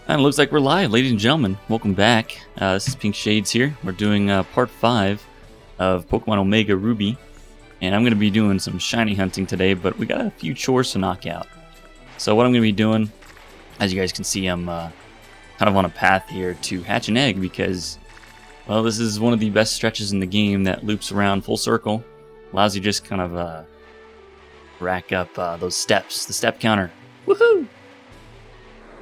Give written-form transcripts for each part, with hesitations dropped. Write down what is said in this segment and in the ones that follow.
And it looks like we're live, ladies and gentlemen. Welcome back. This is Pink Shades here. We're doing part 5 of Pokemon Omega Ruby. And I'm going to be doing some shiny hunting today, but we got a few chores to knock out. So what I'm going to be doing, as you guys can see, I'm kind of on a path here to hatch an egg because, well, this is one of the best stretches in the game that loops around full circle. Allows you just kind of rack up those steps, the step counter. Woohoo!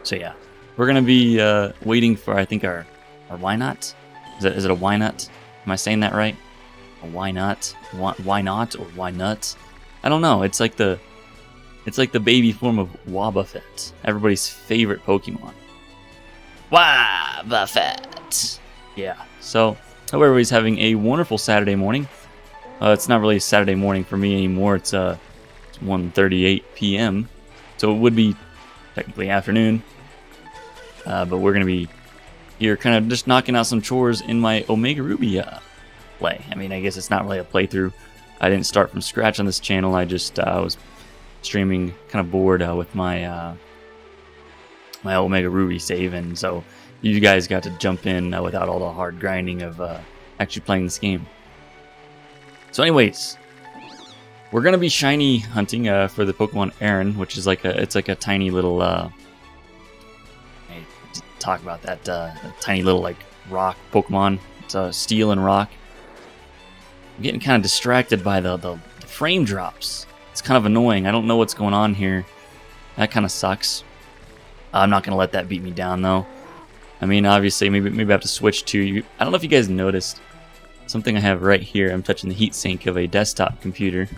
So yeah. We're going to be waiting for, I think, our why not? Is it a why not? Am I saying that right? A why not? Why not or why not? I don't know. It's like the baby form of Wobbuffet, everybody's favorite Pokemon. Wobbuffet! Yeah. So, hope everybody's having a wonderful Saturday morning. It's not really a Saturday morning for me anymore. It's 1:38 p.m. So it would be technically afternoon. But we're going to be here kind of just knocking out some chores in my Omega Ruby play. I mean, I guess it's not really a playthrough. I didn't start from scratch on this channel. I just was streaming kind of bored with my my Omega Ruby save. And so you guys got to jump in without all the hard grinding of actually playing this game. So anyways, we're going to be shiny hunting for the Pokemon Aron, which is like a tiny little... talk about that tiny little like rock Pokemon. It's steel and rock. I'm getting kind of distracted by the frame drops. It's kind of annoying. I don't know what's going on here. That kind of sucks. I'm not gonna let that beat me down though. I mean, obviously, maybe I have to switch to. I don't know if you guys noticed something I have right here. I'm touching the heatsink of a desktop computer.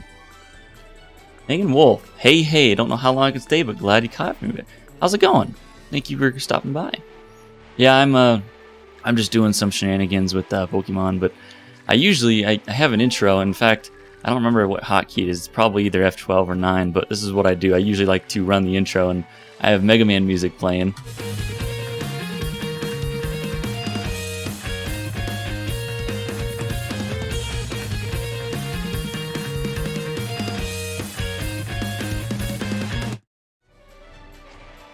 Megan Wolf, hey, don't know how long I can stay, but glad you caught me. How's it going? Thank you for stopping by. Yeah, I'm just doing some shenanigans with Pokemon, but I have an intro. In fact, I don't remember what hotkey it is. It's probably either F12 or 9, but this is what I do. I usually like to run the intro, and I have Mega Man music playing.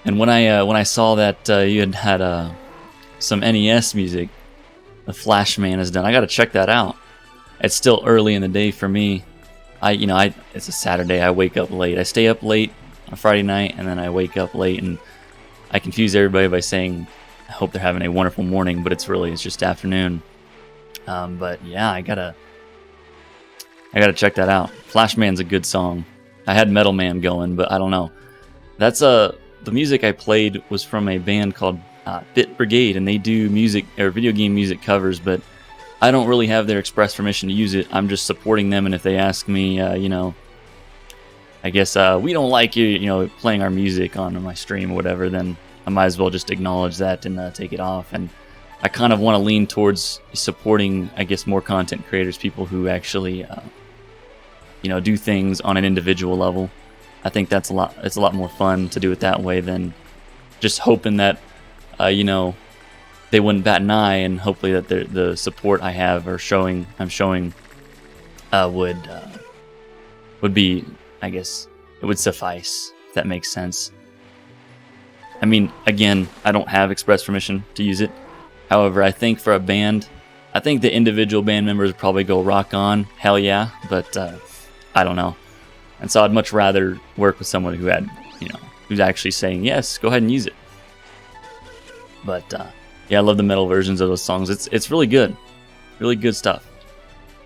And when I saw that you had some NES music, the Flashman is done. I got to check that out. It's still early in the day for me. It's a Saturday. I wake up late. I stay up late on Friday night, and then I wake up late, and I confuse everybody by saying I hope they're having a wonderful morning, but it's just afternoon. But yeah, I gotta check that out. Flashman's a good song. I had Metal Man going, but I don't know. That's the music I played was from a band called Bit Brigade, and they do music or video game music covers, but I don't really have their express permission to use it. I'm just supporting them, and if they ask me, I guess we don't like you, playing our music on my stream or whatever, then I might as well just acknowledge that and take it off. And I kind of want to lean towards supporting, I guess, more content creators, people who actually, do things on an individual level. I think it's a lot more fun to do it that way than just hoping that, they wouldn't bat an eye, and hopefully that the support I have or I'm showing would be, I guess, it would suffice, if that makes sense. I mean, again, I don't have express permission to use it. However, I think for a band, I think the individual band members would probably go rock on, hell yeah, but I don't know. And so I'd much rather work with someone who had, who's actually saying, yes, go ahead and use it. But, yeah, I love the metal versions of those songs. It's really good. Really good stuff.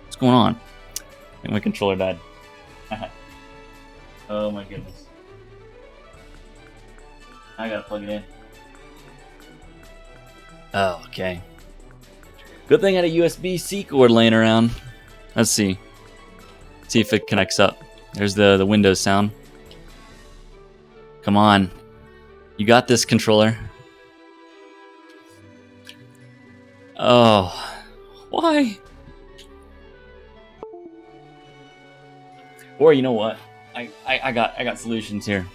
What's going on? I think my controller died. Oh my goodness. I gotta plug it in. Oh, okay. Good thing I had a USB-C cord laying around. Let's see. See if it connects up. There's the Windows sound. Come on. You got this, controller. Oh. Why? Or you know what? I got solutions here.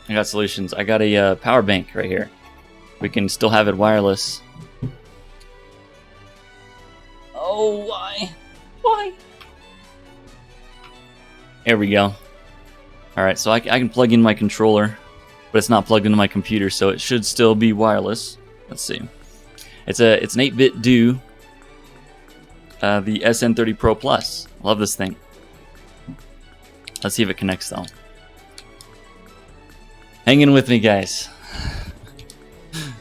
I got solutions. I got a power bank right here. We can still have it wireless. Oh, why? Why? There we go. Alright, so I can plug in my controller, but it's not plugged into my computer, so it should still be wireless. Let's see. It's an 8-bit do. The SN30 Pro Plus. Love this thing. Let's see if it connects though. Hang in with me, guys.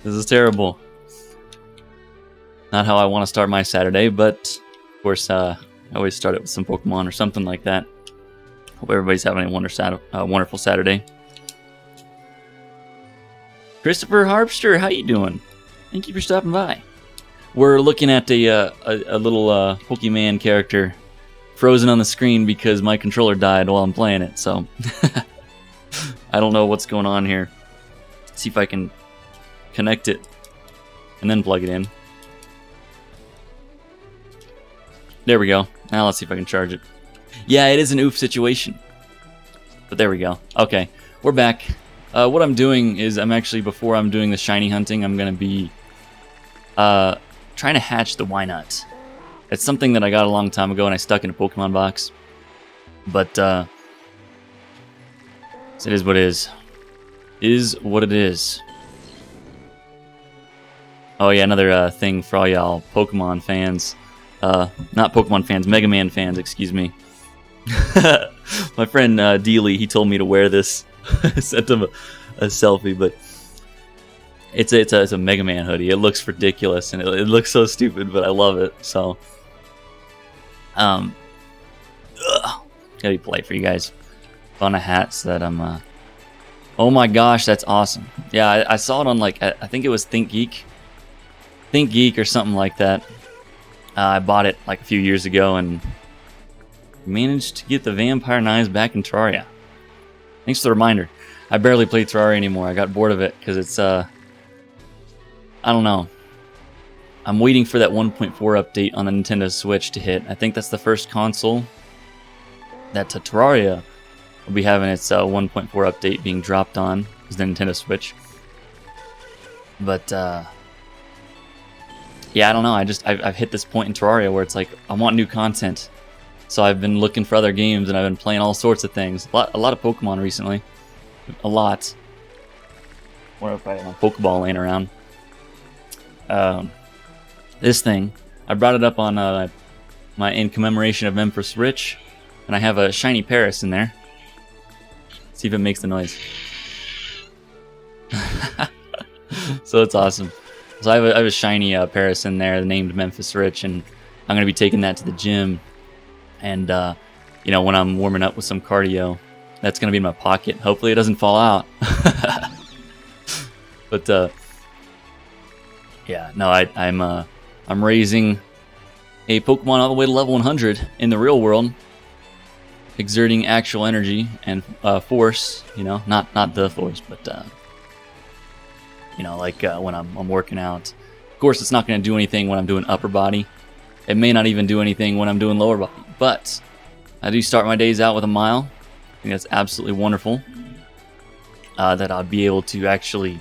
This is terrible. Not how I want to start my Saturday, but of course, I always start it with some Pokemon or something like that. Hope everybody's having a wonderful Saturday. Christopher Harpster, how you doing? Thank you for stopping by. We're looking at a little Pokemon character frozen on the screen because my controller died while I'm playing it, so I don't know what's going on here. Let's see if I can connect it and then plug it in. There we go. Now let's see if I can charge it. Yeah, it is an oof situation. But there we go. Okay, we're back. What I'm doing is before I'm doing the shiny hunting, I'm going to be trying to hatch the Wynut. It's something that I got a long time ago and I stuck in a Pokemon box. But it is what it is. Is what it is. Oh yeah, another thing for all y'all Pokemon fans. Not Pokemon fans, Mega Man fans, excuse me. My friend Dealey, he told me to wear this. I sent him a selfie, but it's a Mega Man hoodie. It looks ridiculous and it looks so stupid, but I love it. So, gotta be polite for you guys. On a hat so that I'm. Oh my gosh, that's awesome! Yeah, I saw it on I think it was Think Geek or something like that. I bought it like a few years ago and managed to get the Vampire Knives back in Terraria. Thanks for the reminder. I barely play Terraria anymore. I got bored of it because it's, I don't know. I'm waiting for that 1.4 update on the Nintendo Switch to hit. I think that's the first console that Terraria will be having its 1.4 update being dropped on, is the Nintendo Switch. But, yeah, I don't know. I've hit this point in Terraria where it's like, I want new content. So I've been looking for other games and I've been playing all sorts of things. A lot of Pokemon recently. A lot. What if I have my Pokeball laying around? This thing, I brought it up on in commemoration of Memphis Rich, and I have a shiny Paris in there. See if it makes the noise. So it's awesome. So I have a shiny Paris in there named Memphis Rich, and I'm going to be taking that to the gym. And, when I'm warming up with some cardio, that's going to be in my pocket. Hopefully it doesn't fall out. But, yeah, no, I'm raising a Pokemon all the way to level 100 in the real world, exerting actual energy and force, not the force, but, when I'm working out. Of course, it's not going to do anything when I'm doing upper body. It may not even do anything when I'm doing lower body. But I do start my days out with a mile. I think that's absolutely wonderful. That I'll be able to actually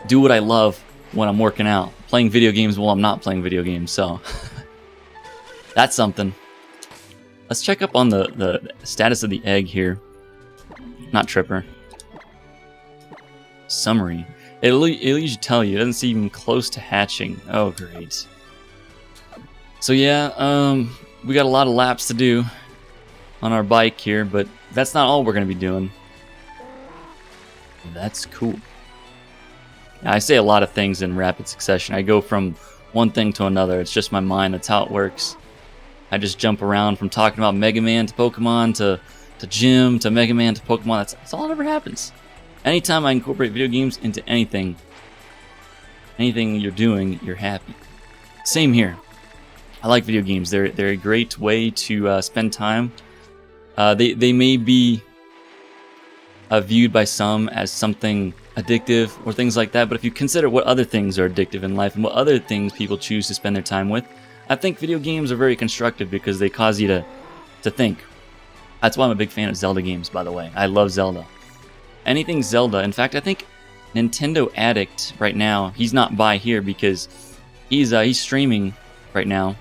do what I love when I'm working out. Playing video games while I'm not playing video games. So that's something. Let's check up on the status of the egg here. Not Tripper. Summary. It'll usually tell you. It doesn't seem close to hatching. Oh, great. So yeah, we got a lot of laps to do on our bike here, but that's not all we're going to be doing. That's cool. Now, I say a lot of things in rapid succession. I go from one thing to another. It's just my mind. That's how it works. I just jump around from talking about Mega Man to Pokemon to gym to Mega Man to Pokemon. That's all that ever happens. Anytime I incorporate video games into anything you're doing, you're happy. Same here. I like video games. They're a great way to spend time. They may be viewed by some as something addictive or things like that, but if you consider what other things are addictive in life and what other things people choose to spend their time with, I think video games are very constructive because they cause you to think. That's why I'm a big fan of Zelda games, by the way. I love Zelda. Anything Zelda. In fact, I think Nintendo Addict right now, he's not by here because he's streaming right now.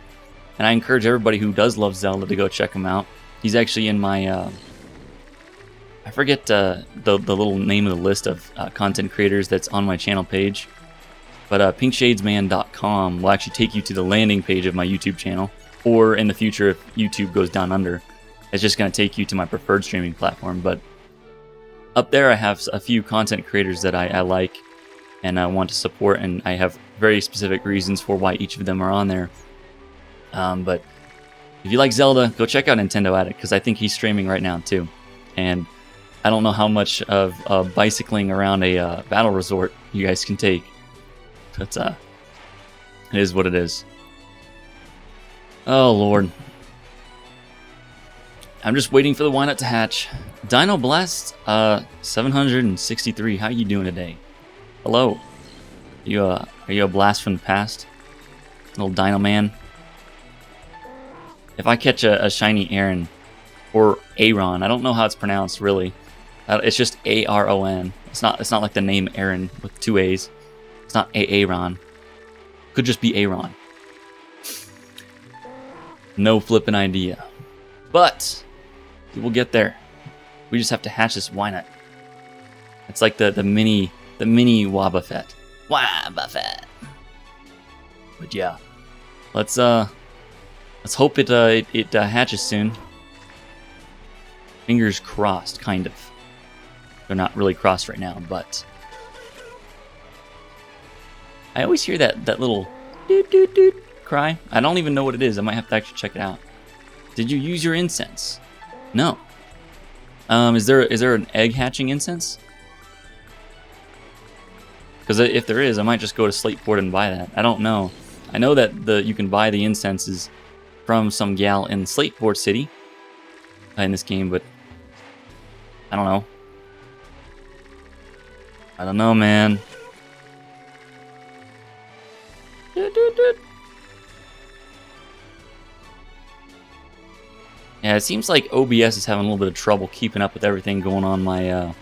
And I encourage everybody who does love Zelda to go check him out. He's actually in my, I forget the little name of the list of content creators that's on my channel page. But pinkshadesman.com will actually take you to the landing page of my YouTube channel, or in the future, if YouTube goes down under, it's just going to take you to my preferred streaming platform. But up there, I have a few content creators that I like and I want to support, and I have very specific reasons for why each of them are on there. But if you like Zelda, go check out Nintendo Addict, because I think he's streaming right now too. And I don't know how much of bicycling around a battle resort you guys can take, but it is what it is. Oh Lord, I'm just waiting for the Wynut to hatch. Dino Blast 763. How you doing today? Hello. Are you a blast from the past, little Dino Man? If I catch a shiny Aron or Aron, I don't know how it's pronounced really. It's just Aron. It's not like the name Aron with 2 A's. It's not Aaron. Could just be Aron. No flippin' idea. But we'll get there. We just have to hatch this Wynut. It's like the mini Wobbuffet. Wobbuffet. But yeah, let's hope it hatches soon. Fingers crossed, kind of. They're not really crossed right now, but I always hear that little doot doot doot cry. I don't even know what it is. I might have to actually check it out. Did you use your incense? No. Is there an egg hatching incense? Because if there is, I might just go to Slateport and buy that. I don't know. I know that you can buy the incenses from some gal in Slateport City in this game, but I don't know. I don't know, man. Yeah, it seems like OBS is having a little bit of trouble keeping up with everything going on my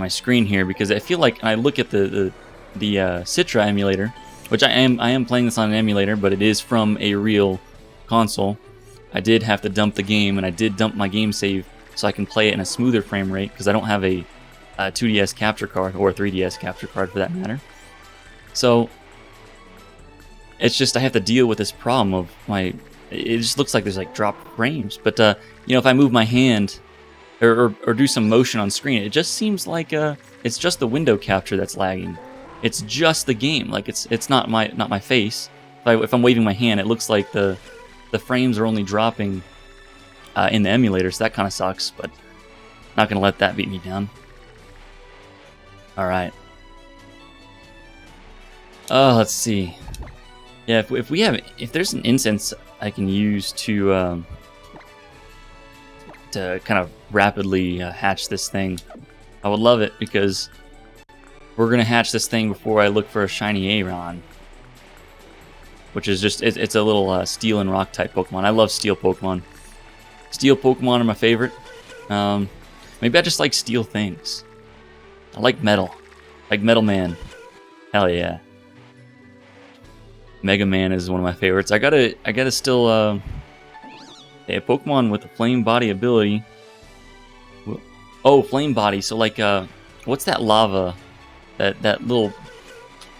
screen here, because I feel like I look at the Citra emulator, which I am playing this on an emulator, but it is from a real console. I did have to dump the game, and I did dump my game save so I can play it in a smoother frame rate, because I don't have a 2DS capture card, or a 3DS capture card for that matter. So it's just I have to deal with this problem of it just looks like there's like dropped frames. But if I move my hand or do some motion on screen, it just seems like it's just the window capture that's lagging. It's just the game. Like it's not my face. If I'm waving my hand, it looks like the frames are only dropping in the emulator. So that kind of sucks. But not gonna let that beat me down. All right. Let's see. Yeah, if there's an incense I can use to kind of rapidly hatch this thing, I would love it, because we're gonna hatch this thing before I look for a shiny Aron, which is just it's a little steel and rock type Pokemon. I love steel Pokemon. Steel Pokemon are my favorite. Maybe I just like steel things. I like metal, like Metal Man. Hell yeah. Mega Man is one of my favorites. I gotta still a Pokemon with a flame body ability. Oh, flame body. So like what's that lava? That little.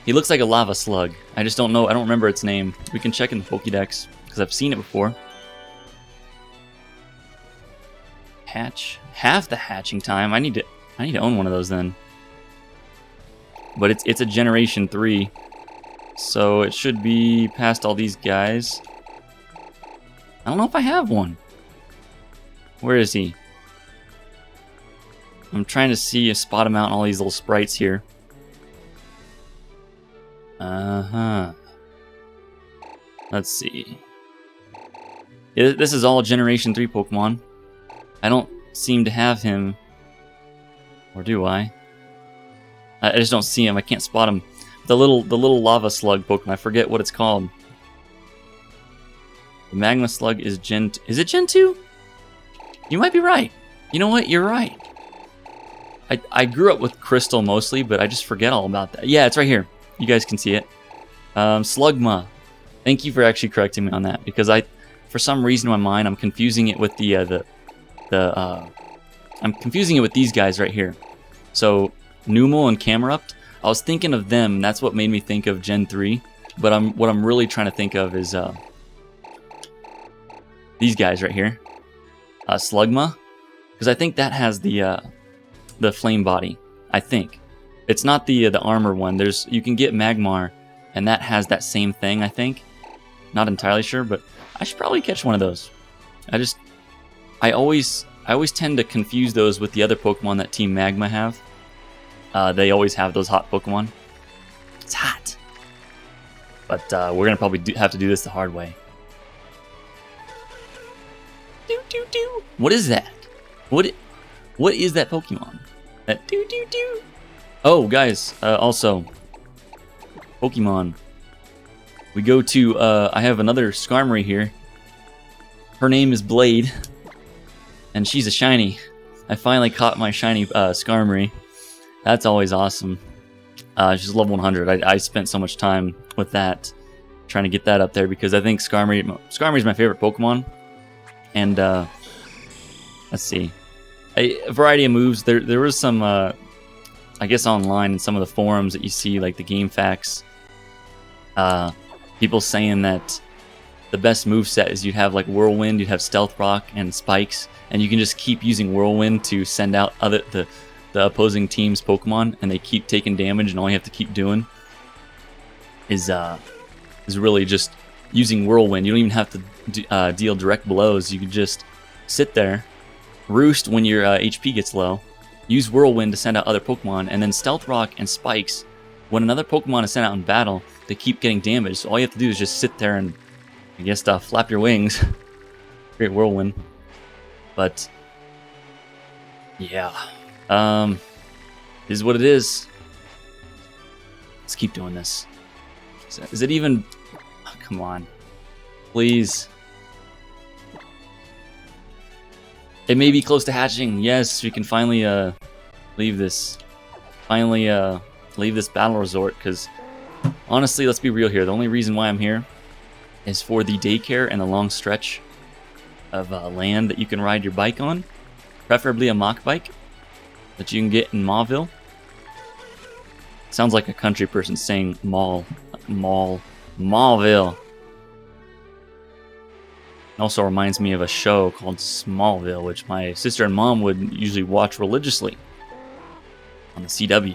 He looks like a lava slug. I just don't know. I don't remember its name. We can check in the Pokédex because I've seen it before. Hatch. Half the hatching time. I need to own one of those then. But it's a Generation 3. So it should be past all these guys. I don't know if I have one. Where is he? I'm trying to spot him out in all these little sprites here. Let's see. This is all Generation 3 Pokemon. I don't seem to have him. Or do I? I just don't see him. I can't spot him. The little lava slug Pokemon. I forget what it's called. The Magma Slug is Gen... Is it Gen 2? You might be right. You know what? You're right. I grew up with Crystal mostly, but I just forget all about that. Yeah, it's right here. You guys can see it. Slugma. Thank you for actually correcting me on that, because for some reason in my mind, I'm confusing it with I'm confusing it with these guys right here. So Numel and Camerupt I was thinking of them. That's what made me think of Gen 3. But what I'm really trying to think of is these guys right here, Slugma, because I think that has the flame body. I think it's not the armor one. You can get Magmar, and that has that same thing. I think, not entirely sure, but I should probably catch one of those. I always tend to confuse those with the other Pokemon that Team Magma have. They always have those hot Pokemon. It's hot. But we're going to probably have to do this the hard way. Do, do, do. What is that? What is that Pokemon? That do, do, do. Oh, guys, also, Pokemon. We go to, I have another Skarmory here. Her name is Blade. And she's a shiny. I finally caught my shiny Skarmory. That's always awesome. She's level 100. I spent so much time with that, trying to get that up there, because I think Skarmory is my favorite Pokemon. And let's see, a variety of moves. There was some, I guess, online in some of the forums that you see, like the game facts. People saying that the best moveset is you'd have like Whirlwind, you'd have Stealth Rock and Spikes, and you can just keep using Whirlwind to send out the opposing team's Pokemon, and they keep taking damage, and all you have to keep doing is really just using Whirlwind. You don't even have to deal direct blows. You can just sit there, roost when your HP gets low, use Whirlwind to send out other Pokemon, and then Stealth Rock and Spikes, when another Pokemon is sent out in battle, they keep getting damaged. So all you have to do is just sit there and, I guess, flap your wings. Great Whirlwind. But yeah, is what it is. Let's keep doing this. Is it even? Oh, come on, please. It may be close to hatching. Yes, we can finally leave this. Leave this battle resort, because honestly, let's be real here. The only reason why I'm here is for the daycare and the long stretch of land that you can ride your bike on, preferably a mock bike that you can get in Mauville. Sounds like a country person saying Mauville. It also reminds me of a show called Smallville, which my sister and mom would usually watch religiously on the CW.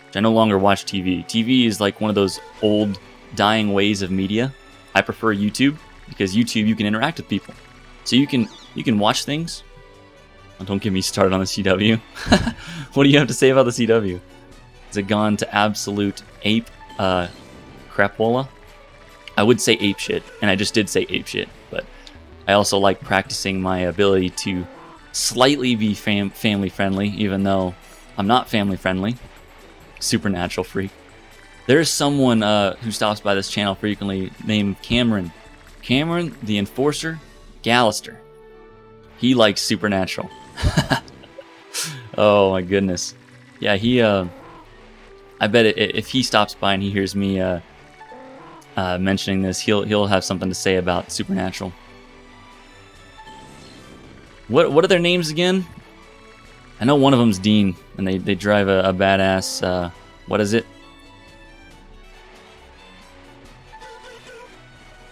Which I no longer watch TV. TV is like one of those old, dying ways of media. I prefer YouTube, because YouTube you can interact with people. So you can watch things. Oh, don't get me started on the CW. What do you have to say about the CW? Has it gone to absolute ape crapola? I would say ape shit, and I just did say ape shit, but I also like practicing my ability to slightly be family friendly, even though I'm not family friendly. Supernatural freak. There's someone who stops by this channel frequently named Cameron. Cameron, the Enforcer, Gallister. He likes Supernatural. Oh my goodness. Yeah, he. I bet if he stops by and he hears me mentioning this, he'll have something to say about Supernatural. What are their names again? I know one of them's Dean, and they drive a badass, what is it?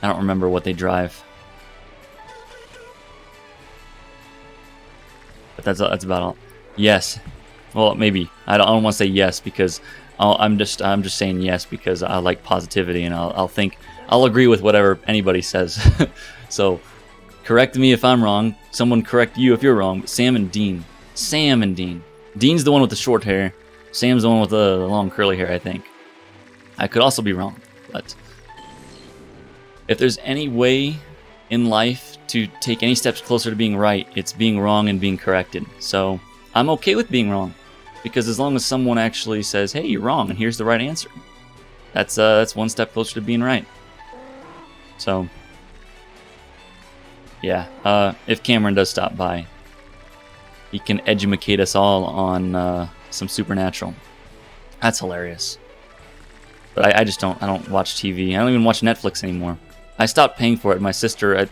I don't remember what they drive. But that's about all. Yes. Well, maybe. I don't want to say yes, because I'm just saying yes because I like positivity, and I'll agree with whatever anybody says. So, correct me if I'm wrong. Someone correct you if you're wrong. But Sam and Dean. Dean's the one with the short hair. Sam's the one with the long curly hair, I think. I could also be wrong, but if there's any way in life to take any steps closer to being right, it's being wrong and being corrected. So I'm okay with being wrong, because as long as someone actually says, hey, you're wrong, and here's the right answer, that's one step closer to being right. So yeah, if Cameron does stop by, he can educate us all on some Supernatural. That's hilarious. But I just don't watch TV. I don't even watch Netflix anymore. I stopped paying for it. My sister,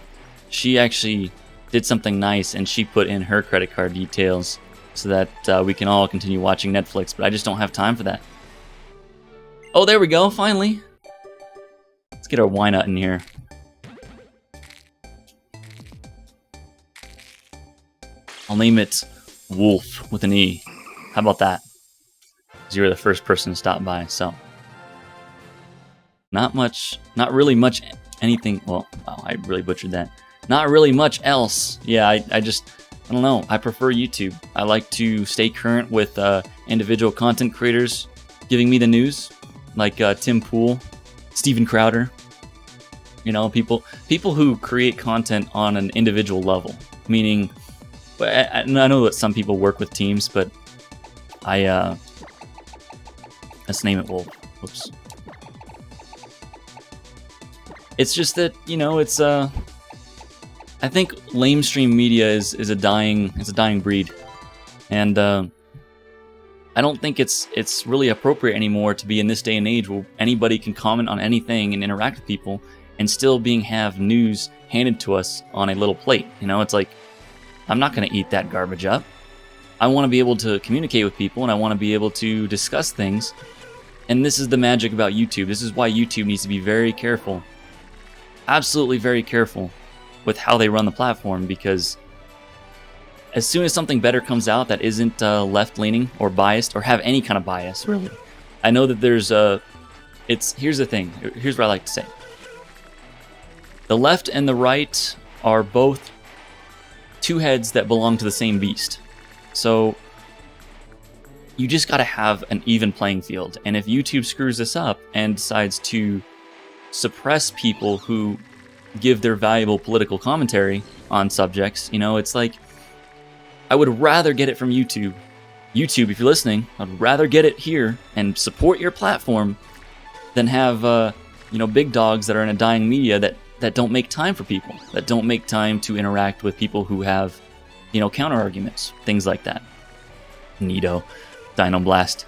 she actually did something nice, and she put in her credit card details so that we can all continue watching Netflix. But I just don't have time for that. Oh, there we go, finally. Let's get our why nut in here. I'll name it Wolf with an E. How about that? Because you were the first person to stop by, so. Not really much anything. Well, wow, I really butchered that. Not really much else. Yeah, I don't know. I prefer YouTube. I like to stay current with individual content creators giving me the news, like Tim Pool, Steven Crowder. You know, people who create content on an individual level. Meaning, I know that some people work with teams, but let's name it Wolf. Whoops. It's just that, you know, it's I think lamestream media is a dying breed, and I don't think it's really appropriate anymore to be in this day and age where anybody can comment on anything and interact with people and still have news handed to us on a little plate. You know, it's like, I'm not going to eat that garbage up. I want to be able to communicate with people, and I want to be able to discuss things. And this is the magic about YouTube. This is why YouTube needs to be very careful, absolutely very careful with how they run the platform, because as soon as something better comes out that isn't left-leaning or biased or have any kind of bias, really. I know that there's here's the thing. Here's what I like to say. The left and the right are both two heads that belong to the same beast. So you just got to have an even playing field. And if YouTube screws this up and decides to suppress people who give their valuable political commentary on subjects, you know, it's like, I would rather get it from YouTube. YouTube, if you're listening, I'd rather get it here and support your platform than have, you know, big dogs that are in a dying media that don't make time for people, that don't make time to interact with people who have, you know, counter arguments, things like that. Neato. Dino Blast.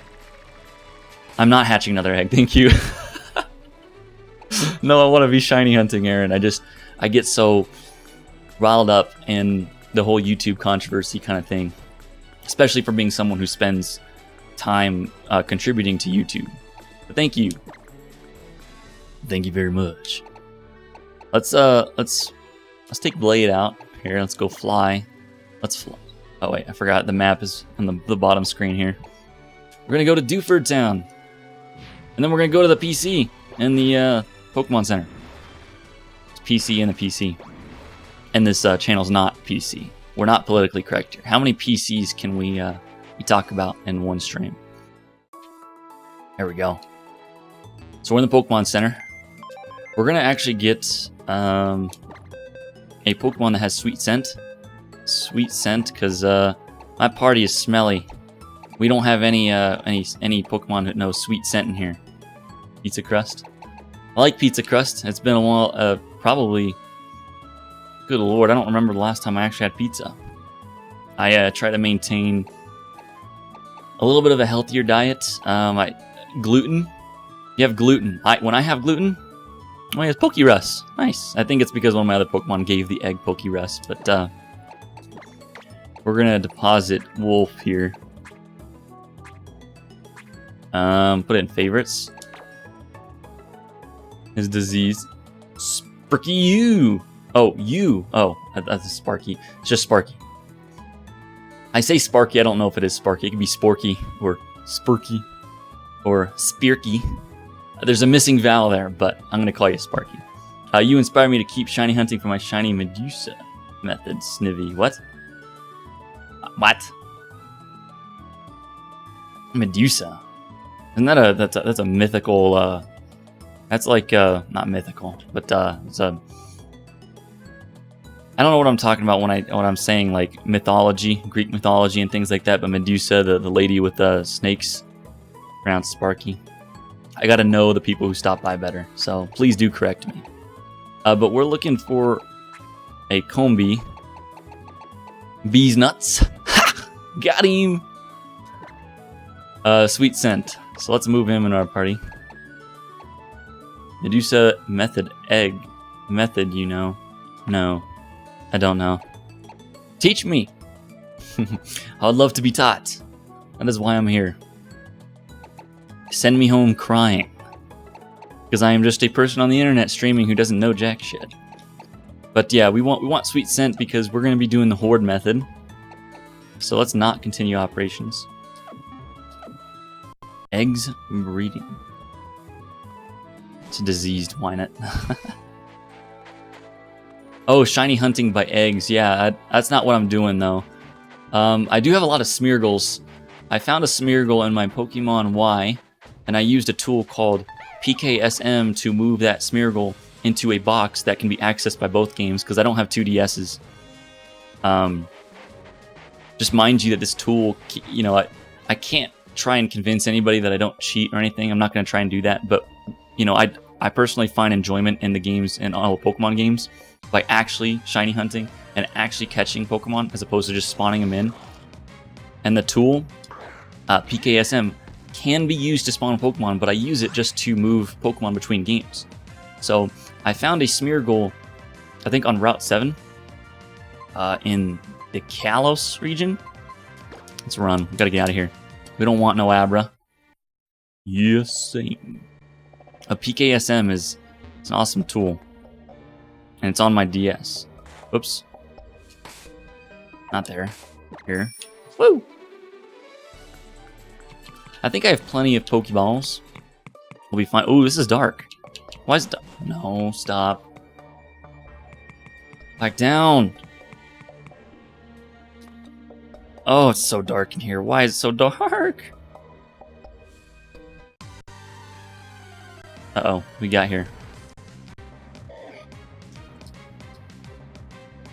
I'm not hatching another egg, thank you. No, I want to be shiny hunting, Aaron. I get so riled up in the whole YouTube controversy kind of thing, especially for being someone who spends time contributing to YouTube. But thank you very much. Let's take Blade out here. Let's go fly. Let's fly. Oh wait, I forgot the map is on the bottom screen here. We're gonna go to Dewford Town, and then we're gonna go to the PC and the Pokemon Center. It's PC and the PC, and this channel's not PC. We're not politically correct here. How many PCs can we talk about in one stream? There we go. So we're in the Pokemon Center. We're gonna actually get a Pokemon that has Sweet Scent. Sweet Scent, because my party is smelly. We don't have any Pokemon that know Sweet Scent in here. Pizza Crust. I like Pizza Crust. It's been a while. Probably. Good lord, I don't remember the last time I actually had pizza. I try to maintain a little bit of a healthier diet. Gluten. You have gluten. When I have gluten, oh, it's Pokerus. Nice. I think it's because one of my other Pokemon gave the egg Pokerus, but we're gonna deposit Wolf here. Put it in favorites. His disease. Sparky U. Oh, you. Oh, that's a Sparky. It's just Sparky. I say Sparky. I don't know if it is Sparky. It could be Sporky or Spurky or Spearky. There's a missing vowel there, but I'm gonna call you Sparky. You inspire me to keep shiny hunting for my shiny Medusa method. Snivy. What? What? Medusa. Isn't that that's a mythical? That's like not mythical, but it's a. I don't know what I'm talking about when I'm saying like mythology, Greek mythology and things like that. But Medusa, the lady with the snakes, pronounced Sparky. I gotta know the people who stop by better, so please do correct me. But we're looking for a Combi. Bees nuts. Ha! Got him! Sweet Scent. So let's move him in our party. Medusa method egg. Method, you know. No. I don't know. Teach me! I would love to be taught. That is why I'm here. Send me home crying. because I am just a person on the internet streaming who doesn't know jack shit. But yeah, we want Sweet Scent because we're going to be doing the Horde method. So let's not continue operations. Eggs breeding. It's a diseased Wynet. Oh, shiny hunting by eggs. Yeah, that's not what I'm doing though. I do have a lot of Smeargles. I found a Smeargle in my Pokemon Y, and I used a tool called PKSM to move that Smeargle into a box that can be accessed by both games, because I don't have 2DSs. Just mind you that this tool, you know, I can't try and convince anybody that I don't cheat or anything. I'm not going to try and do that, but, you know, I personally find enjoyment in the games, in all Pokemon games, by actually shiny hunting and actually catching Pokemon as opposed to just spawning them in. And the tool, PKSM, can be used to spawn Pokemon, but I use it just to move Pokemon between games. So I found a Smeargle, I think on Route 7, in the Kalos region. Let's run. We gotta get out of here. We don't want no Abra. Yes, same. A PKSM is an awesome tool. And it's on my DS. Oops. Not there. Here. Woo! I think I have plenty of Pokeballs. We'll be fine. Oh, this is dark. Why is it dark? No, stop. Back down. Oh, it's so dark in here. Why is it so dark? Uh-oh, we got here.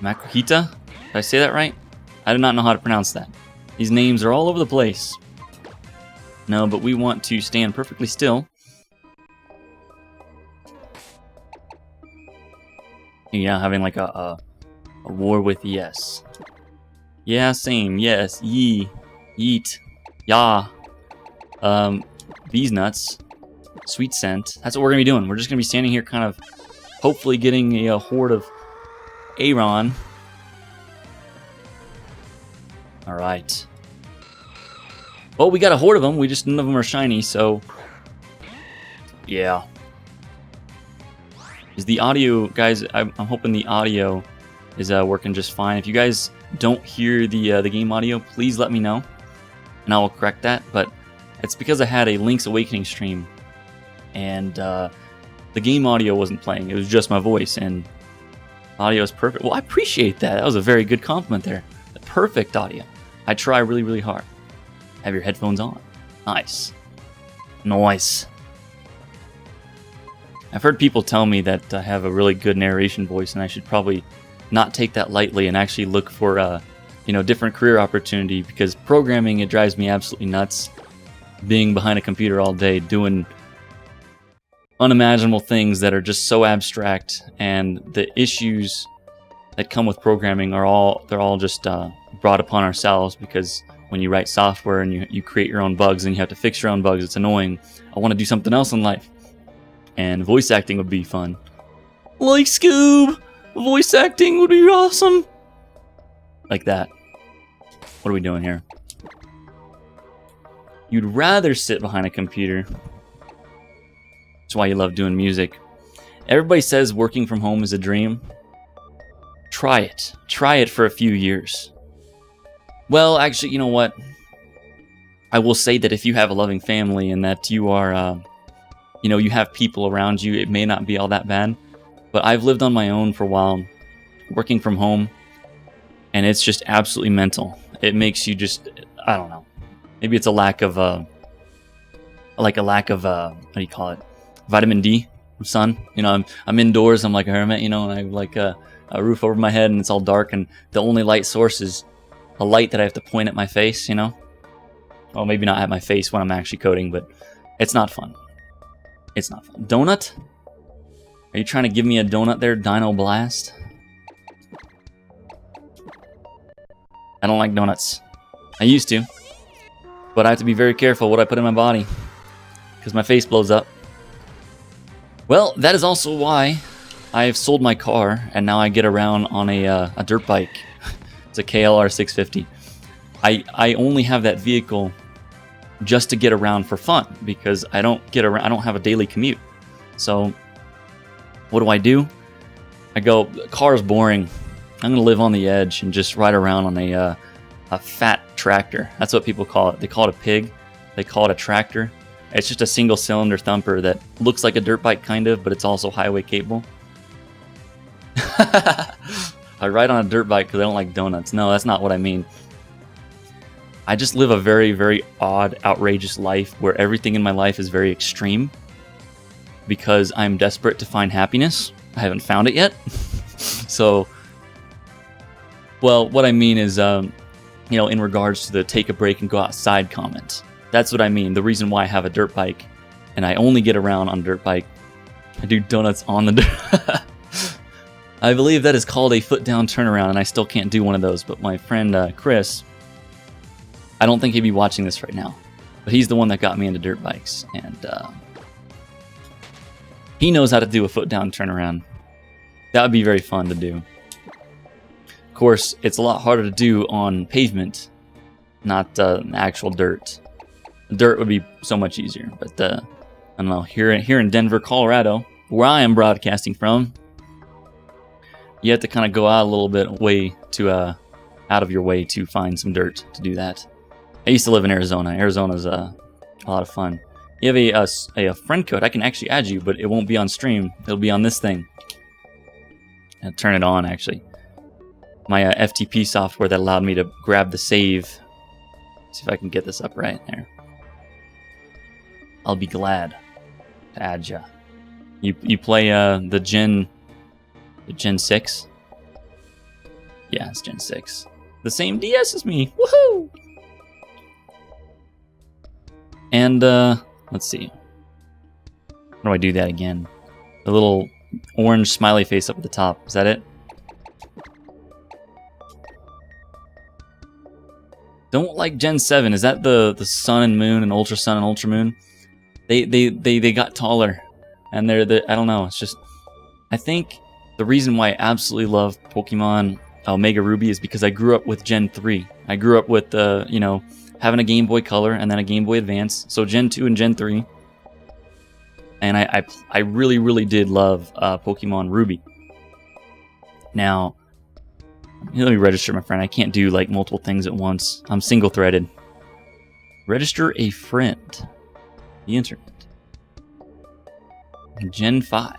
Makuhita? Did I say that right? I do not know how to pronounce that. These names are all over the place. No, but we want to stand perfectly still. Yeah, having like a war with yes. Yeah, same. Yes. Yee. Yeet. Ya. Bees nuts. Sweet Scent. That's what we're going to be doing. We're just going to be standing here kind of hopefully getting a horde of Aron. Alright. Well, we got a horde of them. None of them are shiny, so... yeah. Is the audio... guys, I'm hoping the audio is working just fine. If you guys don't hear the game audio, please let me know, and I will correct that. But it's because I had a Link's Awakening stream, and the game audio wasn't playing. It was just my voice, and audio is perfect. Well, I appreciate that. That was a very good compliment there. The perfect audio. I try really, really hard. Have your headphones on. Nice. Nice. I've heard people tell me that I have a really good narration voice, and I should probably not take that lightly and actually look for different career opportunity, because programming, it drives me absolutely nuts. Being behind a computer all day doing unimaginable things that are just so abstract, and the issues that come with programming they're all just brought upon ourselves, because when you write software and you create your own bugs and you have to fix your own bugs, it's annoying. I want to do something else in life, and voice acting would be fun. Like Scoob! Voice acting would be awesome! Like that. What are we doing here? You'd rather sit behind a computer. That's why you love doing music. Everybody says working from home is a dream. Try it. Try it for a few years. Well, actually, you know what? I will say that if you have a loving family and that you are, you have people around you, it may not be all that bad. But I've lived on my own for a while, working from home, and it's just absolutely mental. It makes you just, I don't know. Maybe it's a lack of, what do you call it? Vitamin D from sun. I'm indoors, I'm like a hermit, and I have like a roof over my head, and it's all dark, and the only light source is a light that I have to point at my face, Well, maybe not at my face when I'm actually coding, but it's not fun. It's not fun. Donut? Are you trying to give me a donut there, Dino Blast? I don't like donuts. I used to. But I have to be very careful what I put in my body, because my face blows up. Well, that is also why I have sold my car, and now I get around on a dirt bike. It's a KLR 650. I only have that vehicle just to get around for fun, because I don't have a daily commute. So what do? I go, the car is boring. I'm going to live on the edge and just ride around on a fat tractor. That's what people call it. They call it a pig. They call it a tractor. It's just a single cylinder thumper that looks like a dirt bike kind of, but it's also highway capable. I ride on a dirt bike because I don't like donuts. No, that's not what I mean. I just live a very, very odd, outrageous life where everything in my life is very extreme because I'm desperate to find happiness. I haven't found it yet. So, well, what I mean is, you know, in regards to the take a break and go outside comment. That's what I mean. The reason why I have a dirt bike and I only get around on a dirt bike. I do donuts on the dirt. I believe that is called a foot down turnaround, and I still can't do one of those. But my friend Chris, I don't think he'd be watching this right now, but he's the one that got me into dirt bikes, and he knows how to do a foot down turnaround. That would be very fun to do. Of course, it's a lot harder to do on pavement, not actual dirt. Dirt would be so much easier, but I don't know. Here in Denver, Colorado, where I am broadcasting from, you have to kind of go out a little bit out of your way to find some dirt to do that. I used to live in Arizona. Arizona's a lot of fun. You have a friend code. I can actually add you, but it won't be on stream. It'll be on this thing. I'll turn it on, actually. My FTP software that allowed me to grab the save. See if I can get this up right there. I'll be glad to add ya. You play the Gen 6? Yeah, it's Gen 6. The same DS as me. Woohoo! And let's see. How do I do that again? The little orange smiley face up at the top. Is that it? Don't like Gen 7. Is that the sun and moon and ultra sun and ultra moon? They got taller, and they're I don't know. It's just, I think the reason why I absolutely love Pokemon Omega Ruby is because I grew up with Gen 3. I grew up with you know, having a Game Boy Color and then a Game Boy Advance. So Gen 2 and Gen 3. And I really, really did love Pokemon Ruby. Now, let me register, my friend. I can't do like multiple things at once. I'm single-threaded. Register a friend. The internet. Gen 5.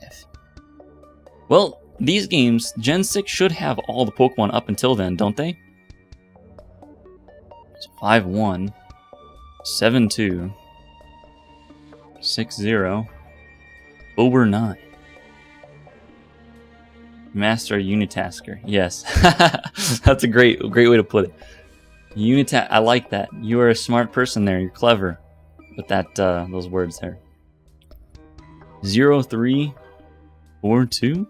Well, these games, Gen 6 should have all the Pokemon up until then, don't they? 5-1, 7-2, 6-0, over 9. Master Unitasker. Yes. That's a great way to put it. I like that. You are a smart person there. You're clever with that those words there. 0-3, 4-2.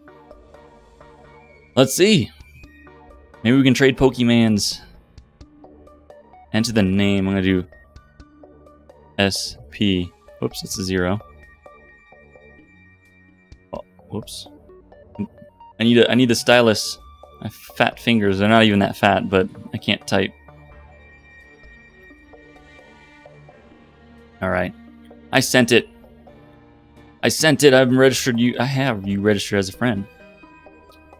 Let's see. Maybe we can trade Pokemans. Enter the name. I'm gonna do SP. Whoops, it's a 0. Oh, whoops. I need the stylus. My fat fingers. They're not even that fat, but I can't type. All right. I sent it. I've registered you. I have you registered as a friend.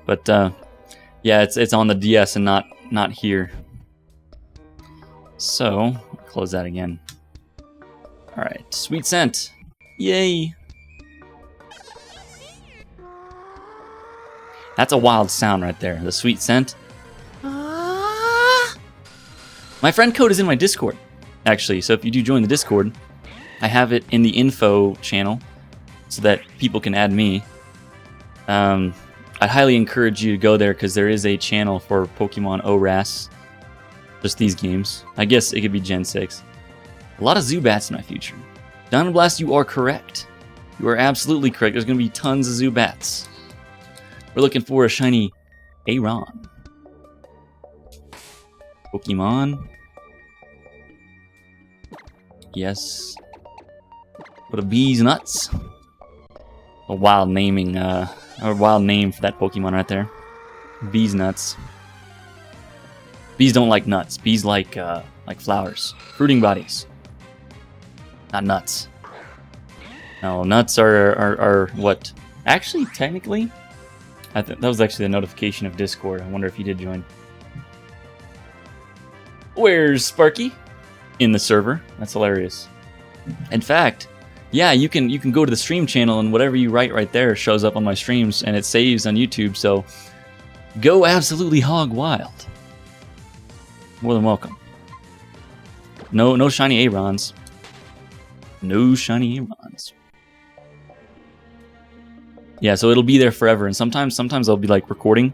But yeah, it's on the DS and not here. So, close that again. All right, sweet scent. Yay. That's a wild sound right there. The sweet scent. My friend code is in my Discord, actually. So if you do join the Discord, I have it in the info channel so that people can add me. I'd highly encourage you to go there because there is a channel for Pokemon ORAS. Just these games. I guess it could be Gen 6. A lot of Zubats in my future. Diamond Blast, you are correct. You are absolutely correct. There's going to be tons of Zubats. We're looking for a shiny Aron. Pokemon. Yes. What a bee's nuts. A wild naming, a wild name for that Pokemon right there. Bees nuts. Bees don't like nuts. Bees like flowers. Fruiting bodies. Not nuts. No, nuts are what? Actually, technically, that was actually a notification of Discord. I wonder if he did join. Where's Sparky? In the server. That's hilarious. In fact, yeah, you can go to the stream channel and whatever you write right there shows up on my streams and it saves on YouTube. So go absolutely hog wild. More than welcome. No shiny Arons. No shiny Arons. Yeah, so it'll be there forever. And sometimes I'll be like recording,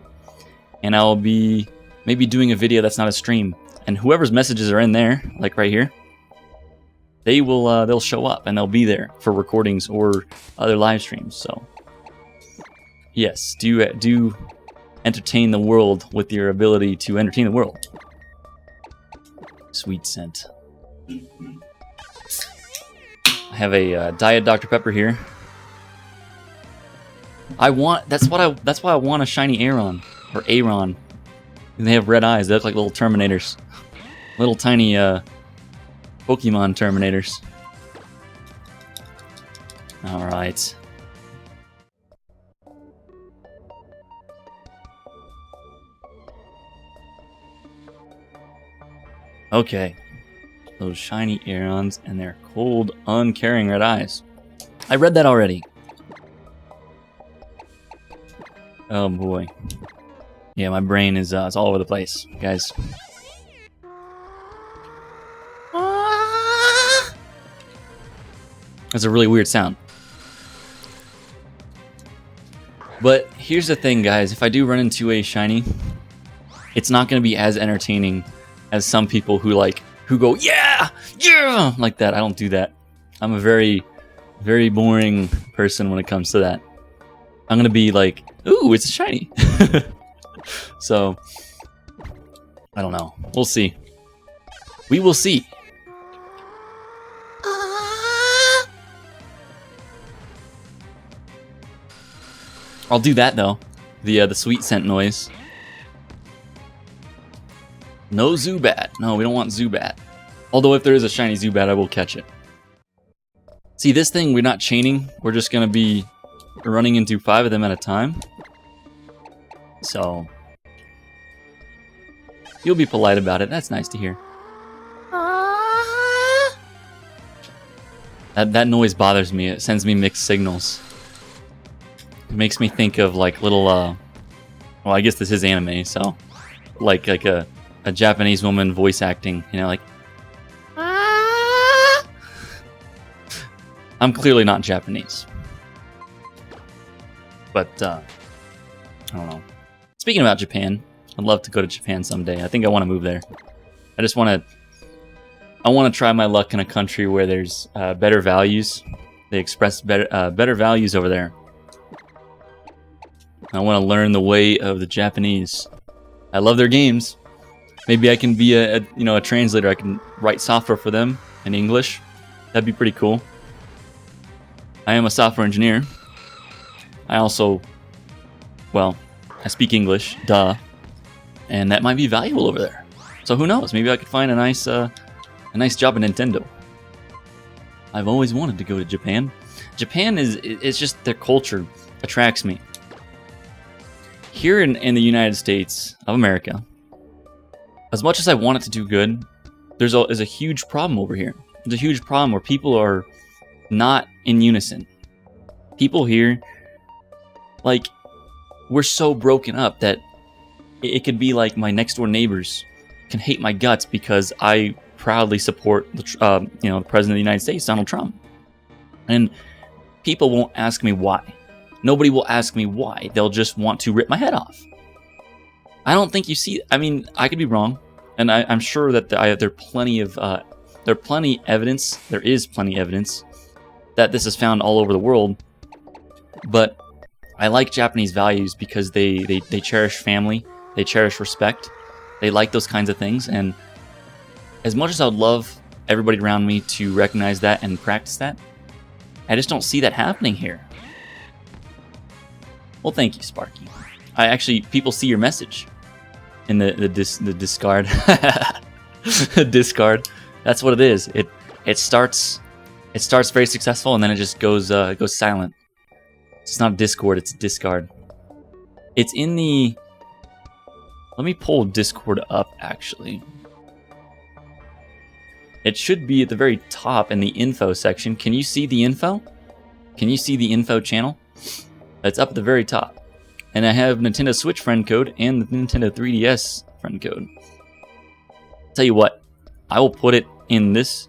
and I'll be maybe doing a video that's not a stream. And whoever's messages are in there, like right here, they'll show up and they'll be there for recordings or other live streams. So yes, do entertain the world with your ability to entertain the world. Sweet scent. I have a Diet Dr. Pepper here. That's why I want a shiny Aron or Aron. And they have red eyes. They look like little Terminators, little tiny Pokemon Terminators. All right. Okay. Those shiny Arons and their cold, uncaring red eyes. I read that already. Oh boy. Yeah, my brain is it's all over the place, guys. That's a really weird sound. But here's the thing, guys. If I do run into a shiny, it's not going to be as entertaining as some people who go, yeah, like that. I don't do that. I'm a very, very boring person when it comes to that. I'm going to be like, ooh, it's a shiny. So, I don't know. We'll see. We will see. I'll do that though. The sweet scent noise. No Zubat. No, we don't want Zubat. Although if there is a shiny Zubat, I will catch it. See, this thing, we're not chaining. We're just going to be running into 5 of them at a time. So, you'll be polite about it. That's nice to hear. That noise bothers me. It sends me mixed signals. It makes me think of like little, well, I guess this is anime, so like a Japanese woman voice acting, you know, like. I'm clearly not Japanese, but I don't know. Speaking about Japan, I'd love to go to Japan someday. I think I want to move there. I want to try my luck in a country where there's better values. They express better values over there. I want to learn the way of the Japanese. I love their games. Maybe I can be a translator. I can write software for them in English. That'd be pretty cool. I am a software engineer. I also, well, I speak English, duh, and that might be valuable over there. So who knows? Maybe I could find a nice job at Nintendo. I've always wanted to go to Japan. Japan it's just their culture attracts me. Here in the United States of America, as much as I want it to do good, there's a huge problem over here. There's a huge problem where people are not in unison. People here, like, we're so broken up that it could be like my next door neighbors can hate my guts because I proudly support the President of the United States, Donald Trump. And people won't ask me why. Nobody will ask me why. They'll just want to rip my head off. I don't think you see. I mean, I could be wrong, and I'm sure that there's plenty evidence. There is plenty evidence that this is found all over the world. But I like Japanese values because they cherish family, they cherish respect, they like those kinds of things. And as much as I would love everybody around me to recognize that and practice that, I just don't see that happening here. Well, thank you, Sparky. People see your message in the discard. Discard. That's what it is. It starts It starts very successful and then it just goes silent. It's not Discord, it's discard. It's in the... Let me pull Discord up, actually. It should be at the very top in the info section. Can you see the info? Can you see the info channel? It's up at the very top. And I have Nintendo Switch friend code and the Nintendo 3DS friend code. Tell you what, I will put it in this.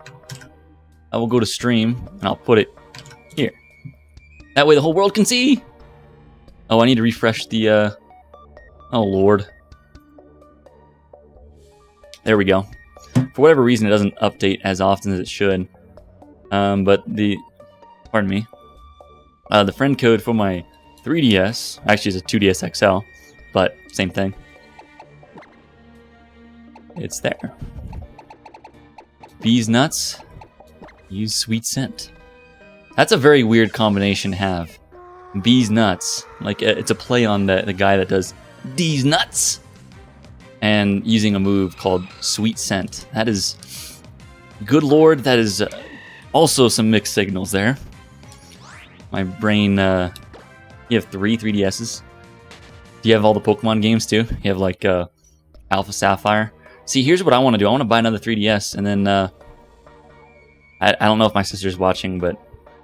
I will go to stream and I'll put it here. That way the whole world can see. Oh, I need to refresh the, oh Lord. There we go. For whatever reason, it doesn't update as often as it should. But the, pardon me, the friend code for my 3DS, actually it's a 2DS XL, but same thing. It's there. Bees nuts, use sweet scent. That's a very weird combination to have. Bees nuts, like it's a play on the guy that does these nuts. And using a move called Sweet Scent. That is, good lord, that is also some mixed signals there. My brain, you have 3 3DSs. Do you have all the Pokemon games too? You have like Alpha Sapphire. See, here's what I want to do. I want to buy another 3DS and then, I don't know if my sister's watching, but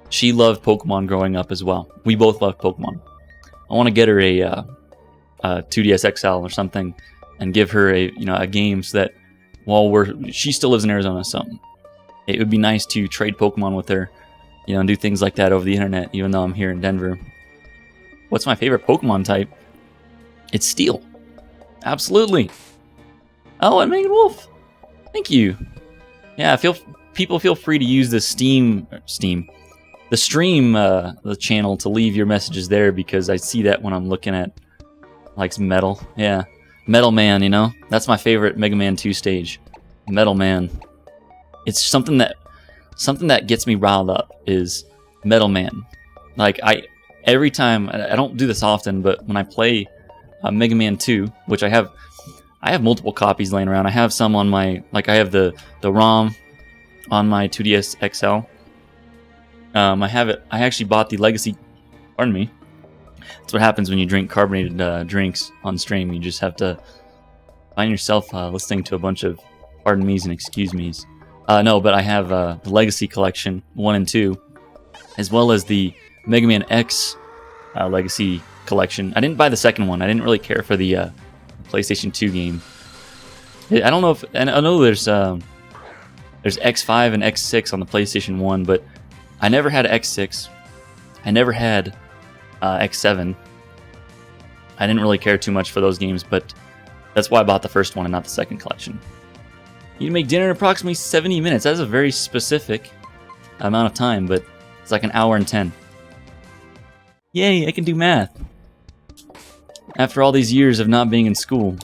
she loved Pokemon growing up as well. We both loved Pokemon. I want to get her a 2DS XL or something. And give her a game so that while she still lives in Arizona, so it would be nice to trade Pokemon with her, and do things like that over the internet, even though I'm here in Denver. What's my favorite Pokemon type? It's Steel. Absolutely. Oh, and Megan Wolf. Thank you. Yeah, people feel free to use the stream the channel to leave your messages there because I see that when I'm looking at likes metal. Yeah. Metal Man, that's my favorite Mega Man 2 stage. Metal Man. It's something that gets me riled up is Metal Man. Like every time I don't do this often, but when I play Mega Man 2, which I have multiple copies laying around. I have some on my I have the ROM on my 2DS XL. I have it. I actually bought the Legacy. Pardon me. That's what happens when you drink carbonated drinks on stream. You just have to find yourself listening to a bunch of pardon me's and excuse me's. No, but I have the Legacy Collection 1 and 2, as well as the Mega Man X Legacy Collection. I didn't buy the second one. I didn't really care for the PlayStation 2 game. I don't know if... And I know there's X5 and X6 on the PlayStation 1, but I never had X6. I never had... X7. I didn't really care too much for those games, but that's why I bought the first one and not the second collection. You make dinner in approximately 70 minutes. That is a very specific amount of time, but it's like an hour and 10. Yay, I can do math. After all these years of not being in school.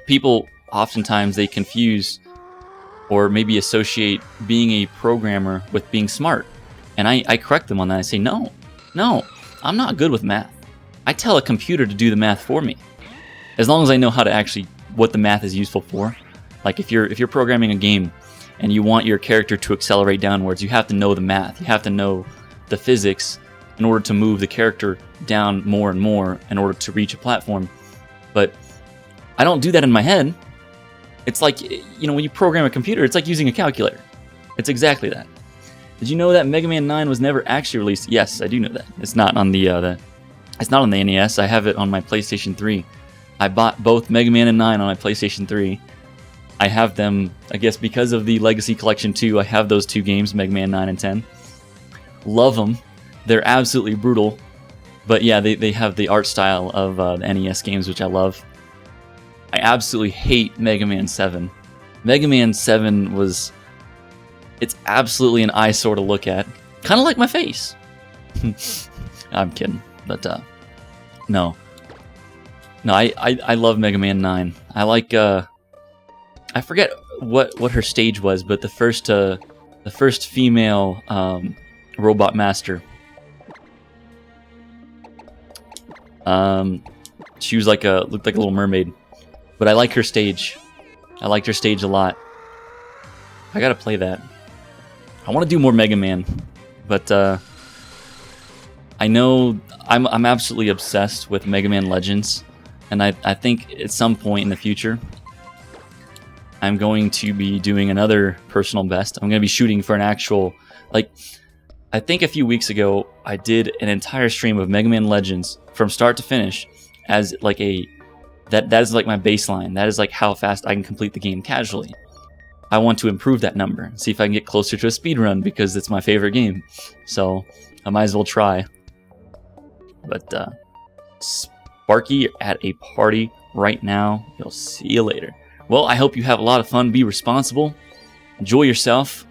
People oftentimes they confuse or maybe associate being a programmer with being smart. And I correct them on that. I say, no, I'm not good with math. I tell a computer to do the math for me. As long as I know how to actually, what the math is useful for. Like if you're programming a game and you want your character to accelerate downwards, you have to know the math. You have to know the physics in order to move the character down more and more in order to reach a platform. But I don't do that in my head. It's like, when you program a computer, it's like using a calculator. It's exactly that. Did you know that Mega Man 9 was never actually released? Yes, I do know that. It's not on the it's not on the NES. I have it on my PlayStation 3. I bought both Mega Man and 9 on my PlayStation 3. I have them, I guess, because of the Legacy Collection 2. I have those 2 games, Mega Man 9 and 10. Love them. They're absolutely brutal. But yeah, they have the art style of the NES games, which I love. I absolutely hate Mega Man 7. Mega Man 7 was... It's absolutely an eyesore to look at. Kind of like my face. I'm kidding. But, no. No, I love Mega Man 9. I like, I forget what her stage was, but the first female, robot master. She was looked like a little mermaid. But I like her stage. I liked her stage a lot. I gotta play that. I want to do more Mega Man, but I know I'm absolutely obsessed with Mega Man Legends, and I think at some point in the future, I'm going to be doing another personal best. I'm going to be shooting for an actual, like, I think a few weeks ago, I did an entire stream of Mega Man Legends from start to finish as like that is like my baseline. That is like how fast I can complete the game casually. I want to improve that number and see if I can get closer to a speed run because it's my favorite game. So I might as well try. But Sparky at a party right now. You'll see you later. Well, I hope you have a lot of fun. Be responsible. Enjoy yourself.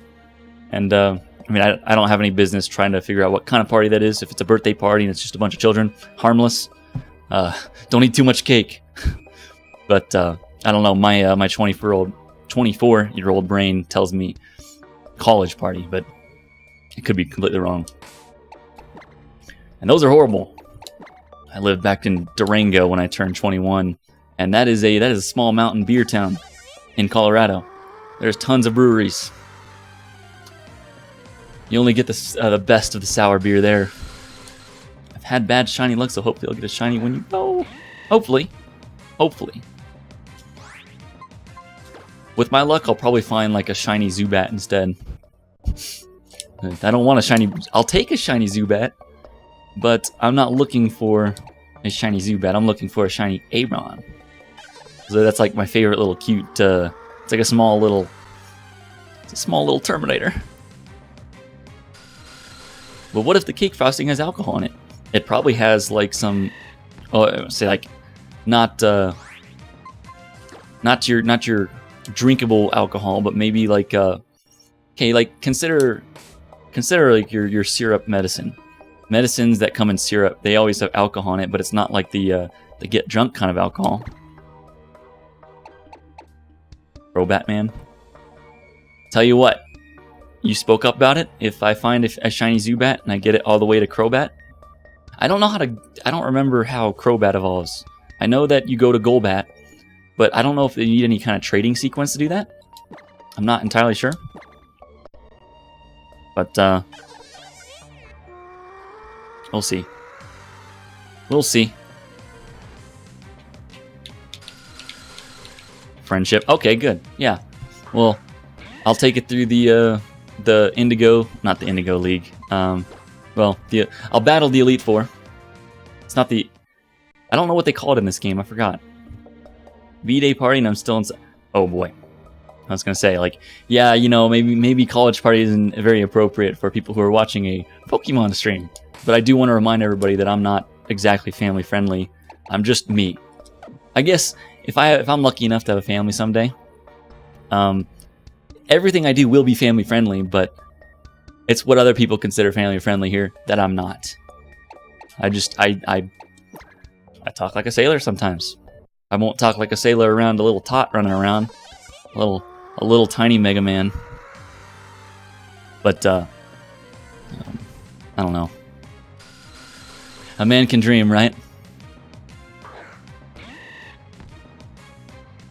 And I mean, I don't have any business trying to figure out what kind of party that is. If it's a birthday party and it's just a bunch of children, harmless. Don't eat too much cake. But I don't know. My 24-year-old brain tells me college party, but it could be completely wrong. And those are horrible. I lived back in Durango when I turned 21, and that is a small mountain beer town in Colorado. There's tons of breweries. You only get the best of the sour beer there. I've had bad shiny luck, so hopefully I'll get a shiny when you go. Hopefully. With my luck, I'll probably find like a shiny Zubat instead. I don't want a shiny... I'll take a shiny Zubat, but I'm not looking for a shiny Zubat. I'm looking for a shiny Aron. So that's like my favorite little cute... it's like a small little Terminator. But what if the cake frosting has alcohol in it? It probably has like some... Oh, say like... Not your drinkable alcohol, but maybe like... okay, like consider like your syrup medicine. Medicines that come in syrup, they always have alcohol in it, but it's not like the get drunk kind of alcohol. Bro, Batman. Tell you what, you spoke up about it. If I find a shiny Zubat and I get it all the way to Crobat, I don't remember how Crobat evolves. I know that you go to Golbat, but I don't know if you need any kind of trading sequence to do that. I'm not entirely sure. But, we'll see. We'll see. Friendship. Okay, good. Yeah. Well, I'll take it through the Indigo, not the Indigo League. I'll battle the Elite Four. It's not the... I don't know what they call it in this game. I forgot. V-Day Party, and I'm still in... Oh, boy. I was going to say, like, yeah, you know, maybe college party isn't very appropriate for people who are watching a Pokemon stream. But I do want to remind everybody that I'm not exactly family friendly. I'm just me. I guess if I'm lucky enough to have a family someday, everything I do will be family friendly, but it's what other people consider family friendly here that I'm not. I talk like a sailor sometimes. I won't talk like a sailor around a little tot running around. A little tiny Mega Man. But, I don't know. A man can dream, right?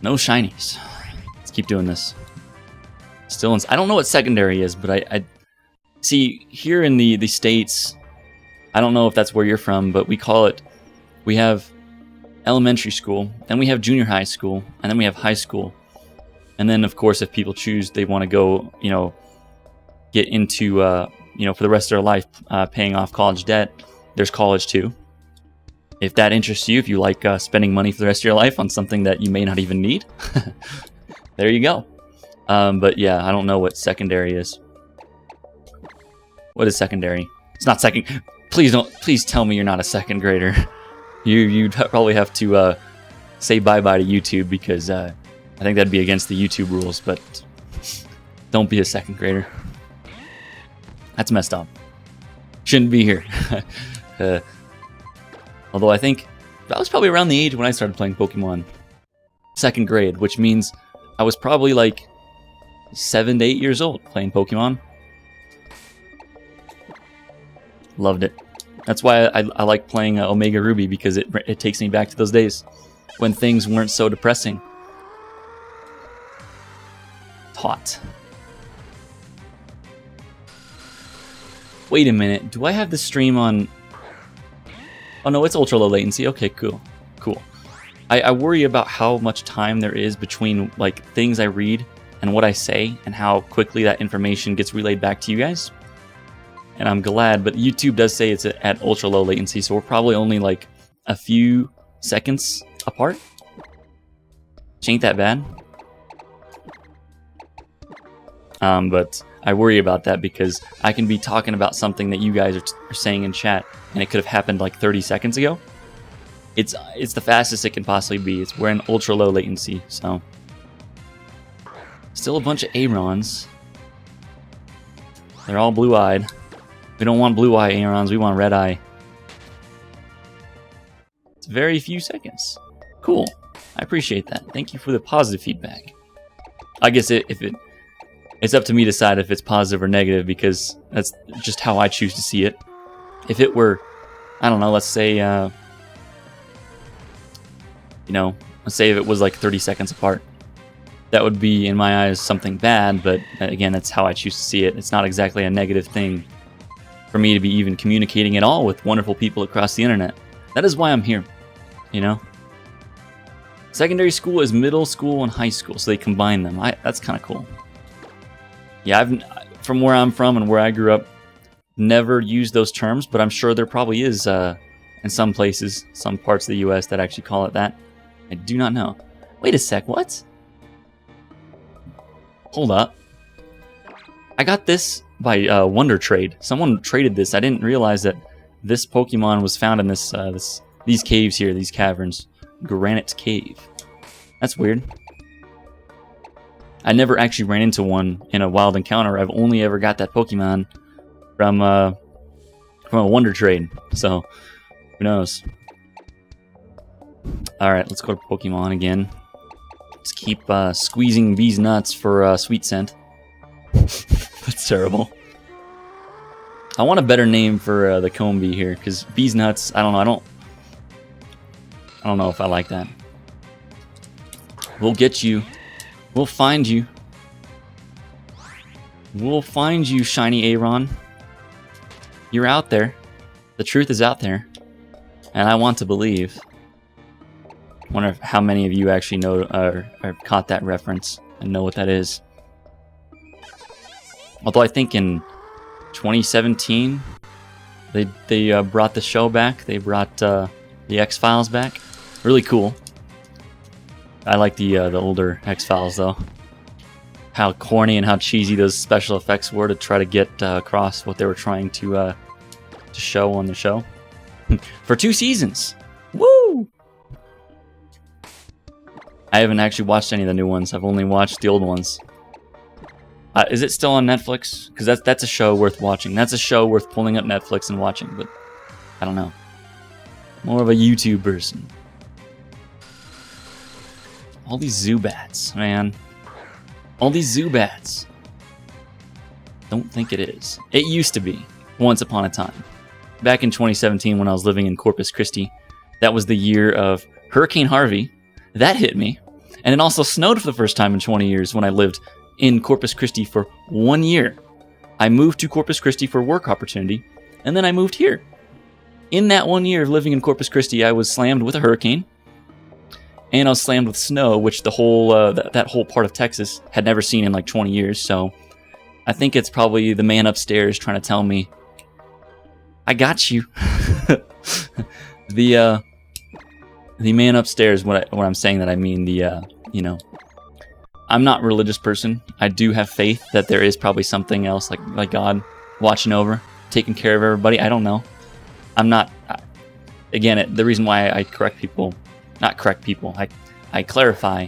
No shinies. Let's keep doing this. Still, I don't know what secondary is, but I see here in the States, I don't know if that's where you're from, but we have elementary school, then we have junior high school, and then we have high school. And then, of course, if people choose, they want to go, get into, for the rest of their life, paying off college debt, there's college too. If that interests you, if you like spending money for the rest of your life on something that you may not even need, there you go. But yeah, I don't know what secondary is. What is secondary? It's not second. Please tell me you're not a second grader. You'd probably have to say bye-bye to YouTube because I think that'd be against the YouTube rules, but don't be a second grader. That's messed up. Shouldn't be here. Although I think that was probably around the age when I started playing Pokemon. Second grade, which means I was probably like 7 to 8 years old playing Pokemon. Loved it. That's why I like playing Omega Ruby, because it takes me back to those days when things weren't so depressing. Hot. Wait a minute. Do I have the stream on... Oh, no, it's ultra low latency. Okay, cool. Cool. I worry about how much time there is between like things I read and what I say and how quickly that information gets relayed back to you guys. And I'm glad, but YouTube does say it's at ultra low latency, so we're probably only like a few seconds apart. Which ain't that bad. But I worry about that because I can be talking about something that you guys are saying in chat, and it could have happened like 30 seconds ago. It's the fastest it can possibly be. We're in ultra low latency, so still a bunch of Arons. They're all blue-eyed. We don't want blue-eye Arons. We want red-eye. It's very few seconds. Cool. I appreciate that. Thank you for the positive feedback. I guess it's up to me to decide if it's positive or negative because that's just how I choose to see it. If it were, I don't know, let's say, let's say if it was like 30 seconds apart, that would be, in my eyes, something bad, but again, that's how I choose to see it. It's not exactly a negative thing for me to be even communicating at all with wonderful people across the internet. That is why I'm here, you know? Secondary school is middle school and high school, so they combine them. That's kind of cool. Yeah, from where I'm from and where I grew up, never used those terms, but I'm sure there probably is in some places, some parts of the U.S. that actually call it that. I do not know. Wait a sec, what? Hold up. I got this by Wonder Trade. Someone traded this. I didn't realize that this Pokemon was found in these caves here, these caverns. Granite Cave. That's weird. I never actually ran into one in a wild encounter. I've only ever got that Pokemon from a Wonder Trade. So, who knows? Alright, let's go to Pokemon again. Let's keep squeezing Bee's nuts for Sweet Scent. That's terrible. I want a better name for the Combee here, because Bee's nuts, I don't know, I don't know if I like that. We'll get you. We'll find you. We'll find you, shiny Aron. You're out there. The truth is out there. And I want to believe. Wonder how many of you actually know or caught that reference and know what that is. Although I think in 2017 they brought the show back. They brought the X-Files back. Really cool. I like the older X-Files though. How corny and how cheesy those special effects were to try to get across what they were trying to show on the show. For 2 seasons. Woo! I haven't actually watched any of the new ones. I've only watched the old ones. Is it still on Netflix? Because that's a show worth watching. That's a show worth pulling up Netflix and watching, but I don't know. More of a YouTube person. All these Zubats, man. All these Zubats. Don't think it is. It used to be, once upon a time. Back in 2017 when I was living in Corpus Christi, that was the year of Hurricane Harvey. That hit me. And it also snowed for the first time in 20 years when I lived in Corpus Christi for 1 year. I moved to Corpus Christi for work opportunity, and then I moved here. In that 1 year of living in Corpus Christi, I was slammed with a hurricane, and I was slammed with snow, which the whole that whole part of Texas had never seen in like 20 years. So I think it's probably the man upstairs trying to tell me, I got you. The man upstairs, when I'm saying that, I mean I'm not a religious person. I do have faith that there is probably something else, like God watching over, taking care of everybody. I don't know. I'm not, again, the reason why I I clarify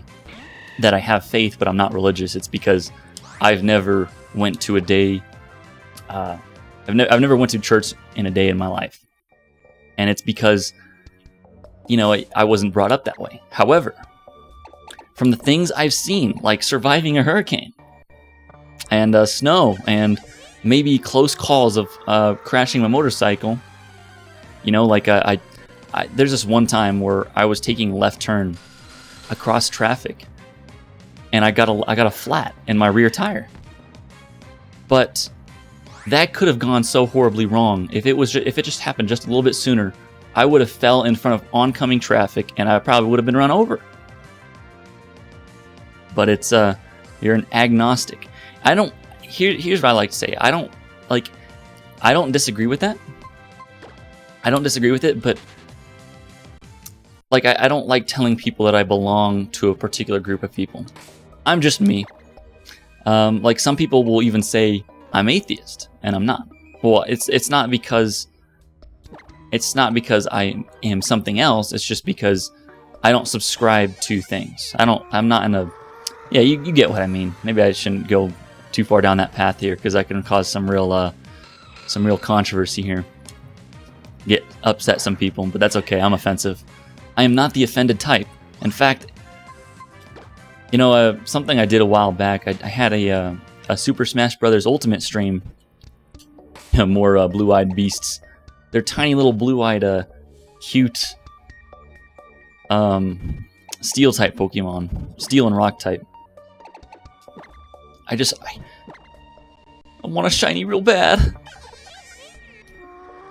that I have faith, but I'm not religious. It's because I've never went to a day, I've never went to church in a day in my life. And it's because, I wasn't brought up that way. However, from the things I've seen, like surviving a hurricane and snow and maybe close calls of crashing my motorcycle, there's this one time where I was taking a left turn across traffic and I got a flat in my rear tire. But That could have gone so horribly wrong. If it just happened just a little bit sooner, I would have fell in front of oncoming traffic and I probably would have been run over. But it's you're an agnostic. Here's what I like to say. I don't disagree with that. I don't disagree with it, but like I don't like telling people that I belong to a particular group of people. I'm just me. Like some people will even say I'm atheist, and I'm not. Well, it's not because I am something else. It's just because I don't subscribe to things. I'm not in a. Yeah, you get what I mean. Maybe I shouldn't go too far down that path here because I can cause some real controversy here. Get upset some people, but that's okay. I'm offensive. I am not the offended type. In fact, something I did a while back. I had a Super Smash Brothers Ultimate stream. More blue-eyed beasts. They're tiny little blue-eyed, cute, steel type Pokemon, steel and rock type. I want a shiny real bad.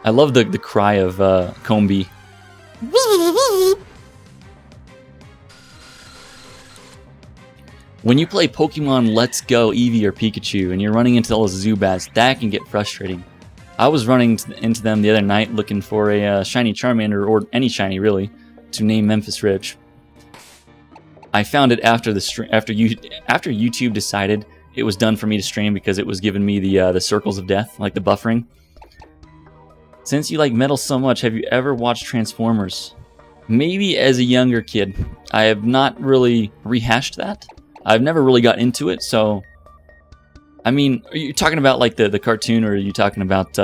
I love the cry of Combi. When you play Pokemon Let's Go Eevee or Pikachu and you're running into all those Zubats, that can get frustrating. I was running into them the other night looking for a shiny Charmander, or any shiny really, to name Memphis Rich. I found it after YouTube decided it was done for me to stream because it was giving me the circles of death, like the buffering. Since you like metal so much, have you ever watched Transformers? Maybe as a younger kid. I have not really rehashed that. I've never really got into it, so... I mean, are you talking about like the cartoon, or are you talking about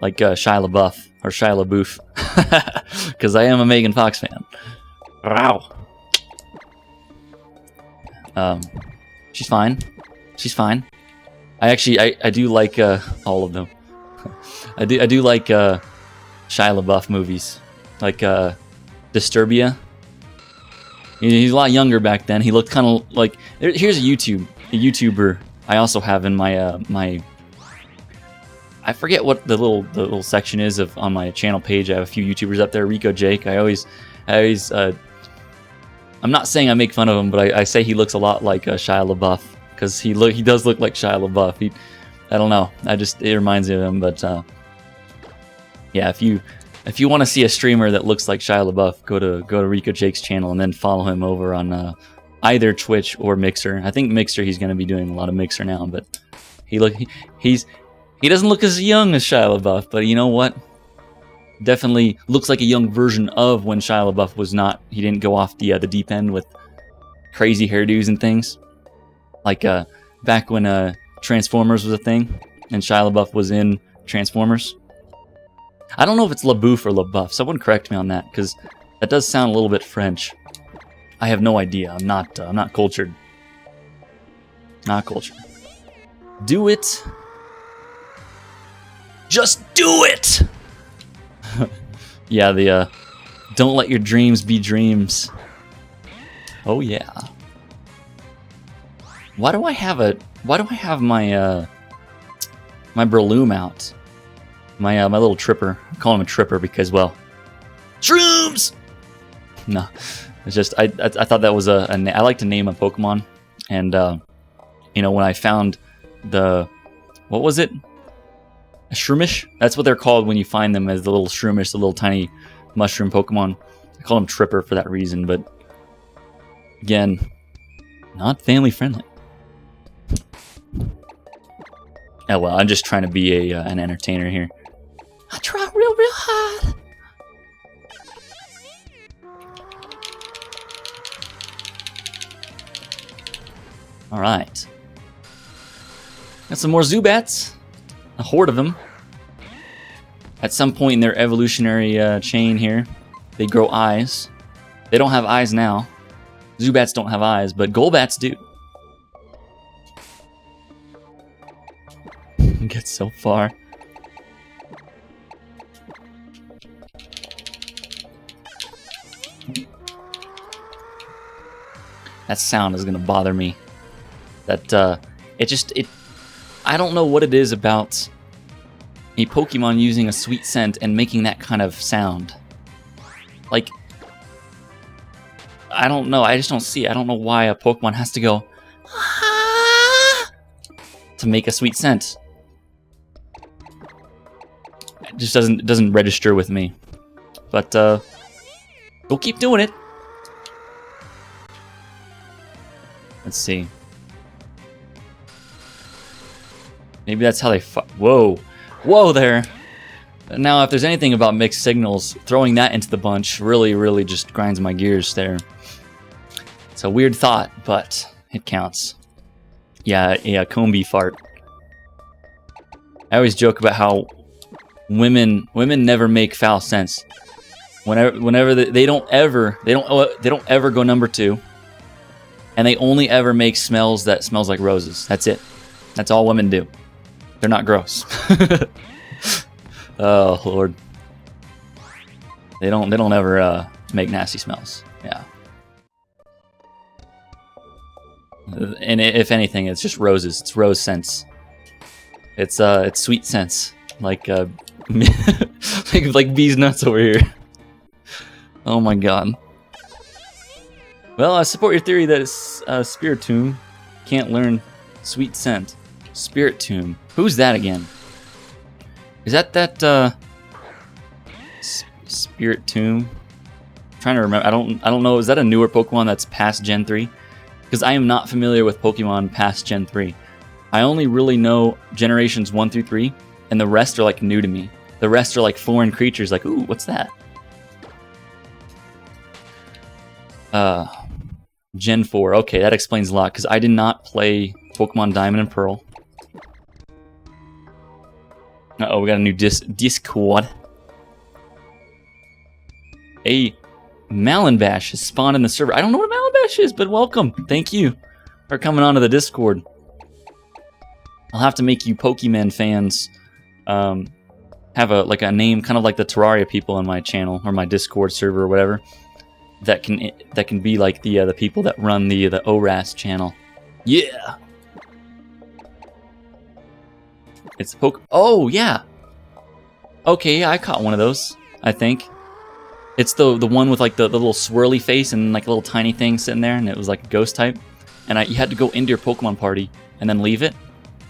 like Shia LaBeouf or Shia LaBeouf? Because I am a Megan Fox fan. Wow. She's fine. She's fine. I do like all of them. I do like Shia LaBeouf movies, like Disturbia. He's a lot younger back then. He looked kind of like. Here's a YouTuber I also have in my I forget what the little section is on my channel page. I have a few YouTubers up there. Rico Jake. I always I'm not saying I make fun of him, but I say he looks a lot like Shia LaBeouf, because he does look like Shia LaBeouf. I don't know. It reminds me of him, but yeah. If you want to see a streamer that looks like Shia LaBeouf, go to Rico Jake's channel and then follow him over on either Twitch or Mixer. I think Mixer, he's going to be doing a lot of Mixer now, but he doesn't look as young as Shia LaBeouf, but you know what? Definitely looks like a young version of when Shia LaBeouf was not. He didn't go off the deep end with crazy hairdos and things, like back when Transformers was a thing and Shia LaBeouf was in Transformers. I don't know if it's LaBeouf or LaBeouf. Someone correct me on that, because that does sound a little bit French. I have no idea. I'm not cultured. Not cultured. Do it. Just do it. Yeah, the don't let your dreams be dreams. Oh yeah. Why do I have my my Breloom out? My little tripper. I call him a tripper because, well, shrooms. No, it's just I thought that was I like to name a Pokemon, and when I found what was it? A Shroomish? That's what they're called when you find them, as the little Shroomish, the little tiny mushroom Pokemon. I call them Tripper for that reason, but again, not family friendly. Oh well, I'm just trying to be an entertainer here. I try real hard. All right. Got some more Zubats. A horde of them. At some point in their evolutionary chain here, they grow eyes. They don't have eyes now. Zubats don't have eyes, but Golbats do. Get so far. That sound is gonna bother me. That I don't know what it is about a Pokemon using a sweet scent and making that kind of sound. Like, I don't know. I just don't see it. I don't know why a Pokemon has to go to make a sweet scent. It just doesn't register with me. But we'll keep doing it. Let's see. Maybe that's how they whoa. Whoa there. Now, if there's anything about mixed signals, throwing that into the bunch really just grinds my gears there. It's a weird thought, but it counts. Yeah, Combi fart. I always joke about how women never make foul sense. Whenever they don't ever go number 2, and they only ever make smells that smells like roses. That's it. That's all women do. They're not gross. Oh Lord. They don't ever make nasty smells. Yeah. And if anything, it's just roses. It's rose scents. It's sweet scents, like like bees nuts over here. Oh my god. Well, I support your theory that Spiritomb can't learn sweet scent. Spiritomb. Who's that again? Is that Spiritomb? I'm trying to remember. I don't know. Is that a newer Pokemon that's past Gen 3? Because I am not familiar with Pokemon past Gen 3. I only really know generations 1 through 3, and the rest are like new to me. The rest are like foreign creatures, like, ooh, what's that? Gen 4. Okay, that explains a lot, because I did not play Pokemon Diamond and Pearl. Uh-oh, we got a new Discord. A Malinbash has spawned in the server. I don't know what Malinbash is, but welcome. Thank you for coming onto the Discord. I'll have to make you Pokemon fans have a name, kind of like the Terraria people on my channel or my Discord server or whatever. That can be like the people that run the ORAS channel. Yeah. It's Oh yeah. Okay, yeah, I caught one of those. I think it's the one with like the little swirly face and like a little tiny thing sitting there, and it was like a ghost type. And you had to go into your Pokemon party and then leave it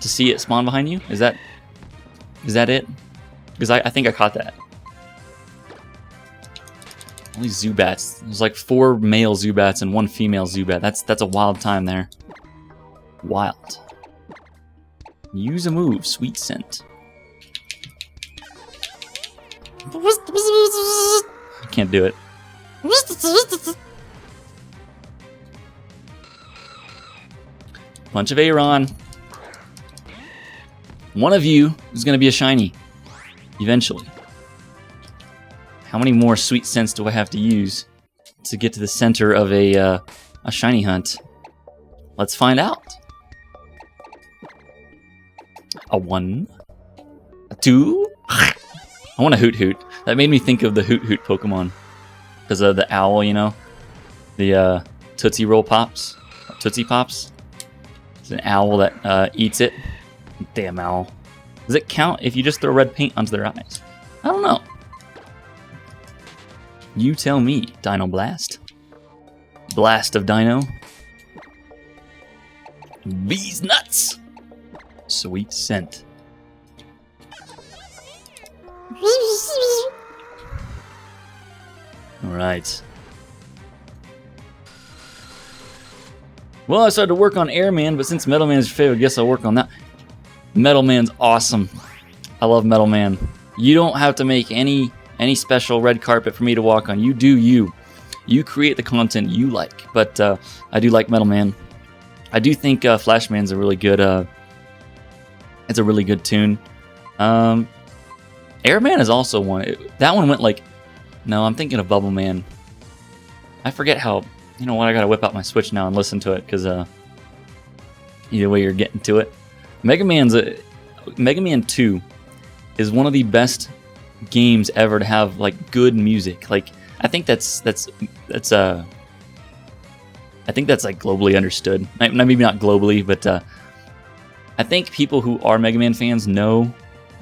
to see it spawn behind you. Is that it? Because I think I caught that. All these Zubats. There's like 4 male Zubats and 1 female Zubat. That's a wild time there. Wild. Use a move, sweet scent. I can't do it. Bunch of Aron. One of you is going to be a shiny. Eventually. How many more sweet scents do I have to use to get to the center of a shiny hunt? Let's find out. A 1. A 2. I want a Hoot Hoot. That made me think of the Hoot Hoot Pokemon. Because of the owl, you know? The Tootsie Roll Pops. Tootsie Pops. It's an owl that eats it. Damn owl. Does it count if you just throw red paint onto their eyes? I don't know. You tell me, Dino Blast. Blast of Dino. Bees nuts. Sweet scent. Alright. Well, I started to work on Airman, but since Metal Man is your favorite, I guess I'll work on that. Metal Man's awesome. I love Metal Man. You don't have to make any special red carpet for me to walk on. You do you. You create the content you like. But I do like Metal Man. I do think Flashman's a really good it's a really good tune. Airman is also one. That one went like... No, I'm thinking of Bubble Man. I forget how... You know what, I gotta whip out my Switch now and listen to it, because either way you're getting to it. Mega Man 2 is one of the best games ever to have like good music. Like I think that's like globally understood. Maybe not globally, but I think people who are Mega Man fans know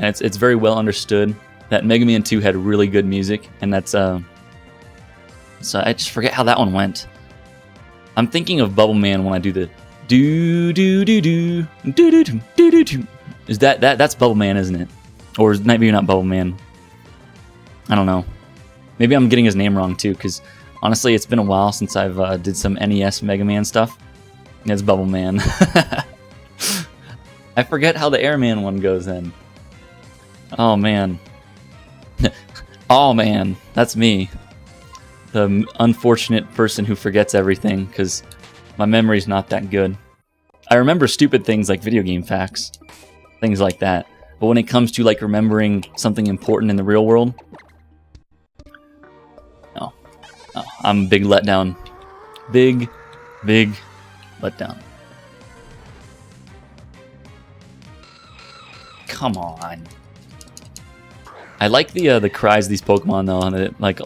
and it's very well understood that Mega Man 2 had really good music, and that's so I just forget how that one went. I'm thinking of Bubble Man when I do the do do do do do do do do do. Is that's Bubble Man, isn't it? Or maybe not Bubble Man. I don't know. Maybe I'm getting his name wrong too, because honestly, it's been a while since I've did some NES Mega Man stuff. It's Bubble Man. I forget how the Airman one goes then. Oh man. Oh man, that's me. The unfortunate person who forgets everything, because my memory's not that good. I remember stupid things like video game facts, things like that. But when it comes to like remembering something important in the real world, no. I'm a big letdown. Big letdown. Come on. I like the cries of these Pokemon though, and like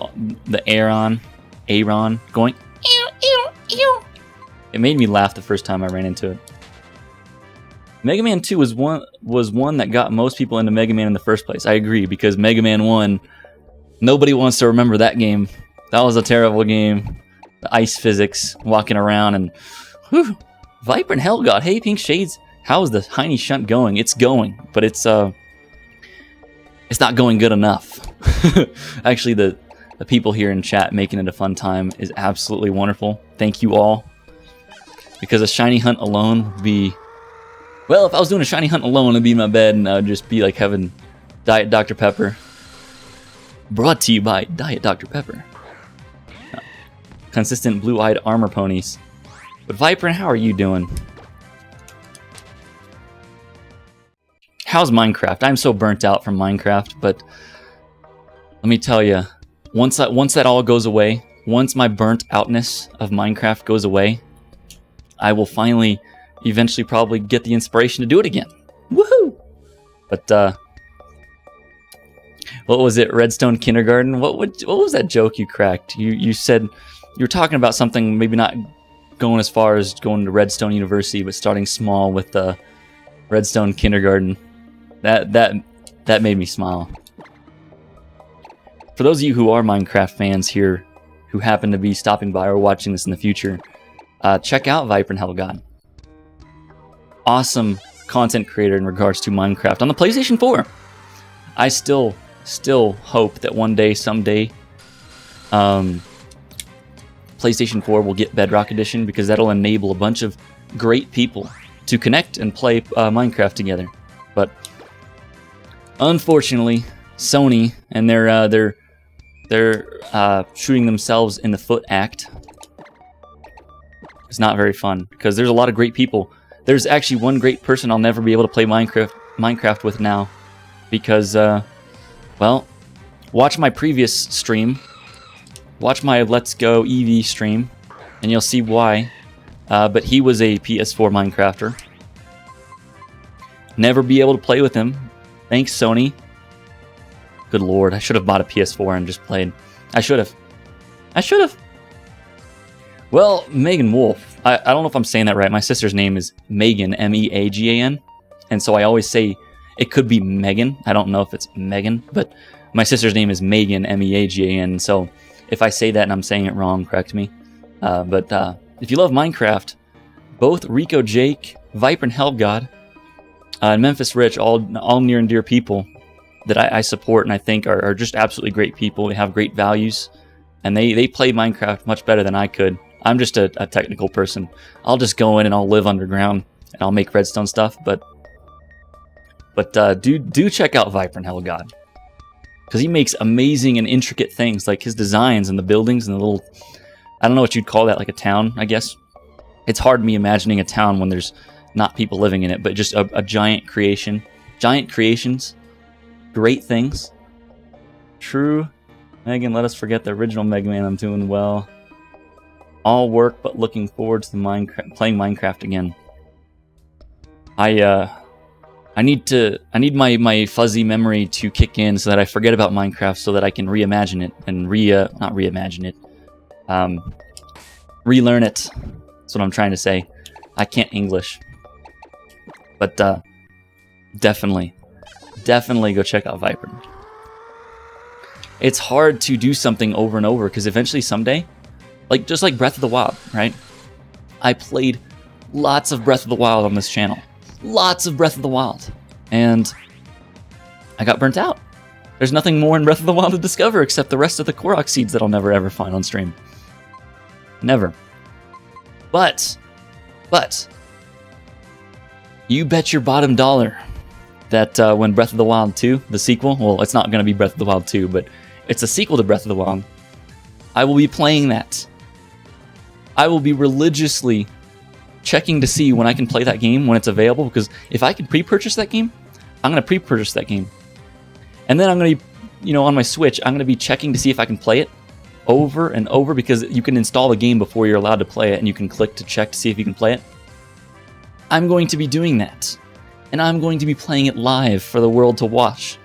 the Aron going. Ew, ew, ew. It made me laugh the first time I ran into it. Mega Man 2 was one that got most people into Mega Man in the first place. I agree, because Mega Man 1, nobody wants to remember that game. That was a terrible game. The ice physics, walking around, and whew, Viper and Hellgod. Hey, Pink Shades, how's the Heiny Shunt going? It's going, but it's not going good enough. Actually, the people here in chat making it a fun time is absolutely wonderful. Thank you all. Because a shiny hunt alone would be... Well, if I was doing a shiny hunt alone, I'd be in my bed and I would just be like having Diet Dr. Pepper. Brought to you by Diet Dr. Pepper. Consistent blue-eyed armor ponies. But Viper, how are you doing? How's Minecraft? I'm so burnt out from Minecraft, but let me tell you, once that all goes away, once my burnt outness of Minecraft goes away, I will finally, eventually probably get the inspiration to do it again. Woohoo! But, what was it? Redstone Kindergarten? What was that joke you cracked? You said, you were talking about something, maybe not going as far as going to Redstone University, but starting small with Redstone Kindergarten. That made me smile. For those of you who are Minecraft fans here, who happen to be stopping by or watching this in the future, check out Viper and Hellgod. Awesome content creator in regards to Minecraft on the PlayStation 4. I still hope that one day, someday, PlayStation 4 will get Bedrock Edition, because that'll enable a bunch of great people to connect and play Minecraft together. But unfortunately, Sony and their shooting themselves in the foot act is not very fun, because there's a lot of great people. There's actually one great person I'll never be able to play Minecraft with now, because well, watch my previous stream, watch my Let's Go EV stream, and you'll see why. But he was a PS4 Minecrafter. Never be able to play with him. Thanks, Sony. Good lord, I should have bought a PS4 and just played. I should have. Well, Megan Wolf. I don't know if I'm saying that right. My sister's name is Megan, M-E-A-G-A-N. And so I always say it could be Megan. I don't know if it's Megan, but my sister's name is Megan, M-E-A-G-A-N. So if I say that and I'm saying it wrong, correct me. But if you love Minecraft, both Rico Jake, Viper and Hellgod, and Memphis Rich, all near and dear people that I support and I think are just absolutely great people. They have great values, and they play Minecraft much better than I could. I'm just a technical person. I'll just go in and I'll live underground and I'll make redstone stuff. But do check out Viper and Hellgod, because he makes amazing and intricate things, like his designs and the buildings and the little, I don't know what you'd call that, like a town, I guess. It's hard me imagining a town when there's not people living in it, but just a giant creation. Giant creations. Great things. True. Megan, let us forget the original Mega Man. I'm doing well. All work, but looking forward to playing Minecraft again. I need my fuzzy memory to kick in so that I forget about Minecraft, so that I can reimagine it and relearn it. That's what I'm trying to say. I can't English. But definitely definitely go check out Viper. It's hard to do something over and over because eventually someday, like just like Breath of the Wild, right? I played lots of Breath of the Wild on this channel. Lots of Breath of the Wild. And I got burnt out. There's nothing more in Breath of the Wild to discover except the rest of the Korok seeds that I'll never ever find on stream. Never. But, you bet your bottom dollar that when Breath of the Wild 2, the sequel, well, it's not going to be Breath of the Wild 2, but it's a sequel to Breath of the Wild, I will be playing that. I will be religiously checking to see when I can play that game, when it's available, because if I can pre-purchase that game, I'm going to pre-purchase that game. And then I'm going to, on my Switch, I'm going to be checking to see if I can play it over and over, because you can install the game before you're allowed to play it, and you can click to check to see if you can play it. I'm going to be doing that. And I'm going to be playing it live for the world to watch.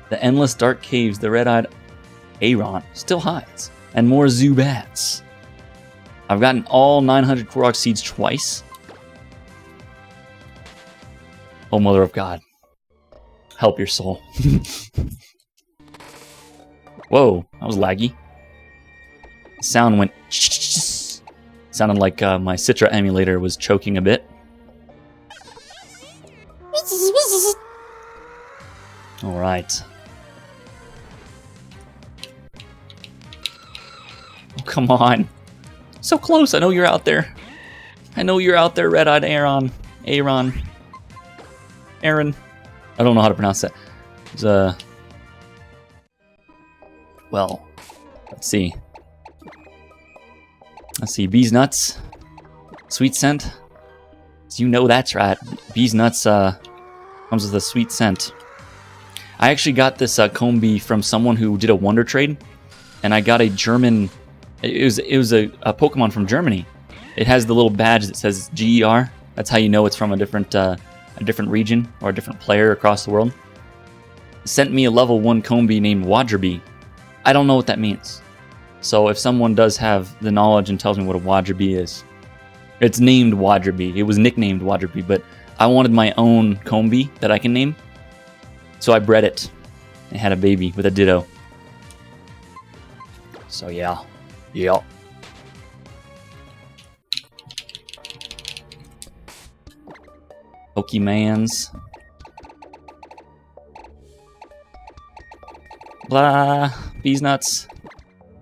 The endless dark caves, the red-eyed Aron still hides, and more Zubats. I've gotten all 900 Korok seeds twice. Oh, Mother of God. Help your soul. Whoa, that was laggy. Sound went... Sounded like my Citra emulator was choking a bit. Alright. Oh, come on. So close. I know you're out there. I know you're out there, red-eyed Aron. Aron. I don't know how to pronounce that. It's well, let's see. Bees Nuts. Sweet scent. So you know that's right. Bees Nuts comes with a sweet scent. I actually got this comb bee from someone who did a Wonder Trade, and I got a German. It was a Pokemon from Germany. It has the little badge that says GER. That's how you know it's from a different region or a different player across the world. It sent me a level 1 comb bee named Wadrabee. I don't know what that means. So if someone does have the knowledge and tells me what a Wadrabee is, it's named Wadrabee. It was nicknamed Wadrabee, but I wanted my own comb bee that I can name. So I bred it. It had a baby with a Ditto. So yeah. Yeah. Pokemans. Blah. Bees Nuts.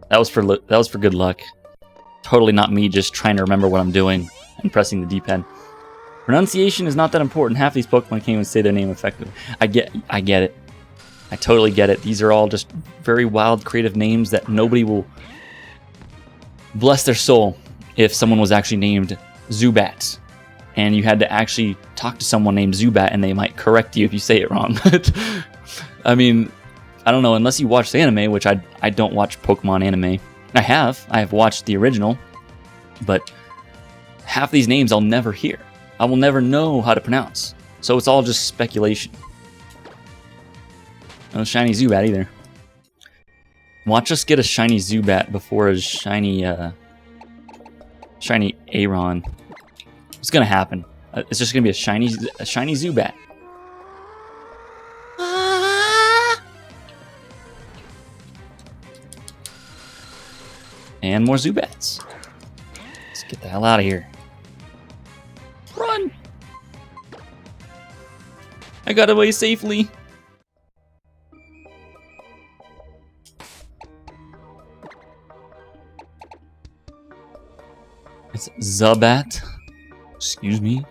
That was for good luck. Totally not me just trying to remember what I'm doing and pressing the D-pad. Pronunciation is not that important. Half these Pokemon can't even say their name effectively. I get it. I totally get it. These are all just very wild, creative names that nobody will... Bless their soul if someone was actually named Zubat. And you had to actually talk to someone named Zubat and they might correct you if you say it wrong. I mean, I don't know, unless you watch the anime, which I don't watch Pokemon anime. I have watched the original, but half these names I'll never hear. I will never know how to pronounce. So it's all just speculation. No shiny Zubat either. Watch us get a shiny Zubat before a shiny Aron. What's gonna happen? It's just gonna be a shiny Zubat. And more Zubats. Let's get the hell out of here. Run! I got away safely. It's Zubat. Excuse me.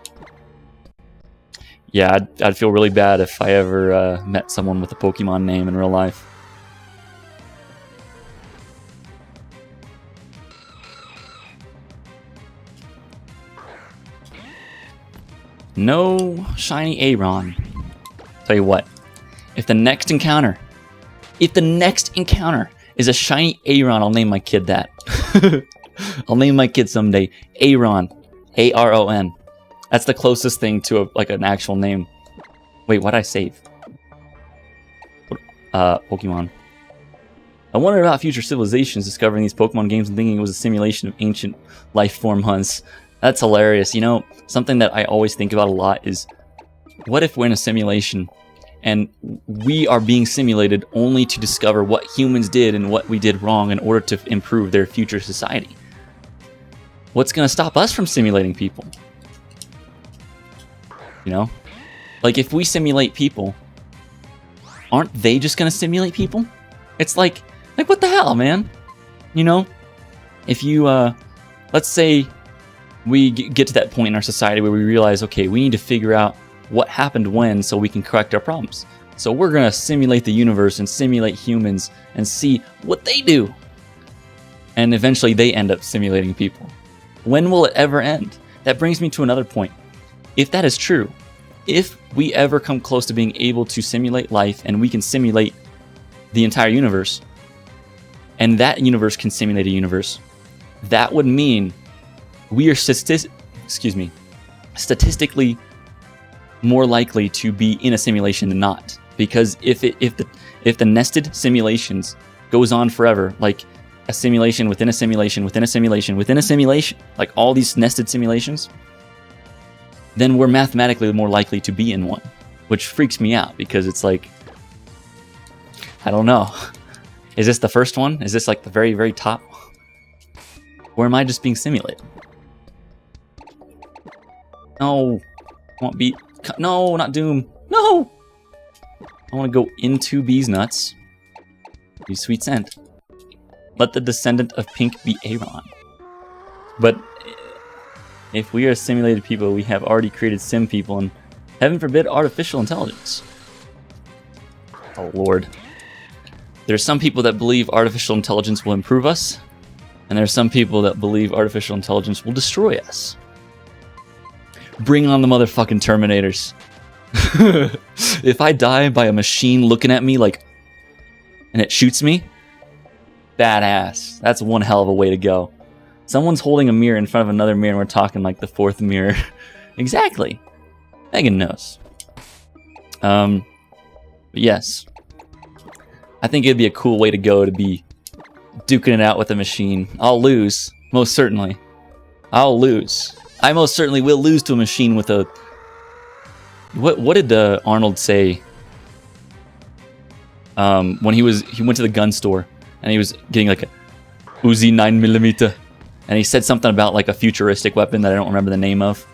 Yeah, I'd feel really bad if I ever met someone with a Pokemon name in real life. No shiny Aron. Tell you what, if the next encounter is a shiny Aron, I'll name my kid that. I'll name my kid someday Aron. A-R-O-N. That's the closest thing to an actual name. Wait, what'd I save? Pokemon. I wonder about future civilizations discovering these Pokemon games and thinking it was a simulation of ancient life form hunts. That's hilarious. You know, something that I always think about a lot is, what if we're in a simulation and we are being simulated only to discover what humans did and what we did wrong in order to improve their future society. What's going to stop us from simulating people? You know? Like, if we simulate people, aren't they just going to simulate people? It's like, what the hell, man? You know? If you, let's say we get to that point in our society where we realize, okay, we need to figure out what happened when so we can correct our problems. So we're going to simulate the universe and simulate humans and see what they do. And eventually they end up simulating people. When will it ever end? That brings me to another point. If that is true, if we ever come close to being able to simulate life and we can simulate the entire universe, and that universe can simulate a universe, that would mean we are statistically more likely to be in a simulation than not. Because if the nested simulations goes on forever, like a simulation within a simulation within a simulation within a simulation, like all these nested simulations, then we're mathematically more likely to be in one, which freaks me out because it's like, I don't know. Is this the first one? Is this like the very, very top? Or am I just being simulated? No. I want be... No, not Doom. No! I want to go into Bee's nuts. You sweet scent. Let the descendant of Pink be Aron. But if we are simulated people, we have already created sim people, and heaven forbid artificial intelligence. Oh Lord. There are some people that believe artificial intelligence will improve us, and there are some people that believe artificial intelligence will destroy us. Bring on the motherfucking Terminators. If I die by a machine looking at me like, and it shoots me, badass. That's one hell of a way to go. Someone's holding a mirror in front of another mirror and we're talking like the fourth mirror. Exactly. Megan knows. But yes. I think it'd be a cool way to go to be duking it out with a machine. I'll lose. Most certainly. I'll lose. I most certainly will lose to a machine with a... What did Arnold say? When he went to the gun store and he was getting like a Uzi 9mm, and he said something about like a futuristic weapon that I don't remember the name of.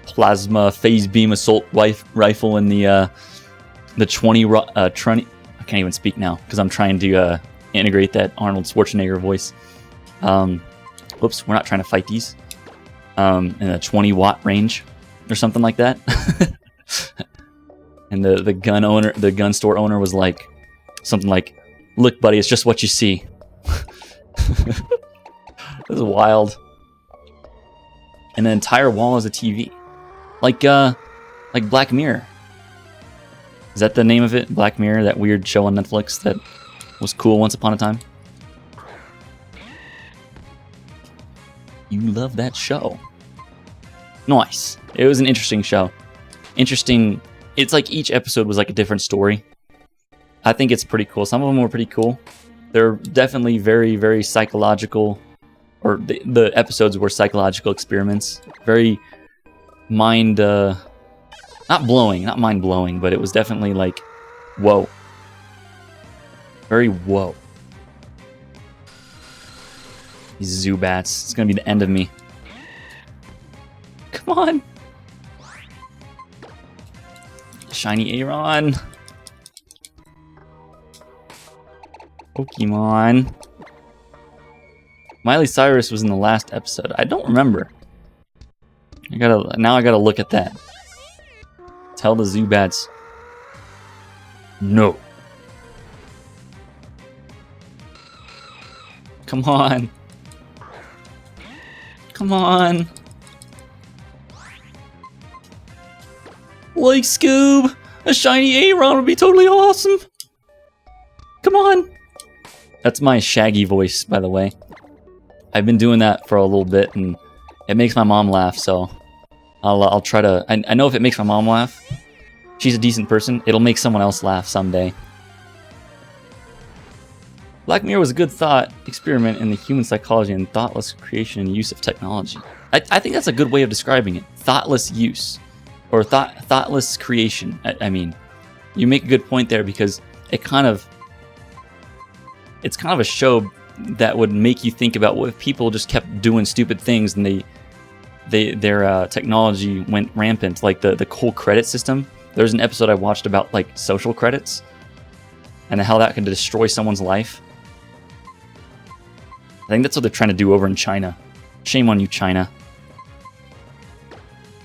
Plasma phase beam assault rifle in the 20. I can't even speak now because I'm trying to integrate that Arnold Schwarzenegger voice. Whoops, we're not trying to fight these. In a 20 watt range or something like that. And the gun store owner was like something like, "Look, buddy, it's just what you see." This is wild. And the entire wall is a TV, like Black Mirror. Is that the name of it? Black Mirror, that weird show on Netflix that was cool once upon a time. You love that show. Nice. It was an interesting show. Interesting. It's like each episode was like a different story. I think it's pretty cool. Some of them were pretty cool. They're definitely very, very psychological, or the episodes were psychological experiments. Very not mind blowing, but it was definitely like, whoa. Very whoa. These Zubats. It's gonna be the end of me. Come on. Shiny Aron. Pokemon. Miley Cyrus was in the last episode. I don't remember. Now I gotta look at that. Tell the Zubats. No. Come on. Come on. Like Scoob, a shiny Aron would be totally awesome. Come on. That's my Shaggy voice, by the way. I've been doing that for a little bit, and it makes my mom laugh, so I'll try to... I know if it makes my mom laugh, she's a decent person, it'll make someone else laugh someday. Black Mirror was a good thought experiment in the human psychology and thoughtless creation and use of technology. I think that's a good way of describing it. Thoughtless use. or thoughtless creation. I mean, you make a good point there, because it's kind of a show that would make you think about what if people just kept doing stupid things and their technology went rampant, like the whole credit system. There's an episode I watched about like social credits and how that can destroy someone's life. I think that's what they're trying to do over in China. Shame on you, China.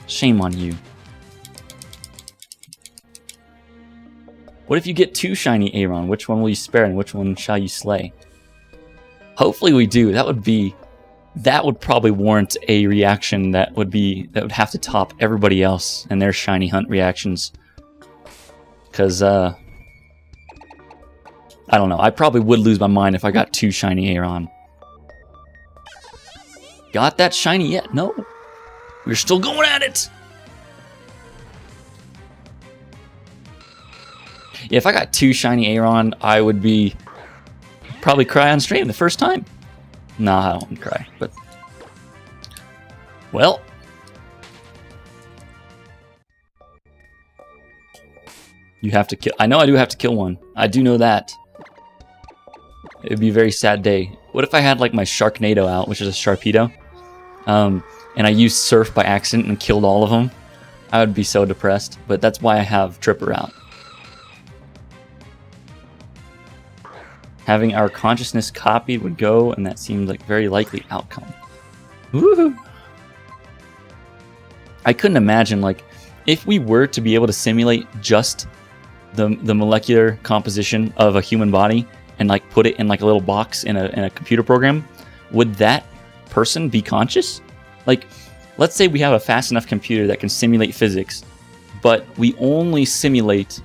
Shame on you. What if you get 2 shiny Aron? Which one will you spare and which one shall you slay? Hopefully we do. That would probably warrant a reaction that would have to top everybody else and their shiny hunt reactions. Because, I don't know. I probably would lose my mind if I got 2 shiny Aron. Got that shiny yet? No. We're still going at it. Yeah, if I got 2 shiny Aron, I would probably cry on stream the first time. Nah, I don't want to cry, but... Well... You have to kill... I know I do have to kill one. I do know that. It would be a very sad day. What if I had, like, my Sharknado out, which is a Sharpedo, and I used Surf by accident and killed all of them? I would be so depressed, but that's why I have Tripper out. Having our consciousness copied would go, and that seems like a very likely outcome. Woohoo! I couldn't imagine, like, if we were to be able to simulate just the molecular composition of a human body and like put it in like a little box in a computer program, would that person be conscious? Like, let's say we have a fast enough computer that can simulate physics, but we only simulate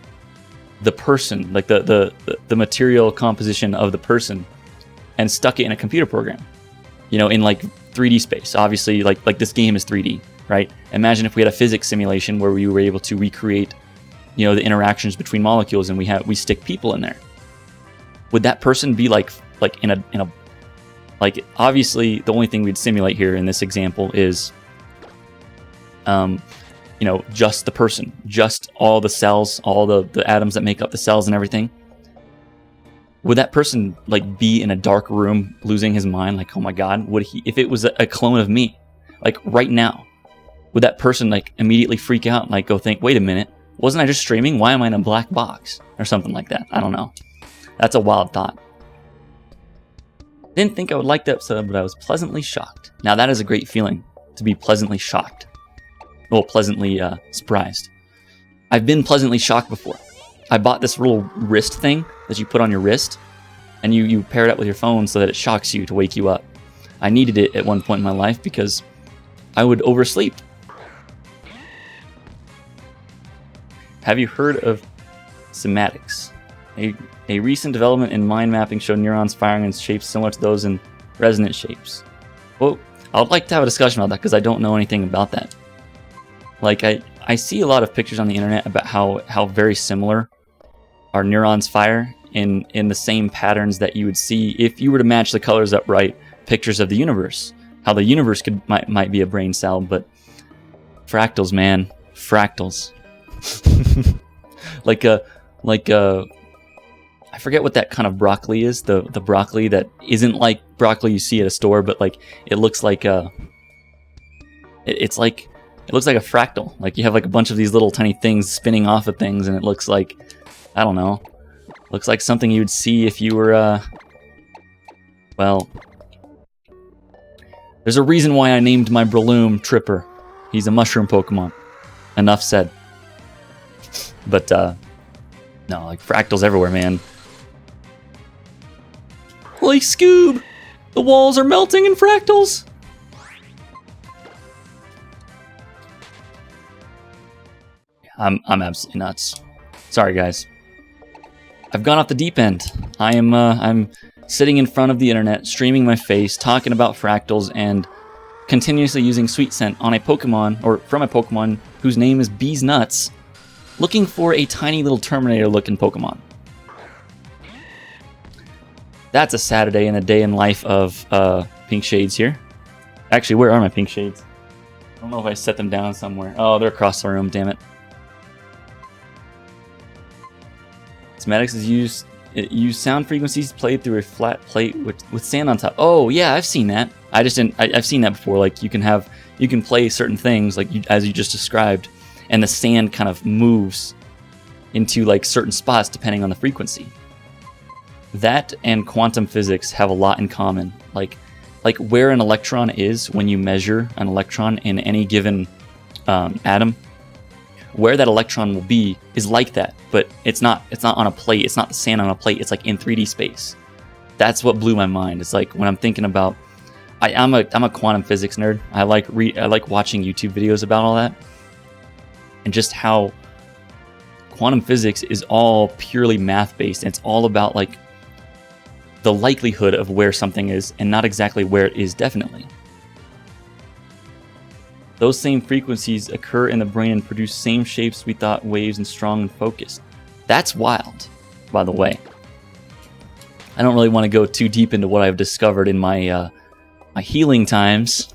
the person, like the material composition of the person, and stuck it in a computer program, you know, in like 3D space. Obviously, like this game is 3D, right? Imagine if we had a physics simulation where we were able to recreate, you know, the interactions between molecules, and we stick people in there. Would that person be like in a like, obviously the only thing we'd simulate here in this example is you know, just the person, just all the cells, all the atoms that make up the cells and everything. Would that person like be in a dark room losing his mind? Like, oh my God, would he, if it was a clone of me, like right now, would that person like immediately freak out and like go think, wait a minute, wasn't I just streaming? Why am I in a black box? Or something like that. I don't know. That's a wild thought. Didn't think I would like the episode, but I was pleasantly shocked. Now that is a great feeling, to be pleasantly shocked. Well, pleasantly surprised. I've been pleasantly shocked before. I bought this little wrist thing that you put on your wrist, and you pair it up with your phone so that it shocks you to wake you up. I needed it at one point in my life because I would oversleep. Have you heard of cymatics? A recent development in mind mapping showed neurons firing in shapes similar to those in resonant shapes. Well, I would like to have a discussion about that because I don't know anything about that. Like, I see a lot of pictures on the internet about how very similar our neurons fire in the same patterns that you would see if you were to match the colors up right, pictures of the universe. How the universe might be a brain cell, but fractals, man. Fractals. I forget what that kind of broccoli is, the broccoli that isn't like broccoli you see at a store, but like it looks like it looks like a fractal. Like you have like a bunch of these little tiny things spinning off of things, and it looks like, I don't know, looks like something you would see if you were well, there's a reason why I named my Breloom Tripper. He's a mushroom Pokemon. Enough said. But no, like fractals everywhere, man. Like Scoob, the walls are melting in fractals. I'm absolutely nuts. Sorry, guys. I've gone off the deep end. I'm sitting in front of the internet, streaming my face, talking about fractals, and continuously using Sweet Scent on a Pokemon, or from a Pokemon whose name is Bees Nuts, looking for a tiny little Terminator-looking Pokemon. That's a Saturday in the day in life of Pink Shades here. Actually, where are my Pink Shades? I don't know if I set them down somewhere. Oh, they're across the room, damn it. Schematics is used. It used sound frequencies played through a flat plate with sand on top. Oh yeah, I've seen that. I just didn't. I've seen that before. Like you can play certain things like as you just described, and the sand kind of moves into like certain spots depending on the frequency. That and quantum physics have a lot in common. Like where an electron is when you measure an electron in any given atom. Where that electron will be is like that, but it's not on a plate. It's not the sand on a plate. It's like in 3D space. That's what blew my mind. It's like when I'm thinking about, I'm a quantum physics nerd. I like watching YouTube videos about all that, and just how quantum physics is all purely math based. And it's all about like the likelihood of where something is, and not exactly where it is definitely. Those same frequencies occur in the brain and produce same shapes we thought waves and strong and focused. That's wild, by the way. I don't really want to go too deep into what I've discovered in my my healing times.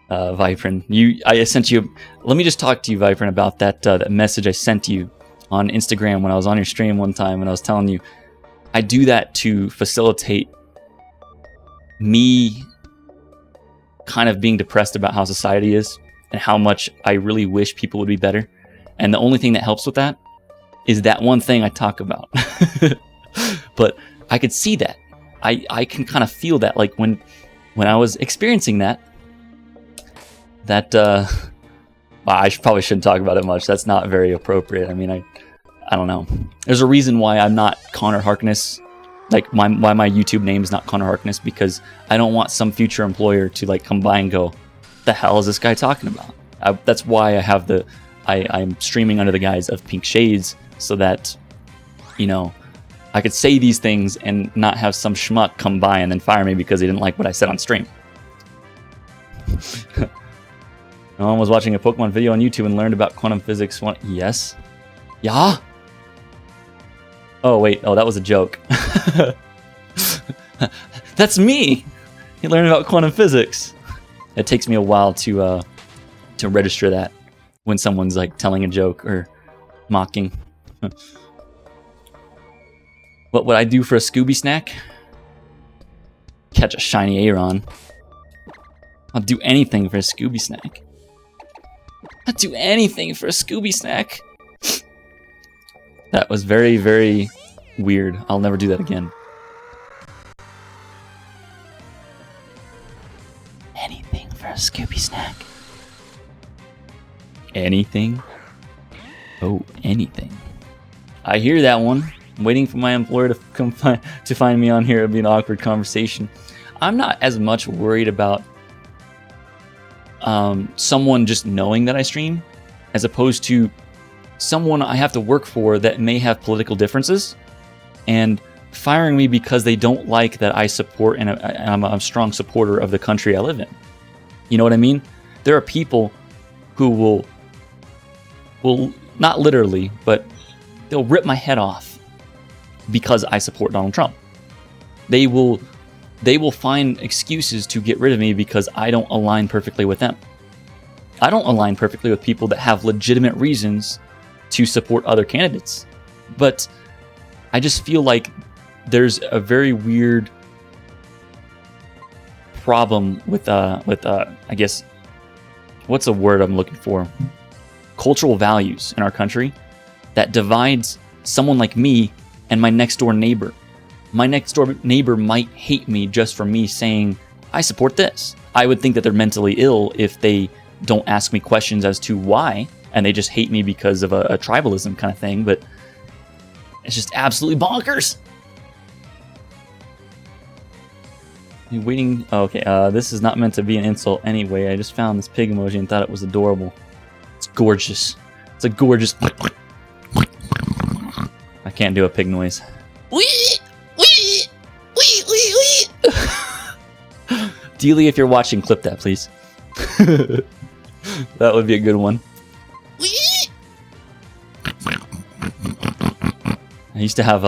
Viprin, I sent you. Let me just talk to you, Viprin, about that message I sent you on Instagram when I was on your stream one time, and I was telling you I do that to facilitate me kind of being depressed about how society is and how much I really wish people would be better. And the only thing that helps with that is that one thing I talk about. But I could see that. I can kind of feel that, like when I was experiencing that I probably shouldn't talk about it much. That's not very appropriate. I mean, I don't know. There's a reason why I'm not Connor Harkness. Like why my YouTube name is not Connor Harkness, because I don't want some future employer to like come by and go, the hell is this guy talking about? That's why I have I'm streaming under the guise of Pink Shades, so that, you know, I could say these things and not have some schmuck come by and then fire me because they didn't like what I said on stream. No one was watching a Pokemon video on YouTube and learned about quantum physics. Yes? Yeah? Oh, wait. Oh, that was a joke. That's me! You learn about quantum physics. It takes me a while to register that when someone's like telling a joke or mocking. What would I do for a Scooby snack? Catch a shiny Aron. I'll do anything for a Scooby snack. I'd do anything for a Scooby snack. That was very, very weird. I'll never do that again. Anything for a Scooby snack. Anything? Oh, anything. I hear that one. I'm waiting for my employer to come to find me on here. It'll be an awkward conversation. I'm not as much worried about someone just knowing that I stream, as opposed to someone I have to work for that may have political differences and firing me because they don't like that I support and I'm a strong supporter of the country I live in. You know what I mean? There are people who will not literally, but they'll rip my head off because I support Donald Trump. They will find excuses to get rid of me because I don't align perfectly with them. I don't align perfectly with people that have legitimate reasons to support other candidates. But I just feel like there's a very weird problem with I guess, what's a word I'm looking for? Cultural values in our country that divides someone like me and my next door neighbor. My next door neighbor might hate me just for me saying, I support this. I would think that they're mentally ill if they don't ask me questions as to why, and they just hate me because of a tribalism kind of thing, but it's just absolutely bonkers. You waiting? Oh, okay, this is not meant to be an insult anyway. I just found this pig emoji and thought it was adorable. It's gorgeous. It's a gorgeous... I can't do a pig noise. Dealey, if you're watching, clip that, please. That would be a good one. I used to have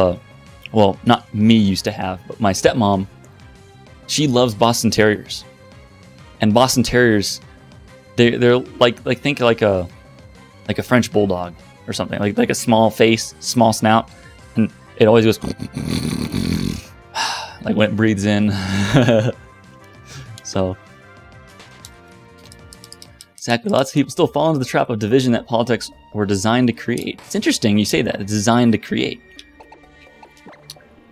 well, not me used to have, but my stepmom, she loves Boston Terriers. And Boston Terriers They're like think like a French bulldog or something, like a small face, small snout, and it always goes like when it breathes in. So exactly, lots of people still fall into the trap of division that politics were designed to create. It's interesting you say that, it's designed to create.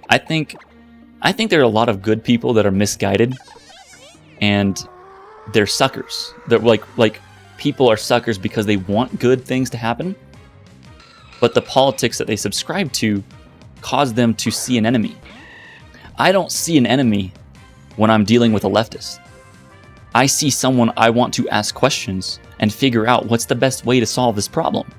I think there are a lot of good people that are misguided, and they're suckers. They're like people are suckers because they want good things to happen, but the politics that they subscribe to cause them to see an enemy. I don't see an enemy when I'm dealing with a leftist. I see someone I want to ask questions and figure out what's the best way to solve this problem.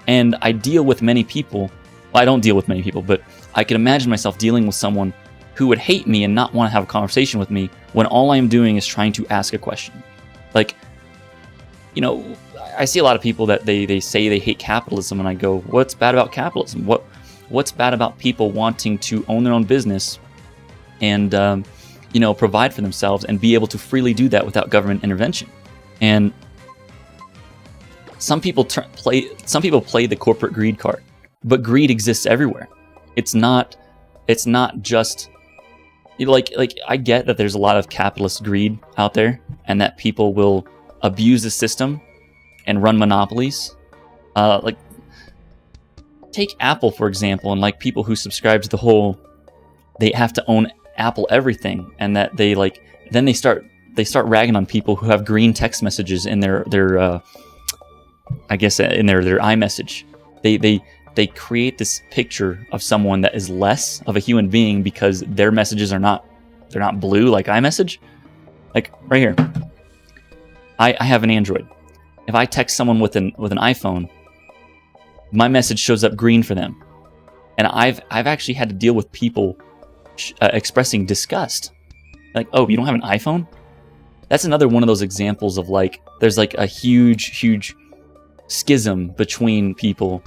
And I deal with many people. Well, I don't deal with many people, but I can imagine myself dealing with someone who would hate me and not want to have a conversation with me when all I'm doing is trying to ask a question. Like, you know, I see a lot of people that they say they hate capitalism, and I go, what's bad about capitalism? What's bad about people wanting to own their own business and provide for themselves and be able to freely do that without government intervention? And some people play the corporate greed card, but greed exists everywhere. It's not just like I get that there's a lot of capitalist greed out there, and that people will abuse the system and run monopolies. Like take Apple for example, and like people who subscribe to the whole they have to own Apple everything, and that they then they start ragging on people who have green text messages in their I guess in their iMessage. They create this picture of someone that is less of a human being because their messages are not blue like iMessage. Like right here, I have an Android. If I text someone with an iPhone, my message shows up green for them, and I've actually had to deal with people expressing disgust, like, oh, you don't have an iPhone? That's another one of those examples of like there's like a huge schism between people.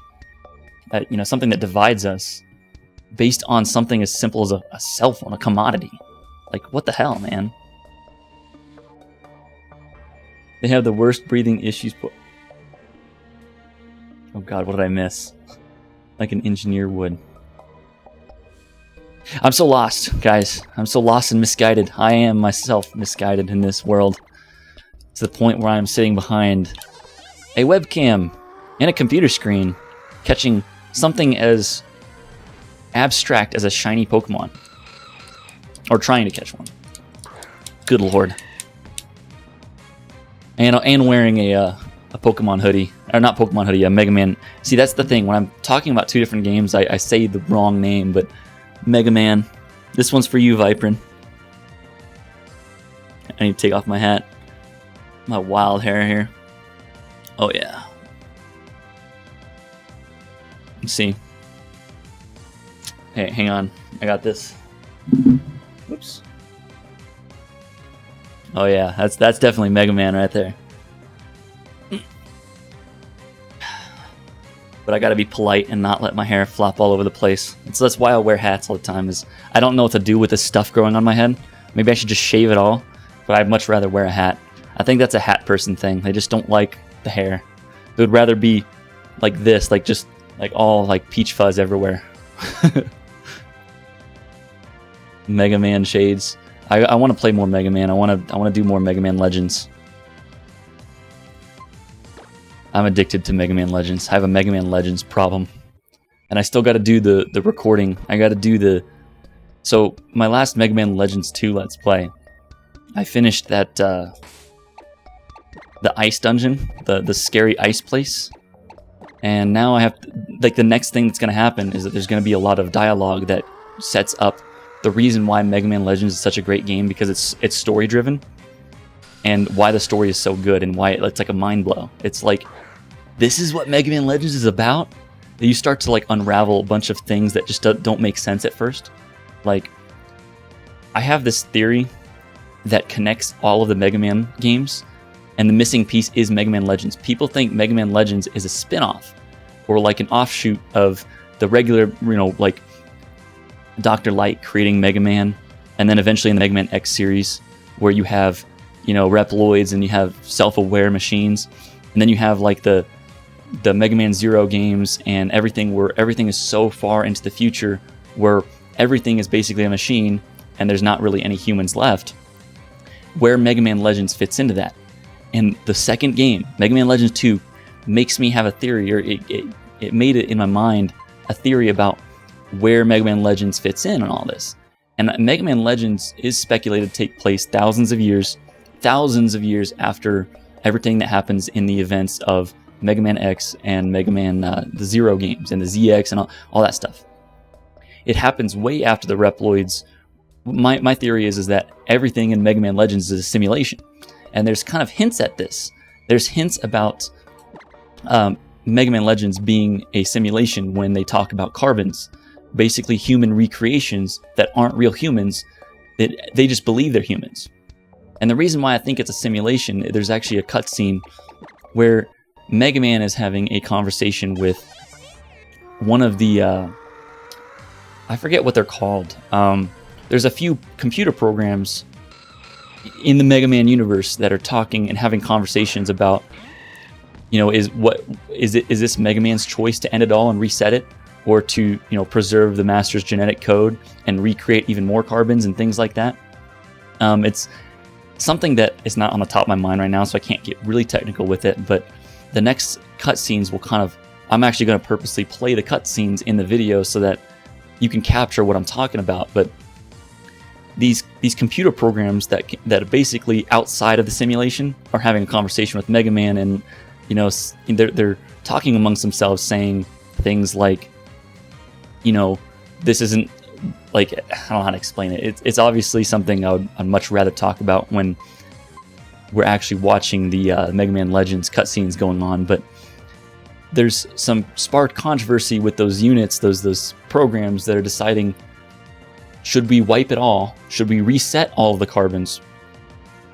Something that divides us based on something as simple as a cell phone, a commodity. Like, what the hell, man? They have the worst breathing issues. Oh God, what did I miss? Like an engineer would. I'm so lost, guys. I'm so lost and misguided. I am myself misguided in this world, to the point where I'm sitting behind a webcam and a computer screen, catching something as abstract as a shiny Pokemon. Or trying to catch one. Good lord. And wearing a Pokemon hoodie. Or not Pokemon hoodie, a Mega Man. See, that's the thing. When I'm talking about two different games, I say the wrong name, but Mega Man. This one's for you, Viprin. I need to take off my hat. My wild hair here. Oh yeah. Let's see. Hey, hang on. I got this. Whoops. Oh yeah, that's definitely Mega Man right there. But I gotta be polite and not let my hair flop all over the place. So that's why I wear hats all the time, is I don't know what to do with this stuff growing on my head. Maybe I should just shave it all, but I'd much rather wear a hat. I think that's a hat person thing. They just don't like the hair. They would rather be like this, like just like all like peach fuzz everywhere. Mega Man shades. I want to play more Mega Man. I want to do more Mega Man Legends. I'm addicted to Mega Man Legends. I have a Mega Man Legends problem, and I still got to do the recording. I got to do the. So my last Mega Man Legends 2 Let's Play, I finished that the ice dungeon, the scary ice place, and now I have like the next thing that's going to happen is that there's going to be a lot of dialogue that sets up the reason why Mega Man Legends is such a great game, because it's story driven, and why the story is so good, and why it's like a mind blow. It's like, this is what Mega Man Legends is about. You start to like unravel a bunch of things that just don't make sense at first. Like, I have this theory that connects all of the Mega Man games, and the missing piece is Mega Man Legends. People think Mega Man Legends is a spin-off, or like an offshoot of the regular, like Dr. Light creating Mega Man, and then eventually in the Mega Man X series, where you have Reploids, and you have self-aware machines, and then you have like the Mega Man Zero games and everything, where everything is so far into the future where everything is basically a machine and there's not really any humans left, where Mega Man Legends fits into that. And the second game, Mega Man Legends 2, makes me have a theory, or it made it in my mind a theory about where Mega Man Legends fits in on all this. And Mega Man Legends is speculated to take place thousands of years after everything that happens in the events of Mega Man X and Mega Man the Zero games and the ZX and all that stuff. It happens way after the Reploids. My theory is that everything in Mega Man Legends is a simulation. And there's kind of hints at this. There's hints about Mega Man Legends being a simulation when they talk about carbons. Basically human recreations that aren't real humans, that they just believe they're humans. And the reason why I think it's a simulation, there's actually a cutscene where Mega Man is having a conversation with one of the, I forget what they're called. There's a few computer programs in the Mega Man universe that are talking and having conversations about, is this Mega Man's choice to end it all and reset it, or to preserve the Master's genetic code and recreate even more carbons and things like that. It's something that is not on the top of my mind right now, so I can't get really technical with it. But the next cutscenes will I'm actually going to purposely play the cutscenes in the video so that you can capture what I'm talking about. But these computer programs that are basically outside of the simulation are having a conversation with Mega Man, and they're talking amongst themselves, saying things like, this isn't like, I don't know how to explain it. It's obviously something I'd much rather talk about when we're actually watching the Mega Man Legends cutscenes going on. But there's some sparked controversy with those units, those programs that are deciding, should we wipe it all? Should we reset all of the carbons?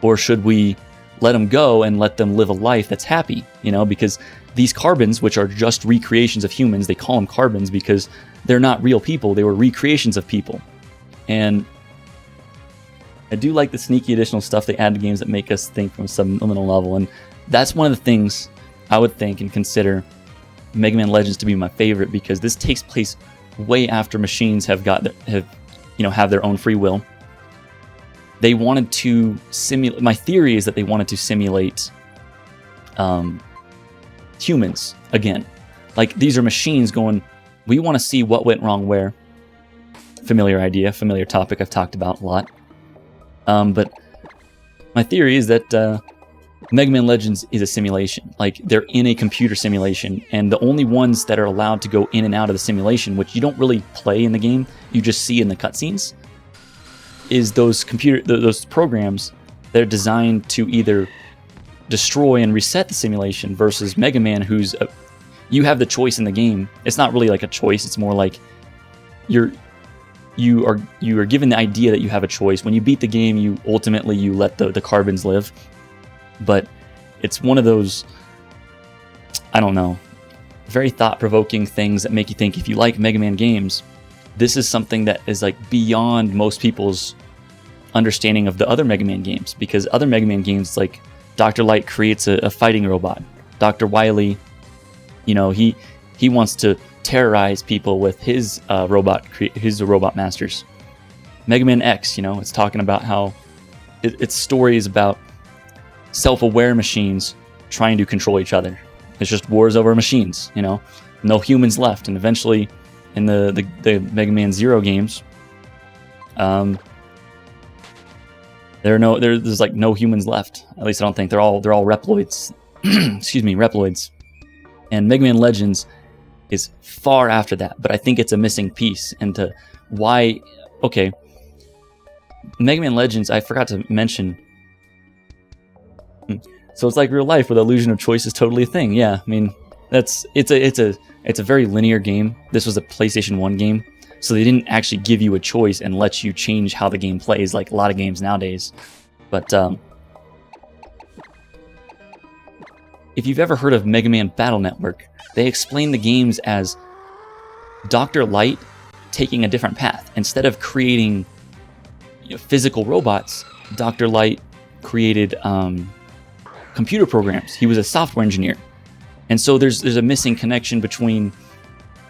Or should we let them go and let them live a life that's happy? Because these carbons, which are just recreations of humans, they call them carbons because they're not real people. They were recreations of people. And I do like the sneaky additional stuff they add to games that make us think from a subliminal level. And that's one of the things I would think and consider Mega Man Legends to be my favorite, because this takes place way after machines have their own free will. They wanted to simulate. My theory is that they wanted to simulate humans again. Like, these are machines going, we want to see what went wrong where. Familiar idea, familiar topic I've talked about a lot. But my theory is that Mega Man Legends is a simulation. Like, they're in a computer simulation, and the only ones that are allowed to go in and out of the simulation, which you don't really play in the game, you just see in the cutscenes, is those programs that are designed to either destroy and reset the simulation, versus Mega Man, you have the choice in the game. It's not really like a choice. It's more like you are given the idea that you have a choice. When you beat the game, you let the carbons live. But it's one of those, I don't know, very thought-provoking things that make you think, if you like Mega Man games, this is something that is like beyond most people's understanding of the other Mega Man games. Because other Mega Man games, like Dr. Light creates a fighting robot. Dr. Wily, he wants to terrorize people with his robot masters. Mega Man X, it's talking about how its story is about self-aware machines trying to control each other. It's just wars over machines, no humans left. And eventually, in the Mega Man Zero games, there's like no humans left. At least I don't think. They're all Reploids. Excuse me, Reploids. And Mega Man Legends is far after that, but I think it's a missing piece. And Mega Man Legends, I forgot to mention. So it's like real life, where the illusion of choice is totally a thing. Yeah, I mean, it's a very linear game. This was a PlayStation 1 game, so they didn't actually give you a choice and let you change how the game plays like a lot of games nowadays. But if you've ever heard of Mega Man Battle Network, they explain the games as Dr. Light taking a different path. Instead of creating physical robots, Dr. Light created computer programs. He was a software engineer. And so there's a missing connection between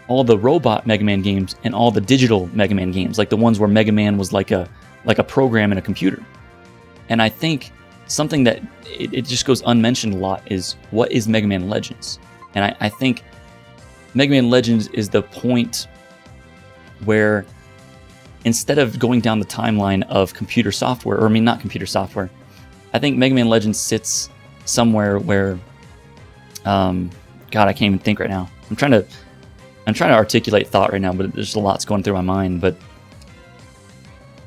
all the robot Mega Man games and all the digital Mega Man games, like the ones where Mega Man was like a program in a computer. And I think something that it just goes unmentioned a lot is, what is Mega Man Legends? And I think Mega Man Legends is the point where, instead of going down the timeline of computer software, or I mean, not computer software, I think Mega Man Legends sits somewhere where, God, I can't even think right now. I'm trying to articulate thought right now, but there's a lot's going through my mind. But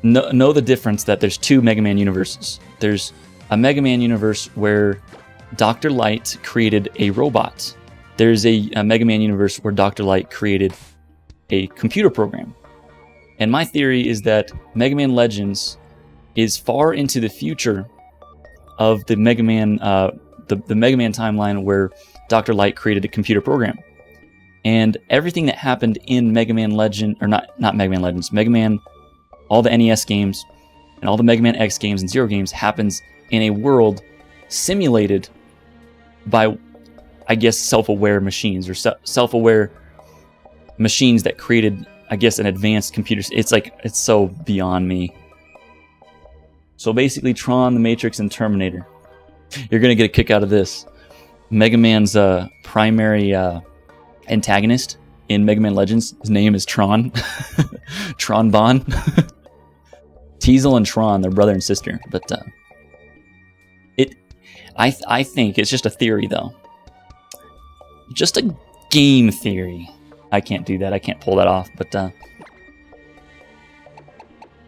know the difference that there's two Mega Man universes. There's a Mega Man universe where Dr. Light created a robot. There's a Mega Man universe where Dr. Light created a computer program. And my theory is that Mega Man Legends is far into the future of the Mega Man, the Mega Man timeline where Dr. Light created a computer program. And everything that happened in Mega Man Legend, or not Mega Man Legends, Mega Man, all the NES games, and all the Mega Man X games and Zero games happens in a world simulated by, I guess, self-aware machines, or self-aware machines that created, I guess, an advanced computer. It's so beyond me. So basically, Tron, the Matrix, and Terminator. You're going to get a kick out of this. Mega Man's primary antagonist in Mega Man Legends, his name is Tron. Tron Bon. Teasel and Tron, they're brother and sister. But I think it's just a theory, though. Just a game theory. I can't do that. I can't pull that off. But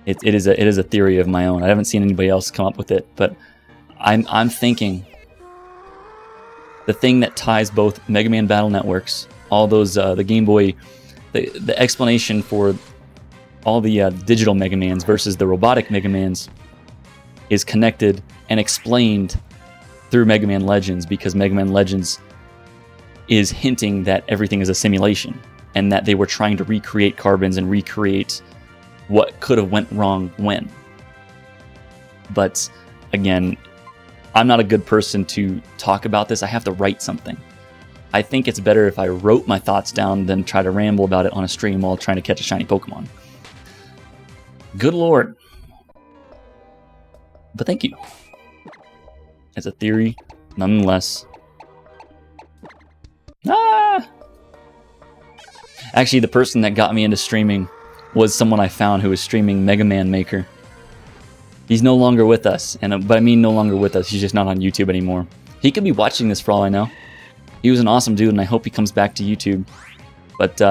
it is a theory of my own. I haven't seen anybody else come up with it. But I'm thinking the thing that ties both Mega Man Battle Networks, all those the Game Boy, the explanation for all the digital Mega Mans versus the robotic Mega Mans is connected and explained through Mega Man Legends, because Mega Man Legends is hinting that everything is a simulation and that they were trying to recreate carbons and recreate what could have went wrong when. But again, I'm not a good person to talk about this. I have to write something. I think it's better if I wrote my thoughts down than try to ramble about it on a stream while trying to catch a shiny Pokemon. Good Lord. But thank you. It's a theory, nonetheless. Actually, the person that got me into streaming was someone I found who was streaming Mega Man Maker. He's no longer with us, but I mean no longer with us. He's just not on YouTube anymore. He could be watching this for all I know. He was an awesome dude, and I hope he comes back to YouTube. But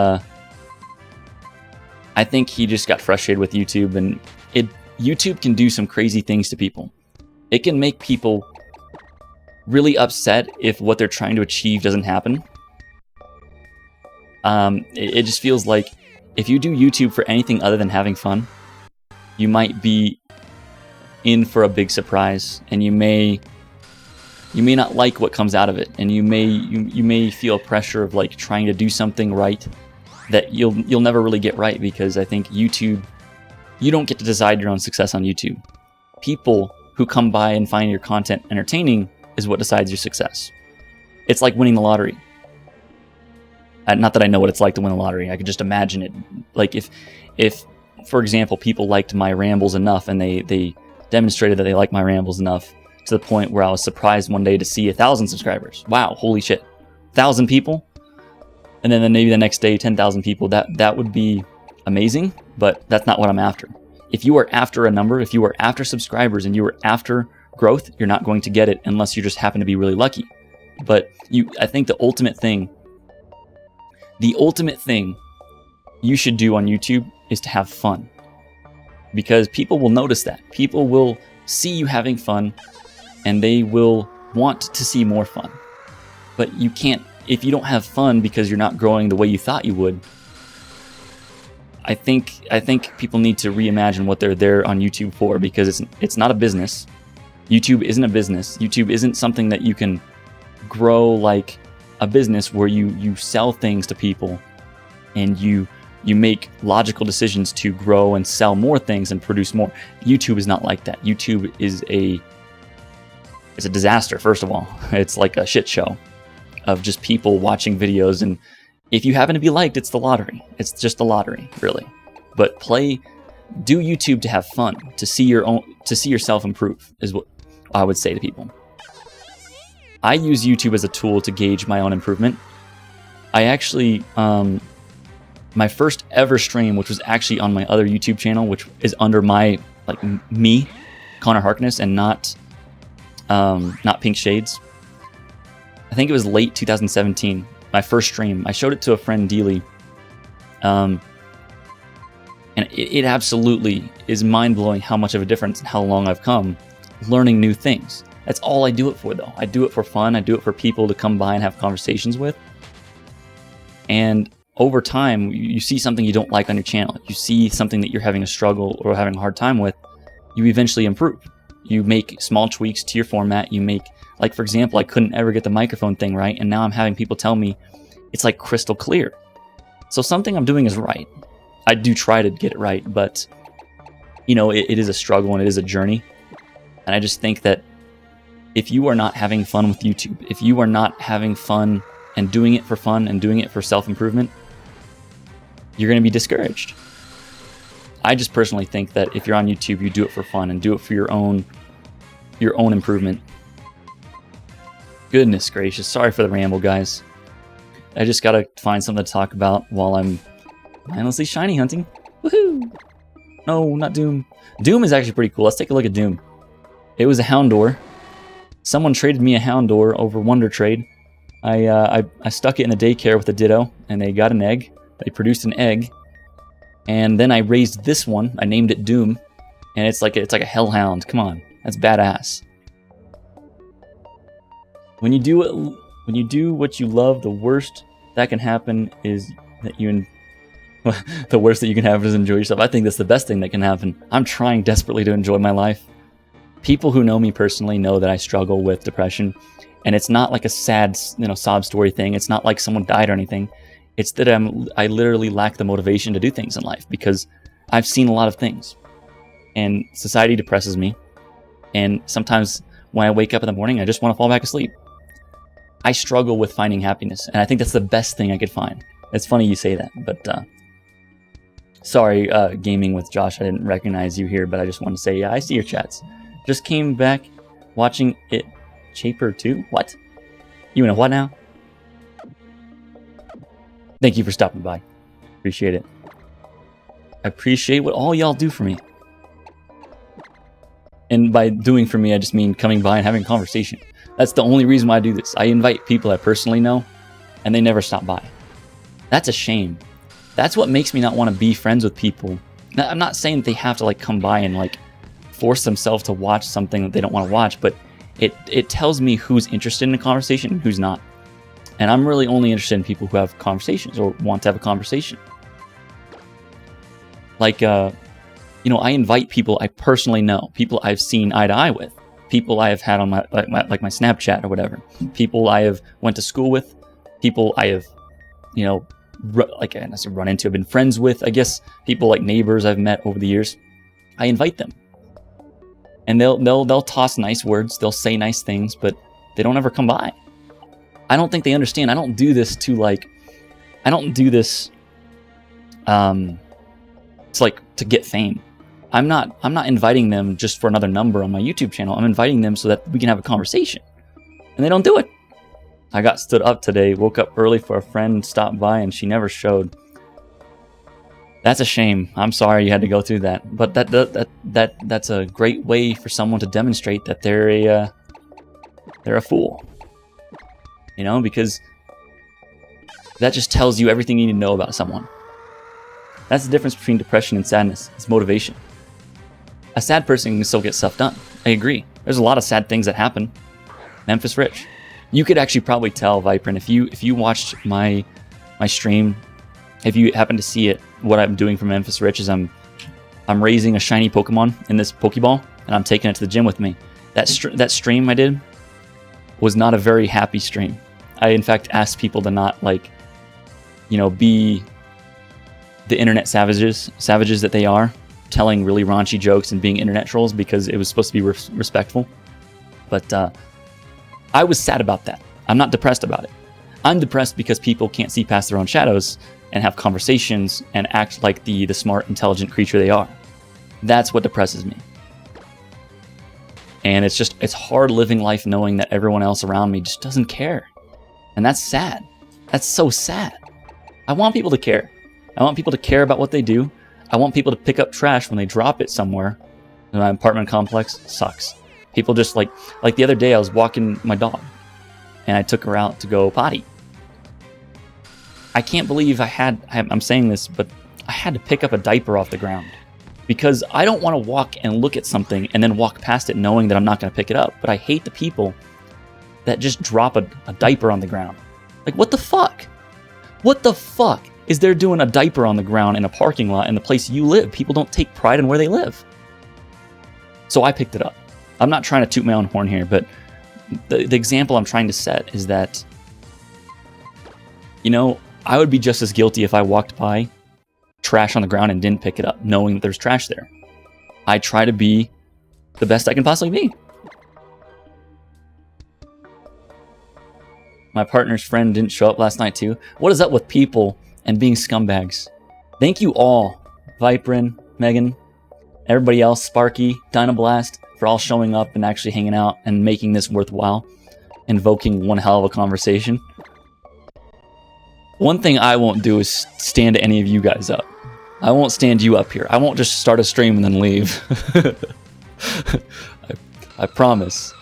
I think he just got frustrated with YouTube, and YouTube can do some crazy things to people. It can make people really upset if what they're trying to achieve doesn't happen. It just feels like if you do YouTube for anything other than having fun, you might be in for a big surprise, and you may not like what comes out of it, and you may feel pressure of like trying to do something right that you'll never really get right, because I think YouTube, you don't get to decide your own success on YouTube. People who come by and find your content entertaining is what decides your success. It's like winning the lottery. Not that I know what it's like to win the lottery. I could just imagine it. Like if for example, people liked my rambles enough, and they demonstrated that they liked my rambles enough to the point where I was surprised one day to see 1,000 subscribers. Wow, holy shit. 1,000 people? And then maybe the next day, 10,000 people. That would be amazing, but that's not what I'm after. If you are after a number, if you are after subscribers, and you are after growth, you're not going to get it unless you just happen to be really lucky. But I think the ultimate thing you should do on YouTube is to have fun. Because people will notice that. People will see you having fun, and they will want to see more fun. But you can't, if you don't have fun because you're not growing the way you thought you would. I think people need to reimagine what they're there on YouTube for, because it's not a business. YouTube isn't a business. YouTube isn't something that you can grow like a business where you sell things to people and you make logical decisions to grow and sell more things and produce more. YouTube is not like that. YouTube is it's a disaster. First of all, it's like a shit show of just people watching videos, and if you happen to be liked, it's the lottery. It's just the lottery, really. But do YouTube to have fun, to see yourself improve, is what I would say to people. I use YouTube as a tool to gauge my own improvement. I actually, my first ever stream, which was actually on my other YouTube channel, which is under my, like, me, Connor Harkness, and not Pink Shades. I think it was late 2017, my first stream. I showed it to a friend, Dealey. And it absolutely is mind-blowing how much of a difference and how long I've come learning new things. That's all I do it for, though. I do it for fun. I do it for people to come by and have conversations with. And over time, you see something you don't like on your channel. You see something that you're having a struggle or having a hard time with. You eventually improve. You make small tweaks to your format. You make, like, for example, I couldn't ever get the microphone thing right, and now I'm having people tell me it's like crystal clear. So something I'm doing is right. I do try to get it right, but, you know, it is a struggle and it is a journey. And I just think that if you are not having fun with YouTube, if you are not having fun and doing it for fun and doing it for self-improvement, you're going to be discouraged. I just personally think that if you're on YouTube, you do it for fun and do it for your own improvement. Goodness gracious. Sorry for the ramble, guys. I just got to find something to talk about while I'm mindlessly shiny hunting. Woohoo! No, not Doom. Doom is actually pretty cool. Let's take a look at Doom. It was a Houndour. Someone traded me a Houndour over Wonder Trade. I stuck it in the daycare with a Ditto, and they got an egg. They produced an egg, and then I raised this one. I named it Doom, and it's like a hellhound. Come on, that's badass. When you do what you love, the worst that can happen is that the worst that you can have is enjoy yourself. I think that's the best thing that can happen. I'm trying desperately to enjoy my life. People who know me personally know that I struggle with depression, and it's not like a sad, sob story thing. It's not like someone died or anything. It's that I literally lack the motivation to do things in life because I've seen a lot of things, and society depresses me. And sometimes when I wake up in the morning, I just want to fall back asleep. I struggle with finding happiness, and I think that's the best thing I could find. It's funny you say that, but sorry, Gaming with Josh, I didn't recognize you here, but I just want to say, yeah, I see your chats. Just came back watching it. Chaper 2? What? You know what now? Thank you for stopping by. Appreciate it. I appreciate what all y'all do for me. And by doing for me, I just mean coming by and having a conversation. That's the only reason why I do this. I invite people I personally know, and they never stop by. That's a shame. That's what makes me not want to be friends with people. Now, I'm not saying that they have to like come by and like force themselves to watch something that they don't want to watch, but it tells me who's interested in a conversation and who's not. And I'm really only interested in people who have conversations or want to have a conversation. Like, I invite people I personally know, people I've seen eye to eye with, people I have had on my Snapchat or whatever, people I have went to school with, people I have, run into, I've been friends with, I guess, people like neighbors I've met over the years. I invite them. And they'll toss nice words, they'll say nice things, but they don't ever come by. I don't think they understand. I don't do this to get fame. I'm not inviting them just for another number on my YouTube channel. I'm inviting them so that we can have a conversation. And they don't do it. I got stood up today, woke up early for a friend, stopped by, and she never showed. That's a shame. I'm sorry you had to go through that. But that's a great way for someone to demonstrate that they're a fool. Because that just tells you everything you need to know about someone. That's the difference between depression and sadness. It's motivation. A sad person can still get stuff done. I agree. There's a lot of sad things that happen. Memphis Rich. You could actually probably tell, Viperin, if you watched my stream, if you happen to see it, what I'm doing for Memphis Rich is I'm raising a shiny Pokemon in this Pokeball, and I'm taking it to the gym with me. That stream I did was not a very happy stream. I, in fact, asked people to not, be the internet savages that they are, telling really raunchy jokes and being internet trolls because it was supposed to be respectful. But I was sad about that. I'm not depressed about it. I'm depressed because people can't see past their own shadows and have conversations and act like the smart, intelligent creature they are. That's what depresses me. And it's hard living life knowing that everyone else around me just doesn't care. And that's sad. That's so sad. I want people to care. I want people to care about what they do. I want people to pick up trash when they drop it somewhere. My apartment complex sucks. People just like the other day I was walking my dog and I took her out to go potty. I can't believe I'm saying this, but I had to pick up a diaper off the ground because I don't want to walk and look at something and then walk past it knowing that I'm not going to pick it up. But I hate the people that just drop a diaper on the ground. Like, what the fuck? What the fuck is there doing a diaper on the ground in a parking lot in the place you live? People don't take pride in where they live. So I picked it up. I'm not trying to toot my own horn here, but the example I'm trying to set is that, I would be just as guilty if I walked by trash on the ground and didn't pick it up, knowing that there's trash there. I try to be the best I can possibly be. My partner's friend didn't show up last night too. What is up with people and being scumbags? Thank you all, Viperin, Megan, everybody else, Sparky, Dynablast, for all showing up and actually hanging out and making this worthwhile, invoking one hell of a conversation. One thing I won't do is stand any of you guys up. I won't stand you up here. I won't just start a stream and then leave. I promise.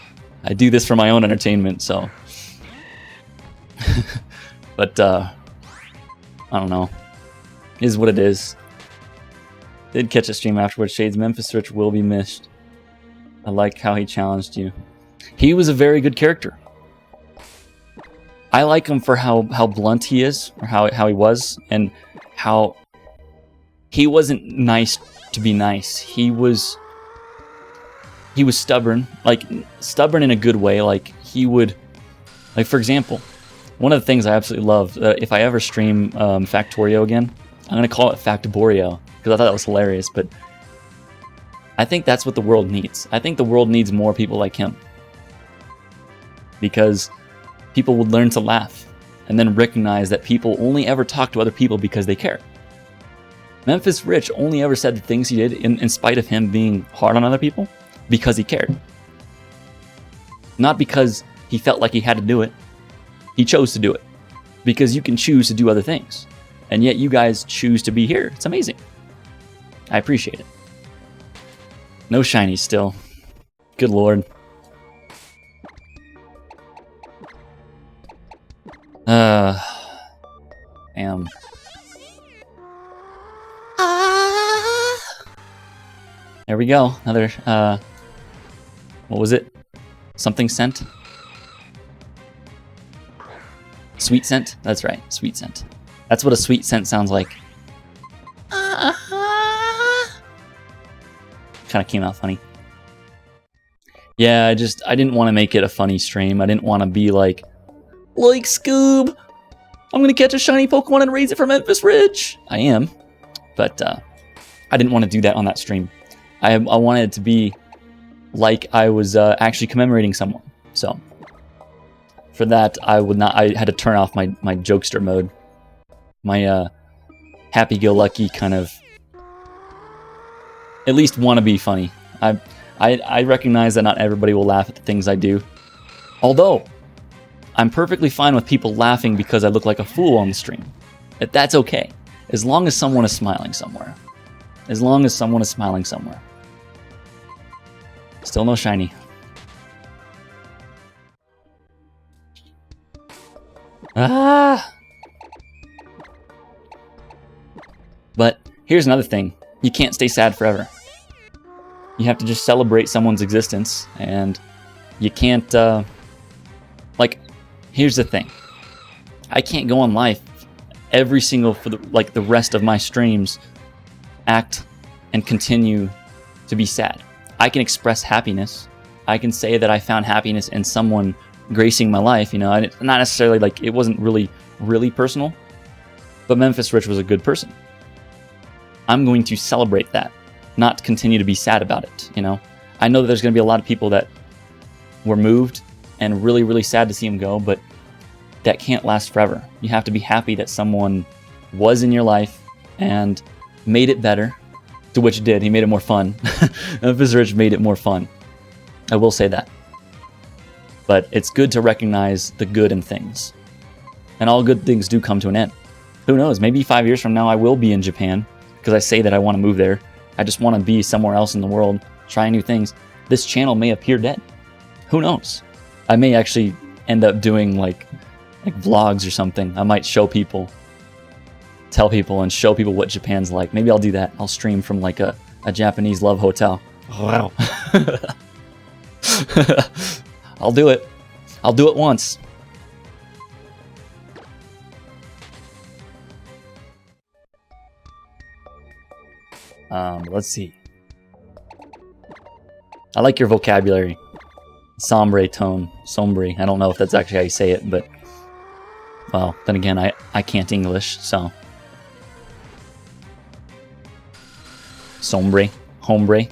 I do this for my own entertainment, so. But, I don't know. It is what it is. Did catch a stream afterwards. Shades, Memphis Rich will be missed. I like how he challenged you. He was a very good character. I like him for how blunt he is, or how he was, and how he wasn't nice to be nice. He was stubborn, stubborn in a good way. He would, for example, one of the things I absolutely love, if I ever stream Factorio again, I'm going to call it Factoborio, because I thought that was hilarious, but I think that's what the world needs. I think the world needs more people like him. Because people would learn to laugh and then recognize that people only ever talk to other people because they care. Memphis Rich only ever said the things he did in spite of him being hard on other people because he cared. Not because he felt like he had to do it. He chose to do it. Because you can choose to do other things. And yet you guys choose to be here. It's amazing. I appreciate it. No shinies still. Good lord. Damn. There we go. Another, what was it? Something scent? Sweet scent? That's right. Sweet scent. That's what a sweet scent sounds like. Kind of came out funny. Yeah, I didn't want to make it a funny stream. I didn't want to be like Scoob, I'm going to catch a shiny Pokemon and raise it for Memphis Ridge. I am, but I didn't want to do that on that stream. I wanted it to be like I was actually commemorating someone. So for that, I had to turn off my jokester mode. My happy-go-lucky kind of, at least want to be funny. I recognize that not everybody will laugh at the things I do. Although, I'm perfectly fine with people laughing because I look like a fool on the stream. That's okay. As long as someone is smiling somewhere. As long as someone is smiling somewhere. Still no shiny. But here's another thing. You can't stay sad forever. You have to just celebrate someone's existence, and you can't, here's the thing. I can't go on life every single, for the rest of my streams, act and continue to be sad. I can express happiness. I can say that I found happiness in someone gracing my life, not necessarily, it wasn't really, really personal, but Memphis Rich was a good person. I'm going to celebrate that, not continue to be sad about it, I know that there's going to be a lot of people that were moved and really, really sad to see him go, but that can't last forever. You have to be happy that someone was in your life and made it better, to which it did. He made it more fun. Memphis Rich made it more fun. I will say that. But it's good to recognize the good in things. And all good things do come to an end. Who knows? Maybe 5 years from now I will be in Japan because I say that I want to move there. I just want to be somewhere else in the world, trying new things. This channel may appear dead. Who knows? I may actually end up doing like vlogs or something. I might show people, tell people, and show people what Japan's like. Maybe I'll do that. I'll stream from like a Japanese love hotel. Wow. I'll do it. I'll do it once. Let's see. I like your vocabulary. Sombre tone. Sombre. I don't know if that's actually how you say it, but... Well, then again, I can't English, so... Sombre. Hombre.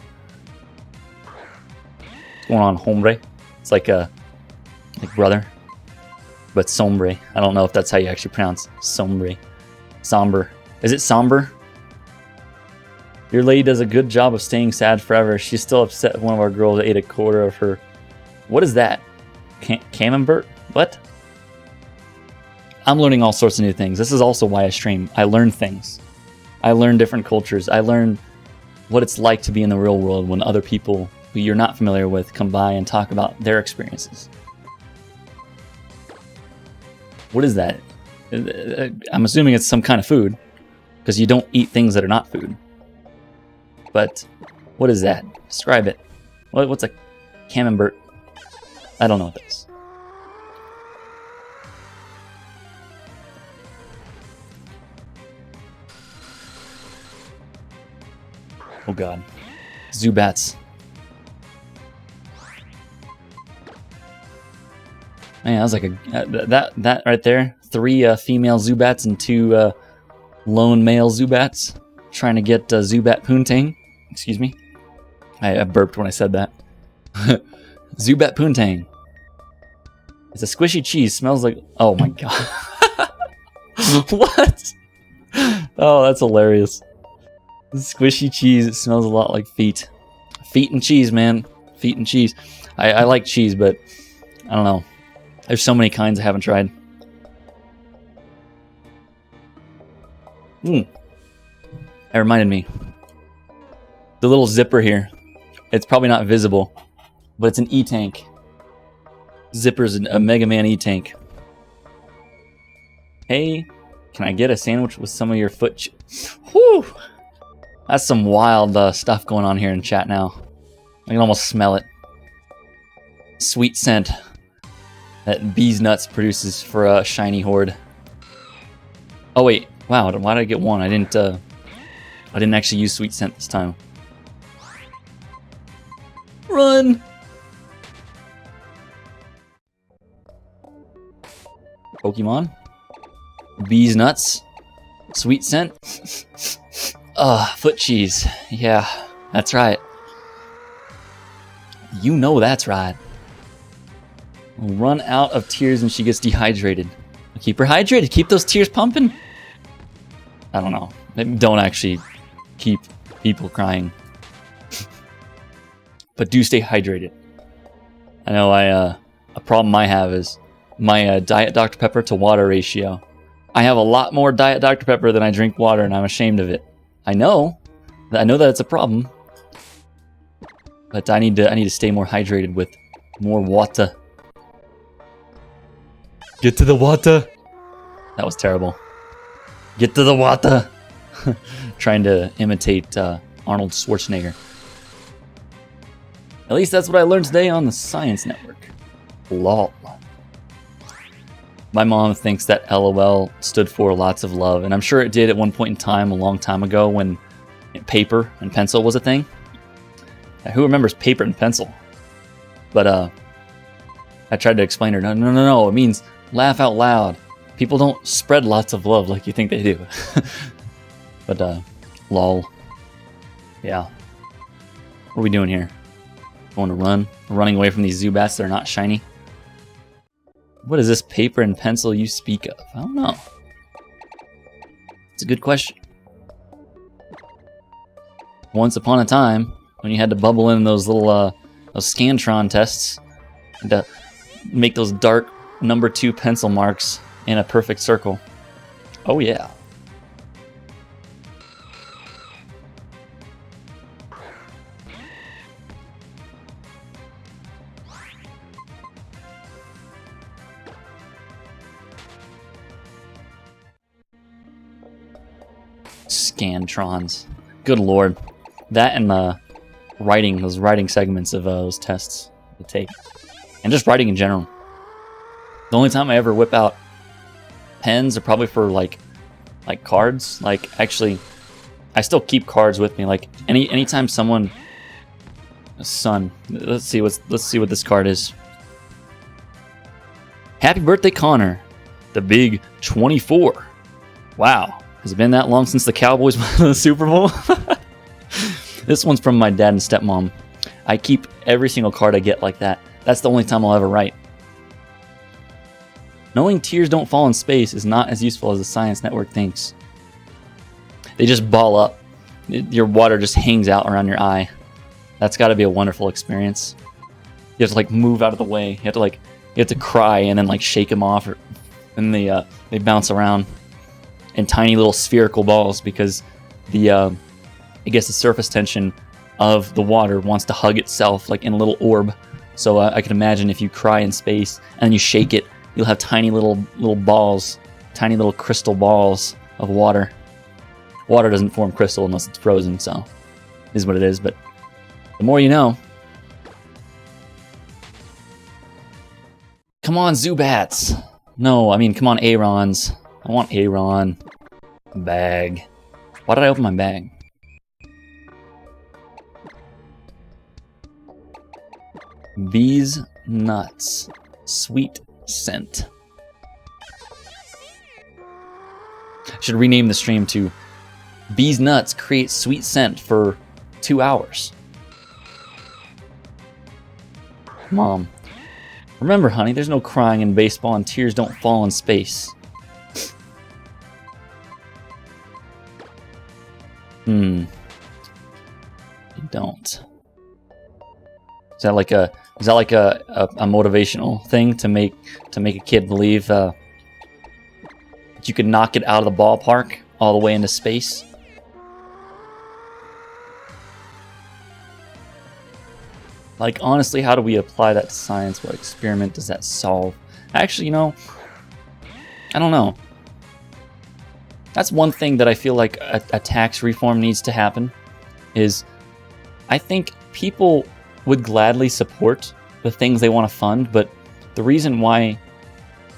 What's going on, hombre? It's like a... like brother. But sombre. I don't know if that's how you actually pronounce sombre. Somber. Is it somber? Your lady does a good job of staying sad forever. She's still upset one of our girls ate a quarter of her... What is that? Camembert? What? I'm learning all sorts of new things. This is also why I stream. I learn things. I learn different cultures. I learn what it's like to be in the real world when other people who you're not familiar with come by and talk about their experiences. What is that? I'm assuming it's some kind of food, because you don't eat things that are not food. But what is that? Describe it. What's a camembert? I don't know what that is. Oh god. Zubats. Man, that was like a... that right there. 3 female Zubats and 2 lone male Zubats. Trying to get Zubat Poontang. Excuse me. I burped when I said that. Zubat Poontang. It's a squishy cheese. Smells like... Oh my god. What? Oh, that's hilarious. Squishy cheese. It smells a lot like feet. Feet and cheese, man. Feet and cheese. I like cheese, but I don't know. There's so many kinds I haven't tried. That reminded me. The little zipper here. It's probably not visible, but it's an E-tank. Zipper's a Mega Man E-tank. Hey, can I get a sandwich with some of your foot? Whew! That's some wild stuff going on here in chat now. I can almost smell it. Sweet scent that Bee's Nuts produces for a shiny horde. Oh wait, wow! Why did I get one? I didn't actually use sweet scent this time. Run! Pokemon. Bee's Nuts. Sweet scent. Foot cheese. Yeah, that's right. You know that's right. We'll run out of tears and she gets dehydrated. Keep her hydrated. Keep those tears pumping. I don't know. Don't actually keep people crying. But do stay hydrated. I know a problem I have is my Diet Dr. Pepper to water ratio. I have a lot more Diet Dr. Pepper than I drink water, and I'm ashamed of it. I know that it's a problem, but I need to stay more hydrated with more water. Get to the water. That was terrible. Get to the water. Trying to imitate Arnold Schwarzenegger. At least that's what I learned today on the Science Network. LOL. My mom thinks that LOL stood for lots of love, and I'm sure it did at one point in time, a long time ago, when paper and pencil was a thing. Who remembers paper and pencil? But I tried to explain to her, no, it means laugh out loud. People don't spread lots of love like you think they do. But, lol. Yeah. What are we doing here? Going to run. Running away from these Zubats that are not shiny. What is this paper and pencil you speak of? I don't know. It's a good question. Once upon a time, when you had to bubble in those little those Scantron tests and to make those dark number 2 pencil marks in a perfect circle. Oh yeah. Scantrons. Good lord. That and the writing, those writing segments of those tests to take. And just writing in general. The only time I ever whip out pens are probably for like cards. Like actually I still keep cards with me. Like anytime someone let's see what this card is. Happy birthday, Connor. The big 24. Wow. Has it been that long since the Cowboys won the Super Bowl? This one's from my dad and stepmom. I keep every single card I get like that. That's the only time I'll ever write. Knowing tears don't fall in space is not as useful as the Science Network thinks. They just ball up. Your water just hangs out around your eye. That's got to be a wonderful experience. You have to like move out of the way. You have to cry and then like shake them off, and they bounce around in tiny little spherical balls because I guess the surface tension of the water wants to hug itself like in a little orb. So I can imagine if you cry in space and then you shake it, you'll have tiny little balls, tiny little crystal balls of water. Water doesn't form crystal unless it's frozen, so it is what it is. But the more you know. Come on, Zubats. No, I mean, come on, Arons. I want Aron. Bag. Why did I open my bag? Bees nuts. Sweet scent. Should rename the stream to Bees nuts create sweet scent for 2 hours. Mom. Remember, honey, there's no crying in baseball and tears don't fall in space. You don't. Is that like a motivational thing to make a kid believe that you could knock it out of the ballpark all the way into space? Like, honestly, how do we apply that to science? What experiment does that solve? Actually, I don't know. That's one thing that I feel like a tax reform needs to happen, is I think people would gladly support the things they want to fund, but the reason why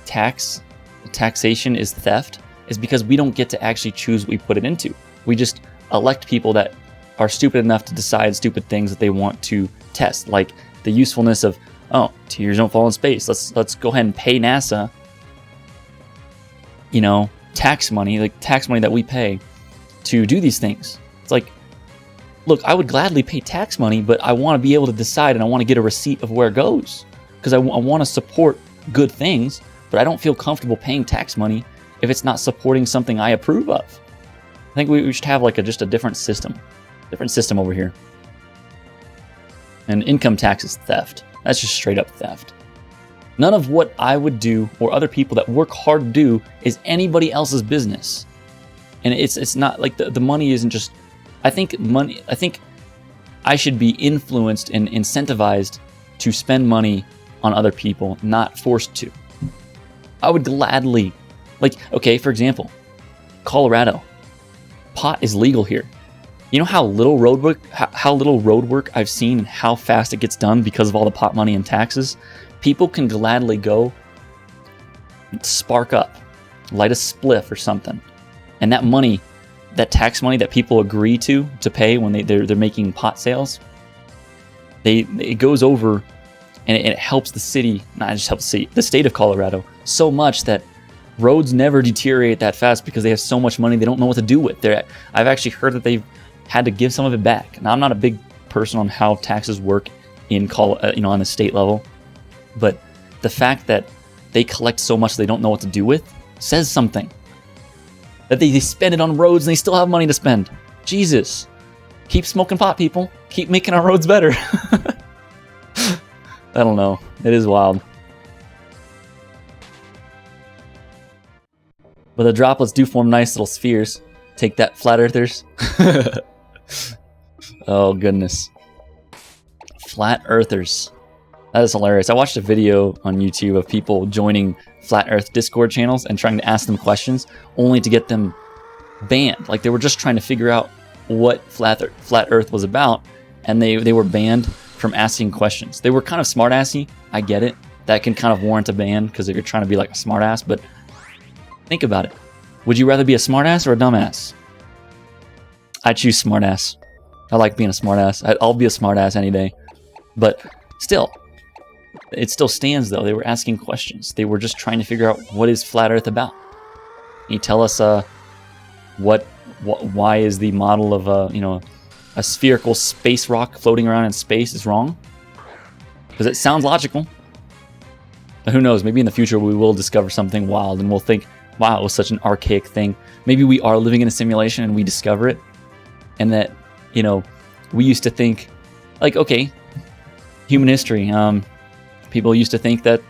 taxation is theft is because we don't get to actually choose what we put it into. We just elect people that are stupid enough to decide stupid things that they want to test, like the usefulness of, oh, tears don't fall in space. Let's go ahead and pay NASA, tax money that we pay to do these things. It's like, look, I would gladly pay tax money, but I want to be able to decide, and I want to get a receipt of where it goes, because I want to support good things, but I don't feel comfortable paying tax money if it's not supporting something I approve of. I think we should have like just a different system over here. And income tax is theft. That's just straight up theft. None of what I would do or other people that work hard to do is anybody else's business. And it's not like the money isn't just, I think I should be influenced and incentivized to spend money on other people, not forced to. I would gladly, okay, for example, Colorado, pot is legal here. You know how little road work I've seen and how fast it gets done because of all the pot money and taxes? People can gladly go spark up, light a spliff or something, and that money, that tax money that people agree to pay when they're making pot sales, it goes over and it helps the city, not just helps the city, the state of Colorado so much that roads never deteriorate that fast because they have so much money they don't know what to do with. I've actually heard that they've had to give some of it back. Now, I'm not a big person on how taxes work on the state level. But the fact that they collect so much they don't know what to do with says something. That they spend it on roads and they still have money to spend. Jesus. Keep smoking pot, people. Keep making our roads better. I don't know. It is wild. But the droplets do form nice little spheres. Take that, flat earthers. Oh, goodness. Flat earthers. That is hilarious. I watched a video on YouTube of people joining flat earth Discord channels and trying to ask them questions, only to get them banned. Like, they were just trying to figure out what flat earth was about, and they were banned from asking questions. They were kind of smart-assy. I get it. That can kind of warrant a ban because you're trying to be like a smart-ass, but think about it. Would you rather be a smart-ass or a dumbass? I choose smart-ass. I like being a smart-ass. I'll be a smart-ass any day. But still, it still stands, though. They were asking questions. They were just trying to figure out what is flat earth about. Can you tell us why is the model of a spherical space rock floating around in space is wrong? Because it sounds logical. But who knows? Maybe in the future we will discover something wild and we'll think, wow, it was such an archaic thing. Maybe we are living in a simulation and we discover it. And that, we used to think, like, okay, human history, people used to think that,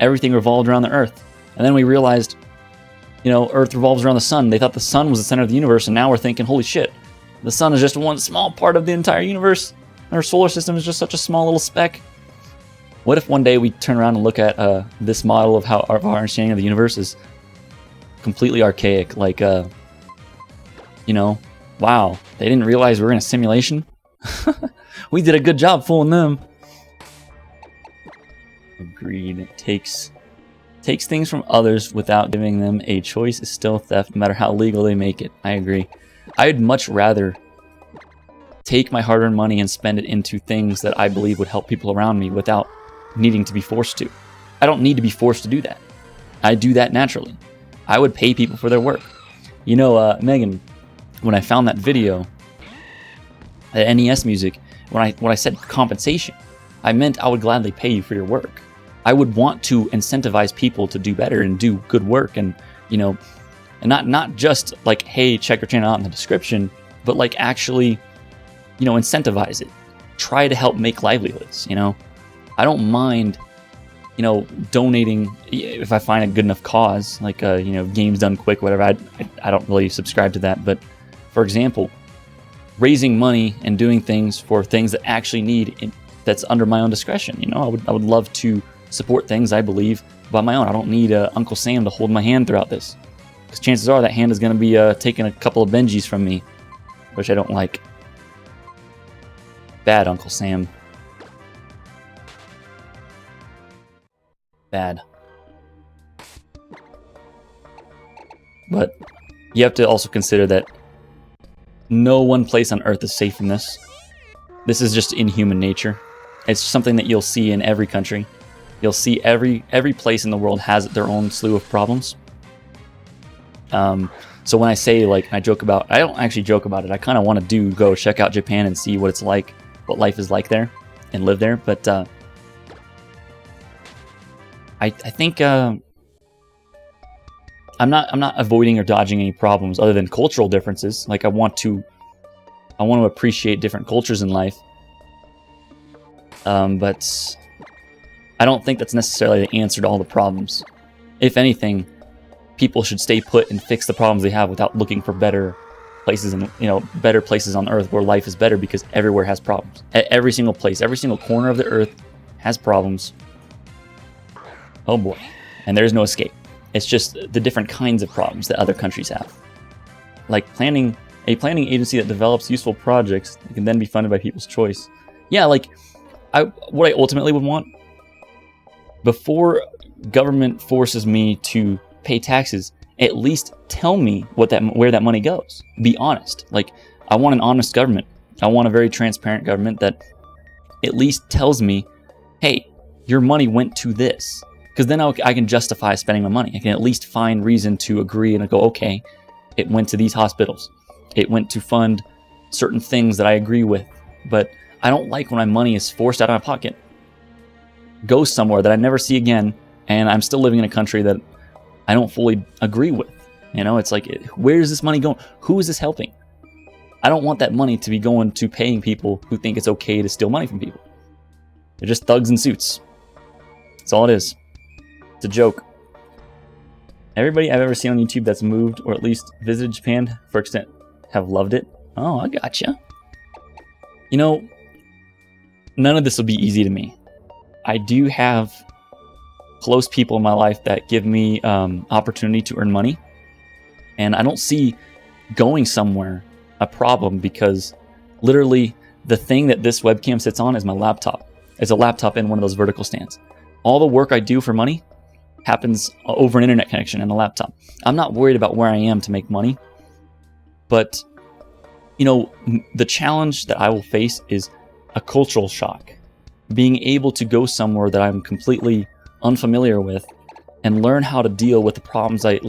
everything revolved around the Earth. And then we realized, Earth revolves around the sun. They thought the sun was the center of the universe, and now we're thinking, holy shit, the sun is just one small part of the entire universe. Our solar system is just such a small little speck. What if one day we turn around and look at this model of how our understanding of the universe is completely archaic? Like, wow, they didn't realize we were in a simulation? We did a good job fooling them. Agreed. It takes things from others without giving them a choice is still theft, no matter how legal they make it. I agree. I'd much rather take my hard-earned money and spend it into things that I believe would help people around me without needing to be forced to. I don't need to be forced to do that. I do that naturally. I would pay people for their work. Megan, when I found that video at NES Music, when I said compensation, I meant I would gladly pay you for your work. I would want to incentivize people to do better and do good work, and not just like, hey, check your channel out in the description, but like actually, incentivize it. Try to help make livelihoods. I don't mind, donating if I find a good enough cause, like games done quick, whatever. I don't really subscribe to that, but for example, raising money and doing things for things that actually need that's under my own discretion. I would love to support things I believe by my own. I don't need Uncle Sam to hold my hand throughout this, because chances are that hand is going to be taking a couple of Benjis from me, which I don't like. Bad Uncle Sam. Bad. But you have to also consider that no one place on Earth is safe from this. This is just in human nature. It's something that you'll see in every country. You'll see every place in the world has their own slew of problems. So when I say, like, I don't actually joke about it. I kind of want to go check out Japan and see what it's like, what life is like there, and live there. But I think I'm not avoiding or dodging any problems other than cultural differences. Like, I want to appreciate different cultures in life. But I don't think that's necessarily the answer to all the problems. If anything, people should stay put and fix the problems they have without looking for better places better places on Earth where life is better, because everywhere has problems. At every single place, every single corner of the Earth has problems. Oh boy. And there's no escape. It's just the different kinds of problems that other countries have. Like a planning agency that develops useful projects that can then be funded by people's choice. Yeah, like what I ultimately would want, before government forces me to pay taxes, at least tell me where that money goes. Be honest. Like, I want an honest government. I want a very transparent government that at least tells me, hey, your money went to this. Because then I can justify spending my money. I can at least find reason to agree and go, okay, it went to these hospitals. It went to fund certain things that I agree with. But I don't like when my money is forced out of my pocket, goes somewhere that I never see again, and I'm still living in a country that I don't fully agree with. You know, it's like, where is this money going? Who is this helping? I don't want that money to be going to paying people who think it's okay to steal money from people. They're just thugs in suits. That's all it is. It's a joke. Everybody I've ever seen on YouTube that's moved or at least visited Japan for extent have loved it. Oh, I gotcha. You know, none of this will be easy to me. I do have close people in my life that give me opportunity to earn money. And I don't see going somewhere a problem, because literally the thing that this webcam sits on is my laptop. It's a laptop in one of those vertical stands. All the work I do for money happens over an internet connection and a laptop. I'm not worried about where I am to make money. But, you know, the challenge that I will face is a cultural shock. Being able to go somewhere that I'm completely unfamiliar with and learn how to deal with the problems I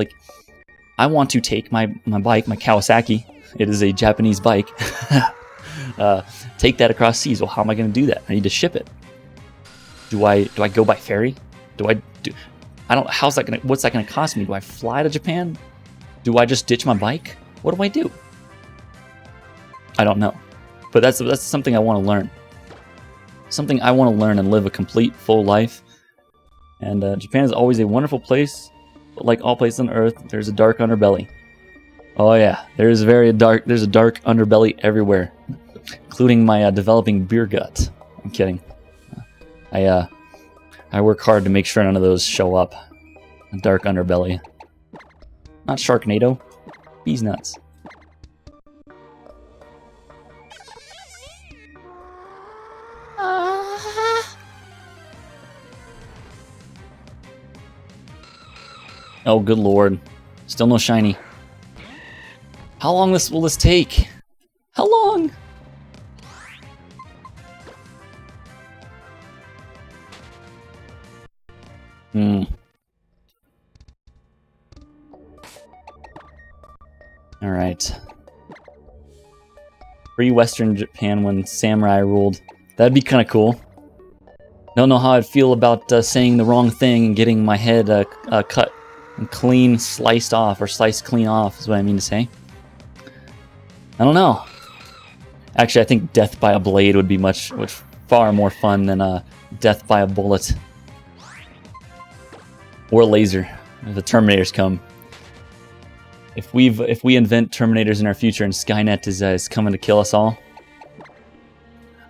want to take my bike, my Kawasaki. It is a Japanese bike. Take that across seas. Well, how am I going to do that? I need to ship it. Do I go by ferry? What's that going to cost me? Do I fly to Japan? Do I just ditch my bike? What do I do? I don't know. But that's something I want to learn. Something I want to learn and live a complete, full life. And Japan is always a wonderful place, but like all places on Earth, there's a dark underbelly. Oh yeah, there's a dark underbelly everywhere, including my developing beer gut. I'm kidding. I work hard to make sure none of those show up. A dark underbelly. Not Sharknado. Bees nuts. Oh, good lord. Still no shiny. How long will this take? How long? Alright. Free Western Japan when samurai ruled. That'd be kind of cool. Don't know how I'd feel about saying the wrong thing and getting my head cut and sliced off, or sliced clean off is what I mean to say. I don't know. Actually, I think death by a blade would be much far more fun than death by a bullet. Or a laser, if the Terminators come. If we invent Terminators in our future and Skynet is coming to kill us all,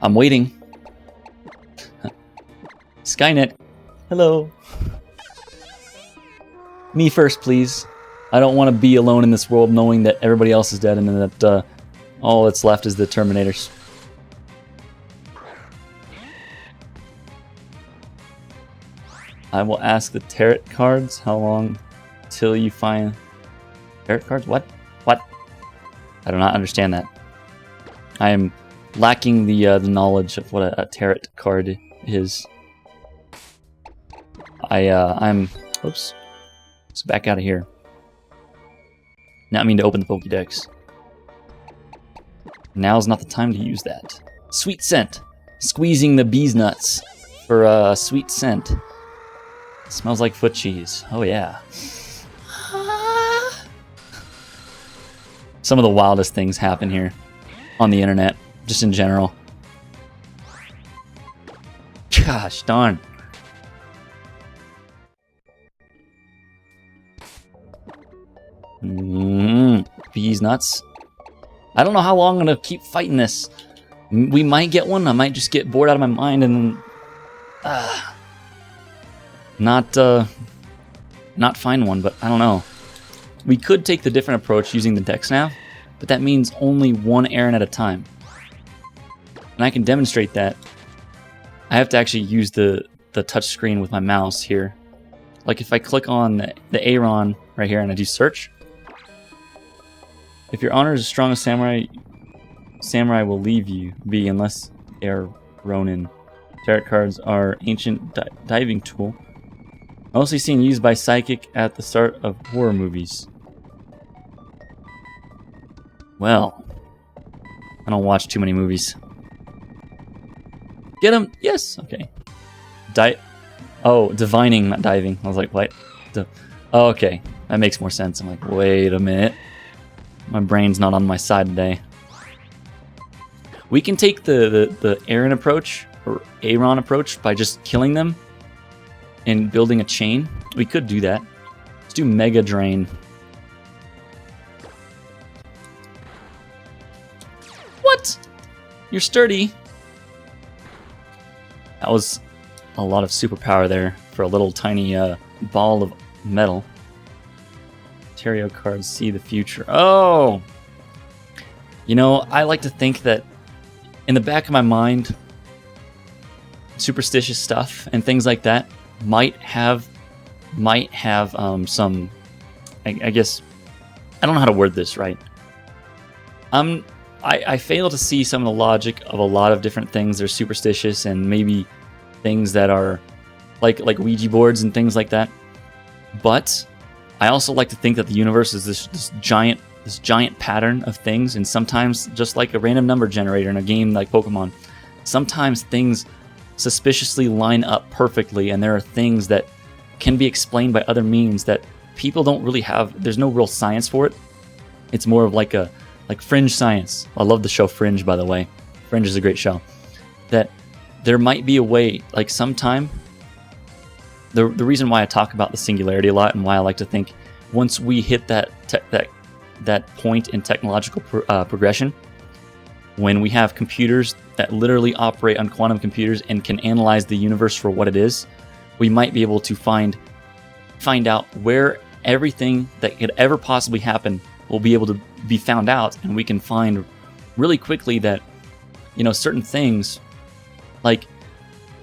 I'm waiting. Skynet, hello. Me first, please. I don't want to be alone in this world knowing that everybody else is dead and that all that's left is the Terminators. I will ask the tarot cards how long till you find... Tarot cards? What? What? I do not understand that. I am lacking the knowledge of what a tarot card is. I'm... Oops. Let's back out of here. Now I mean to open the Pokédex. Now's not the time to use that. Sweet scent. Squeezing the bees nuts for a sweet scent. Smells like foot cheese. Oh yeah. Some of the wildest things happen here on the internet, just in general. Gosh darn. Bees nuts. I don't know how long I'm gonna keep fighting this. We might get one. I might just get bored out of my mind and not find one. But I don't know. We could take the different approach using the dex nav, but that means only one Aron at a time. And I can demonstrate that. I have to actually use the touch screen with my mouse here. Like if I click on the Aron right here and I do search. If your honor is as strong as samurai will leave you be unless they are Ronin. Tarot cards are ancient diving tool, mostly seen used by psychic at the start of horror movies. Well, I don't watch too many movies. Get him! Yes! Okay. Oh, divining, not diving. I was like, what? Oh, okay. That makes more sense. I'm like, wait a minute. My brain's not on my side today. We can take the Aron approach, or Aron approach, by just killing them and building a chain. We could do that. Let's do Mega Drain. What? You're sturdy. That was a lot of superpower there for a little tiny ball of metal. Tarot cards see the future. Oh! You know, I like to think that in the back of my mind, superstitious stuff and things like that might have some, I guess, I don't know how to word this right. I fail to see some of the logic of a lot of different things that are superstitious and maybe things that are like Ouija boards and things like that. But I also like to think that the universe is this giant pattern of things, and sometimes just like a random number generator in a game like Pokemon, sometimes things suspiciously line up perfectly, and there are things that can be explained by other means that people don't really have. There's no real science for it. It's more of like fringe science. I love the show Fringe, by the way. Fringe is a great show. That there might be a way, like sometime. The reason why I talk about the singularity a lot, and why I like to think once we hit that point in technological progression, when we have computers that literally operate on quantum computers and can analyze the universe for what it is, we might be able to find out where everything that could ever possibly happen will be able to be found out, and we can find really quickly that, you know, certain things, like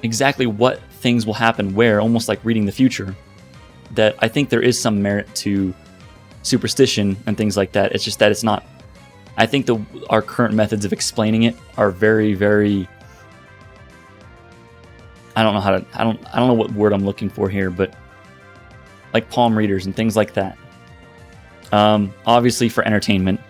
exactly what things will happen where, almost like reading the future. That I think there is some merit to superstition and things like that. It's just that it's not. I think our current methods of explaining it are very, very. I don't know what word I'm looking for here, but like palm readers and things like that. Obviously for entertainment,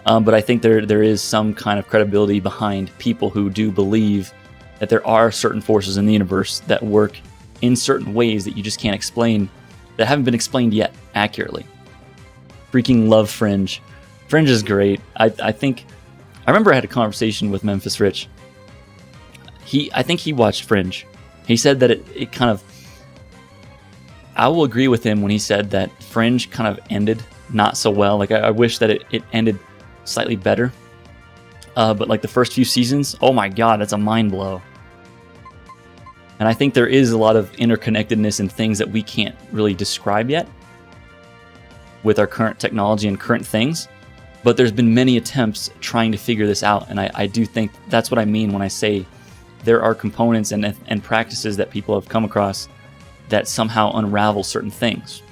but I think there is some kind of credibility behind people who do believe that there are certain forces in the universe that work in certain ways that you just can't explain, that haven't been explained yet accurately. Freaking love Fringe. Fringe is great. I remember I had a conversation with Memphis Rich. I think he watched Fringe. He said that it kind of, I will agree with him when he said that Fringe kind of ended not so well. Like I wish that it ended slightly better. But like the first few seasons, oh my god, that's a mind blow. And I think there is a lot of interconnectedness in things that we can't really describe yet with our current technology and current things. But there's been many attempts trying to figure this out, and I do think that's what I mean when I say there are components and practices that people have come across that somehow unravel certain things.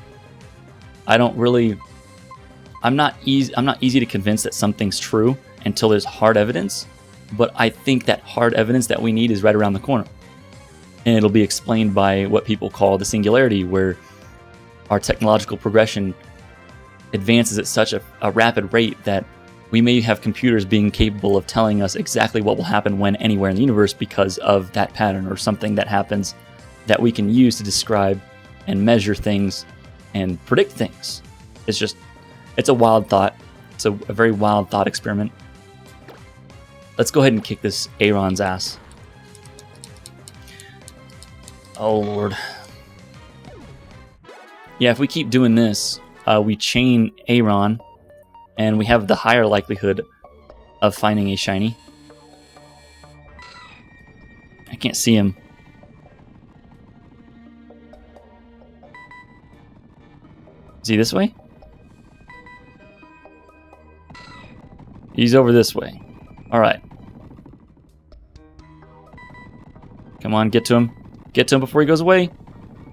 I'm not easy to convince that something's true until there's hard evidence, but I think that hard evidence that we need is right around the corner. And it'll be explained by what people call the singularity, where our technological progression advances at such a rapid rate that we may have computers being capable of telling us exactly what will happen when anywhere in the universe because of that pattern or something that happens that we can use to describe and measure things and predict things. It's a wild thought. It's a very wild thought experiment. Let's go ahead and kick this Aron's ass. Oh, Lord. Yeah, if we keep doing this, we chain Aron, and we have the higher likelihood of finding a shiny. I can't see him. Is he this way? He's over this way. Alright. Come on, get to him. Get to him before he goes away.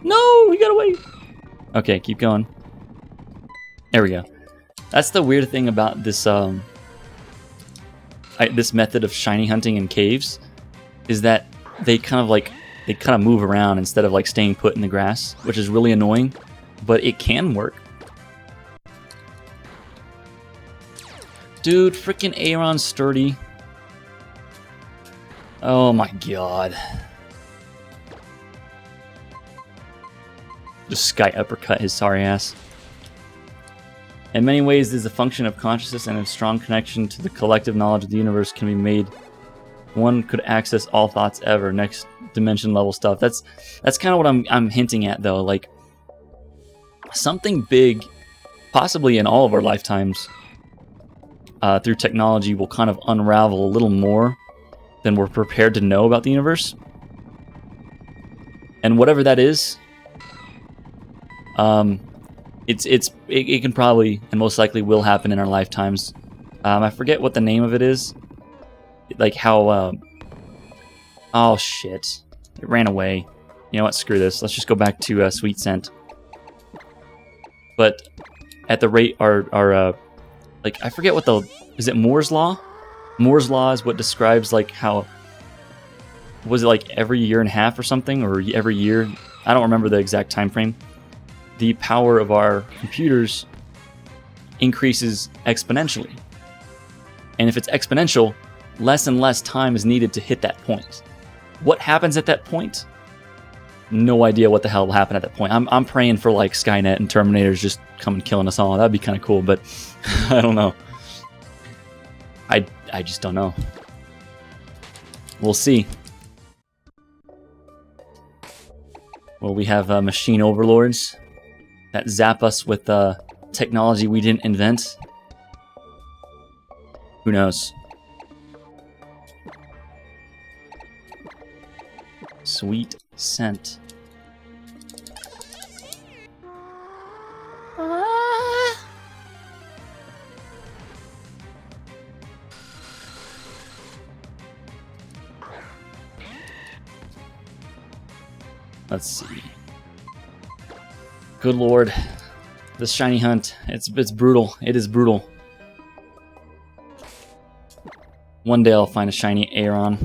No, he got away. Okay, keep going. There we go. That's the weird thing about this this method of shiny hunting in caves, is that they kind of move around instead of like staying put in the grass, which is really annoying, but it can work. Dude, freaking Aron's sturdy. Oh my god. Just sky uppercut his sorry ass. In many ways, it is a function of consciousness, and a strong connection to the collective knowledge of the universe can be made. One could access all thoughts ever. Next dimension level stuff. That's kind of what I'm hinting at, though. Like, something big, possibly in all of our lifetimes, through technology, will kind of unravel a little more than we're prepared to know about the universe. And whatever that is, it can probably and most likely will happen in our lifetimes. I forget what the name of it is. Like how oh shit, it ran away. You know what? Screw this. Let's just go back to Sweet Scent. But at the rate our like I forget what is it Moore's law? Moore's law is what describes like how was it like every year and a half or something, or every year? I don't remember the exact time frame. The power of our computers increases exponentially. And if it's exponential, less and less time is needed to hit that point. What happens at that point? No idea what the hell will happen at that point. I'm praying for like Skynet and Terminators just coming killing us all. That'd be kind of cool, but I don't know. I just don't know. We'll see. Well, we have machine overlords that zap us with technology we didn't invent. Who knows? Sweet Scent. Let's see. Good lord. This shiny hunt. It's brutal. It is brutal. One day I'll find a shiny Aron.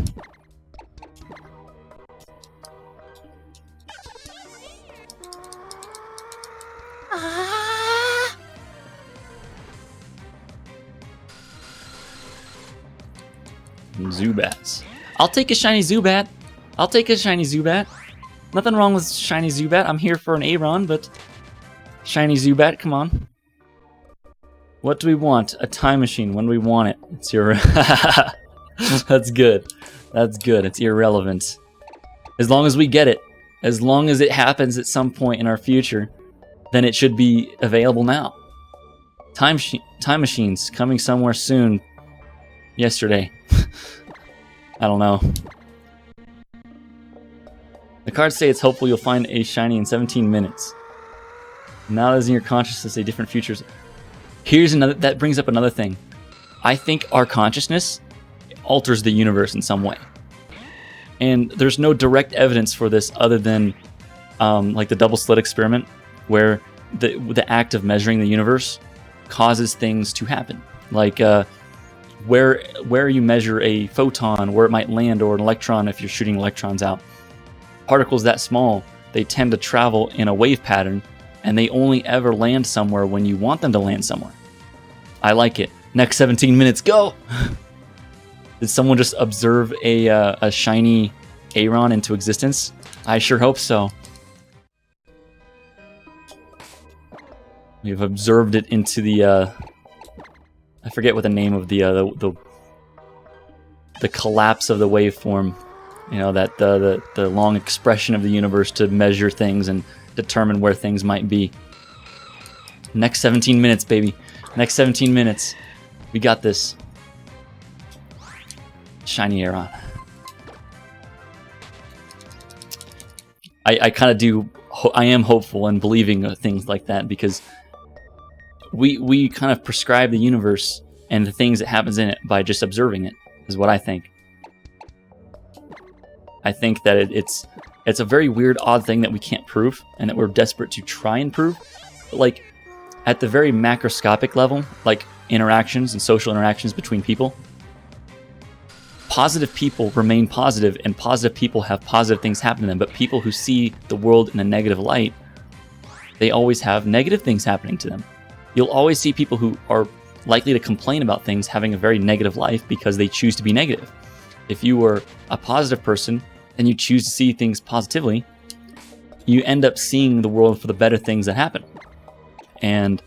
Zubats. I'll take a shiny Zubat. I'll take a shiny Zubat. Nothing wrong with shiny Zubat. I'm here for an Aron, but shiny Zubat, come on. What do we want? A time machine. When do we want it? It's your. That's good. That's good. It's irrelevant. As long as we get it, as long as it happens at some point in our future, then it should be available now. Time machines coming somewhere soon. Yesterday. I don't know. The cards say it's hopeful you'll find a shiny in 17 minutes. Now that is in your consciousness, a different futures. Here's another, that brings up another thing. I think our consciousness alters the universe in some way. And there's no direct evidence for this other than like the double slit experiment, where the act of measuring the universe causes things to happen. Like where you measure a photon, where it might land, or an electron if you're shooting electrons out. Particles that small, they tend to travel in a wave pattern, and they only ever land somewhere when you want them to land somewhere. I like it. Next 17 minutes, go! Did someone just observe a shiny Aron into existence? I sure hope so. We've observed it into the I forget what the name of the collapse of the waveform. You know, that the long expression of the universe to measure things and determine where things might be. Next 17 minutes, baby. Next 17 minutes. We got this. Shiny Aron. I kind of do. I am hopeful and believing of things like that, because we kind of prescribe the universe and the things that happens in it by just observing it, is what I think. I think that it's a very weird, odd thing that we can't prove, and that we're desperate to try and prove. But like at the very macroscopic level, like interactions and social interactions between people, positive people remain positive, and positive people have positive things happen to them. But people who see the world in a negative light, they always have negative things happening to them. You'll always see people who are likely to complain about things having a very negative life because they choose to be negative. if you were a positive person and you choose to see things positively, you end up seeing the world for the better things that happen. And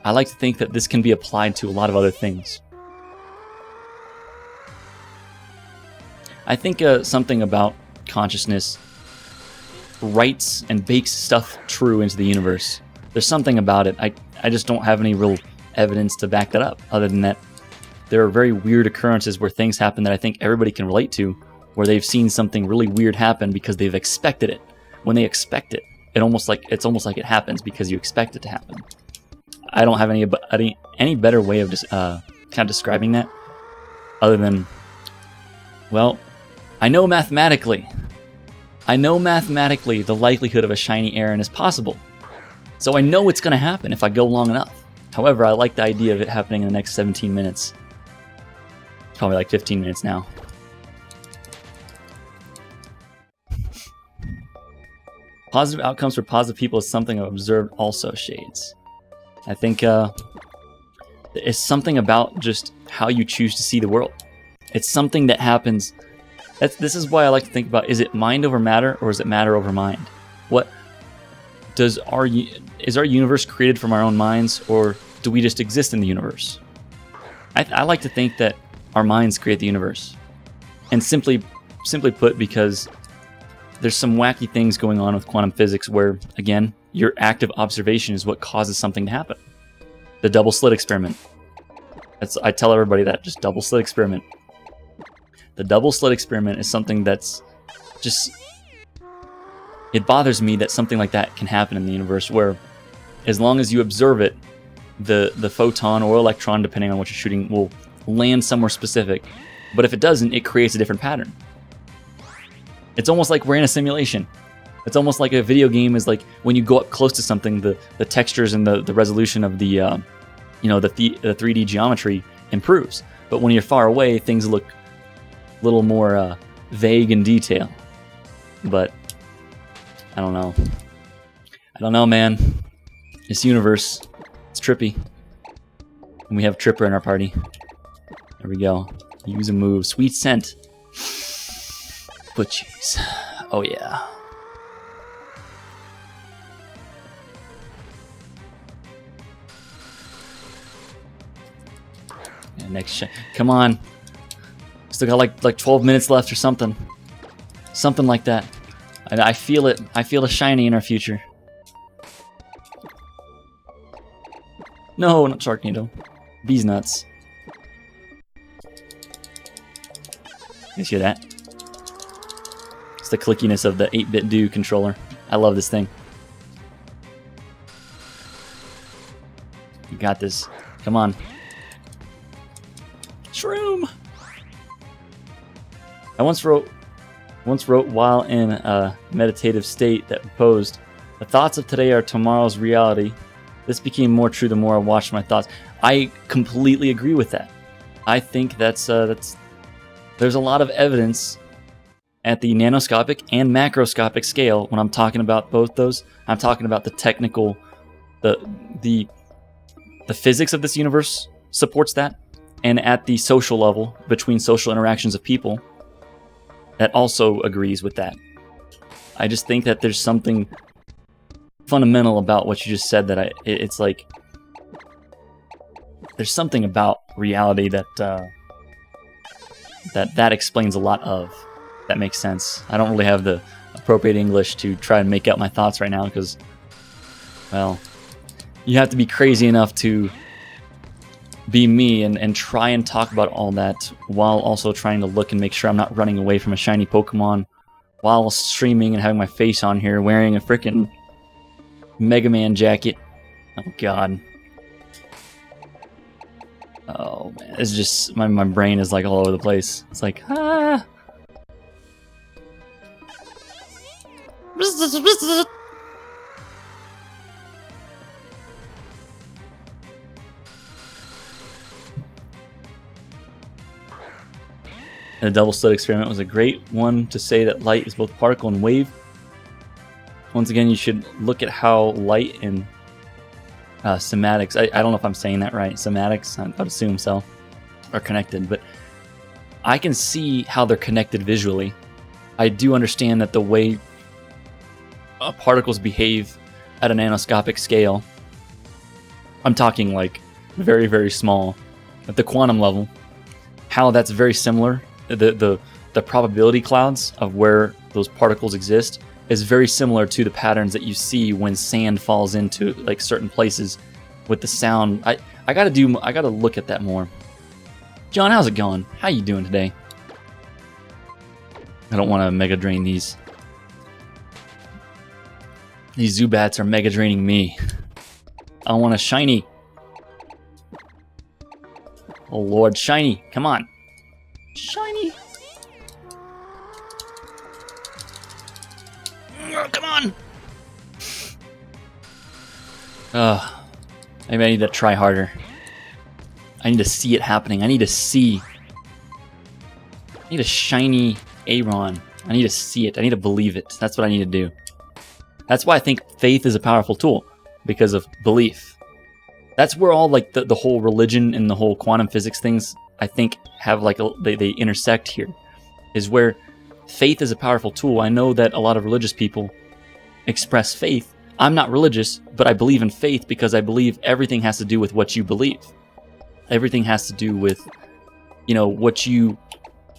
I like to think that this can be applied to a lot of other things. I think something about consciousness writes and bakes stuff true into the universe. There's something about it. I just don't have any real evidence to back that up, other than that there are very weird occurrences where things happen that I think everybody can relate to, where they've seen something really weird happen because they've expected it. When they expect it, it's almost like it happens because you expect it to happen. I don't have any better way of just kind of describing that, other than, well, I know mathematically the likelihood of a shiny Aron is possible. So I know it's going to happen if I go long enough. However, I like the idea of it happening in the next 17 minutes. It's probably like 15 minutes now. Positive outcomes for positive people is something I've observed also, Shades. I think it's something about just how you choose to see the world. It's something that happens. This is why I like to think about, is it mind over matter or is it matter over mind? Is our universe created from our own minds, or do we just exist in the universe? I like to think that our minds create the universe. And simply put, because there's some wacky things going on with quantum physics where, again, your active observation is what causes something to happen. The double slit experiment. I tell everybody that, just double slit experiment. The double slit experiment is something that's just... It bothers me that something like that can happen in the universe, where as long as you observe it, the photon or electron, depending on what you're shooting, will land somewhere specific. But if it doesn't, it creates a different pattern. It's almost like we're in a simulation. It's almost like a video game is like when you go up close to something, the textures and the resolution of the 3D geometry improves. But when you're far away, things look a little more vague in detail. But I don't know, man. This universe, it's trippy. And we have Tripper in our party. There we go. Use a move. Sweet scent. Foot cheese. Oh yeah. And next come on. Still got like 12 minutes left or something. Something like that. And I feel it. I feel a shiny in our future. No, not Sharknado. Bees nuts. You guys hear that? It's the clickiness of the 8-bit do controller. I love this thing. You got this. Come on. Shroom! I once wrote while in a meditative state that proposed, the thoughts of today are tomorrow's reality. This became more true the more I watched my thoughts. I completely agree with that. I think that's there's a lot of evidence at the nanoscopic and macroscopic scale when I'm talking about both those. I'm talking about the technical, the physics of this universe supports that, and at the social level, between social interactions of people, that also agrees with that. I just think that there's something fundamental about what you just said that it's like there's something about reality that that explains a lot of. That makes sense. I don't really have the appropriate English to try and make out my thoughts right now because, well, you have to be crazy enough to be me and try and talk about all that while also trying to look and make sure I'm not running away from a shiny Pokemon while streaming and having my face on here wearing a freaking Mega Man jacket. Oh god. Oh man, it's just my brain is like all over the place. It's like ah. The double slit experiment was a great one to say that light is both particle and wave. Once again, you should look at how light and cymatics, I don't know if I'm saying that right, cymatics, I would assume so, are connected, but I can see how they're connected visually. I do understand that the way particles behave at a nanoscopic scale, I'm talking like very, very small, at the quantum level, how that's very similar. The probability clouds of where those particles exist is very similar to the patterns that you see when sand falls into like certain places with the sound. I gotta look at that more. John, how's it going? How you doing today? I don't want to mega drain these. These Zubats are mega draining me. I want a shiny. Oh Lord, shiny! Come on, shiny! Come on! Maybe I need to try harder. I need to see it happening. I need a shiny Aron. I need to see it. I need to believe it. That's what I need to do. That's why I think faith is a powerful tool, because of belief. That's where all like the whole religion and the whole quantum physics things, I think, have like they intersect here. Is where faith is a powerful tool. I know that a lot of religious people express faith. I'm not religious, but I believe in faith because I believe everything has to do with what you believe. Everything has to do with, what you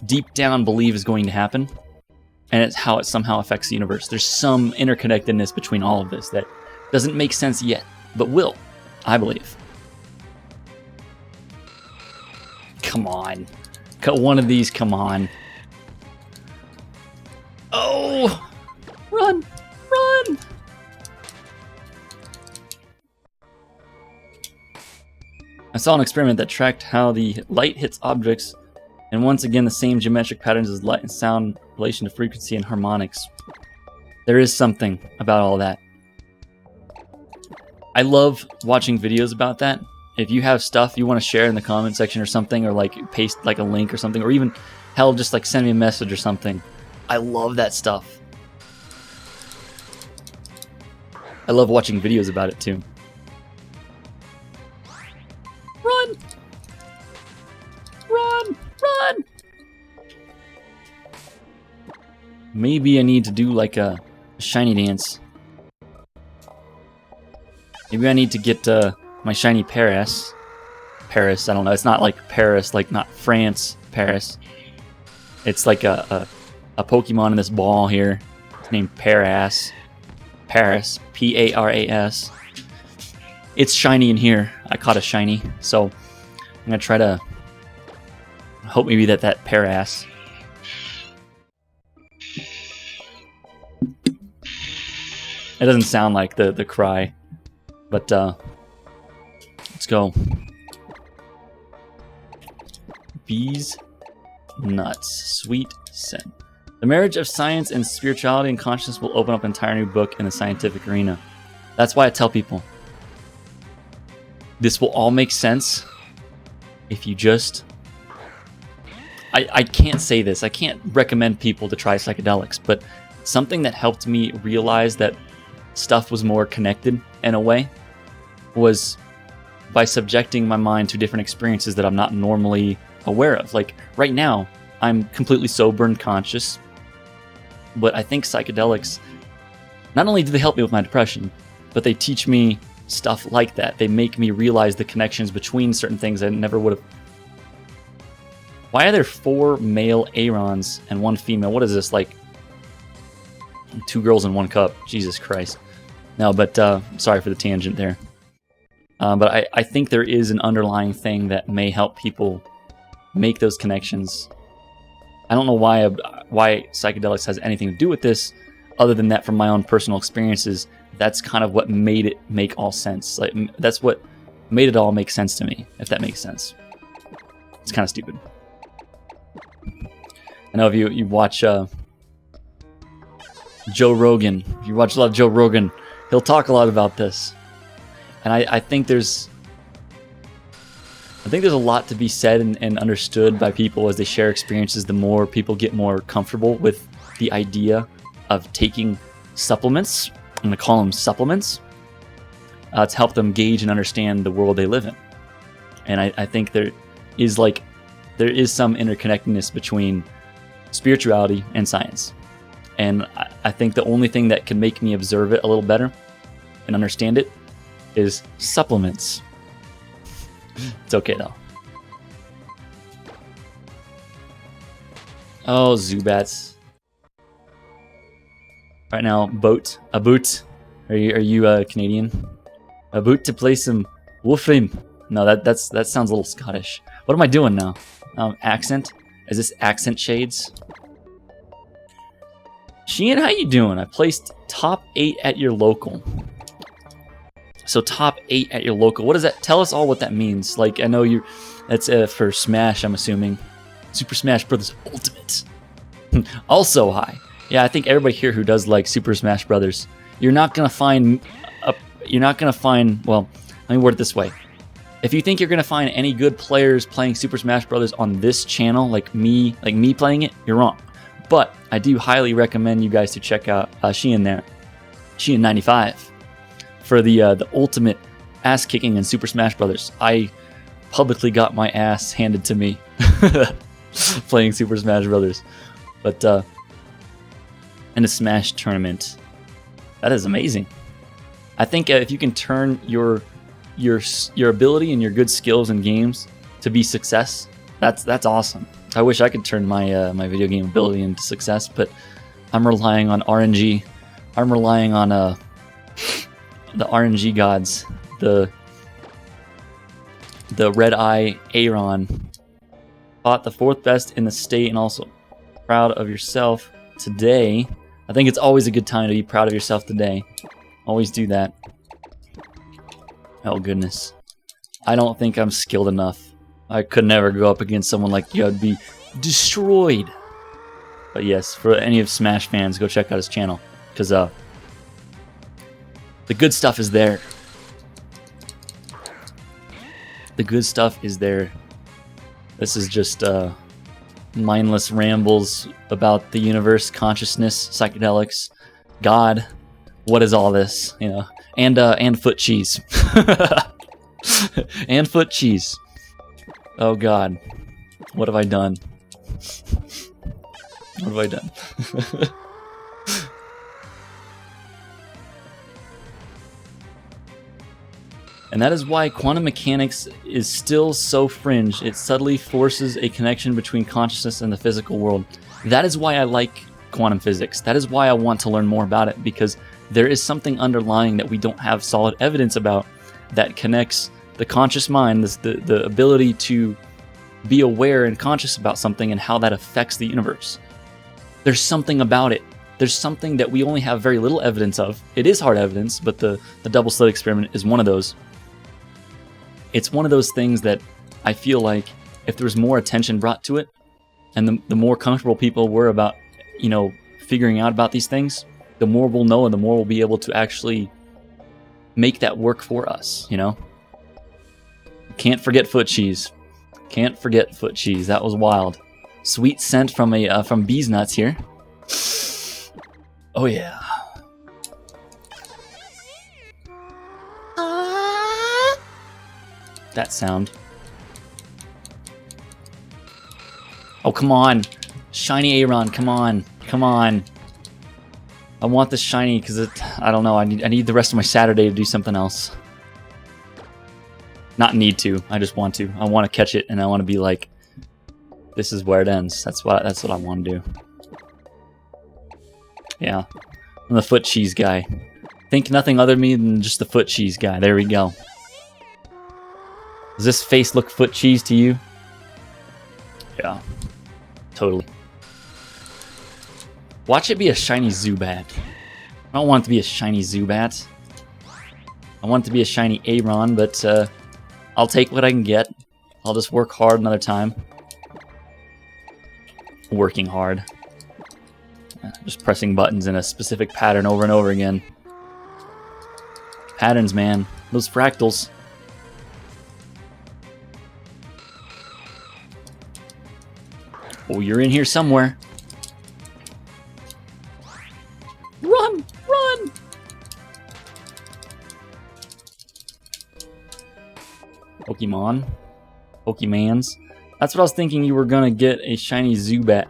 deep down believe is going to happen, and it's how it somehow affects the universe. There's some interconnectedness between all of this that doesn't make sense yet, but will, I believe. Come on. Cut one of these, come on. Oh! Run! Run! I saw an experiment that tracked how the light hits objects, and once again the same geometric patterns as light and sound, relation to frequency and harmonics. There is something about all that. I love watching videos about that. If you have stuff you want to share in the comment section or something, or like paste like a link or something, or even hell, just like send me a message or something. I love that stuff. I love watching videos about it too. Run! Run! Run! Maybe I need to do like a shiny dance. Maybe I need to get my shiny Paris. Paris, I don't know. It's not like Paris, like not France, Paris. It's like a Pokemon in this ball here. It's named Paras. Paris. P-A-R-A-S. It's shiny in here. I caught a shiny. So I'm going to try to hope maybe that Paras. It doesn't sound like the cry. But let's go. Bees, nuts, sweet scent. The marriage of science and spirituality and consciousness will open up an entire new book in the scientific arena. That's why I tell people, this will all make sense if you just... I can't say this. I can't recommend people to try psychedelics, but something that helped me realize that stuff was more connected in a way was by subjecting my mind to different experiences that I'm not normally aware of. Like right now, I'm completely sober and conscious, but I think psychedelics, not only do they help me with my depression, but they teach me stuff like that. They make me realize the connections between certain things I never would have. Why are there 4 male Arons and 1 female? What is this, like 2 girls in 1 cup? Jesus Christ. No, but sorry for the tangent there. But I think there is an underlying thing that may help people make those connections. I don't know why psychedelics has anything to do with this, other than that from my own personal experiences, that's kind of what made it make all sense. Like that's what made it all make sense to me, if that makes sense. It's kind of stupid. I know if you watch Joe Rogan, if you watch a lot of Joe Rogan, he'll talk a lot about this. And I think there's a lot to be said and understood by people as they share experiences. The more people get more comfortable with the idea of taking supplements, I'm going to call them supplements, to help them gauge and understand the world they live in. And I think there is like there is some interconnectedness between spirituality and science. And I think the only thing that can make me observe it a little better and understand it is supplements. It's okay though. Oh, Zubats. Right now, a boot. Are you Canadian? A boot to play some Wolfram. No, that sounds a little Scottish. What am I doing now? Accent? Is this accent shades? Sheehan, how you doing? I placed top 8 at your local. So top 8 at your local. What does that? Tell us all what that means. Like, I know you. That's for Smash, I'm assuming. Super Smash Brothers Ultimate. Also high. Yeah, I think everybody here who does like Super Smash Brothers, you're not gonna find. Well, let me word it this way. If you think you're gonna find any good players playing Super Smash Brothers on this channel, like me playing it, you're wrong. But I do highly recommend you guys to check out Sheehan there, Sheehan95, for the ultimate ass kicking in Super Smash Brothers. I publicly got my ass handed to me playing Super Smash Brothers, but in a Smash tournament, that is amazing. I think if you can turn your ability and your good skills in games to be success, that's awesome. I wish I could turn my my video game ability into success, but I'm relying on RNG. I'm relying on the RNG gods, the Red Eye Aron. Fought the 4th best in the state, and also proud of yourself today. I think it's always a good time to be proud of yourself today. Always do that. Oh goodness. I don't think I'm skilled enough. I could never go up against someone like you. I'd be destroyed. But yes, for any of Smash fans, go check out his channel, because the good stuff is there. The good stuff is there. This is just mindless rambles about the universe, consciousness, psychedelics, God. What is all this? You know, and foot cheese, and foot cheese. Oh God, what have I done? What have I done? And that is why quantum mechanics is still so fringe. It subtly forces a connection between consciousness and the physical world. That is why I like quantum physics. That is why I want to learn more about it, because there is something underlying that we don't have solid evidence about that connects the conscious mind, the ability to be aware and conscious about something and how that affects the universe. There's something about it. There's something that we only have very little evidence of. It is hard evidence, but the double slit experiment is one of those. It's one of those things that I feel like if there was more attention brought to it, and the more comfortable people were about, you know, figuring out about these things, the more we'll know and the more we'll be able to actually make that work for us, you know? Can't forget foot cheese. Can't forget foot cheese. That was wild. Sweet scent from bees nuts here. Oh yeah. That sound. Oh, come on. Shiny Aron, come on. Come on. I want this shiny because I don't know, I need the rest of my Saturday to do something else. Not need to, I just want to. I want to catch it and I want to be like, this is where it ends. That's what I want to do. Yeah. I'm the foot cheese guy. Think nothing other of me than just the foot cheese guy. There we go. Does this face look foot cheese to you? Yeah. Totally. Watch it be a shiny Zubat. I don't want it to be a shiny Zubat. I want it to be a shiny Aron, but I'll take what I can get. I'll just work hard another time. Working hard. Just pressing buttons in a specific pattern over and over again. Patterns, man. Those fractals. Oh, you're in here somewhere. Run! Run! Pokemon. Pokemans. That's what I was thinking. You were gonna get a shiny Zubat.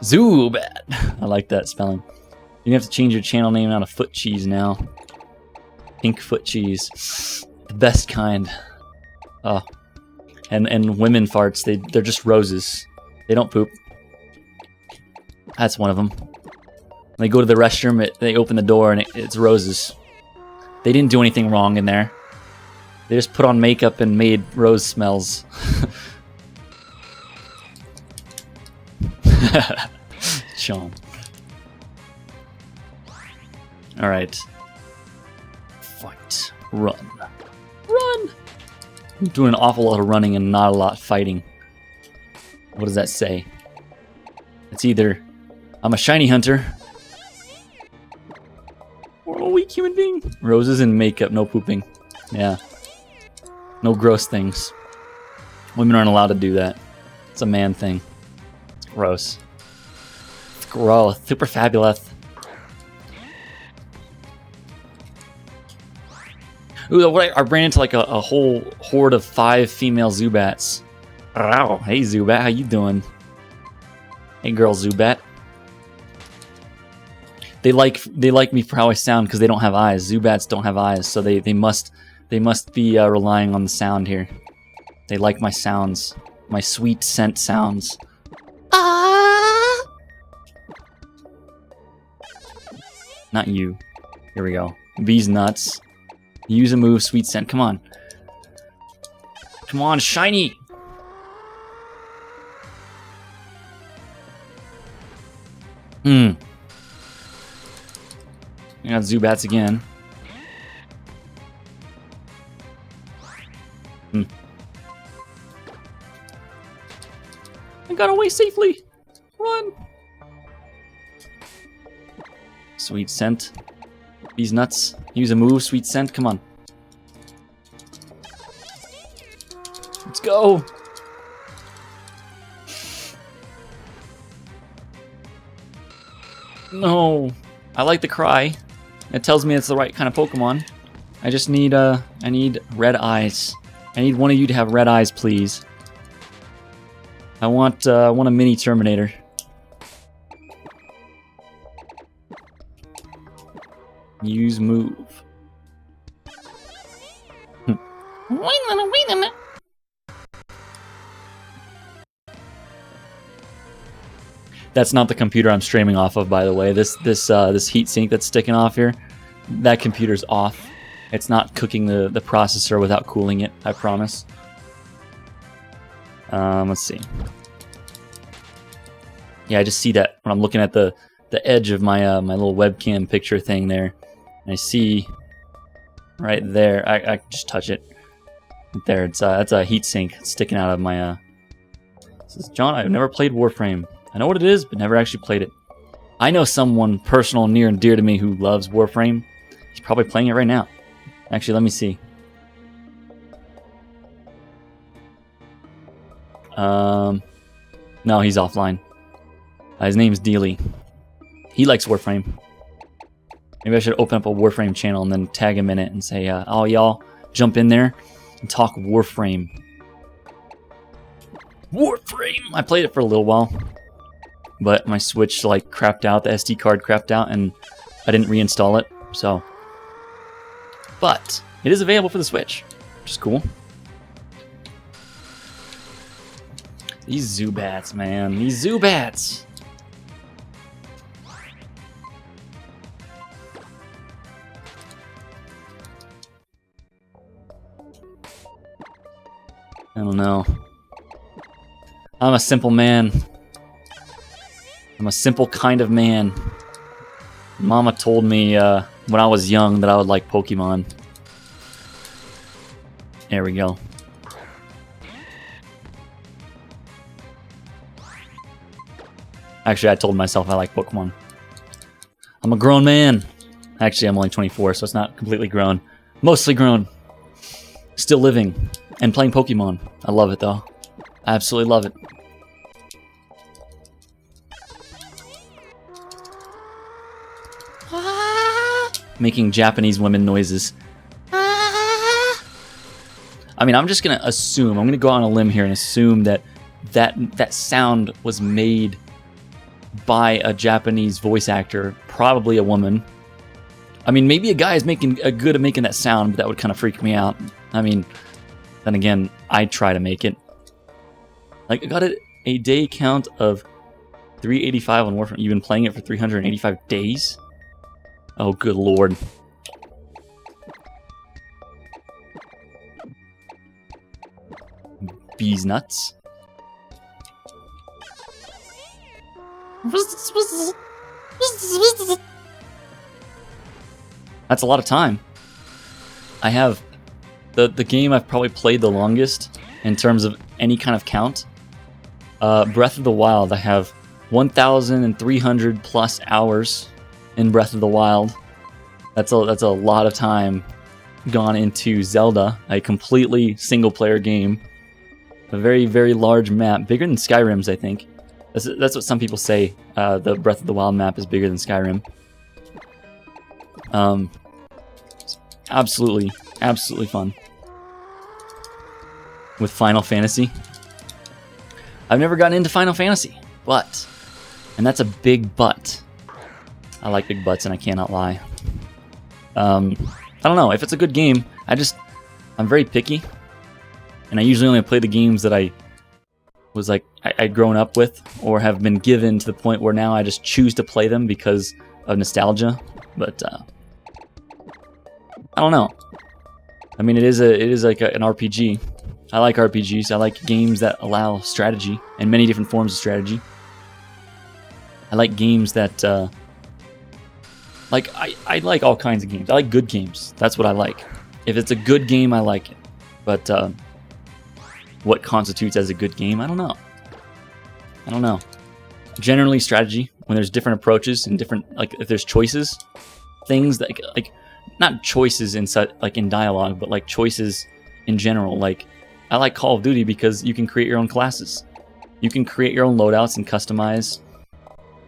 Zubat. I like that spelling. You have to change your channel name now to Foot Cheese now. Pink Foot Cheese, the best kind. Oh, and women farts. They're just roses. They don't poop. That's one of them. When they go to the restroom, they open the door and it's roses. They didn't do anything wrong in there. They just put on makeup and made rose smells. Sean. Alright. Fight. Run. Run! I'm doing an awful lot of running and not a lot fighting. What does that say? It's either I'm a shiny hunter or a weak human being. Roses and makeup, no pooping. Yeah. No gross things. Women aren't allowed to do that. It's a man thing. It's gross. It's gross. Super fabulous. Ooh, I ran into like a whole horde of 5 female Zubats. Wow. Hey Zubat, how you doing? Hey girl Zubat. They like me for how I sound because they don't have eyes. Zubats don't have eyes, so they must be relying on the sound here. They like my sounds, my sweet scent sounds. Ah! Not you. Here we go. These nuts. Use a move, sweet scent. Come on. Come on, shiny. I got Zubats again. I got away safely. Run. Sweet scent. These nuts. Use a move, sweet scent. Come on. Let's go. No. I like the cry. It tells me it's the right kind of Pokemon. I just need I need red eyes. I need one of you to have red eyes, please. I want a mini Terminator. Use move. Wait a minute. That's not the computer I'm streaming off of, by the way. This heat sink that's sticking off here, that computer's off. It's not cooking the processor without cooling it, I promise. Let's see. Yeah, I just see that when I'm looking at the edge of my my little webcam picture thing there. And I see right there. I can just touch it. Right there, it's a heat sink sticking out of my. It says, John, I've never played Warframe. I know what it is, but never actually played it. I know someone personal, near and dear to me who loves Warframe. He's probably playing it right now. Actually, let me see. No, he's offline. His name's Dealey. He likes Warframe. Maybe I should open up a Warframe channel and then tag him in it and say, oh, y'all, jump in there and talk Warframe. Warframe! I played it for a little while, but my Switch like crapped out, the SD card crapped out, and I didn't reinstall it, so. But it is available for the Switch, which is cool. These Zubats, man. These Zubats! I don't know. I'm a simple man. I'm a simple kind of man. Mama told me when I was young that I would like Pokemon. There we go. Actually, I told myself I like Pokemon. I'm a grown man. Actually, I'm only 24, so it's not completely grown. Mostly grown. Still living. And playing Pokemon. I love it, though. I absolutely love it. Making Japanese women noises. I mean, I'm just going to assume, I'm going to go on a limb here and assume that that sound was made by a Japanese voice actor, probably a woman. I mean, maybe a guy is making good at making that sound, but that would kind of freak me out. I mean, then again, I try to make it. Like, I got a day count of 385 on Warframe. You've been playing it for 385 days? Oh, good lord. Bees nuts. That's a lot of time. I have the game I've probably played the longest in terms of any kind of count. Breath of the Wild. I have 1,300 plus hours in Breath of the Wild. That's a lot of time gone into Zelda, a completely single player game. A very, very large map, bigger than Skyrim's, I think. That's what some people say. The Breath of the Wild map is bigger than Skyrim. Absolutely fun. With Final Fantasy. I've never gotten into Final Fantasy, but, and that's a big but. I like big butts, and I cannot lie. I don't know, if it's a good game, I'm very picky, and I usually only play the games that I was like, I'd grown up with, or have been given to the point where now I just choose to play them because of nostalgia, but, I don't know. I mean, it is like an RPG. I like RPGs. I like games that allow strategy and many different forms of strategy. I like games that, I like all kinds of games. I like good games. That's what I like. If it's a good game, I like it. But what constitutes as a good game, I don't know. Generally, strategy, when there's different approaches and different, like, if there's choices, things that, like not choices in dialogue, but like choices in general. Like, I like Call of Duty because you can create your own classes. You can create your own loadouts and customize,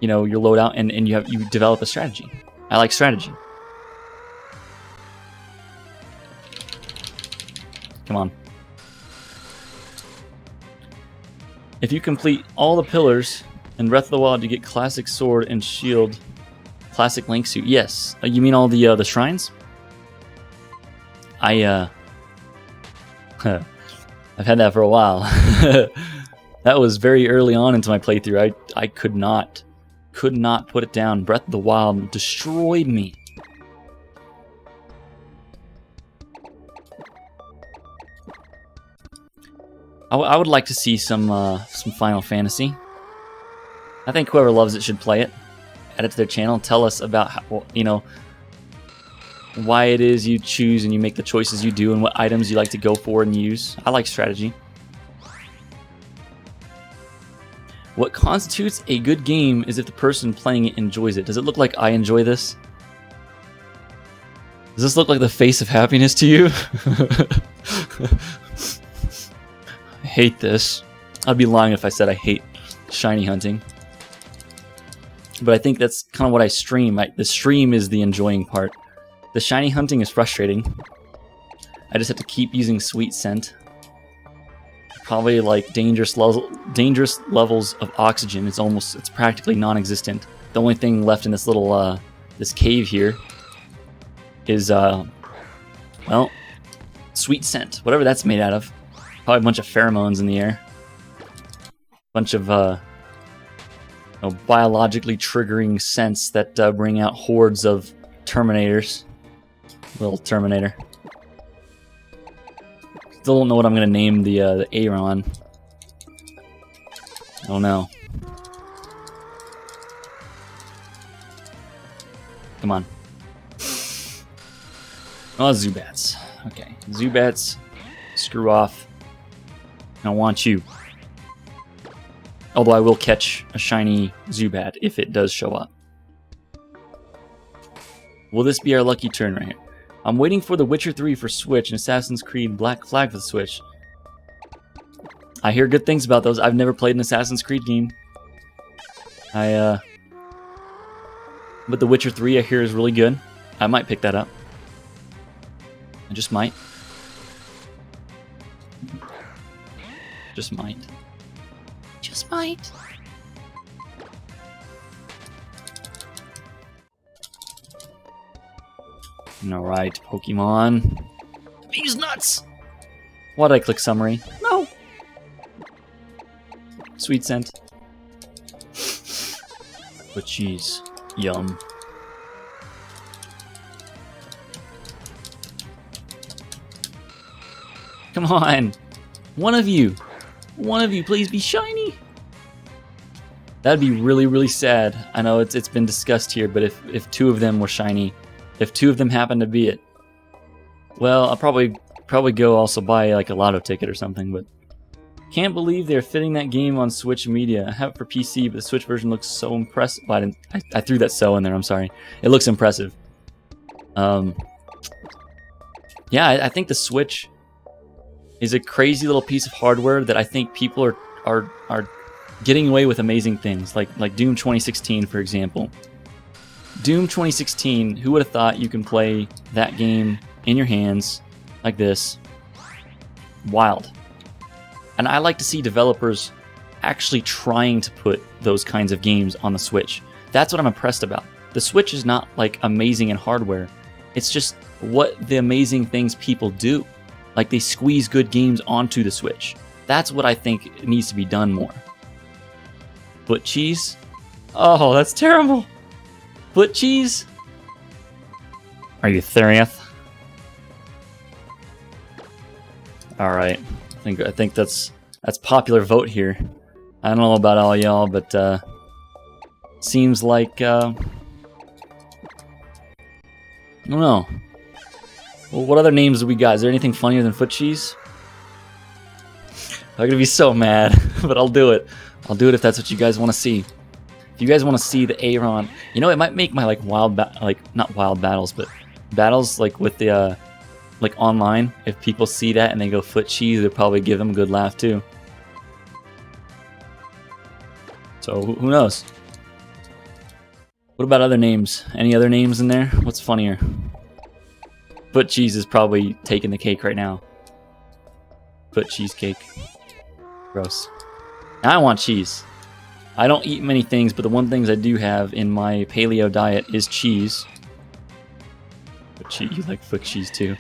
your loadout, and you develop a strategy. I like strategy. Come on. If you complete all the pillars in Breath of the Wild, you get classic sword and shield, classic Link suit. Yes. You mean all the shrines? I've had that for a while. That was very early on into my playthrough. I could not put it down. Breath of the Wild destroyed me. I would like to see some Final Fantasy. I think whoever loves it should play it. Add it to their channel. Tell us about how, why it is you choose and you make the choices you do, and what items you like to go for and use. I like strategy. What constitutes a good game is if the person playing it enjoys it. Does it look like I enjoy this? Does this look like the face of happiness to you? I hate this. I'd be lying if I said I hate shiny hunting. But I think that's kind of what I stream. The stream is the enjoying part. The shiny hunting is frustrating. I just have to keep using sweet scent. Probably like dangerous levels of oxygen. It's practically non-existent. The only thing left in this little this cave here is well, sweet scent, whatever that's made out of. Probably a bunch of pheromones in the air. Bunch of biologically triggering scents that bring out hordes of Terminators. Little Terminator. Still don't know what I'm gonna name the Aron. I don't know. Come on. Oh, Zubats. Okay, Zubats, screw off. I don't want you. Although I will catch a shiny Zubat if it does show up. Will this be our lucky turn right here? I'm waiting for The Witcher 3 for Switch and Assassin's Creed Black Flag for the Switch. I hear good things about those. I've never played an Assassin's Creed game. But The Witcher 3 I hear is really good. I might pick that up. I just might. Just might. Smite. Alright, Pokemon. These nuts! Why did I click summary? No! Sweet scent. But cheese. Yum. Come on! One of you, please be shiny! That'd be really, really sad. I know it's been discussed here, but if 2 of them were shiny, if 2 of them happen to be it, well, I'll probably go also buy like a lotto ticket or something, but can't believe they're fitting that game on Switch Media. I have it for PC, but the Switch version looks so impressive. I threw that "so" in there, I'm sorry. It looks impressive. Yeah, I think the Switch is a crazy little piece of hardware that I think people are getting away with amazing things, like Doom 2016, for example. Doom 2016, who would have thought you can play that game in your hands like this? Wild. And I like to see developers actually trying to put those kinds of games on the Switch. That's what I'm impressed about. The Switch is not like amazing in hardware. It's just what the amazing things people do. Like they squeeze good games onto the Switch. That's what I think needs to be done more. Foot cheese? Oh, that's terrible. Foot cheese? Are you serious? All right. I think that's popular vote here. I don't know about all y'all, but seems like I don't know. Well, what other names do we got? Is there anything funnier than foot cheese? I'm gonna be so mad, but I'll do it. I'll do it if that's what you guys want to see. If you guys want to see the Aron, you know, it might make my like not wild battles, but battles like with the like online. If people see that and they go foot cheese, they'll probably give them a good laugh too. So who knows? What about other names? Any other names in there? What's funnier? Foot cheese is probably taking the cake right now. Foot cheesecake. Gross. Now I want cheese. I don't eat many things, but the one things I do have in my paleo diet is cheese. Foot cheese, you like foot cheese too.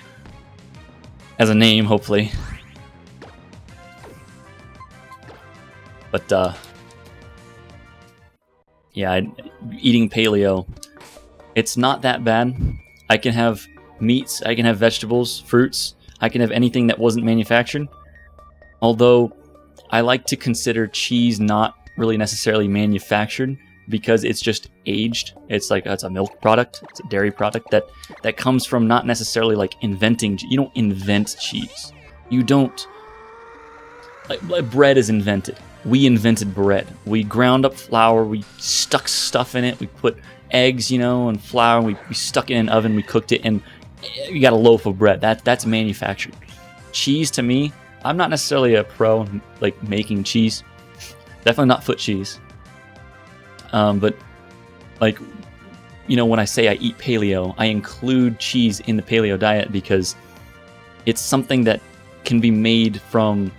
As a name, hopefully. But yeah, eating paleo, it's not that bad. I can have meats, I can have vegetables, fruits, I can have anything that wasn't manufactured. Although I like to consider cheese not really necessarily manufactured because it's just aged. It's like it's a milk product, it's a dairy product that comes from not necessarily like inventing. You don't invent cheese. You don't. Like bread is invented. We invented bread. We ground up flour. We stuck stuff in it. We put eggs, you know, and flour. And we stuck it in an oven. We cooked it, and you got a loaf of bread. That's manufactured. Cheese to me, I'm not necessarily a pro like making cheese. Definitely not foot cheese. But like, you know, when I say I eat paleo, I include cheese in the paleo diet because it's something that can be made from.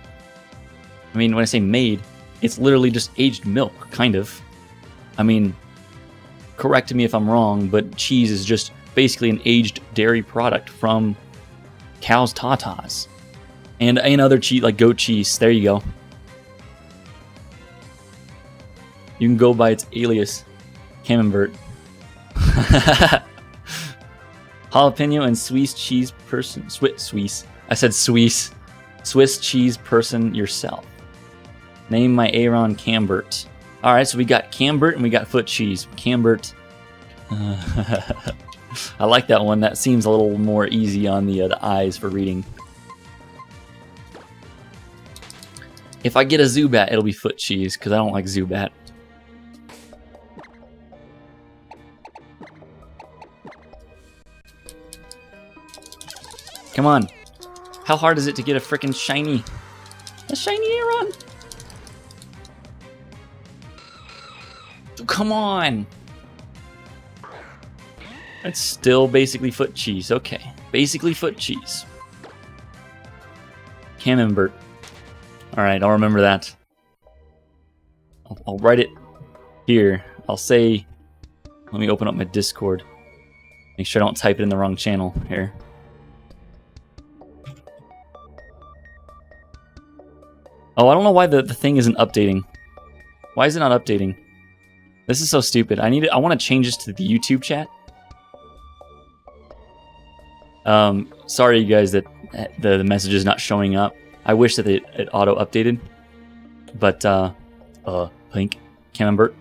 I mean, when I say made, it's literally just aged milk, kind of. I mean, correct me if I'm wrong, but cheese is just basically an aged dairy product from cows' tatas. And other cheese, like goat cheese. There you go. You can go by its alias, Camembert. Jalapeno and Swiss cheese person. Swiss. I said Swiss. Swiss cheese person yourself. Name my Aron Cambert. All right, so we got Cambert and we got foot cheese. Cambert. I like that one. That seems a little more easy on the eyes for reading. If I get a Zubat, it'll be foot cheese because I don't like Zubat. Come on. How hard is it to get a frickin' shiny? A shiny Aron? Come on! It's still basically foot cheese. Okay. Basically foot cheese. Camembert. Alright, I'll remember that. I'll write it here. I'll say, let me open up my Discord. Make sure I don't type it in the wrong channel here. Oh, I don't know why the thing isn't updating. Why is it not updating? This is so stupid. I want to change this to the YouTube chat. Sorry, you guys, that the message is not showing up. I wish that it auto updated. But Pink Camembert.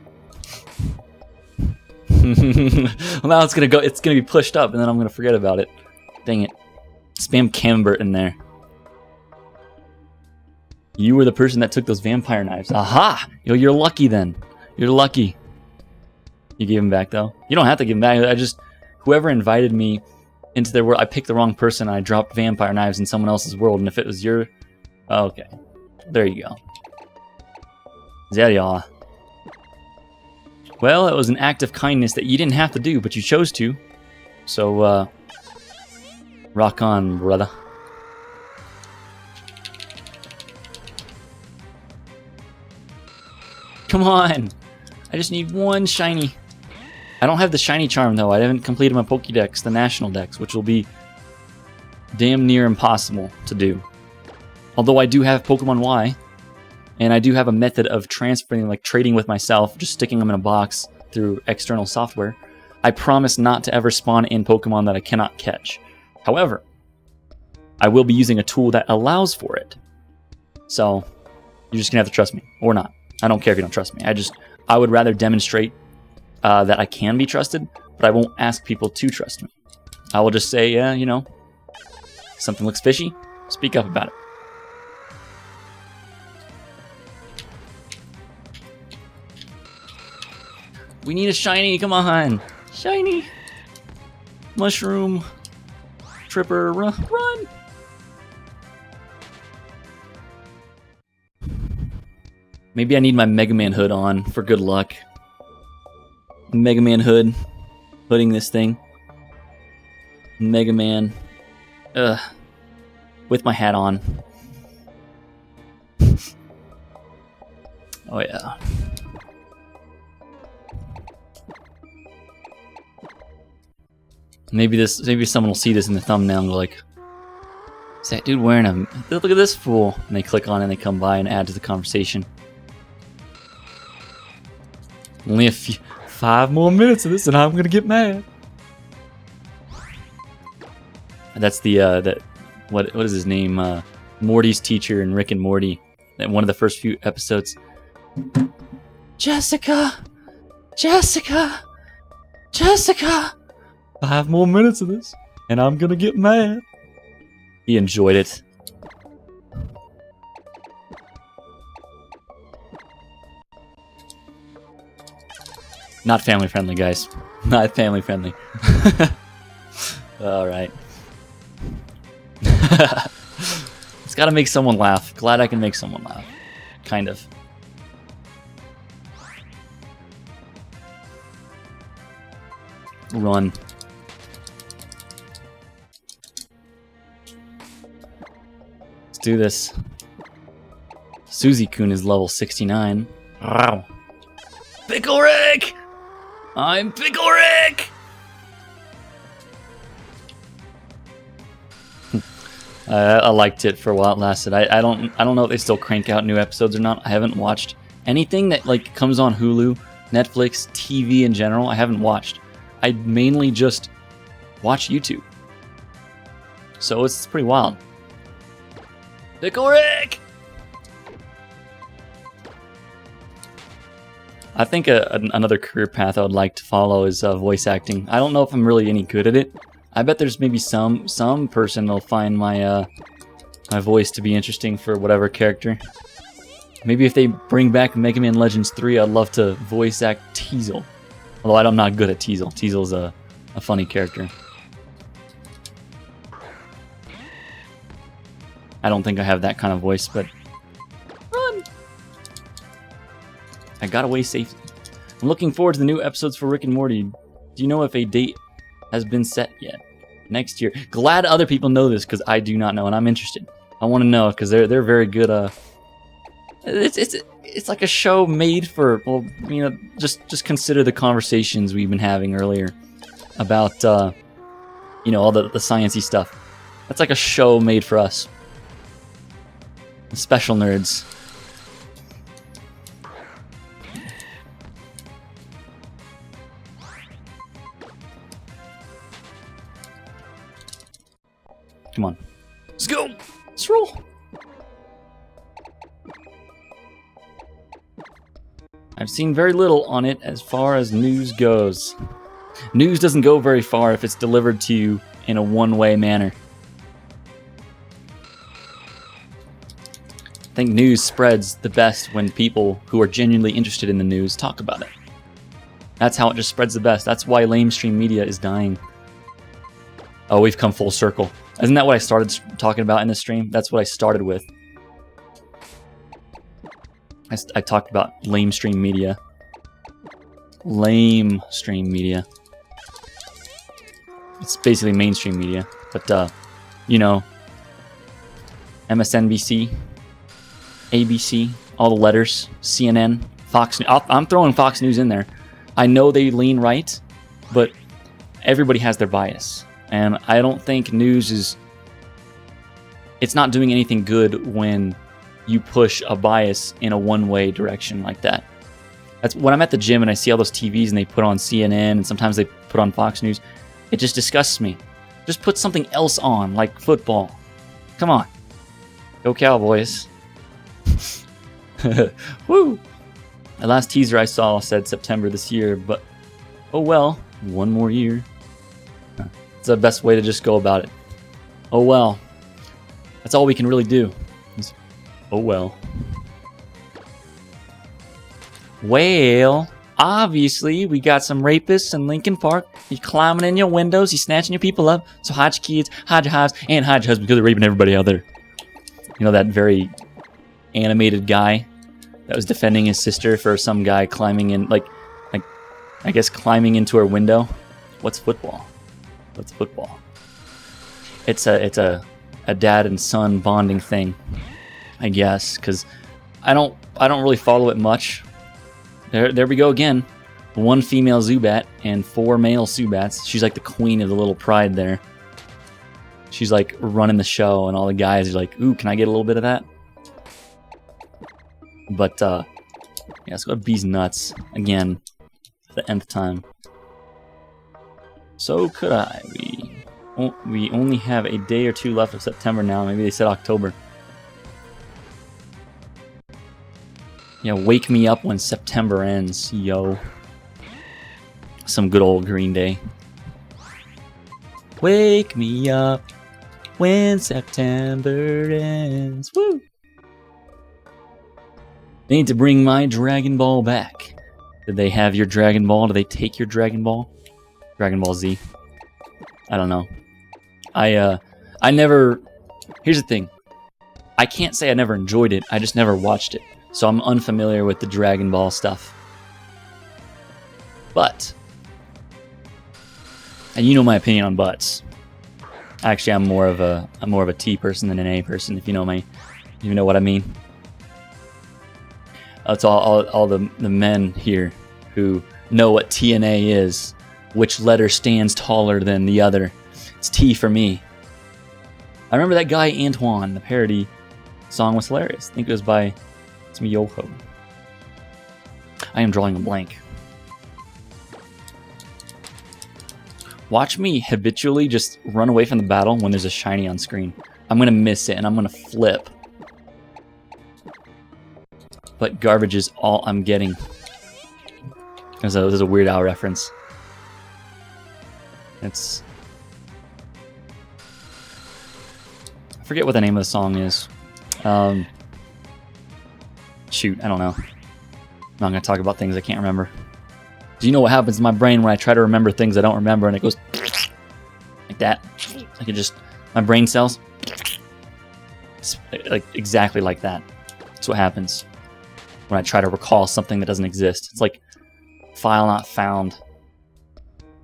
Well, now it's gonna be pushed up, and then I'm gonna forget about it. Dang it! Spam Camembert in there. You were the person that took those vampire knives. Aha! Yo, you're lucky then. You're lucky. You gave them back though. You don't have to give them back. Whoever invited me into their world, I picked the wrong person and I dropped vampire knives in someone else's world. And if it was your, okay, there you go. There you are. Well, it was an act of kindness that you didn't have to do, but you chose to. So, rock on, brother. Come on! I just need one shiny. I don't have the shiny charm, though. I haven't completed my Pokédex, the National Dex, which will be damn near impossible to do. Although I do have Pokemon Y, and I do have a method of transferring, like trading with myself, just sticking them in a box through external software. I promise not to ever spawn in Pokemon that I cannot catch. However, I will be using a tool that allows for it. So, you're just gonna have to trust me, or not. I don't care if you don't trust me. I would rather demonstrate that I can be trusted, but I won't ask people to trust me. I will just say, yeah, you know, something looks fishy, speak up about it. We need a shiny, come on. Shiny. Mushroom. Tripper, run. Maybe I need my Mega Man hood on for good luck. Mega Man hood. Hooding this thing. Mega Man. With my hat on. Oh yeah. Maybe someone will see this in the thumbnail and go like, is that dude wearing a... Look at this fool. And they click on it and they come by and add to the conversation. Only 5 more minutes of this and I'm gonna get mad. And that's the what is his name? Morty's teacher in Rick and Morty. In one of the first few episodes. Jessica! 5 more minutes of this and I'm gonna get mad. He enjoyed it. Not family friendly, guys. Not family friendly. Alright. It's gotta make someone laugh. Glad I can make someone laugh. Kind of. Run. Let's do this. Suzy-kun is level 69. Wow. Pickle Rick! I'm Pickle Rick! I liked it for a while it lasted. I don't know if they still crank out new episodes or not. I haven't watched anything that like comes on Hulu, Netflix, TV in general. I haven't watched. I mainly just watch YouTube. So it's pretty wild. Pickle Rick! I think another career path I would like to follow is voice acting. I don't know if I'm really any good at it. I bet there's maybe some person that'll find my my voice to be interesting for whatever character. Maybe if they bring back Mega Man Legends 3, I'd love to voice act Teasel. Although I'm not good at Teasel. Teasel's a funny character. I don't think I have that kind of voice, but... Run! I got away safely. I'm looking forward to the new episodes for Rick and Morty. Do you know if a date has been set yet? Next year. Glad other people know this, because I do not know, and I'm interested. I want to know, because they're very good, it's it's like a show made for, well, you know, just consider the conversations we've been having earlier about, you know, all the sciencey stuff. That's like a show made for us. Special nerds. Come on. Let's go! Let's roll! I've seen very little on it as far as news goes. News doesn't go very far if it's delivered to you in a one-way manner. I think news spreads the best when people who are genuinely interested in the news talk about it. That's how it just spreads the best. That's why lamestream media is dying. Oh, we've come full circle. Isn't that what I started talking about in this stream? That's what I started with. I talked about lamestream media. Lamestream media. It's basically mainstream media. But, you know, MSNBC, ABC, all the letters, CNN, Fox News. I'm throwing Fox News in there. I know they lean right, but everybody has their bias. And I don't think news is... It's not doing anything good when you push a bias in a one-way direction like that. That's when I'm at the gym and I see all those TVs and they put on CNN and sometimes they put on Fox News. It just disgusts me. Just put something else on, like football. Come on. Go Cowboys. Woo! The last teaser I saw said September this year, but oh well, one more year. It's the best way to just go about it. Oh well. That's all we can really do. Oh well. Well, obviously we got some rapists in Lincoln Park. He's climbing in your windows, he's snatching your people up. So hide your kids, hide your hives, and hide your husband because they're raping everybody out there. You know that very animated guy that was defending his sister for some guy climbing in, like I guess climbing into her window. What's football? What's football? It's a dad and son bonding thing, I guess, because I don't really follow it much. There we go again. One female Zubat and 4 male Zubats. She's like the queen of the little pride there. She's like running the show, and all the guys are like, "Ooh, can I get a little bit of that?" But yeah, let's go to Bee's Nuts again for the nth time. So could I. We only have a day or two left of September now. Maybe they said October. Yeah, wake me up when September ends, yo. Some good old Green Day. Wake me up when September ends. Woo! They need to bring my Dragon Ball back. Did they have your Dragon Ball? Did they take your Dragon Ball? Dragon Ball Z. I don't know. I never... Here's the thing. I can't say I never enjoyed it. I just never watched it. So I'm unfamiliar with the Dragon Ball stuff. But... And you know my opinion on butts. Actually, I'm more of a T person than an A person, if you know what I mean. It's all the men here who know what T and A is. Which letter stands taller than the other. It's T for me. I remember that guy Antoine, the parody song was hilarious. I think it was by Yoho. I am drawing a blank. Watch me habitually just run away from the battle when there's a shiny on screen. I'm gonna miss it and I'm gonna flip. But garbage is all I'm getting. There's a Weird Al reference. It's... I forget what the name of the song is. Shoot, I don't know. I'm not going to talk about things I can't remember. Do you know what happens in my brain when I try to remember things I don't remember and it goes like that? Like it just... My brain cells... It's like exactly like that. That's what happens when I try to recall something that doesn't exist. It's like file not found.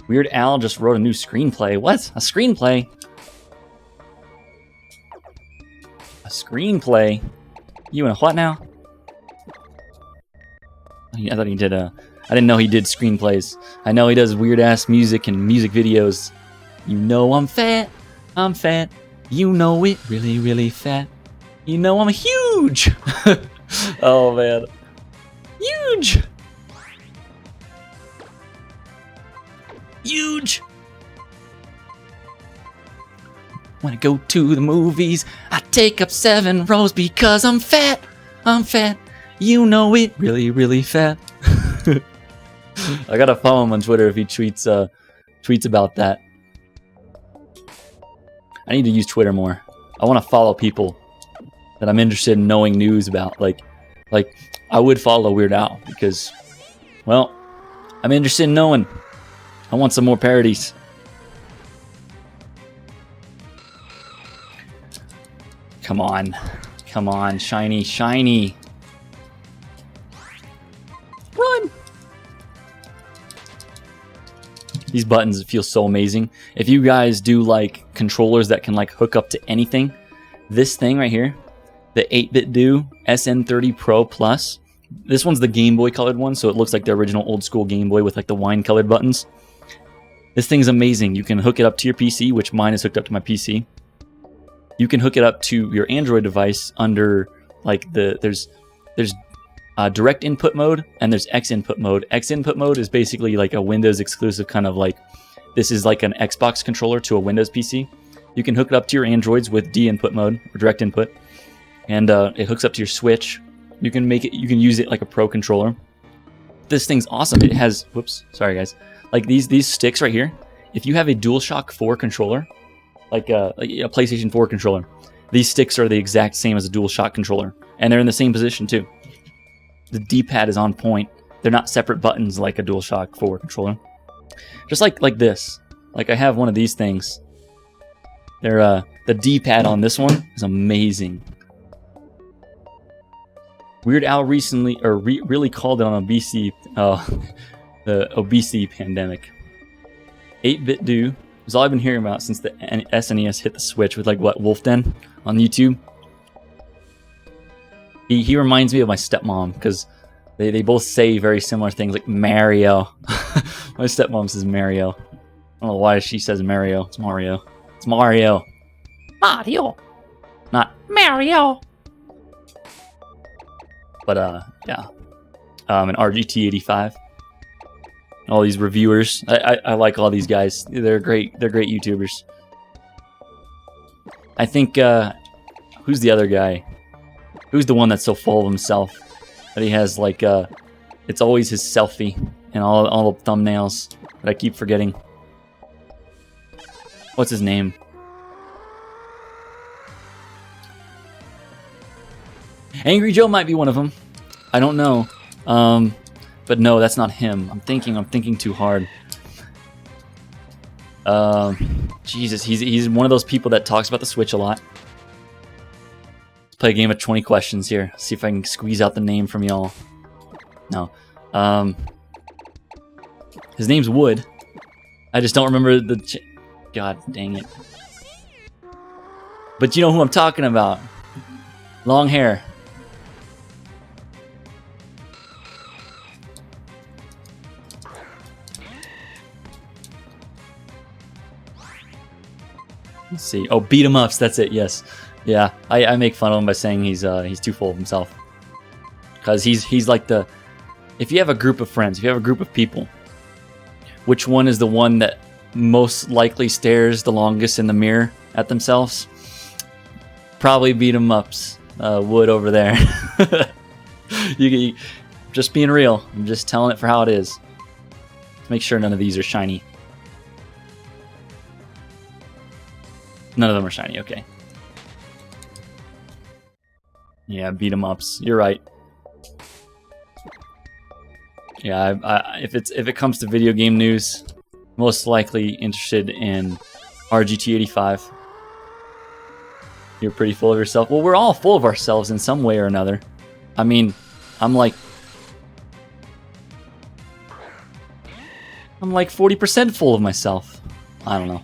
Weird Al just wrote a new screenplay. What? A screenplay? A screenplay? You in a what now? I thought he did I didn't know he did screenplays. I know he does weird ass music and music videos. You know I'm fat. I'm fat. You know it. Really, really fat. You know I'm huge. Oh man. Huge. Huge. When I go to the movies, I take up 7 rows because I'm fat. I'm fat. You know it. Really, really fat. I gotta follow him on Twitter if he tweets about that. I need to use Twitter more. I want to follow people that I'm interested in knowing news about. Like I would follow Weird Al because, well, I'm interested in knowing. I want some more parodies. Come on. Come on. Shiny, shiny. Run! These buttons feel so amazing. If you guys do like controllers that can like hook up to anything, this thing right here, the 8-bit do SN30 Pro Plus, this one's the Game Boy colored one, so it looks like the original old school Game Boy with like the wine colored buttons. This thing's amazing. You can hook it up to your PC, which mine is hooked up to my PC. You can hook it up to your Android device under like there's direct input mode and there's X input mode. X input mode is basically like a Windows exclusive kind of like, this is like an Xbox controller to a Windows PC. You can hook it up to your Androids with D input mode or direct input, and it hooks up to your Switch. You can use it like a pro controller. This thing's awesome. It has, whoops, sorry guys. Like these sticks right here. If you have a DualShock 4 controller, like a PlayStation 4 controller, these sticks are the exact same as a DualShock controller, and they're in the same position too. The D-pad is on point. They're not separate buttons like a DualShock 4 controller. Just like this. Like I have one of these things. They're the D-pad on this one is amazing. Weird Al recently, really called it on obesity, the obesity pandemic. 8-bit do is all I've been hearing about since the SNES hit the Switch with like what, Wolf Den on YouTube. He reminds me of my stepmom because they both say very similar things like Mario. My stepmom says Mario. I don't know why she says Mario. It's Mario. It's Mario. Mario. Not Mario. But yeah. And RGT85. All these reviewers. I like all these guys. They're great YouTubers. I think who's the other guy? Who's the one that's so full of himself that he has like it's always his selfie and all the thumbnails that I keep forgetting. What's his name? Angry Joe might be one of them. I don't know. But no, that's not him. I'm thinking too hard. Jesus, he's one of those people that talks about the Switch a lot. Let's play a game of 20 questions here. See if I can squeeze out the name from y'all. No. His name's Wood. I just don't remember the... God dang it. But you know who I'm talking about. Long hair. Let's see. Oh, beat 'em ups. That's it. Yes. Yeah. I make fun of him by saying he's too full of himself. Because he's like the... If you have a group of friends, if you have a group of people, which one is the one that most likely stares the longest in the mirror at themselves? Probably beat 'em ups. Wood over there. you just being real. I'm just telling it for how it is. Let's make sure none of these are shiny. None of them are shiny, okay. Yeah, beat 'em ups. You're right. Yeah, if it comes to video game news, most likely interested in RGT85. You're pretty full of yourself. Well, we're all full of ourselves in some way or another. I mean, I'm like 40% full of myself. I don't know.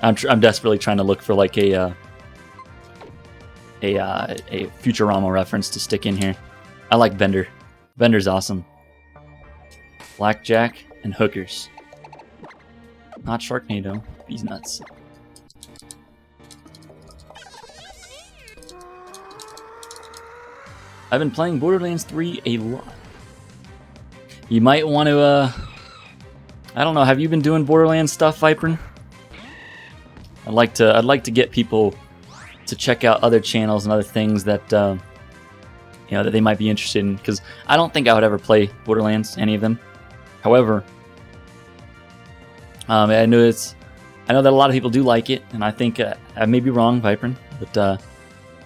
I'm desperately trying to look for like a Futurama reference to stick in here. I like Bender. Bender's awesome. blackjack, and hookers. Not Sharknado. He's nuts. I've been playing Borderlands 3 a lot. You might want to, I don't know, have you been doing Borderlands stuff, Viper? I'd like to get people to check out other channels and other things that, you know, that they might be interested in, because I don't think I would ever play Borderlands, any of them. However, I know that a lot of people do like it, and I think I may be wrong, Viper, but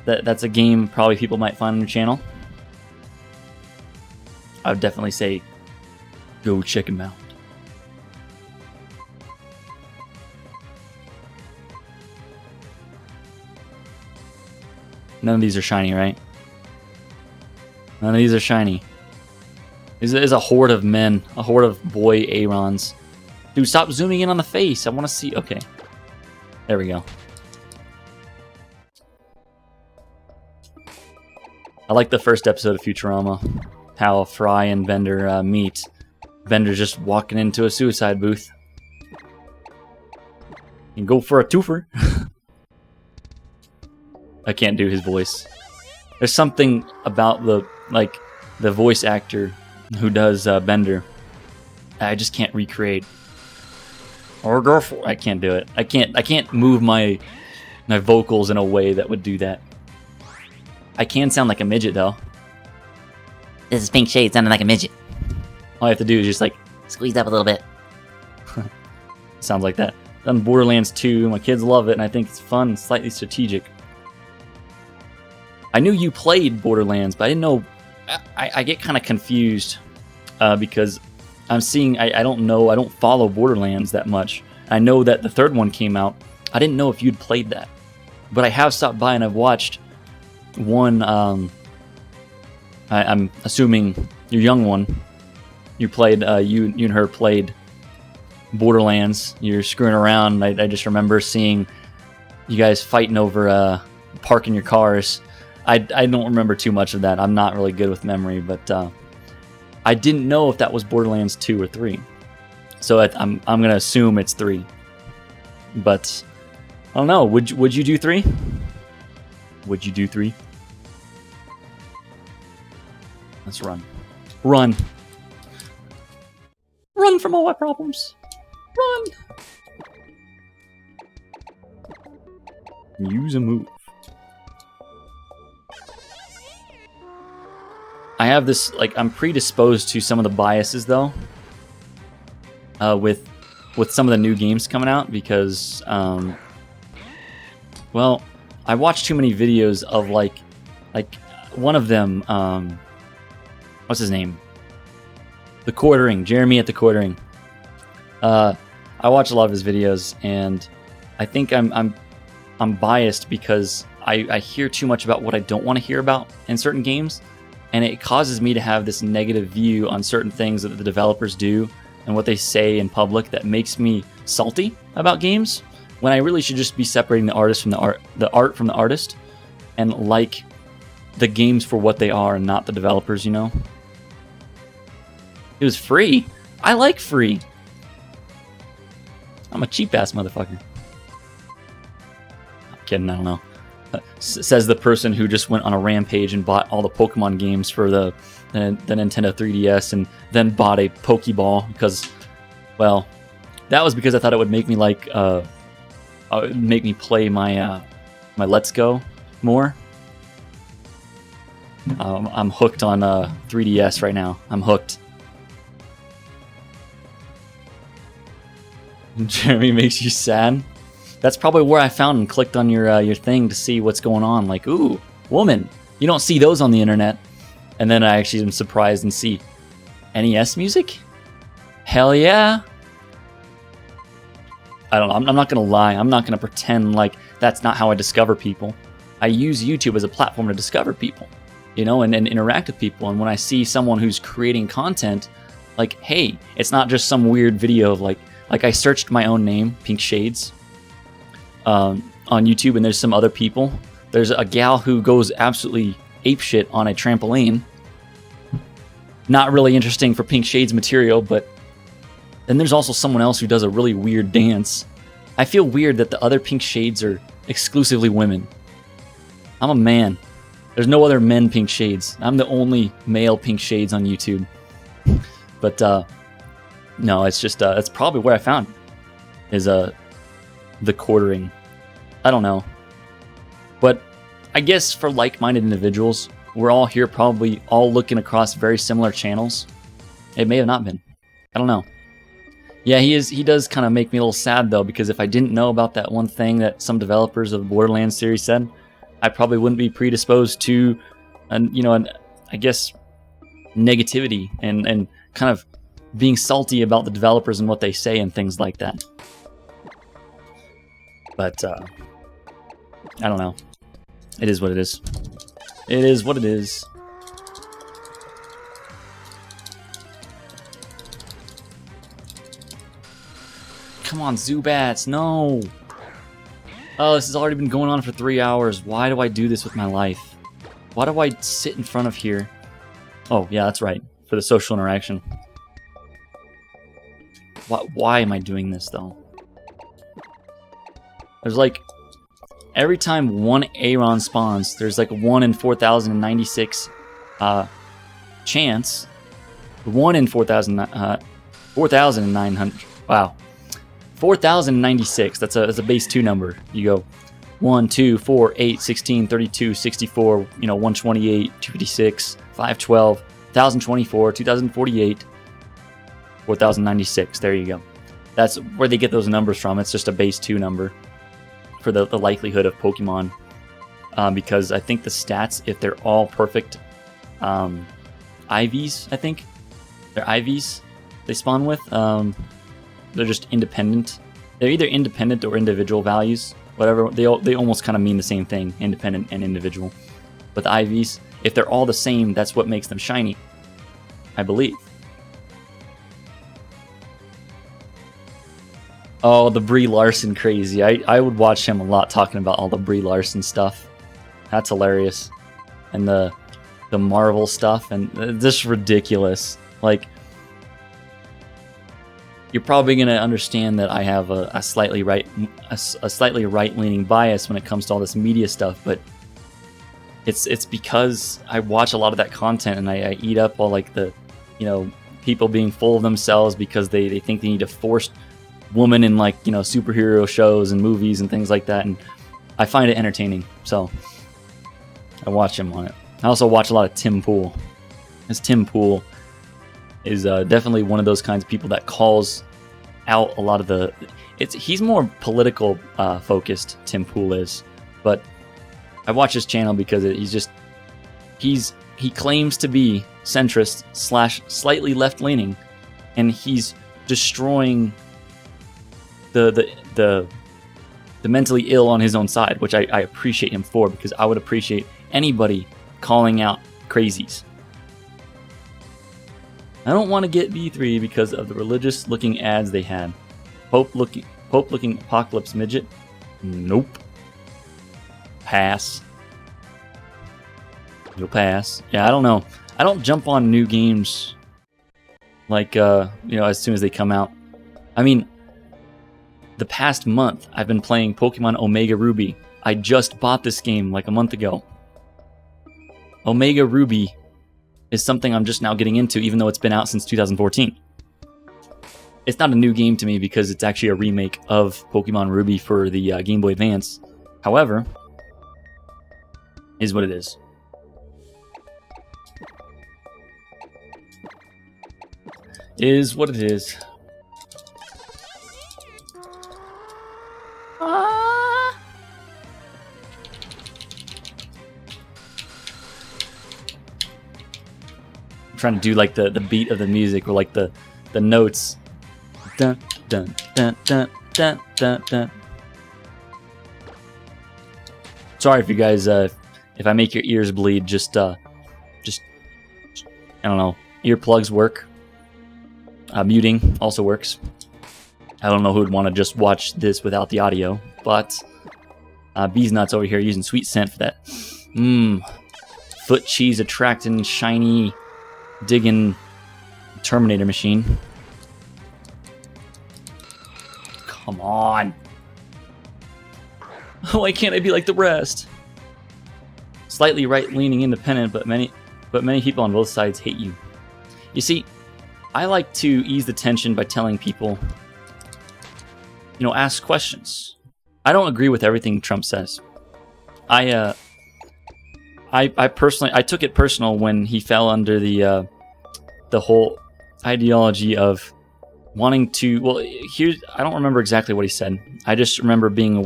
that's a game probably people might find on your channel. I would definitely say go check him out. None of these are shiny, right? None of these are shiny. This is a horde of men, a horde of boy Arons. Dude, stop zooming in on the face. I want to see. Okay. There we go. I like the first episode of Futurama. How Fry and Bender meet. Bender's just walking into a suicide booth. And go for a twofer. I can't do his voice. There's something about the voice actor who does Bender. I just can't recreate. Or go for. I can't do it. I can't move my vocals in a way that would do that. I can sound like a midget though. This is Pink Shade sounding like a midget. All I have to do is just like Squeeze up a little bit. sounds like that. Done Borderlands 2. My kids love it, and I think it's fun, slightly strategic. I knew you played Borderlands, but I didn't know. I get kind of confused because I'm seeing. I don't know. I don't follow Borderlands that much. I know that the third one came out. I didn't know if you'd played that, but I have stopped by and I've watched one. I'm assuming your young one. You played. You and her played Borderlands. You're screwing around. I just remember seeing you guys fighting over parking your cars. I don't remember too much of that. I'm not really good with memory, but I didn't know if that was Borderlands 2 or 3. So I'm gonna assume it's 3. But I don't know. Would you do 3? Would you do 3? Let's run. Run. Run from all my problems. Run. Use a move. I have this, like, I'm predisposed to some of the biases, though, with some of the new games coming out, because, well, I watched too many videos of, like, one of them, what's his name? The Quartering, Jeremy at the Quartering. I watch a lot of his videos, and I think I'm biased because I hear too much about what I don't want to hear about in certain games. And it causes me to have this negative view on certain things that the developers do and what they say in public that makes me salty about games, when I really should just be separating the artist from the art from the artist, and like the games for what they are and not the developers, you know? It was free. I like free. I'm a cheap-ass motherfucker. I'm kidding, I don't know. Says the person who just went on a rampage and bought all the Pokemon games for the Nintendo 3DS and then bought a Pokeball because, well, that was because I thought it would make me like, make me play my my Let's Go more. I'm hooked on 3DS right now. I'm hooked. Jeremy makes you sad. That's probably where I found and clicked on your thing to see what's going on. Like, ooh, woman. You don't see those on the internet. And then I actually am surprised and see NES music? Hell yeah. I don't know. I'm not going to lie. I'm not going to pretend like that's not how I discover people. I use YouTube as a platform to discover people, you know, and interact with people. And when I see someone who's creating content, like, hey, it's not just some weird video of like I searched my own name, Pink Shades, on YouTube, and there's some other people. There's a gal who goes absolutely apeshit on a trampoline. not really interesting for Pink Shades material, but then there's also someone else who does a really weird dance. I feel weird that the other Pink Shades are exclusively women. I'm a man. There's no other men Pink Shades. I'm the only male Pink Shades on YouTube. But no, it's just that's probably where I found it, is the quartering. I don't know. But I guess for like-minded individuals, we're all here probably all looking across very similar channels. It may have not been. I don't know. Yeah, he does kind of make me a little sad though, because if I didn't know about that one thing that some developers of the Borderlands series said, I probably wouldn't be predisposed to I guess negativity and kind of being salty about the developers and what they say and things like that. But I don't know. It is what it is. It is what it is. Come on, Zubats, no! Oh, this has already been going on for 3 hours. Why do I do this with my life? Why do I sit in front of here? Oh, yeah, that's right. For the social interaction. Why am I doing this, though? There's like... Every time one Aron spawns, there's like 1 in 4,096 chance. 1 in 4,900. Wow. 4,096. That's a base 2 number. You go 1, 2, 4, 8, 16, 32, 64, 128, 256, 512, 1,024, 2,048, 4,096. There you go. That's where they get those numbers from. It's just a base 2 number for the likelihood of Pokemon. Because I think the stats, if they're all perfect IVs, I think. They're IVs they spawn with. They're just independent. They're either independent or individual values. Whatever. They almost kind of mean the same thing, independent and individual. But the IVs, if they're all the same, that's what makes them shiny, I believe. Oh, the Brie Larson crazy. I would watch him a lot talking about all the Brie Larson stuff. That's hilarious. And the Marvel stuff, and just ridiculous. Like, you're probably going to understand that I have a slightly right-leaning bias when it comes to all this media stuff, but it's because I watch a lot of that content and I eat up all like the, people being full of themselves because they think they need to force woman in like superhero shows and movies and things like that, and I find it entertaining, so I watch him on it. I also watch a lot of Tim Pool, because Tim Pool is definitely one of those kinds of people that calls out a lot of he's more political focused, Tim Pool is, but I watch his channel because he claims to be centrist / slightly left-leaning, and he's destroying the mentally ill on his own side, which I appreciate him for, because I would appreciate anybody calling out crazies. I don't want to get V3 because of the religious looking ads they had. Pope looking apocalypse midget? Nope. Pass. You'll pass. Yeah, I don't know. I don't jump on new games like as soon as they come out. I mean, the past month, I've been playing Pokemon Omega Ruby. I just bought this game like a month ago. Omega Ruby is something I'm just now getting into, even though it's been out since 2014. It's not a new game to me because it's actually a remake of Pokemon Ruby for the Game Boy Advance. However, is what it is. Is what it is. I'm trying to do like the beat of the music, or like the notes. Dun dun dun dun dun dun dun. Sorry if you guys if I make your ears bleed. Just I don't know. Earplugs work. Muting also works. I don't know who would want to just watch this without the audio, but Bees Nuts over here using Sweet Scent for that. Foot cheese attracting shiny digging Terminator machine. Come on. Why can't I be like the rest? Slightly right-leaning independent, but many people on both sides hate you. You see, I like to ease the tension by telling people, ask questions. I don't agree with everything Trump says. I personally, I took it personal when he fell under the whole ideology of wanting to. Well, I don't remember exactly what he said. I just remember being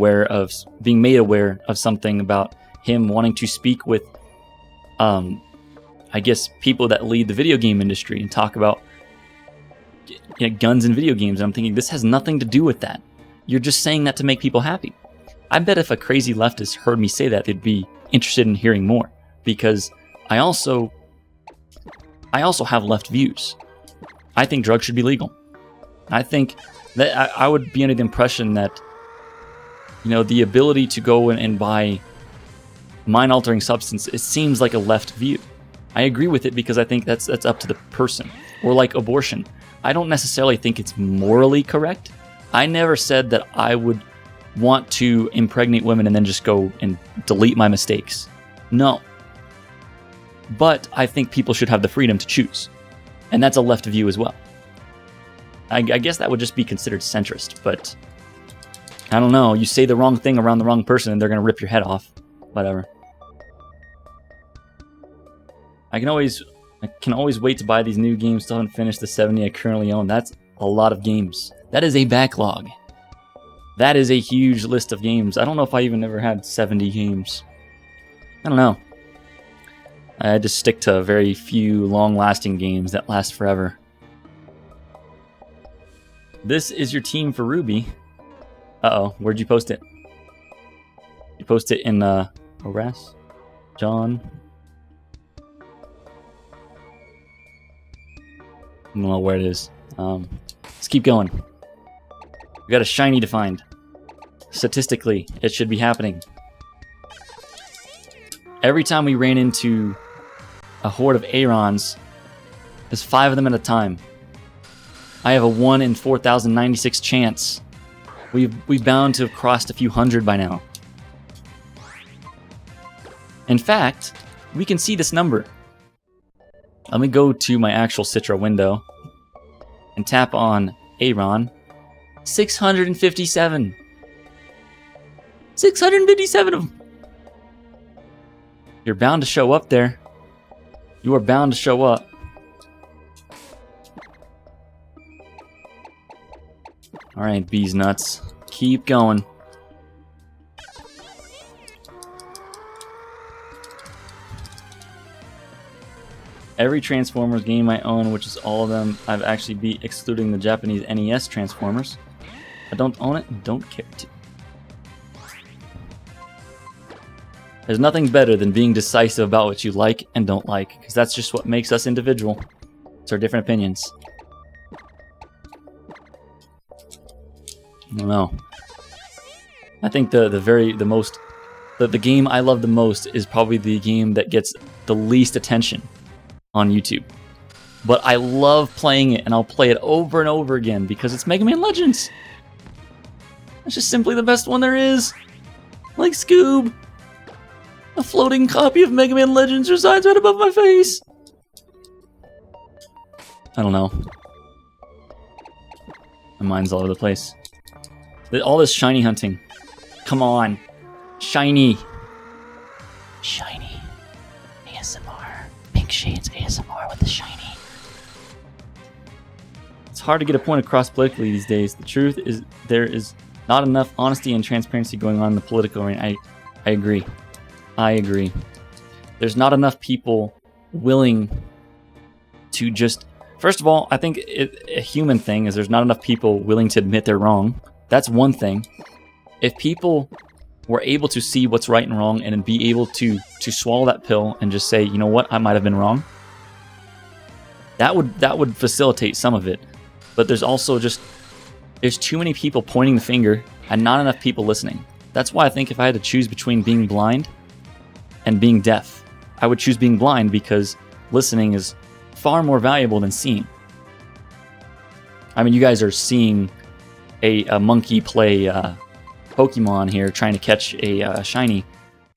made aware of something about him wanting to speak with, I guess, people that lead the video game industry and talk about guns in video games. And I'm thinking, this has nothing to do with that. You're just saying that to make people happy. I bet if a crazy leftist heard me say that, they'd be interested in hearing more, because I also have left views. I think drugs should be legal. I think that I would be under the impression that, the ability to go and buy mind-altering substance, it seems like a left view. I agree with it because I think that's up to the person. Or like abortion. I don't necessarily think it's morally correct. I never said that I would want to impregnate women and then just go and delete my mistakes. No. But I think people should have the freedom to choose. And that's a left view as well. I guess that would just be considered centrist, but I don't know. You say the wrong thing around the wrong person and they're going to rip your head off. Whatever. I can always wait to buy these new games still haven't finished the 70 I currently own. That's a lot of games. That is a backlog. That is a huge list of games. I don't know if I even ever had 70 games. I don't know. I just stick to very few long-lasting games that last forever. This is your team for Ruby. Uh-oh, where'd you post it? You post it in, Horace? John? I don't know where it is. Let's keep going. We got a shiny to find. Statistically, it should be happening. Every time we ran into a horde of Arons, there's 5 of them at a time. I have a 1 in 4,096 chance. We've bound to have crossed a few hundred by now. In fact, we can see this number. Let me go to my actual Citra window and tap on Aron. 657. 657 of them. You're bound to show up there. You are bound to show up. Alright, bees nuts. Keep going. Every Transformers game I own, which is all of them, I've actually beat, excluding the Japanese NES Transformers. I don't own it and don't care to. There's nothing better than being decisive about what you like and don't like, because that's just what makes us individual. It's our different opinions. I don't know. I think the game I love the most is probably the game that gets the least attention on YouTube. But I love playing it, and I'll play it over and over again because it's Mega Man Legends. It's just simply the best one there is. Like Scoob. A floating copy of Mega Man Legends resides right above my face. I don't know. My mind's all over the place. All this shiny hunting. Come on. Shiny. Shiny. ASMR. Pink Shades ASMR with the shiny. It's hard to get a point across politically these days. The truth is there is not enough honesty and transparency going on in the political arena. I agree. I agree. There's not enough people willing to just... First of all, I think a human thing is there's not enough people willing to admit they're wrong. That's one thing. If people were able to see what's right and wrong and be able to swallow that pill and just say, you know what, I might have been wrong, that would facilitate some of it. But there's also there's too many people pointing the finger and not enough people listening. That's why I think if I had to choose between being blind and being deaf, I would choose being blind, because listening is far more valuable than seeing. I mean, you guys are seeing a monkey play Pokemon here, trying to catch a shiny,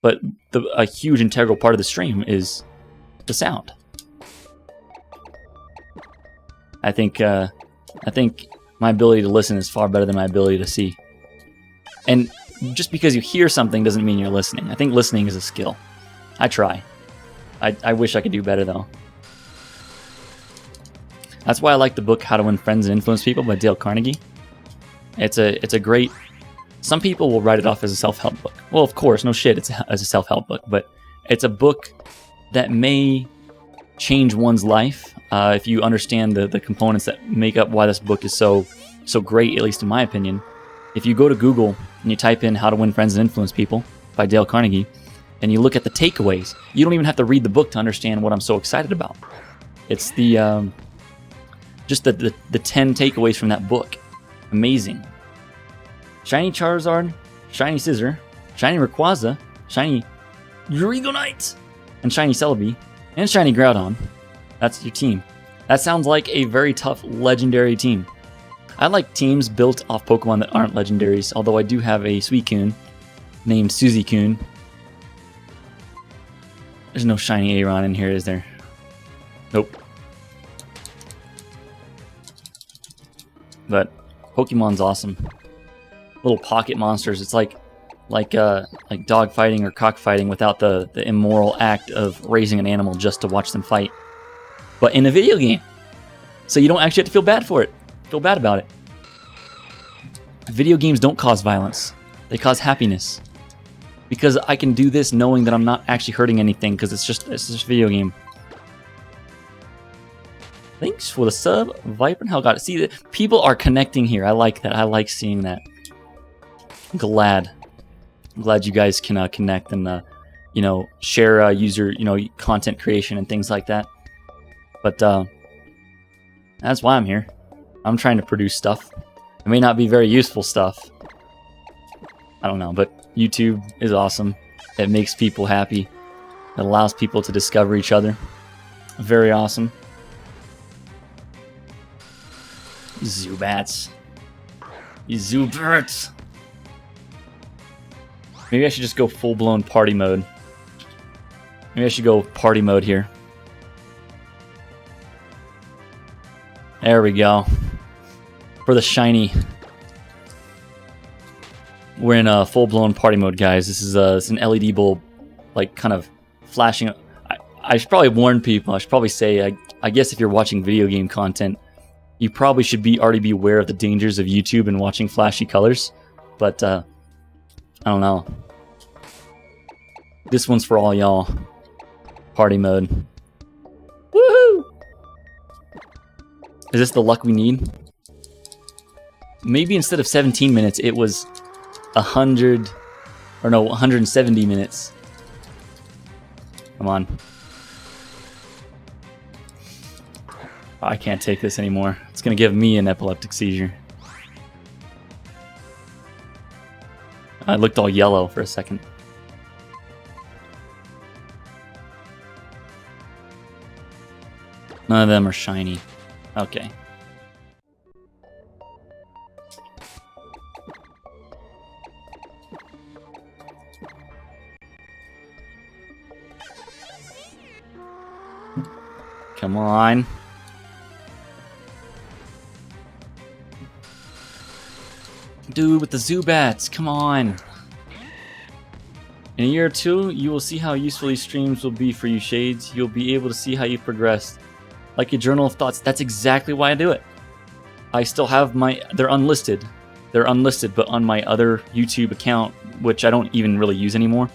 but a huge integral part of the stream is the sound. I think my ability to listen is far better than my ability to see. And just because you hear something doesn't mean you're listening. I think listening is a skill. I try. I wish I could do better, though. That's why I like the book How to Win Friends and Influence People by Dale Carnegie. It's a great... Some people will write it off as a self-help book. Well, of course, no shit, it's as a self-help book. But it's a book that may change one's life if you understand the components that make up why this book is so great, at least in my opinion. If you go to Google and you type in How to Win Friends and Influence People by Dale Carnegie, and you look at the takeaways, you don't even have to read the book to understand what I'm so excited about. It's the just the 10 takeaways from that book. Amazing. Shiny Charizard, Shiny Scizor, Shiny Rayquaza, Shiny Dragonite, and Shiny Celebi, and Shiny Groudon. That's your team. That sounds like a very tough legendary team. I like teams built off Pokemon that aren't legendaries, although I do have a Suicune named Suzy-kun. There's no shiny Aron in here, is there? Nope. But Pokemon's awesome. Little pocket monsters. It's like dog fighting or cockfighting without the immoral act of raising an animal just to watch them fight. But in a video game. So you don't actually have to feel bad for it. Feel bad about it. Video games don't cause violence. They cause happiness. Because I can do this knowing that I'm not actually hurting anything because it's just a video game. Thanks for the sub, Viper and Hell got it. See, that people are connecting here. I like that. I like seeing that. I'm glad you guys can connect and share user content creation and things like that. But that's why I'm here. I'm trying to produce stuff. It may not be very useful stuff. I don't know, but YouTube is awesome. It makes people happy. It allows people to discover each other. Very awesome. Zubats. Zubats. Maybe I should just go full-blown party mode. Maybe I should go party mode here. There we go. For the shiny. We're in a full-blown party mode, guys. This is it's an LED bulb, like, kind of flashing. I should probably warn people. I should probably say, I guess if you're watching video game content, you probably should already be aware of the dangers of YouTube and watching flashy colors. But, I don't know. This one's for all y'all. Party mode. Woohoo! Is this the luck we need? Maybe instead of 17 minutes, it was 170 minutes. Come on. I can't take this anymore. It's gonna give me an epileptic seizure. I looked all yellow for a second. None of them are shiny. Okay. Come on. Dude, with the Zubats, come on. In a year or two, you will see how useful these streams will be for you, Shades. You'll be able to see how you progressed. Like a journal of thoughts. That's exactly why I do it. I still have they're unlisted. They're unlisted, but on my other YouTube account, which I don't even really use anymore,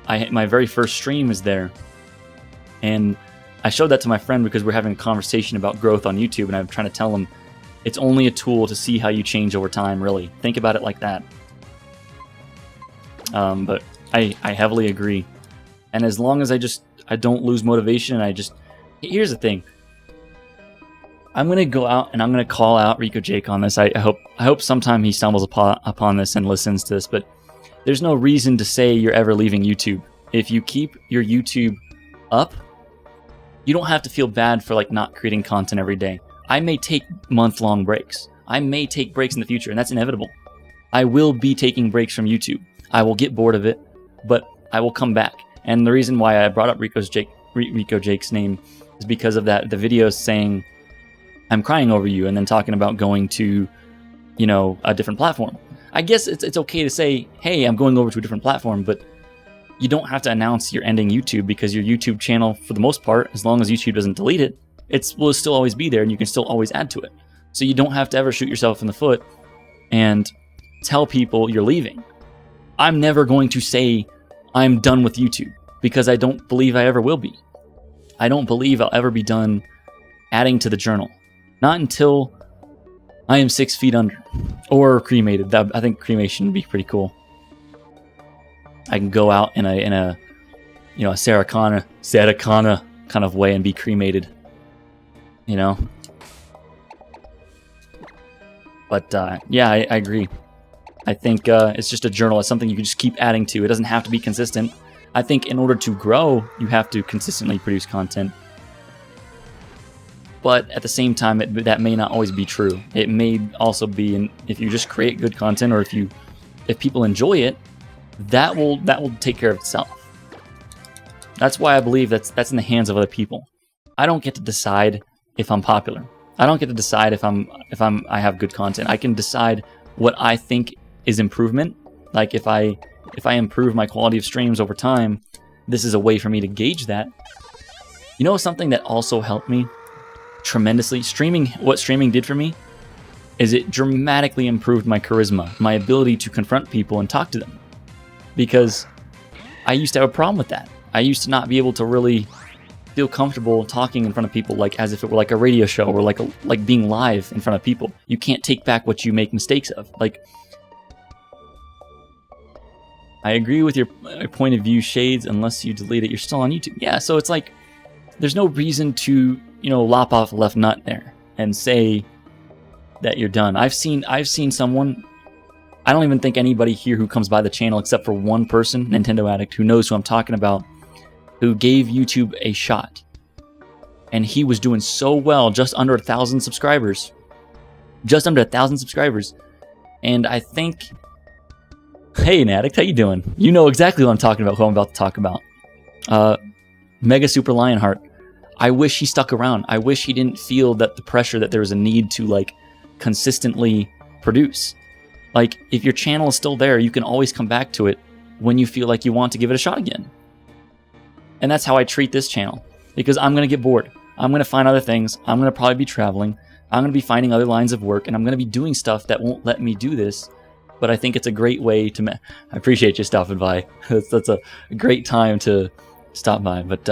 my very first stream is there. And I showed that to my friend because we're having a conversation about growth on YouTube, and I'm trying to tell him it's only a tool to see how you change over time, really. Think about it like that. But I heavily agree. And as long as I don't lose motivation, and here's the thing. I'm going to go out and I'm going to call out Rico Jake on this. I hope sometime he stumbles upon this and listens to this, but there's no reason to say you're ever leaving YouTube. If you keep your YouTube up, You don't have to feel bad for like not creating content every day. I may take month-long breaks. I may take breaks in the future, and that's inevitable. I will be taking breaks from YouTube. I will get bored of it, but I will come back. And the reason why I brought up Rico Jake's name is because of that. The videos saying, I'm crying over you, and then talking about going to, you know, a different platform. I guess it's okay to say, hey, I'm going over to a different platform, but you don't have to announce you're ending YouTube, because your YouTube channel, for the most part, as long as YouTube doesn't delete it, it will still always be there, and you can still always add to it. So you don't have to ever shoot yourself in the foot and tell people you're leaving. I'm never going to say I'm done with YouTube, because I don't believe I ever will be. I don't believe I'll ever be done adding to the journal. Not until I am 6 feet under or cremated. I think cremation would be pretty cool. I can go out in a you know, a Sarah Connor kind of way and be cremated. You know? But yeah, I agree. I think it's just a journal. It's something you can just keep adding to. It doesn't have to be consistent. I think in order to grow, you have to consistently produce content. But at the same time, that may not always be true. It may also be, if you just create good content, or if people enjoy it, that will take care of itself. That's why I believe that's in the hands of other people. I don't get to decide if I'm popular. I don't get to decide if I have good content. I can decide what I think is improvement. Like if I improve my quality of streams over time, this is a way for me to gauge that. You know, something that also helped me tremendously, what streaming did for me is it dramatically improved my charisma, my ability to confront people and talk to them. Because I used to have a problem with that. I used to not be able to really feel comfortable talking in front of people, like as if it were like a radio show, or like being live in front of people. You can't take back what you make mistakes of. Like, I agree with your point of view, Shades. Unless you delete it, you're still on YouTube. Yeah, so it's like there's no reason to, you know, lop off a left nut there and say that you're done. I've seen someone. I don't even think anybody here who comes by the channel, except for one person, Nintendo Addict, who knows who I'm talking about, who gave YouTube a shot. And he was doing so well, just under 1,000 subscribers. Just under 1,000 subscribers. And I think... Hey, Addict, how you doing? You know exactly what I'm talking about, who I'm about to talk about. Mega Super Lionheart. I wish he stuck around. I wish he didn't feel that the pressure that there was a need to, like, consistently produce. Like, if your channel is still there, you can always come back to it when you feel like you want to give it a shot again. And that's how I treat this channel. Because I'm going to get bored. I'm going to find other things. I'm going to probably be traveling. I'm going to be finding other lines of work. And I'm going to be doing stuff that won't let me do this. But I think it's a great way to... I appreciate you stopping by. That's a great time to stop by. But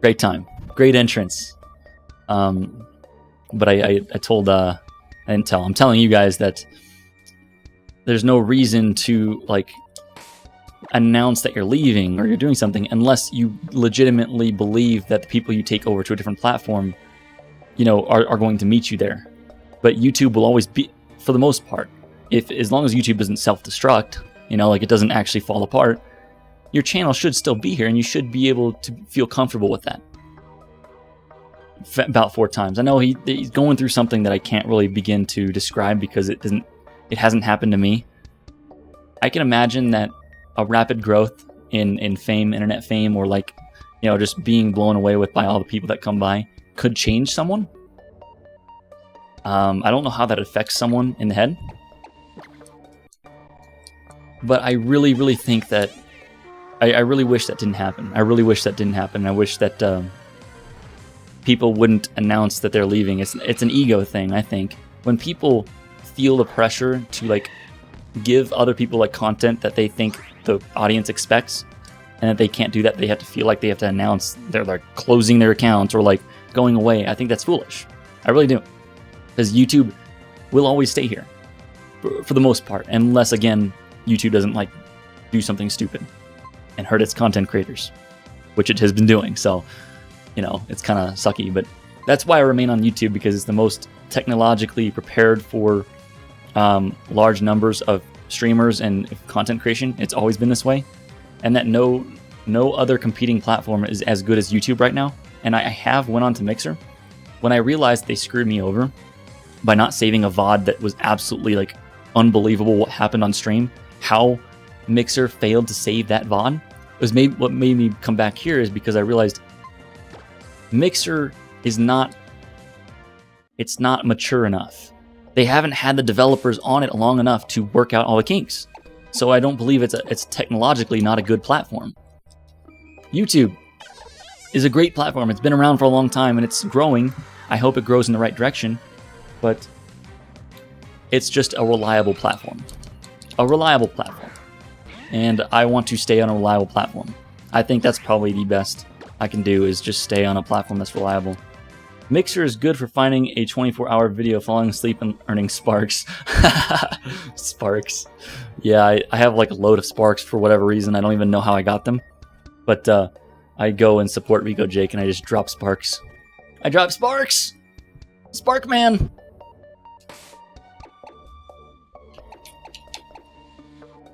great time. Great entrance. But I told... I didn't tell. I'm telling you guys that there's no reason to, like, announce that you're leaving or you're doing something unless you legitimately believe that the people you take over to a different platform, you know, are going to meet you there. But YouTube will always be, for the most part, as long as YouTube doesn't self-destruct, you know, like it doesn't actually fall apart, your channel should still be here, and you should be able to feel comfortable with that. About 4 times. I know he's going through something that I can't really begin to describe because it hasn't happened to me. I can imagine that a rapid growth in fame, internet fame, or, like, you know, just being blown away by all the people that come by could change someone. I don't know how that affects someone in the head, but I really, really think that I really wish that didn't happen. I really wish that didn't happen. I wish that people wouldn't announce that they're leaving. It's an ego thing, I think. When people feel the pressure to, like, give other people, like, content that they think the audience expects, and that they can't do that, they have to feel like they have to announce they're, like, closing their accounts or, like, going away. I think that's foolish. I really do. Because YouTube will always stay here for the most part, unless, again, YouTube doesn't, like, do something stupid and hurt its content creators, which it has been doing. So, you know, it's kind of sucky, but that's why I remain on YouTube, because it's the most technologically prepared for large numbers of streamers and content creation. It's always been this way, and that no no other competing platform is as good as YouTube right now. And I have went on to Mixer. When I realized they screwed me over by not saving a VOD that was absolutely like unbelievable what happened on stream, how Mixer failed to save that VOD, what made me come back here is because I realized Mixer is not mature enough. They haven't had the developers on it long enough to work out all the kinks. So I don't believe it's technologically not a good platform. YouTube is a great platform. It's been around for a long time and it's growing. I hope it grows in the right direction, but it's just a reliable platform. A reliable platform. And I want to stay on a reliable platform. I think that's probably the best I can do, is just stay on a platform that's reliable. Mixer is good for finding a 24-hour video, falling asleep, and earning sparks. Sparks. Yeah, I have like a load of sparks for whatever reason. I don't even know how I got them. But I go and support Rico Jake and I just drop sparks. I drop sparks! Spark man!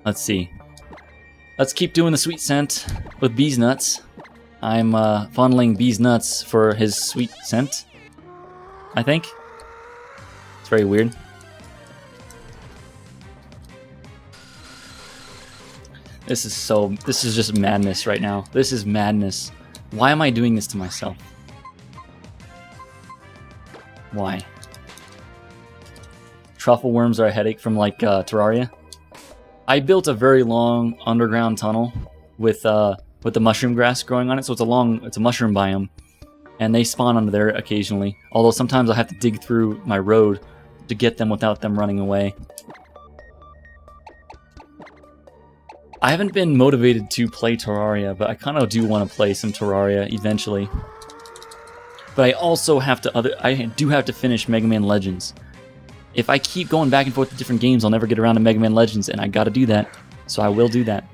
Let's see. Let's keep doing the sweet scent with Bee's Nuts. I'm funneling Bee's Nuts for his sweet scent, I think. It's very weird. This is just madness right now. This is madness. Why am I doing this to myself? Why? Truffle worms are a headache from like Terraria. I built a very long underground tunnel with the mushroom grass growing on it, so it's a mushroom biome, and they spawn under there occasionally. Although sometimes I have to dig through my road to get them without them running away. I haven't been motivated to play Terraria, but I kind of do want to play some Terraria eventually. But I also have to I do have to finish Mega Man Legends. If I keep going back and forth to different games, I'll never get around to Mega Man Legends, and I gotta do that. So I will do that.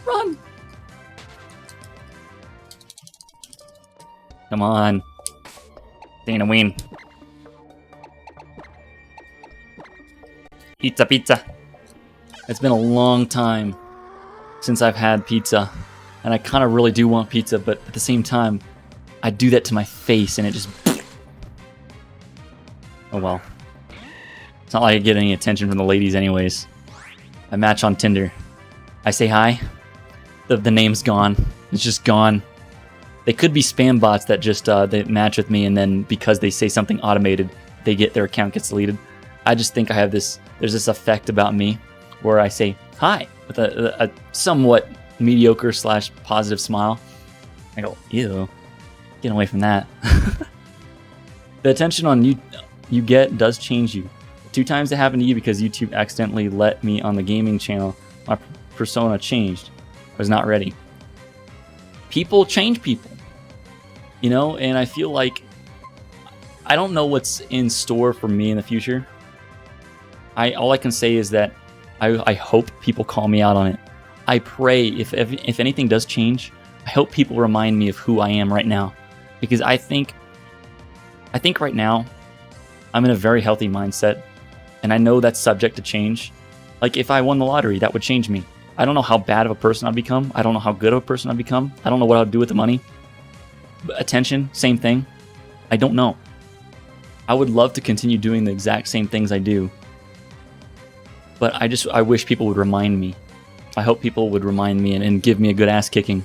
Run! Come on. Ain't a win. Pizza, pizza. It's been a long time since I've had pizza. And I kind of really do want pizza, but at the same time, I do that to my face and it just... Oh well. It's not like I get any attention from the ladies anyways. I match on Tinder. I say hi. The name's gone. It's just gone. They could be spam bots that just they match with me, and then because they say something automated, their account gets deleted. I just think I have there's this effect about me where I say hi with a somewhat mediocre / positive smile. I go, ew, get away from that. The attention on you get does change you. 2 times it happened to you because YouTube accidentally let me on the gaming channel. My persona changed. I was not ready. People change people, you know, and I feel like I don't know what's in store for me in the future. All I can say is that I hope people call me out on it. I pray if anything does change, I hope people remind me of who I am right now, because I think right now I'm in a very healthy mindset, and I know that's subject to change. Like if I won the lottery, that would change me. I don't know how bad of a person I'd become. I don't know how good of a person I'd become. I don't know what I'd do with the money. But attention, same thing. I don't know. I would love to continue doing the exact same things I do. But I wish people would remind me. I hope people would remind me and give me a good ass kicking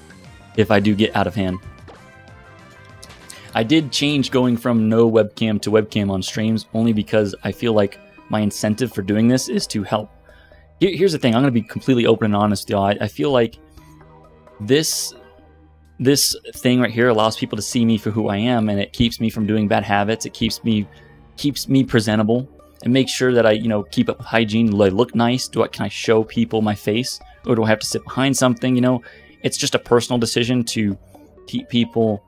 if I do get out of hand. I did change going from no webcam to webcam on streams only because I feel like my incentive for doing this is to help. Here's the thing. I'm going to be completely open and honest, y'all. I feel like this thing right here allows people to see me for who I am, and it keeps me from doing bad habits. It keeps me presentable and makes sure that I, keep up with hygiene. Do I look nice? Can I show people my face, or do I have to sit behind something? It's just a personal decision to keep people,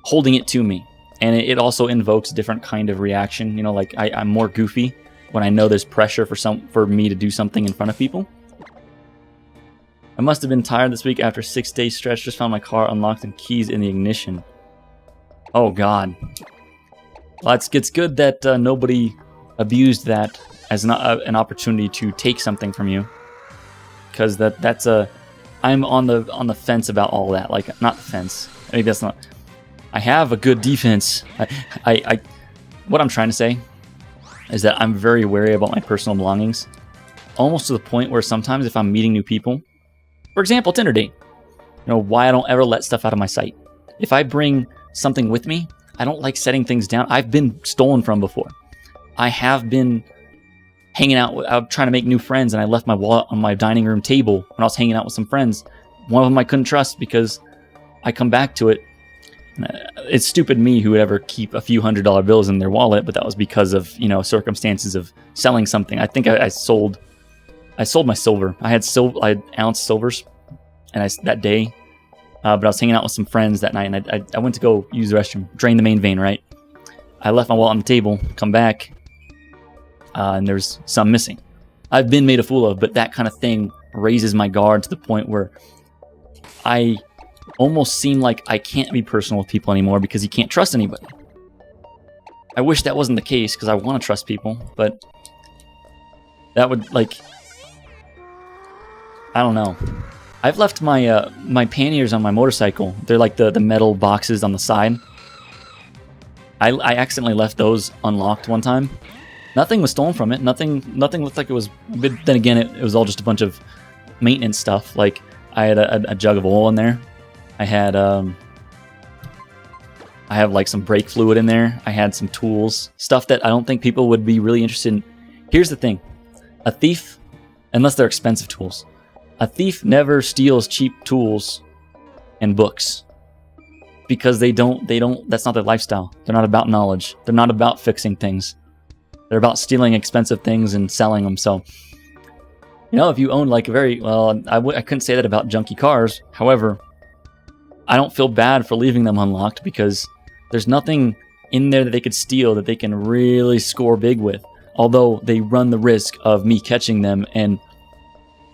holding it to me. And it also invokes a different kind of reaction. Like I'm more goofy when I know there's pressure for me to do something in front of people. I must have been tired this week after a 6-day stretch. Just found my car unlocked and keys in the ignition. Oh God. Well, it's good that nobody abused that as an opportunity to take something from you, because I'm on the fence about all that. Like, not the fence. I mean, that's not. I have a good defense. I what I'm trying to say is that I'm very wary about my personal belongings, almost to the point where sometimes if I'm meeting new people, for example, Tinder date, why I don't ever let stuff out of my sight. If I bring something with me, I don't like setting things down. I've been stolen from before. I have been hanging out, trying to make new friends, and I left my wallet on my dining room table when I was hanging out with some friends. One of them I couldn't trust because I come back to it. It's stupid me who would ever keep a few $100 bills in their wallet, but that was because of circumstances of selling something. I think I sold my silver. I had ounce silvers, and that day, but I was hanging out with some friends that night, and I went to go use the restroom, drain the main vein. Right, I left my wallet on the table, come back, and there's some missing. I've been made a fool of, but that kind of thing raises my guard to the point where I almost seem like I can't be personal with people anymore because you can't trust anybody. I wish that wasn't the case because I want to trust people, but that would, I don't know. I've left my my panniers on my motorcycle. They're like the metal boxes on the side. I accidentally left those unlocked one time. Nothing was stolen from it. Nothing looked like it was. But then again, it was all just a bunch of maintenance stuff. Like, I had a jug of oil in there. I have like some brake fluid in there. I had some tools, stuff that I don't think people would be really interested in. Here's the thing: a thief, unless they're expensive tools, a thief never steals cheap tools and books because they don't. That's not their lifestyle. They're not about knowledge. They're not about fixing things. They're about stealing expensive things and selling them. So, if you own like I couldn't say that about junky cars. However, I don't feel bad for leaving them unlocked because there's nothing in there that they could steal that they can really score big with. Although they run the risk of me catching them and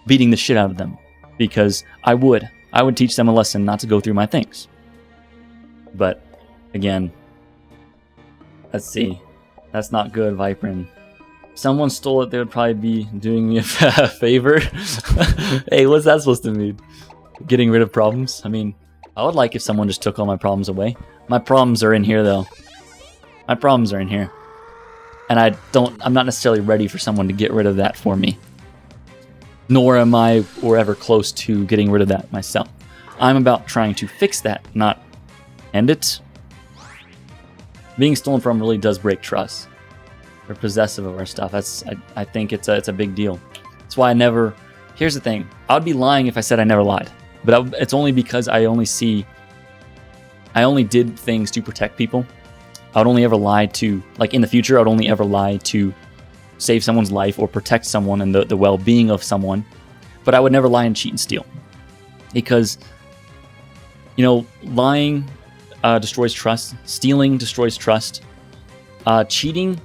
beating the shit out of them, because I would teach them a lesson not to go through my things. But again, let's see. That's not good, Viperin. If someone stole it, they would probably be doing me a favor. Hey, what's that supposed to mean? Getting rid of problems? I mean, I would like if someone just took all my problems away. My problems are in here, though. My problems are in here. And I'm not necessarily ready for someone to get rid of that for me. Nor am I or ever close to getting rid of that myself. I'm about trying to fix that, not end it. Being stolen from really does break trust. We're possessive of our stuff. I think it's a big deal. That's why I never. Here's the thing: I would be lying if I said I never lied. But it's only because I only did things to protect people. I would only ever lie to, like, in the future, I would only ever lie to save someone's life or protect someone and the well-being of someone. But I would never lie and cheat and steal, because lying destroys trust. Stealing destroys trust. Cheating,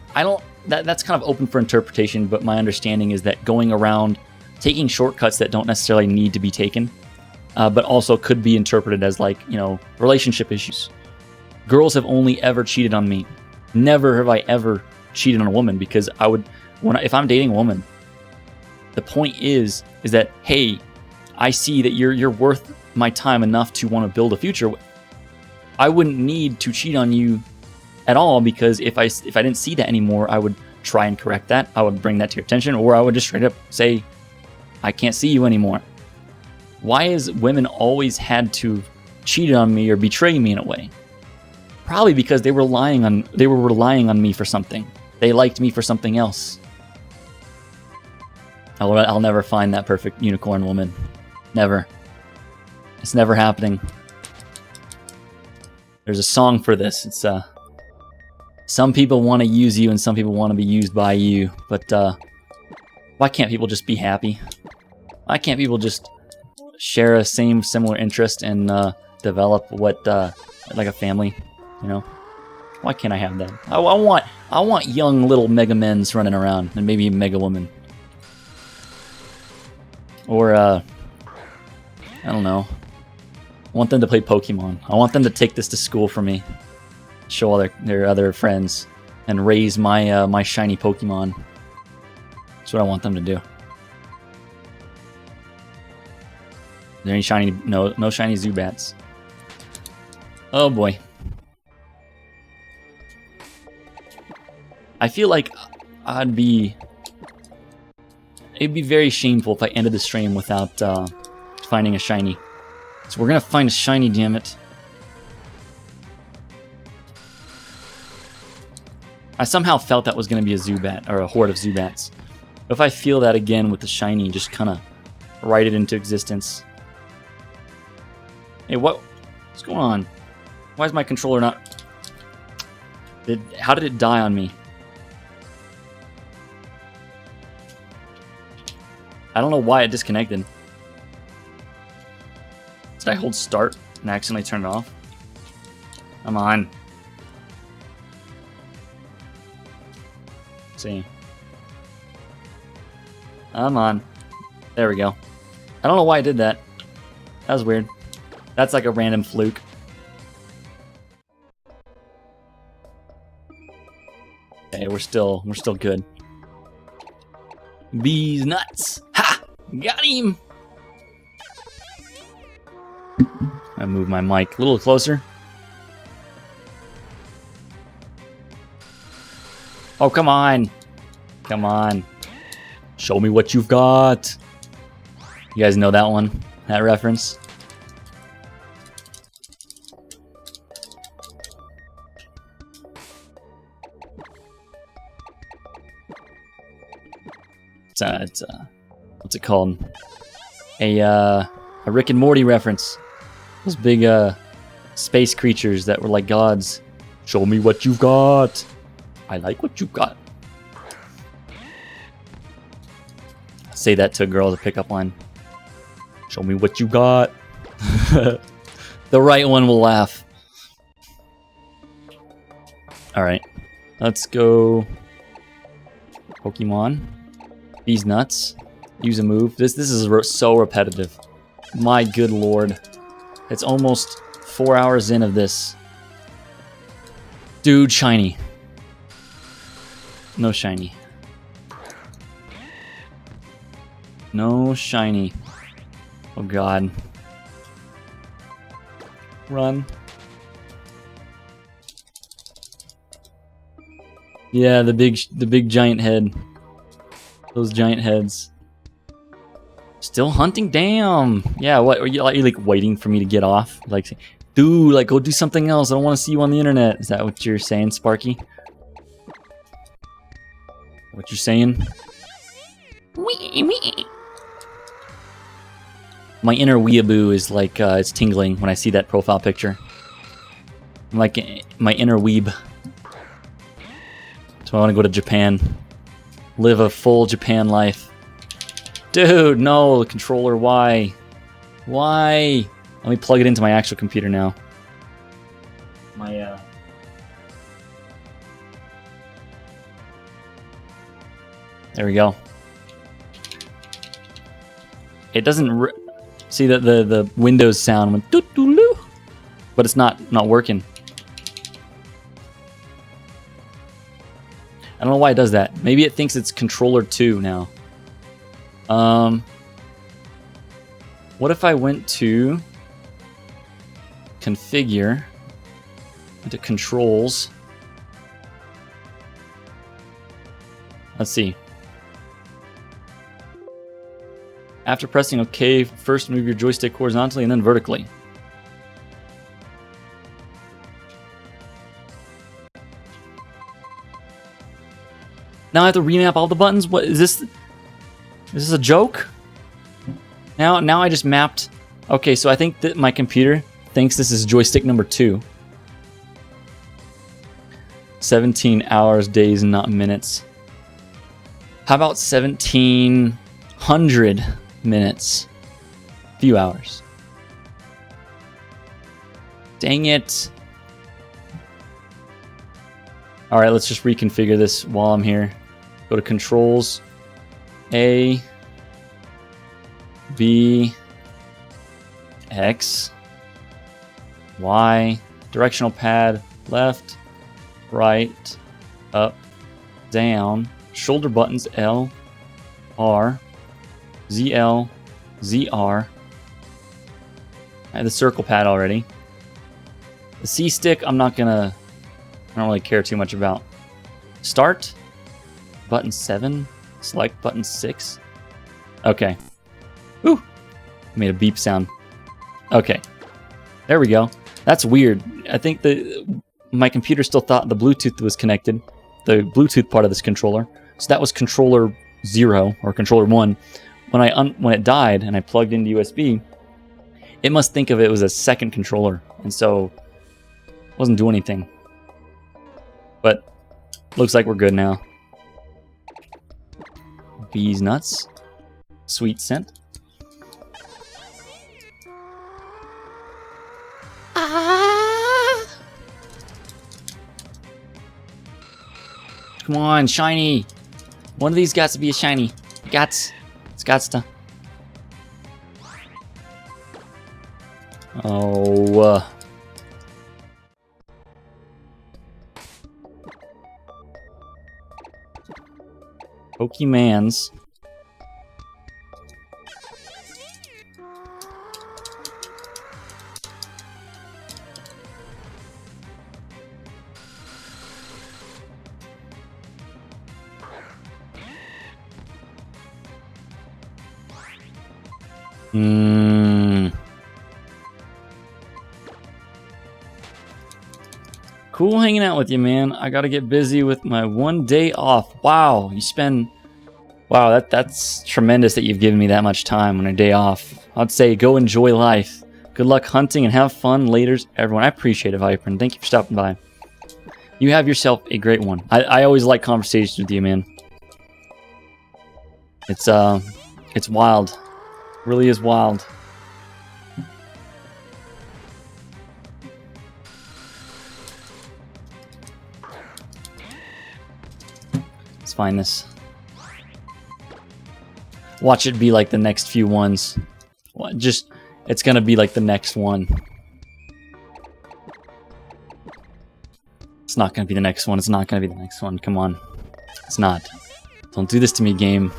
that's kind of open for interpretation, but my understanding is that going around taking shortcuts that don't necessarily need to be taken, but also could be interpreted as relationship issues. Girls have only ever cheated on me. Never have I ever cheated on a woman, because if I'm dating a woman, the point is that, hey, I see that you're worth my time enough to want to build a future with. I wouldn't need to cheat on you at all, because if I didn't see that anymore, I would try and correct that. I would bring that to your attention, or I would just straight up say, I can't see you anymore. Why has women always had to cheat on me or betray me in a way? Probably because they were relying on me for something. They liked me for something else. I'll never find that perfect unicorn woman. Never. It's never happening. There's a song for this. It's some people want to use you and some people want to be used by you. But why can't people just be happy? Why can't people just share a similar interest and develop like a family? Why can't I have that? I want young little Mega Men's running around, and maybe a Mega Woman, or I don't know. I want them to play Pokemon. I want them to take this to school for me, show all their other friends, and raise my shiny Pokemon. That's what I want them to do. Is there any shiny? No shiny Zubats. Oh boy. I feel like it'd be very shameful if I ended the stream without finding a shiny. So we're gonna find a shiny, damn it. I somehow felt that was gonna be a Zubat or a horde of Zubats. If I feel that again with the shiny, just kind of write it into existence. Hey, what's going on? Why is my controller not... How did it die on me? I don't know why it disconnected. Did I hold start and accidentally turn it off? Come on. Let's see. Come on. There we go. I don't know why I did that. That was weird. That's like a random fluke. Okay, we're still good. These nuts. Ha! Got him! I move my mic a little closer. Oh, come on. Come on. Show me what you've got. You guys know that one? That reference? It's what's it called? A Rick and Morty reference. Those big space creatures that were like gods. Show me what you've got. I like what you've got. Say that to a girl as a pickup line. Show me what you got. The right one will laugh. Alright. Let's go. Pokemon. These nuts. Use a move. This is so repetitive. My good lord. It's almost 4 hours in of this. Dude, shiny. No shiny. No shiny. Oh god. Run. Yeah, the big giant head. Those giant heads. Still hunting? Damn. Yeah, what are you like waiting for me to get off? Like, dude, like go do something else. I don't want to see you on the internet. Is that what you're saying, Sparky? What you're saying? My inner weeaboo is like, it's tingling when I see that profile picture. I'm like, my inner weeb. So I want to go to Japan. Live a full Japan life. Dude, no, the controller, why? Why? Let me plug it into my actual computer now. There we go. It doesn't... See that the Windows sound went doo-doo-loo, but it's not working. I don't know why it does that. Maybe it thinks it's controller 2 now. What if I went to configure, into controls? Let's see. After pressing OK, first move your joystick horizontally and then vertically. Now I have to remap all the buttons? What is this? Is this a joke? Now I just mapped. Okay, so I think that my computer thinks this is joystick number 2. 17 hours, days, not minutes. How about 1700 minutes? Few hours. Dang it. Alright, let's just reconfigure this while I'm here. Go to controls. A. B. X. Y. Directional pad. Left. Right. Up. Down. Shoulder buttons. L. R, ZL, ZR. I have the circle pad already. The C stick, I don't really care too much about. Start, button 7, select button 6. Okay. Ooh, made a beep sound. Okay, there we go. That's weird. I think my computer still thought the Bluetooth was connected, the Bluetooth part of this controller. So that was controller 0 or controller 1. When it died and I plugged into USB, it must think of it as a second controller, and so it wasn't doing anything. But looks like we're good now. Bees nuts, sweet scent. Come on, shiny. One of these got to be a shiny. It's got to. Oh. Pokemans. Cool hanging out with you, man. I gotta get busy with my 1 day off. Wow, wow, that's tremendous that you've given me that much time on a day off. I'd say go enjoy life. Good luck hunting and have fun laters, everyone. I appreciate it, Viper, and thank you for stopping by. You have yourself a great one. I always like conversations with you, man. It's wild. Really is wild. Let's find this. Watch it be like the next few ones. It's gonna be like the next one. It's not gonna be the next one. It's not gonna be the next one. Come on. It's not. Don't do this to me, game.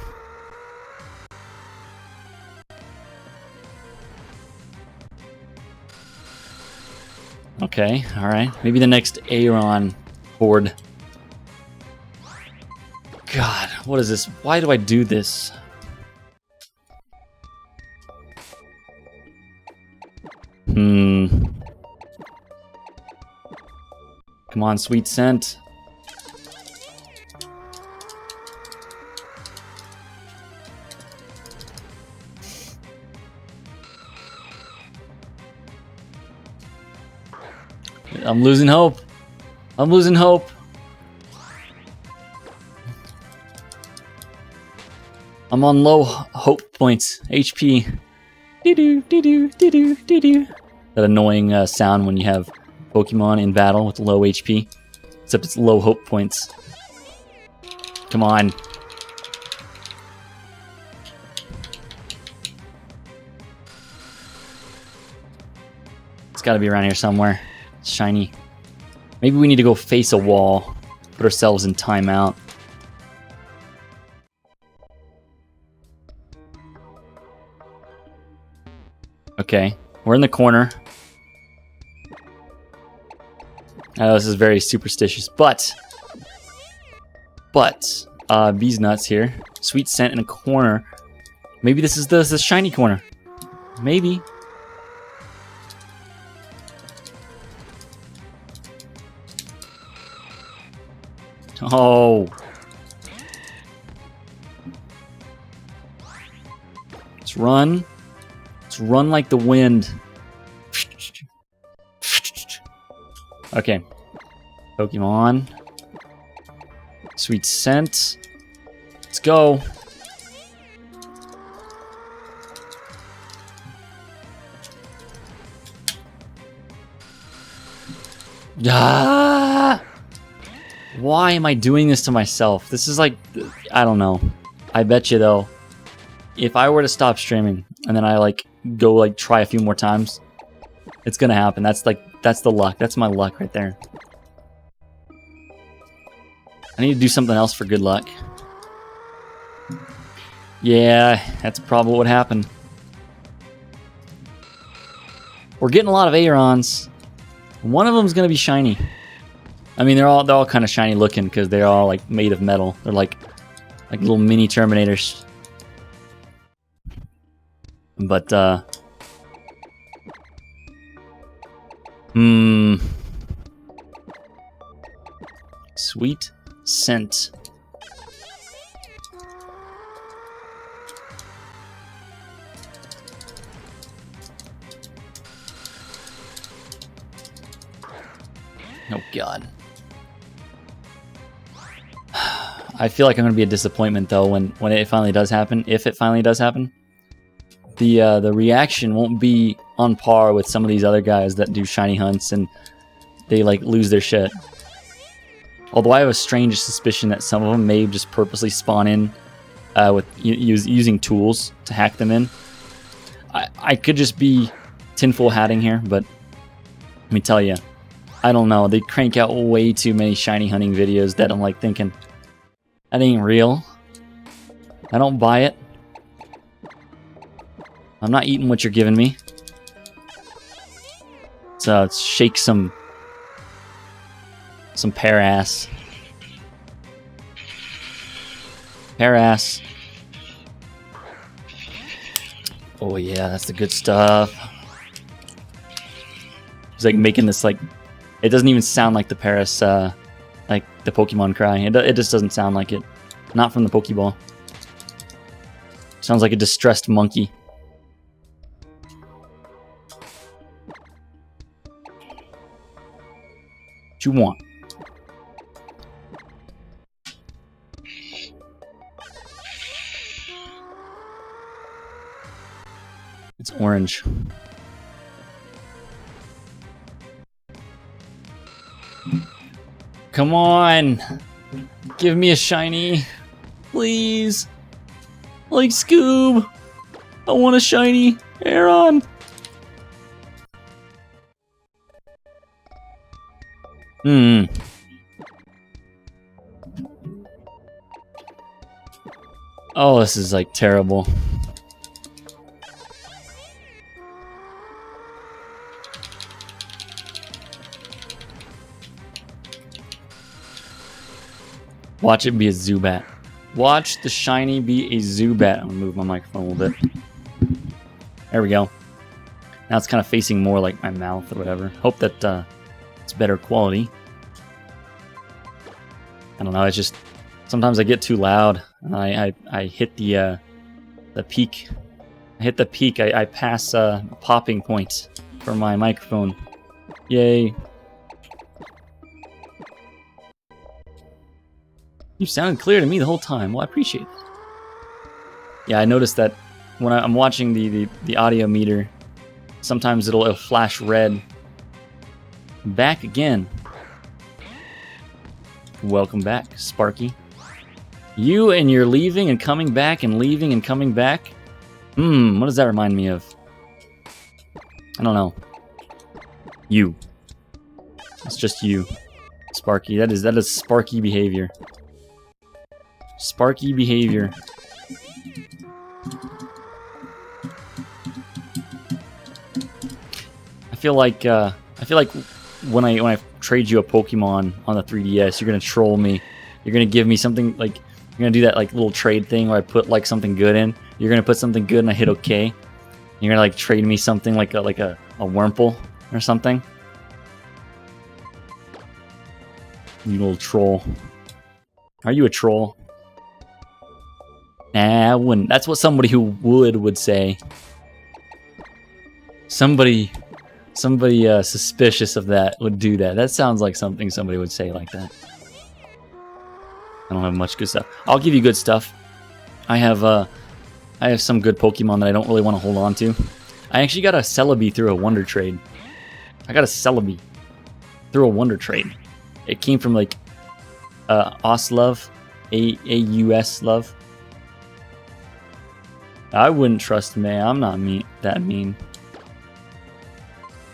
Okay, alright. Maybe the next Aron board. God, what is this? Why do I do this? Come on, sweet scent. I'm losing hope. I'm losing hope. I'm on low hope points. HP. Dee-doo, dee-doo, dee-doo, dee-doo. That annoying sound when you have Pokemon in battle with low HP. Except it's low hope points. Come on. It's gotta be around here somewhere. It's shiny. Maybe we need to go face a wall. Put ourselves in timeout. Okay, we're in the corner. I know this is very superstitious, but bees nuts here. Sweet scent in a corner. Maybe this is the shiny corner. Maybe. Oh. Let's run. Let's run like the wind. Okay. Pokemon. Sweet scent. Let's go. Ah! Why am I doing this to myself? This is like, I don't know. I bet you though, if I were to stop streaming and then I go try a few more times, it's gonna happen. That's the luck. That's my luck right there. I need to do something else for good luck. Yeah, that's probably what happened. We're getting a lot of Arons. One of them's gonna be shiny. I mean, they're all kind of shiny looking because they're all like made of metal. They're like little mini Terminators. But sweet scent. Oh god. I feel like I'm gonna be a disappointment though when it finally does happen. If it finally does happen, the reaction won't be on par with some of these other guys that do shiny hunts and they like lose their shit. Although I have a strange suspicion that some of them may just purposely spawn in with using tools to hack them in. I could just be tinfoil hatting here, but let me tell you, I don't know. They crank out way too many shiny hunting videos that I'm like thinking, that ain't real. I don't buy it. I'm not eating what you're giving me. So let's shake some pear ass. Pear ass. Oh yeah, that's the good stuff. It's like making this like, it doesn't even sound like the Paris, like the Pokemon cry. It just doesn't sound like it. Not from the Pokeball. Sounds like a distressed monkey. What you want? It's orange. Come on! Give me a shiny. Please! Like Scoob! I want a shiny Aron! Oh, this is like terrible. Watch it be a Zubat. Watch the shiny be a Zubat. I'm gonna move my microphone a little bit. There we go. Now it's kind of facing more like my mouth or whatever. Hope that it's better quality. I don't know. It's just sometimes I get too loud. I hit the peak. I hit the peak. I pass a popping point for my microphone. Yay! You sounded clear to me the whole time. Well, I appreciate that. Yeah, I noticed that when I'm watching the audio meter, sometimes it'll flash red. Back again. Welcome back, Sparky. You and your leaving and coming back and leaving and coming back. What does that remind me of? I don't know. You. It's just you, Sparky. That is Sparky behavior. Sparky behavior. I feel like when I trade you a Pokemon on the 3DS, you're gonna troll me. You're gonna give me something like you're gonna do that like little trade thing where I put like something good in. You're gonna put something good and I hit OK. You're gonna like trade me something like a Wurmple or something. You little troll. Are you a troll? Nah, I wouldn't. That's what somebody who would say. Somebody suspicious of that would do that. That sounds like something somebody would say like that. I don't have much good stuff. I'll give you good stuff. I have some good Pokemon that I don't really want to hold on to. I actually got a Celebi through a Wonder Trade. I got a Celebi through a Wonder Trade. It came from like Auslove, AUS love. I wouldn't trust me. I'm not that mean.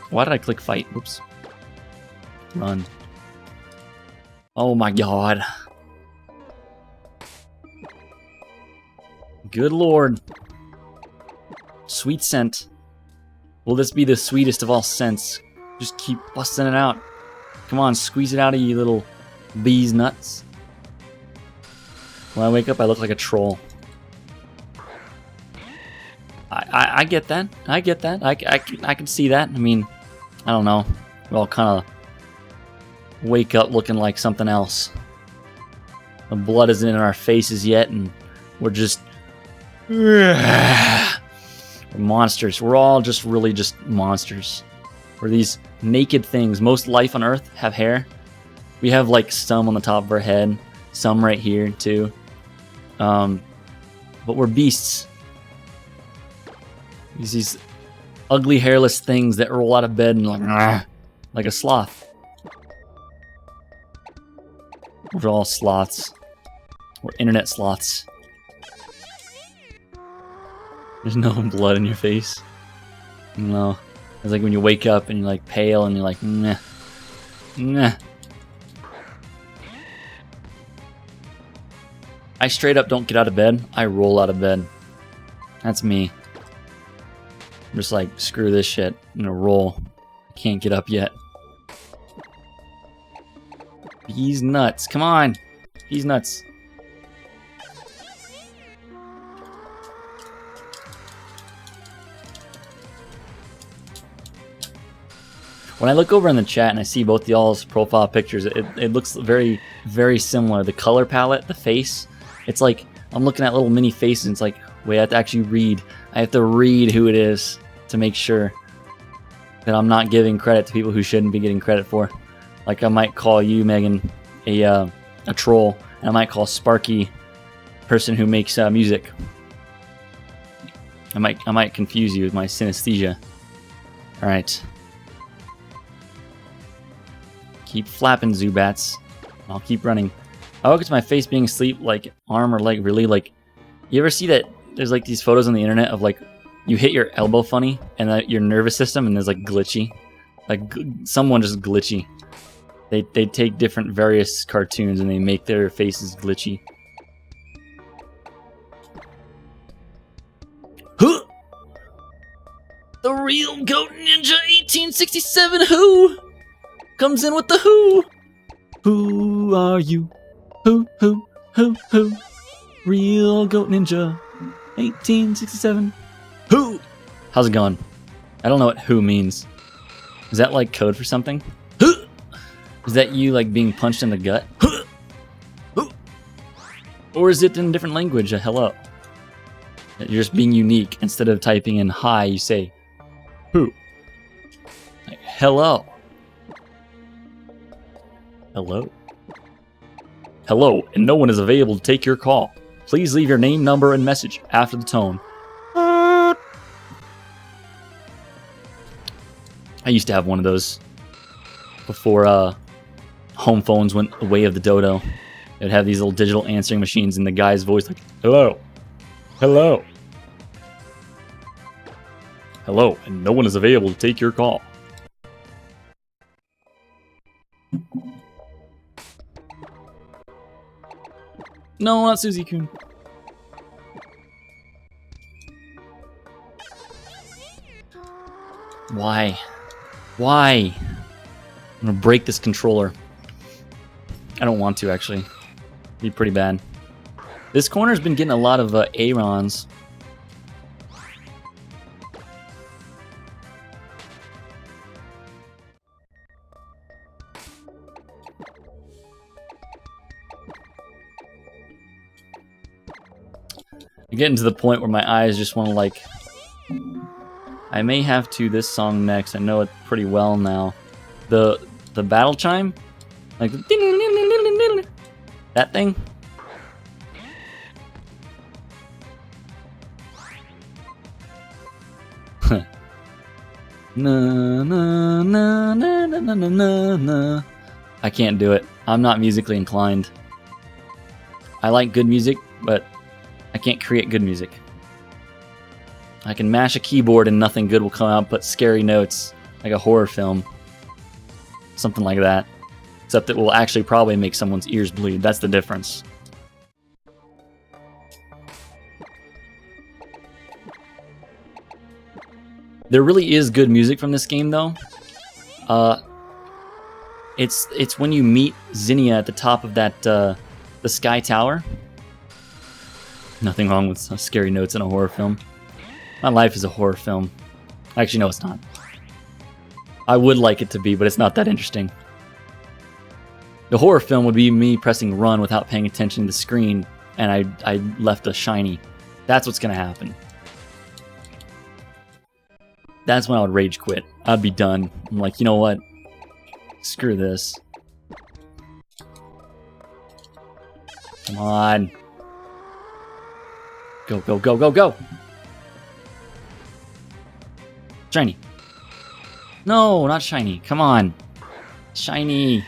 Why did I click fight? Whoops. Run. Oh my god. Good lord. Sweet scent. Will this be the sweetest of all scents? Just keep busting it out. Come on, squeeze it out of you little bees nuts. When I wake up, I look like a troll. I get that. I get that. I can see that. I mean, I don't know. We all kind of wake up looking like something else. The blood isn't in our faces yet, and we're just... We're monsters. We're all just really just monsters. We're these naked things. Most life on Earth have hair. We have like some on the top of our head, some right here too. But we're beasts. These ugly hairless things that roll out of bed and like a sloth. We're all sloths. We're internet sloths. There's no blood in your face. No. It's like when you wake up and you're like pale and you're like, nah. Nah. I straight up don't get out of bed. I roll out of bed. That's me. I'm just like, screw this shit. I'm gonna roll. I can't get up yet. He's nuts. Come on. He's nuts. When I look over in the chat and I see both y'all's profile pictures, it looks very, very similar. The color palette, the face, it's like I'm looking at little mini faces and it's like, wait, I have to actually read. I have to read who it is to make sure that I'm not giving credit to people who shouldn't be getting credit for. Like I might call you, Megan, a troll, and I might call Sparky person who makes music. I might confuse you with my synesthesia. All right. Keep flapping, Zubats. I'll keep running. I woke up to my face being asleep, like arm or leg really like... You ever see that there's like these photos on the internet of like you hit your elbow funny and your nervous system and there's like glitchy? Like someone just glitchy. They take different various cartoons and they make their faces glitchy. Huh! The real Goat Ninja 1867 who? Comes in with the who. Who are you? Who? Real Goat Ninja 1867. Who? How's it going? I don't know what who means. Is that like code for something? Who? Is that you like being punched in the gut? Who? Who? Or is it in a different language, a hello? You're just being unique. Instead of typing in hi, you say who? Like, hello. Hello. Hello, and no one is available to take your call. Please leave your name, number, and message after the tone. I used to have one of those before home phones went the way of the dodo. It'd have these little digital answering machines and the guy's voice like, hello. Hello. Hello, and no one is available to take your call. No, not Suzy-kun. Why? Why? I'm gonna break this controller. I don't want to, actually. It'd be pretty bad. This corner's been getting a lot of Arons. I'm getting to the point where my eyes just want to like... I may have to this song next. I know it pretty well now. The battle chime? Like... That thing? Na, na, na, na, na, na, na, na. I can't do it. I'm not musically inclined. I like good music, but I can't create good music. I can mash a keyboard and nothing good will come out but scary notes, like a horror film. Something like that. Except it will actually probably make someone's ears bleed. That's the difference. There really is good music from this game, though. It's when you meet Zinnia at the top of that the Sky Tower. Nothing wrong with scary notes in a horror film. My life is a horror film. Actually, no, it's not. I would like it to be, but it's not that interesting. The horror film would be me pressing run without paying attention to the screen, and I left a shiny. That's what's gonna happen. That's when I would rage quit. I'd be done. I'm like, you know what? Screw this. Come on. Go, go, go, go, go! Shiny. No, not shiny. Come on. Shiny.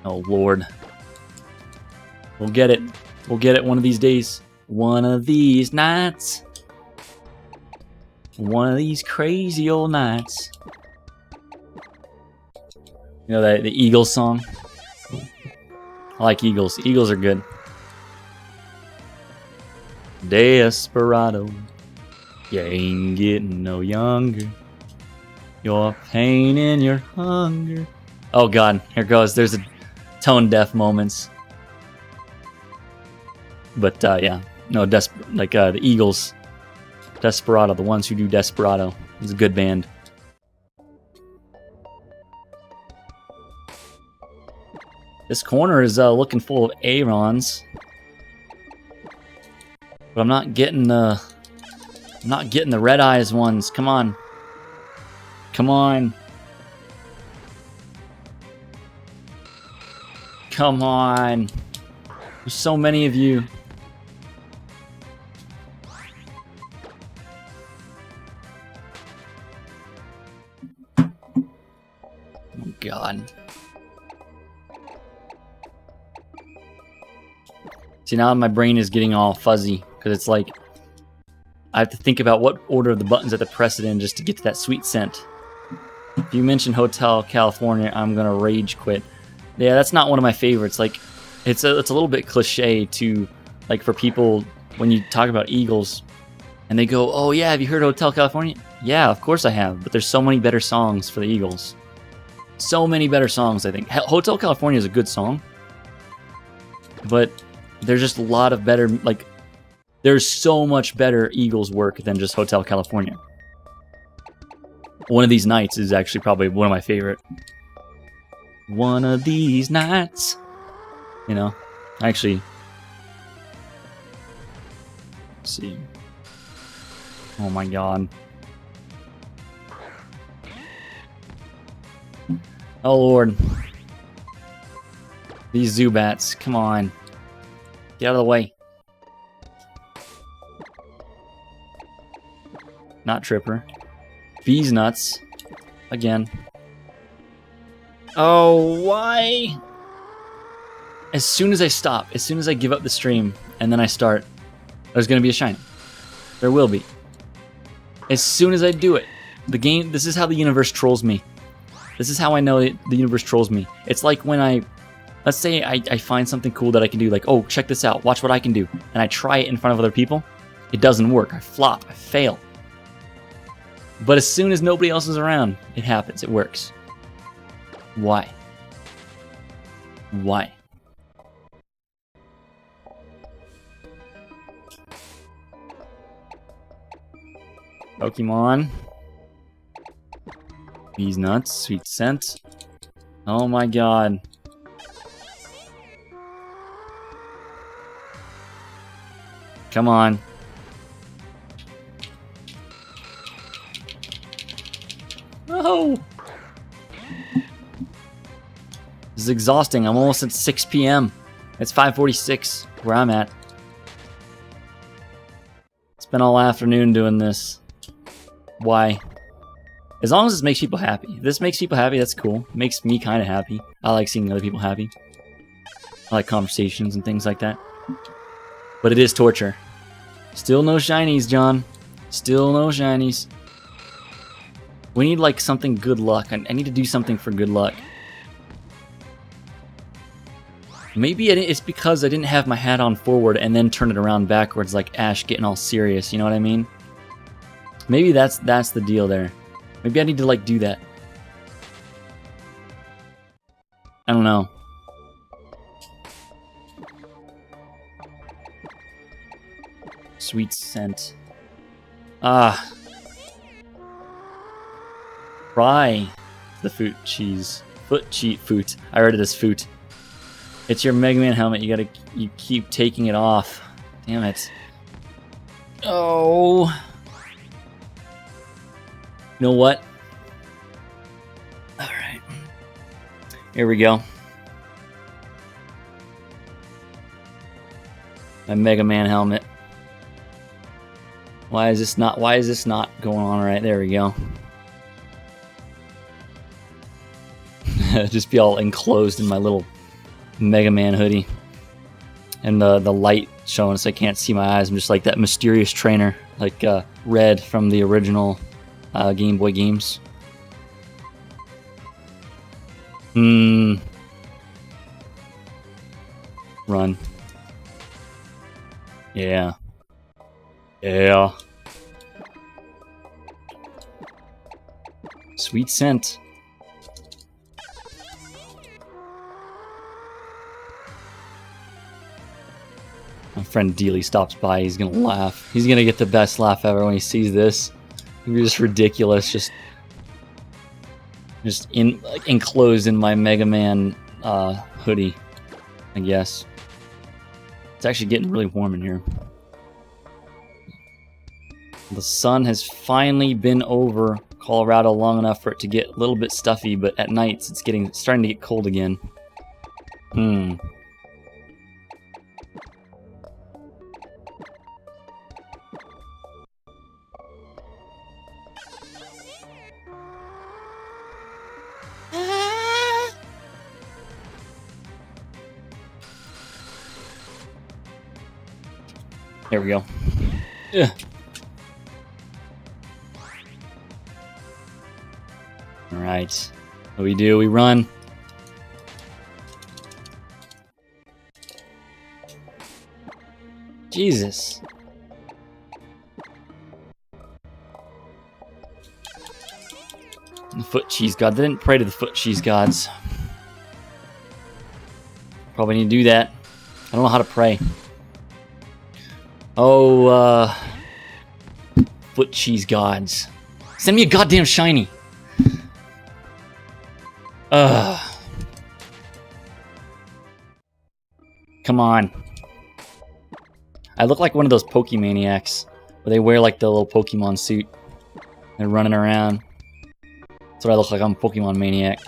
Oh, Lord. We'll get it. We'll get it one of these days. One of these nights. One of these crazy old nights. You know the Eagles song? I like Eagles. Eagles are good. Desperado, you ain't getting no younger. Your pain and your hunger. Oh God, here goes. There's a tone deaf moments. But yeah, no, the Eagles, Desperado, the ones who do Desperado. It's a good band. This corner is looking full of Arons. But I'm not getting the red eyes ones. Come on. Come on. Come on. There's so many of you. Oh God. See, now my brain is getting all fuzzy. Because it's like, I have to think about what order of the buttons I have to press it in just to get to that sweet scent. If you mention Hotel California, I'm going to rage quit. Yeah, that's not one of my favorites. Like, it's a little bit cliche to, like, for people, when you talk about Eagles, and they go, oh yeah, have you heard Hotel California? Yeah, of course I have. But there's so many better songs for the Eagles. So many better songs, I think. Hotel California is a good song. But there's just a lot of better, like, there's so much better Eagles work than just Hotel California. One of These Nights is actually probably one of my favorite. One of these nights. You know, actually. Let's see. Oh my God. Oh Lord. These Zubats, come on. Get out of the way. Not Tripper. Bees nuts. Again. Oh, why? As soon as I stop, as soon as I give up the stream, and then I start, there's going to be a shiny. There will be. As soon as I do it, the game, this is how the universe trolls me. This is how I know the universe trolls me. It's like when let's say I find something cool that I can do, like, oh, check this out, watch what I can do, and I try it in front of other people. It doesn't work. I flop. I fail. But as soon as nobody else is around, it happens. It works. Why? Why? Pokemon. These nuts. Sweet scent. Oh my God. Come on. No! This is exhausting. I'm almost at 6 p.m. It's 5:46 where I'm at. Spent all afternoon doing this. Why? As long as this makes people happy. If this makes people happy, that's cool. It makes me kind of happy. I like seeing other people happy. I like conversations and things like that. But it is torture. Still no shinies, John. Still no shinies. We need, like, something good luck. I need to do something for good luck. Maybe it's because I didn't have my hat on forward and then turn it around backwards like Ash getting all serious, you know what I mean? Maybe that's the deal there. Maybe I need to like do that. I don't know. Sweet scent. Ah. Fry the foot cheese. Foot. I read it as foot. It's your Mega Man helmet. You keep taking it off. Damn it. Oh. You know what? Alright. Here we go. My Mega Man helmet. Why is this not going on right? There we go. Just be all enclosed in my little Mega Man hoodie. And the light showing so I can't see my eyes. I'm just like that mysterious trainer. Like Red from the original Game Boy games. Run. Yeah. Yeah. Sweet scent. My friend Dealey stops by. He's gonna laugh. He's gonna get the best laugh ever when he sees this. It'll be just ridiculous. Just enclosed in my Mega Man hoodie, I guess. It's actually getting really warm in here. The sun has finally been over Colorado long enough for it to get a little bit stuffy, but at nights it's starting to get cold again. There we go. Yeah. Alright. What do we do? We run. Jesus. The foot cheese god. They didn't pray to the foot cheese gods. Probably need to do that. I don't know how to pray. Oh, foot cheese gods. Send me a goddamn shiny. Come on. I look like one of those Pokemaniacs where they wear like the little Pokemon suit. They're running around. That's what I look like. I'm a Pokemon maniac.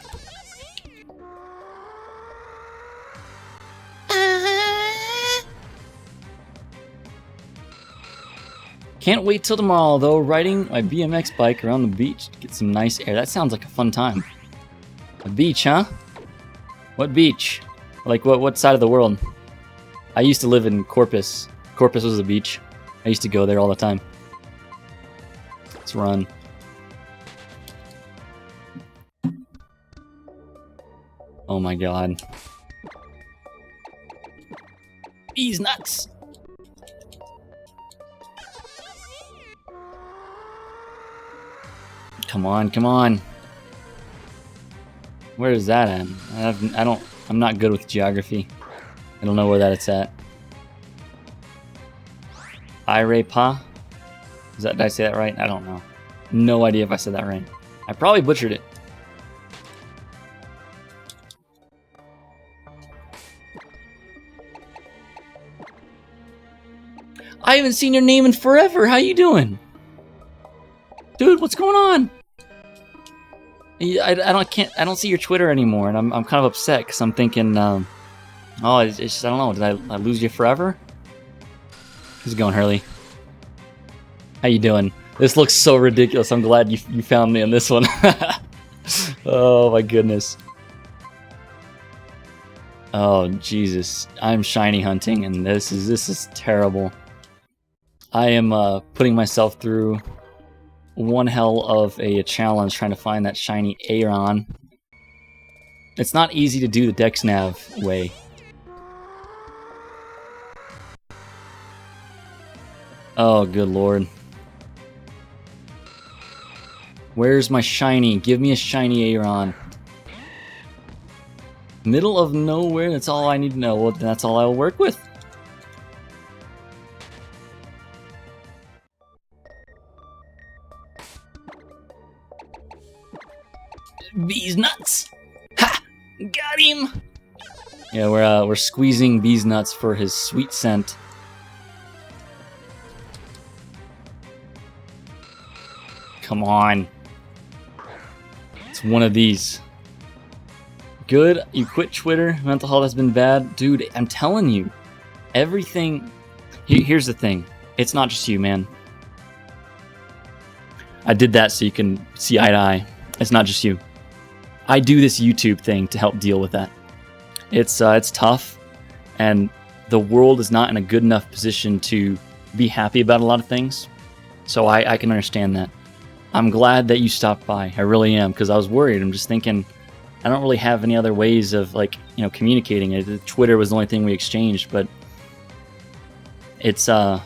Can't wait till tomorrow, though, riding my BMX bike around the beach to get some nice air. That sounds like a fun time. A beach, huh? What beach? Like, what side of the world? I used to live in Corpus. Corpus was a beach. I used to go there all the time. Let's run. Oh my god. These nuts! Come on, come on. Where is that at? I'm not good with geography. I don't know where it's at. Irepa? Did I say that right? I don't know. No idea if I said that right. I probably butchered it. I haven't seen your name in forever. How you doing? Dude, what's going on? I don't see your Twitter anymore, and I'm kind of upset because I'm thinking, oh, it's just, I don't know, did I lose you forever? How's it going, Hurley? How you doing? This looks so ridiculous. I'm glad you found me on this one. Oh my goodness. Oh Jesus, I'm shiny hunting, and this is terrible. I am putting myself through one hell of a challenge trying to find that shiny Aron. It's not easy to do the Dex Nav way. Oh, good lord. Where's my shiny? Give me a shiny Aron. Middle of nowhere, that's all I need to know. Well, that's all I'll work with. Bees nuts! Ha! Got him! Yeah, we're squeezing Bees nuts for his sweet scent. Come on. It's one of these. Good, you quit Twitter. Mental health has been bad. Dude, I'm telling you. Everything... Here's the thing. It's not just you, man. I did that so you can see eye to eye. It's not just you. I do this YouTube thing to help deal with that. It's tough, and the world is not in a good enough position to be happy about a lot of things. So I can understand that. I'm glad that you stopped by. I really am, because I was worried. I'm just thinking, I don't really have any other ways of, like, you know, communicating it. Twitter was the only thing we exchanged, but it's I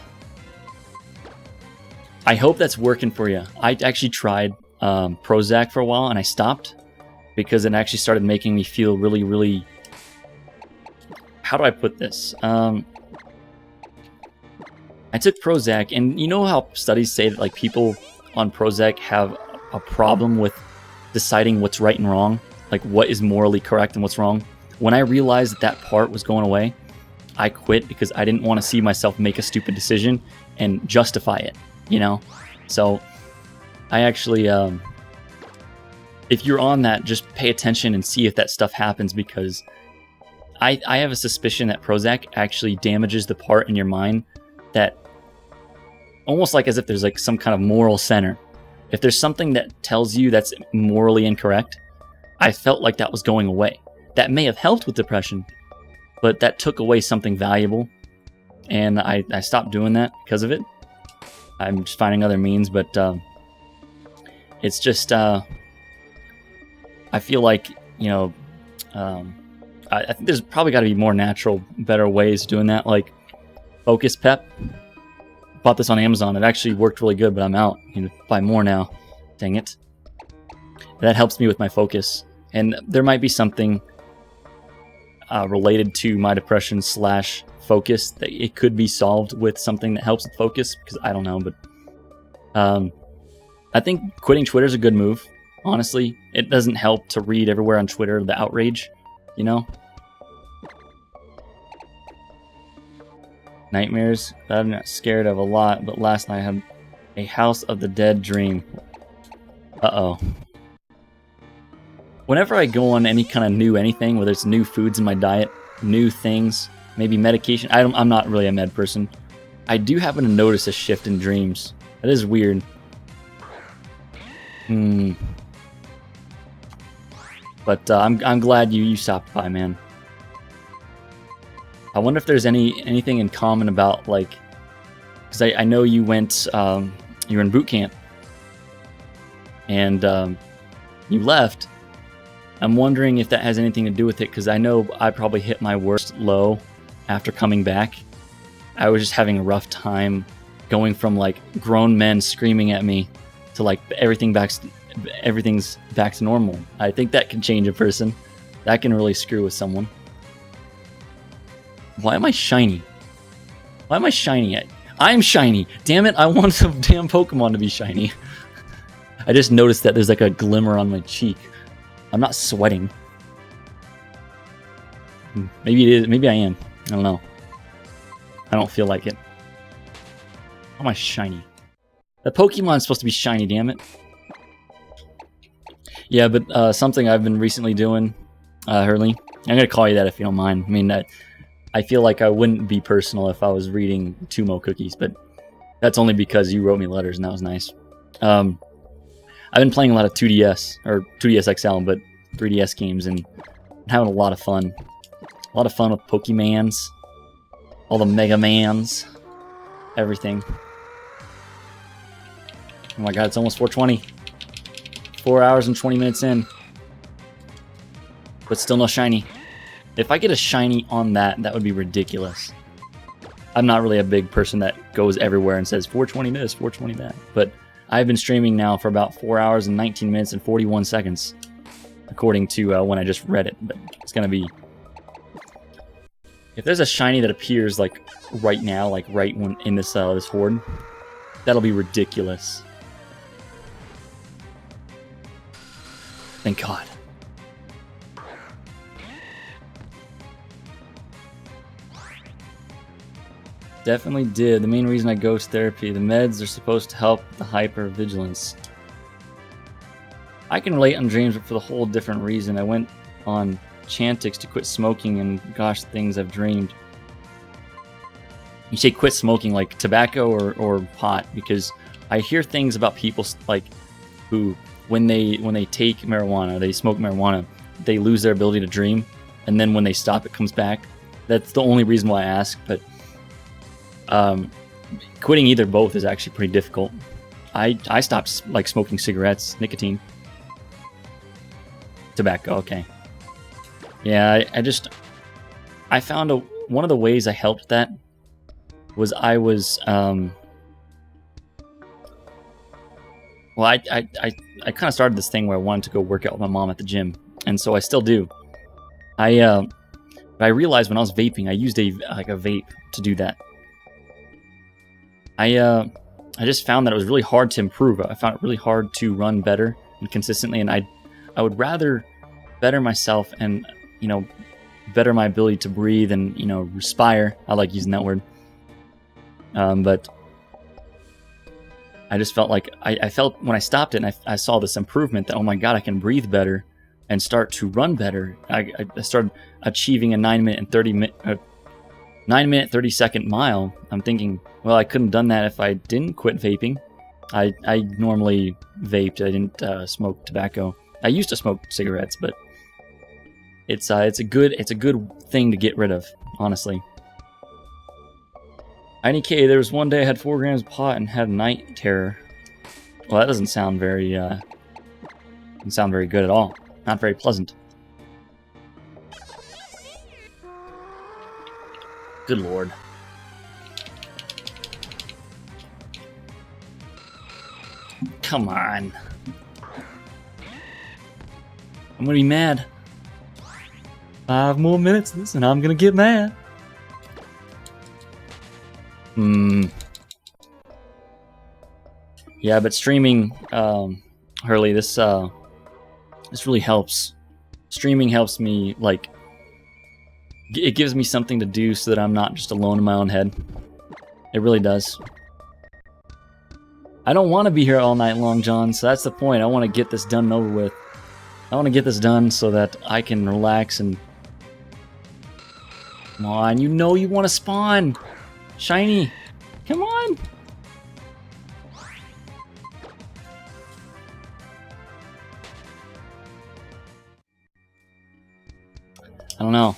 hope that's working for you. I actually tried Prozac for a while, and I stopped because it actually started making me feel really, really... How do I put this? I took Prozac, and you know how studies say that, like, people on Prozac have a problem with deciding what's right and wrong, like what is morally correct and what's wrong? When I realized that that part was going away, I quit because I didn't want to see myself make a stupid decision and justify it, you know? So I actually, if you're on that, just pay attention and see if that stuff happens, because I have a suspicion that Prozac actually damages the part in your mind that, almost like as if there's like some kind of moral center. If there's something that tells you that's morally incorrect, I felt like that was going away. That may have helped with depression, but that took away something valuable, and I stopped doing that because of it. I'm just finding other means, but it's just, I feel like, you know, I think there's probably got to be more natural, better ways of doing that, like Focus Pep. Bought this on Amazon. It actually worked really good, but I'm out. I need to buy more now. Dang it. That helps me with my focus. And there might be something related to my depression / focus that it could be solved with something that helps with focus, because I don't know, but I think quitting Twitter is a good move. Honestly, it doesn't help to read everywhere on Twitter the outrage, you know? Nightmares that I'm not scared of a lot, but last night I had a House of the Dead dream. Uh-oh. Whenever I go on any kind of new anything, whether it's new foods in my diet, new things, maybe medication, I'm not really a med person, I do happen to notice a shift in dreams. That is weird. But I'm glad you stopped by, man. I wonder if there's anything in common about, like, because I know you went, you were in boot camp, and you left. I'm wondering if that has anything to do with it, because I know I probably hit my worst low after coming back. I was just having a rough time going from, like, grown men screaming at me to, like, everything's back to normal. I think that can change a person. That can really screw with someone. Why am I shiny? Why am I shiny? I'm shiny! Damn it, I want some damn Pokemon to be shiny. I just noticed that there's like a glimmer on my cheek. I'm not sweating. Maybe it is. Maybe I am. I don't know. I don't feel like it. Why am I shiny? The Pokemon's supposed to be shiny, damn it. Yeah, but something I've been recently doing, Hurley. I'm gonna call you that if you don't mind. I mean, I feel like I wouldn't be personal if I was reading Tumo cookies, but that's only because you wrote me letters, and that was nice. I've been playing a lot of 2DS, or 2DS XL, but 3DS games, and having a lot of fun. A lot of fun with Pokemans, all the Mega Mans, everything. Oh my god, it's almost 4:20. 4 hours and 20 minutes in. But still no shiny. If I get a shiny on that, that would be ridiculous. I'm not really a big person that goes everywhere and says 420 this, 420 that. But I've been streaming now for about 4 hours and 19 minutes and 41 seconds, according to when I just read it. But it's gonna be, if there's a shiny that appears like right now, like right when in this this horde, that'll be ridiculous. Thank God. Definitely did. The main reason I go to therapy. The meds are supposed to help the hypervigilance. I can relate on dreams, but for the whole different reason. I went on Chantix to quit smoking, and gosh, things I've dreamed. You say quit smoking like tobacco or pot, because I hear things about people like who when they take marijuana, they smoke marijuana, they lose their ability to dream, and then when they stop, it comes back. That's the only reason why I ask, but quitting either both is actually pretty difficult. I stopped like smoking cigarettes, nicotine, tobacco. Okay, yeah, I found one of the ways I helped that was I was well, I kind of started this thing where I wanted to go work out with my mom at the gym, and so I still do. But I realized when I was vaping, I used a vape to do that. I just found that it was really hard to improve. I found it really hard to run better and consistently, and I would rather better myself and, you know, better my ability to breathe and, you know, respire. I like using that word. But I just felt like I felt when I stopped it and I saw this improvement that, oh my God, I can breathe better and start to run better. I started achieving a 9 minute 30 second mile. I'm thinking, well, I couldn't have done that if I didn't quit vaping. I normally vaped. I didn't smoke tobacco. I used to smoke cigarettes, but it's a good thing to get rid of, honestly. IDK, there was one day I had 4 grams of pot and had night terror. Well, that doesn't sound very good at all. Not very pleasant. Good Lord. Come on. I'm gonna be mad. 5 more minutes of this and I'm gonna get mad. Yeah, but streaming, Hurley, this really helps. Streaming helps me, like, it gives me something to do so that I'm not just alone in my own head. It really does. I don't want to be here all night long, John, so that's the point. I want to get this done and over with. I want to get this done so that I can relax and... Come on, you know you want to spawn! Shiny! Come on! I don't know.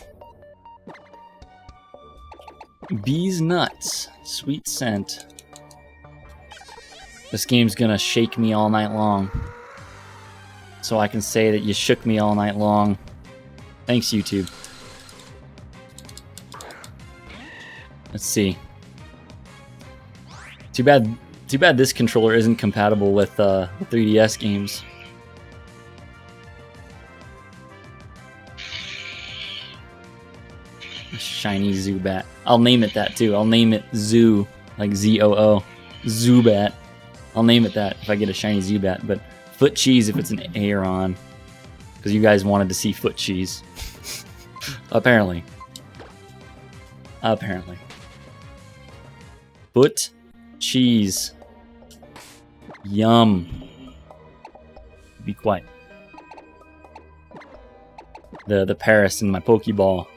Bees nuts. Sweet scent. This game's gonna shake me all night long. So I can say that you shook me all night long. Thanks, YouTube. Let's see. Too bad this controller isn't compatible with 3DS games. A shiny Zubat. I'll name it that too. I'll name it Zoo, like Z-O-O. Zubat. I'll name it that if I get a shiny Zubat. But foot cheese if it's an Aron, because you guys wanted to see foot cheese. Apparently. Foot cheese. Yum. Be quiet. The Paris in my Pokeball.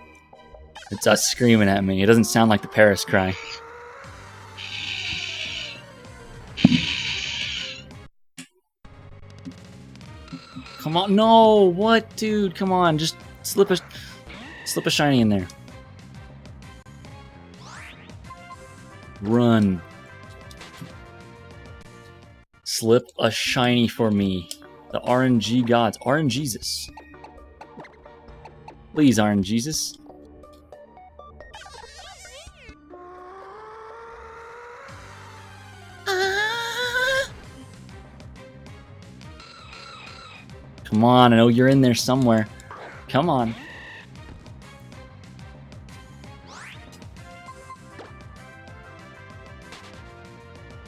It's us screaming at me. It doesn't sound like the Paris cry. Come on, no! What, dude? Come on, just slip a shiny in there. Run. Slip a shiny for me. The RNG gods. RNGesus. Please, RNGesus. Come on, I know you're in there somewhere. Come on.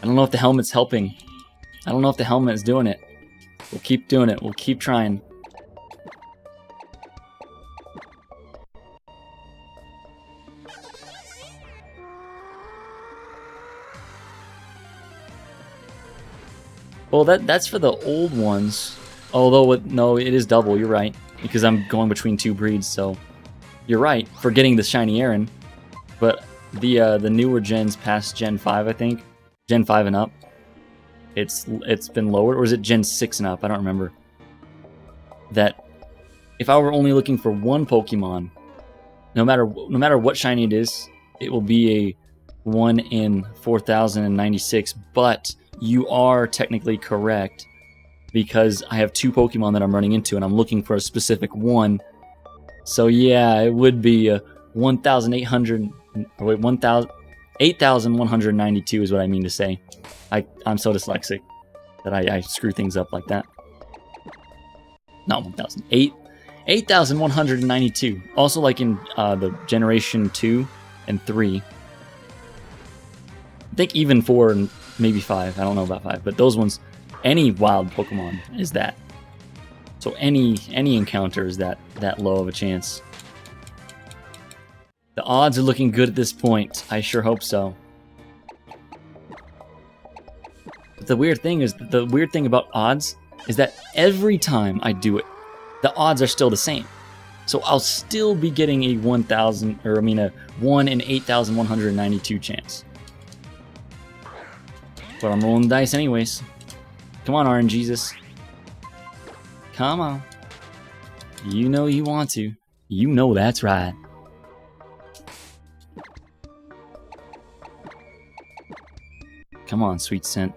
I don't know if the helmet's helping. I don't know if the helmet is doing it. We'll keep doing it. We'll keep trying. Well, that's for the old ones. Although, no, it is double. You're right. Because I'm going between 2 breeds, so... You're right for getting the shiny Aron. But the newer gens past Gen 5, I think. Gen 5 and up. It's been lowered. Or is it Gen 6 and up? I don't remember. That if I were only looking for one Pokemon, no matter what shiny it is, it will be a 1 in 4096. But you are technically correct because I have 2 Pokemon that I'm running into and I'm looking for a specific one. So yeah, it would be a 1,800. Wait, 8,192 is what I mean to say. I'm so dyslexic that I screw things up like that. Not 1,000. 8,192. Also, like in the Generation 2 and 3. I think even 4 and maybe 5. I don't know about 5, but those ones, any wild Pokemon is that. So any encounter is that low of a chance. The odds are looking good at this point. I sure hope so. But the weird thing about odds is that every time I do it, the odds are still the same. So I'll still be getting a 1,000, or I mean a 1 in 8,192 chance. But I'm rolling the dice anyways. Come on, Aron Jesus. Come on. You know you want to. You know that's right. Come on, sweet scent.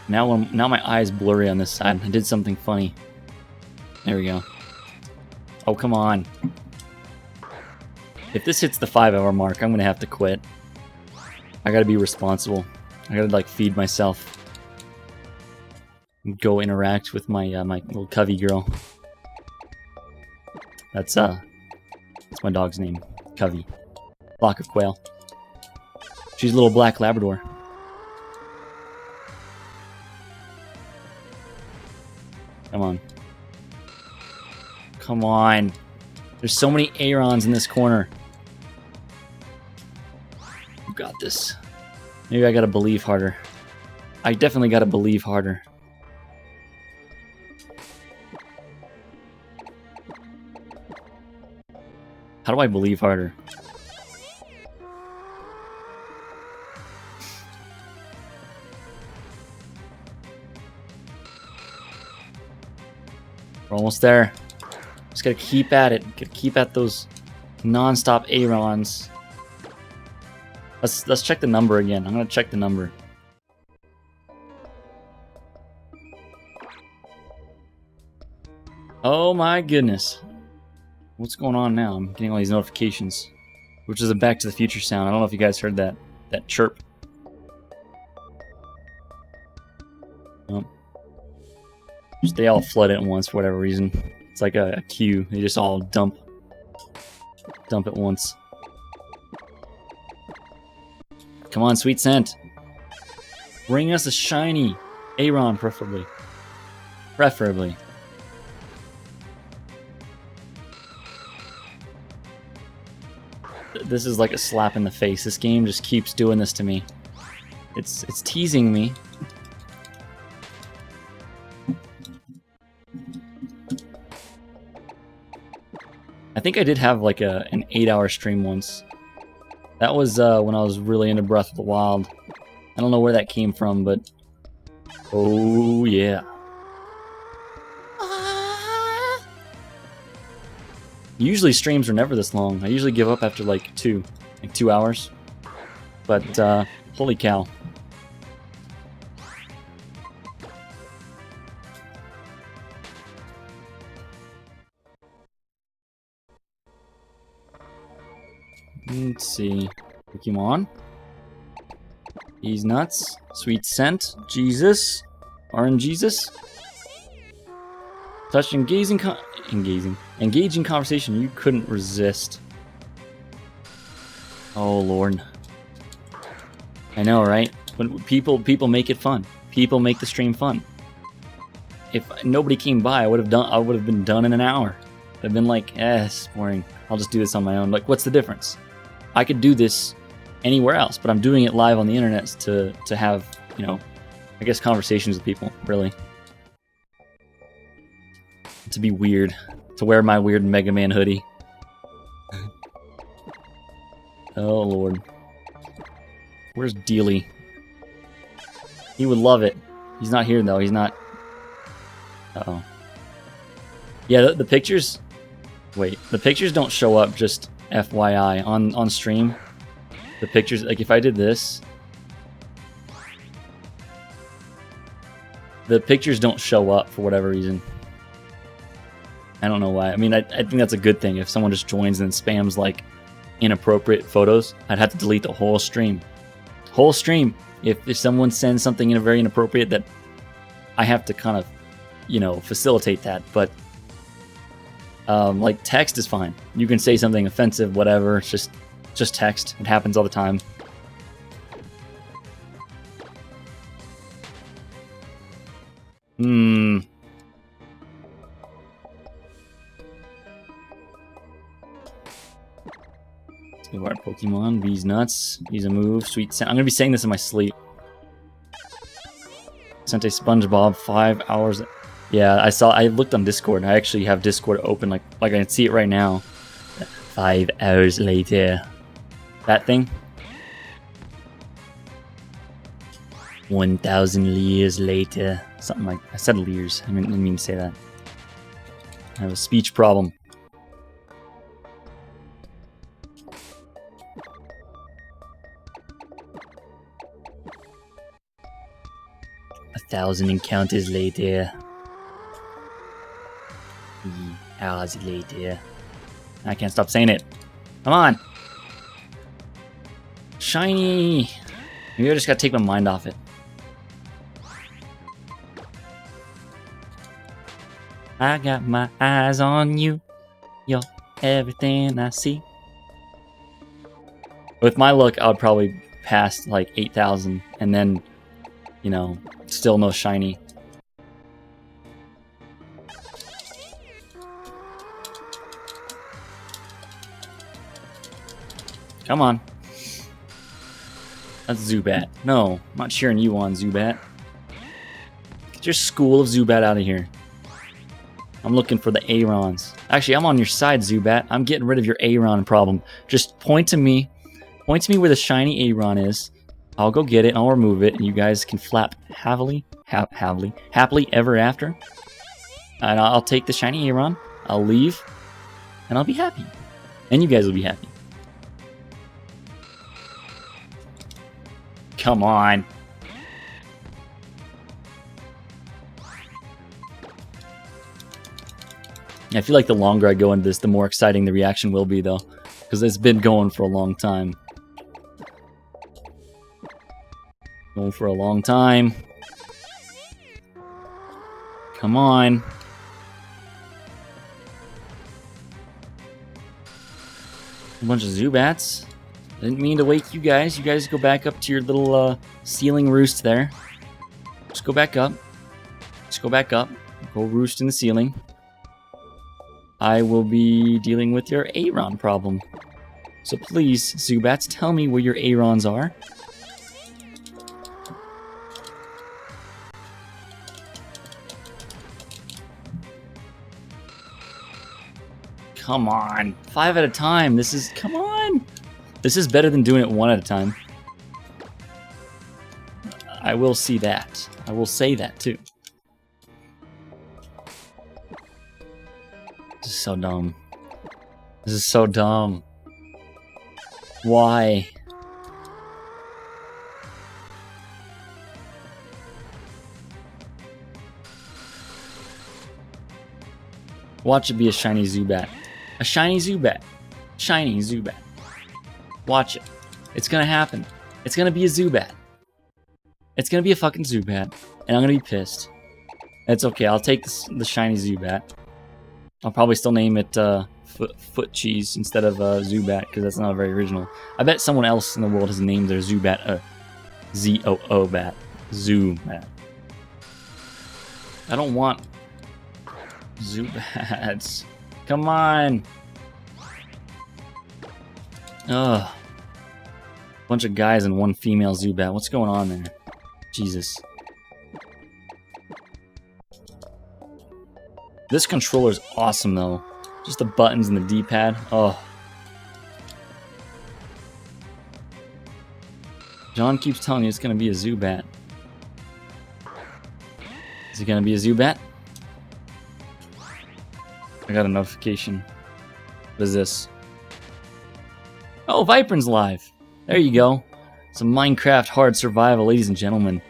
Now my eye's blurry on this side. I did something funny. There we go. Oh, come on. If this hits the 5-hour mark, I'm gonna have to quit. I gotta be responsible. I gotta like feed myself. Go interact with my my little Covey girl. That's my dog's name, Covey. Flock of quail. She's a little black Labrador. Come on. Come on. There's so many Arons in this corner. You got this. Maybe I gotta believe harder. I definitely gotta believe harder. How do I believe harder? We're almost there. Just gotta keep at it. Gotta keep at those non-stop Arons. Let's check the number again. I'm gonna check the number. Oh my goodness. What's going on now? I'm getting all these notifications. Which is a Back to the Future sound. I don't know if you guys heard that chirp. Oh. Just they all flood at once for whatever reason. It's like a queue. They just all dump at once. Come on, sweet scent. Bring us a shiny Aron, preferably. Preferably. This is like a slap in the face. This game just keeps doing this to me. It's teasing me. I think I did have like an 8-hour stream once. That was when I was really into Breath of the Wild. I don't know where that came from, but oh yeah. Usually streams are never this long. I usually give up after like 2 hours. But holy cow. Let's see. Pokemon. He's nuts. Sweet scent. Jesus. Aron Jesus. Touch engaging conversation you couldn't resist. Oh Lord. I know, right? When people make it fun. People make the stream fun. If nobody came by, I would have been done in an hour. I've been like, it's boring. I'll just do this on my own. Like, what's the difference? I could do this anywhere else, but I'm doing it live on the internet to have, you know, I guess conversations with people, really. To be weird. To wear my weird Mega Man hoodie. Oh, Lord. Where's Dealey? He would love it. He's not here, though. He's not... Uh-oh. Yeah, the pictures... Wait, the pictures don't show up, just FYI. On stream, the pictures... Like, if I did this... The pictures don't show up for whatever reason. I don't know why. I mean, I think that's a good thing. If someone just joins and spams, like, inappropriate photos, I'd have to delete the whole stream. Whole stream. If someone sends something in a very inappropriate, that I have to kind of, you know, facilitate that. But like text is fine. You can say something offensive, whatever. It's just text. It happens all the time. Let's go our Pokemon. B's nuts. B's a move. Sweet scent. I'm gonna be saying this in my sleep. Sent a SpongeBob 5 hours. Yeah, I looked on Discord. I actually have Discord open, like I can see it right now. 5 hours later. That thing. 1,000 years later. Something like... I said years. I didn't mean to say that. I have a speech problem. A 1,000 encounters later. Hours later. I can't stop saying it. Come on! Shiny! Maybe I just gotta take my mind off it. I got my eyes on you. You're everything I see. With my luck, I would probably pass like 8,000 and then, you know, still no shiny. Come on. That's Zubat. No, I'm not cheering you on, Zubat. Get your school of Zubat out of here. I'm looking for the Arons. Actually, I'm on your side, Zubat. I'm getting rid of your Aron problem. Just point to me. Point to me where the shiny Aron is. I'll go get it, I'll remove it, and you guys can flap happily ever after. And I'll take the shiny Aron, I'll leave, and I'll be happy. And you guys will be happy. Come on. I feel like the longer I go into this, the more exciting the reaction will be, though. Because it's been going for a long time. Going for a long time. Come on. A bunch of Zubats. Didn't mean to wake you guys. You guys go back up to your little ceiling roost there. Just go back up. Just go back up. Go roost in the ceiling. I will be dealing with your Aron problem. So please, Zubats, tell me where your Arons are. Come on. 5 at a time. This is... Come on. This is better than doing it 1 at a time. I will see that. I will say that, too. This is so dumb. This is so dumb. Why? Watch it be a shiny Zubat. A shiny Zubat. Shiny Zubat. Watch it. It's gonna happen. It's gonna be a Zubat. It's gonna be a fucking Zubat, and I'm gonna be pissed. It's okay. I'll take the shiny Zubat. I'll probably still name it Foot Cheese instead of Zubat because that's not very original. I bet someone else in the world has named their Zubat Z-O-O-Bat. Zubat. I don't want Zubats. Come on. Ugh. Bunch of guys and one female Zubat. What's going on there? Jesus. This controller's awesome though. Just the buttons and the D-pad. Oh. John keeps telling me it's gonna be a Zubat. Is it gonna be a Zubat? I got a notification. What is this? Oh, Viper's live. There you go. Some Minecraft hard survival, ladies and gentlemen.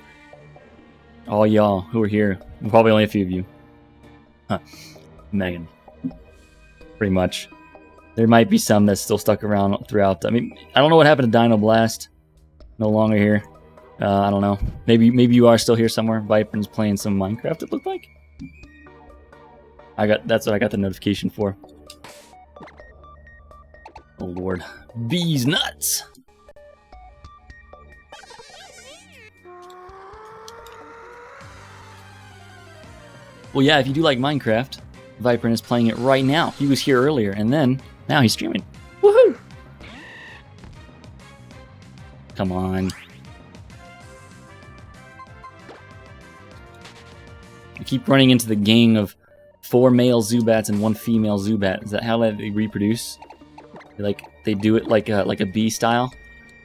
All y'all who are here. Probably only a few of you. Huh. Megan. Pretty much. There might be some that's still stuck around throughout. I mean, I don't know what happened to Dino Blast. No longer here. I don't know. Maybe you are still here somewhere. Viper's playing some Minecraft, it looked like. That's what I got the notification for. Oh lord. Bees nuts! Well, yeah, if you do like Minecraft, Viper is playing it right now. He was here earlier, and then now he's streaming. Woohoo! Come on. I keep running into the gang of 4 male Zubats and 1 female Zubat. Is that how they reproduce? They do it like a bee style.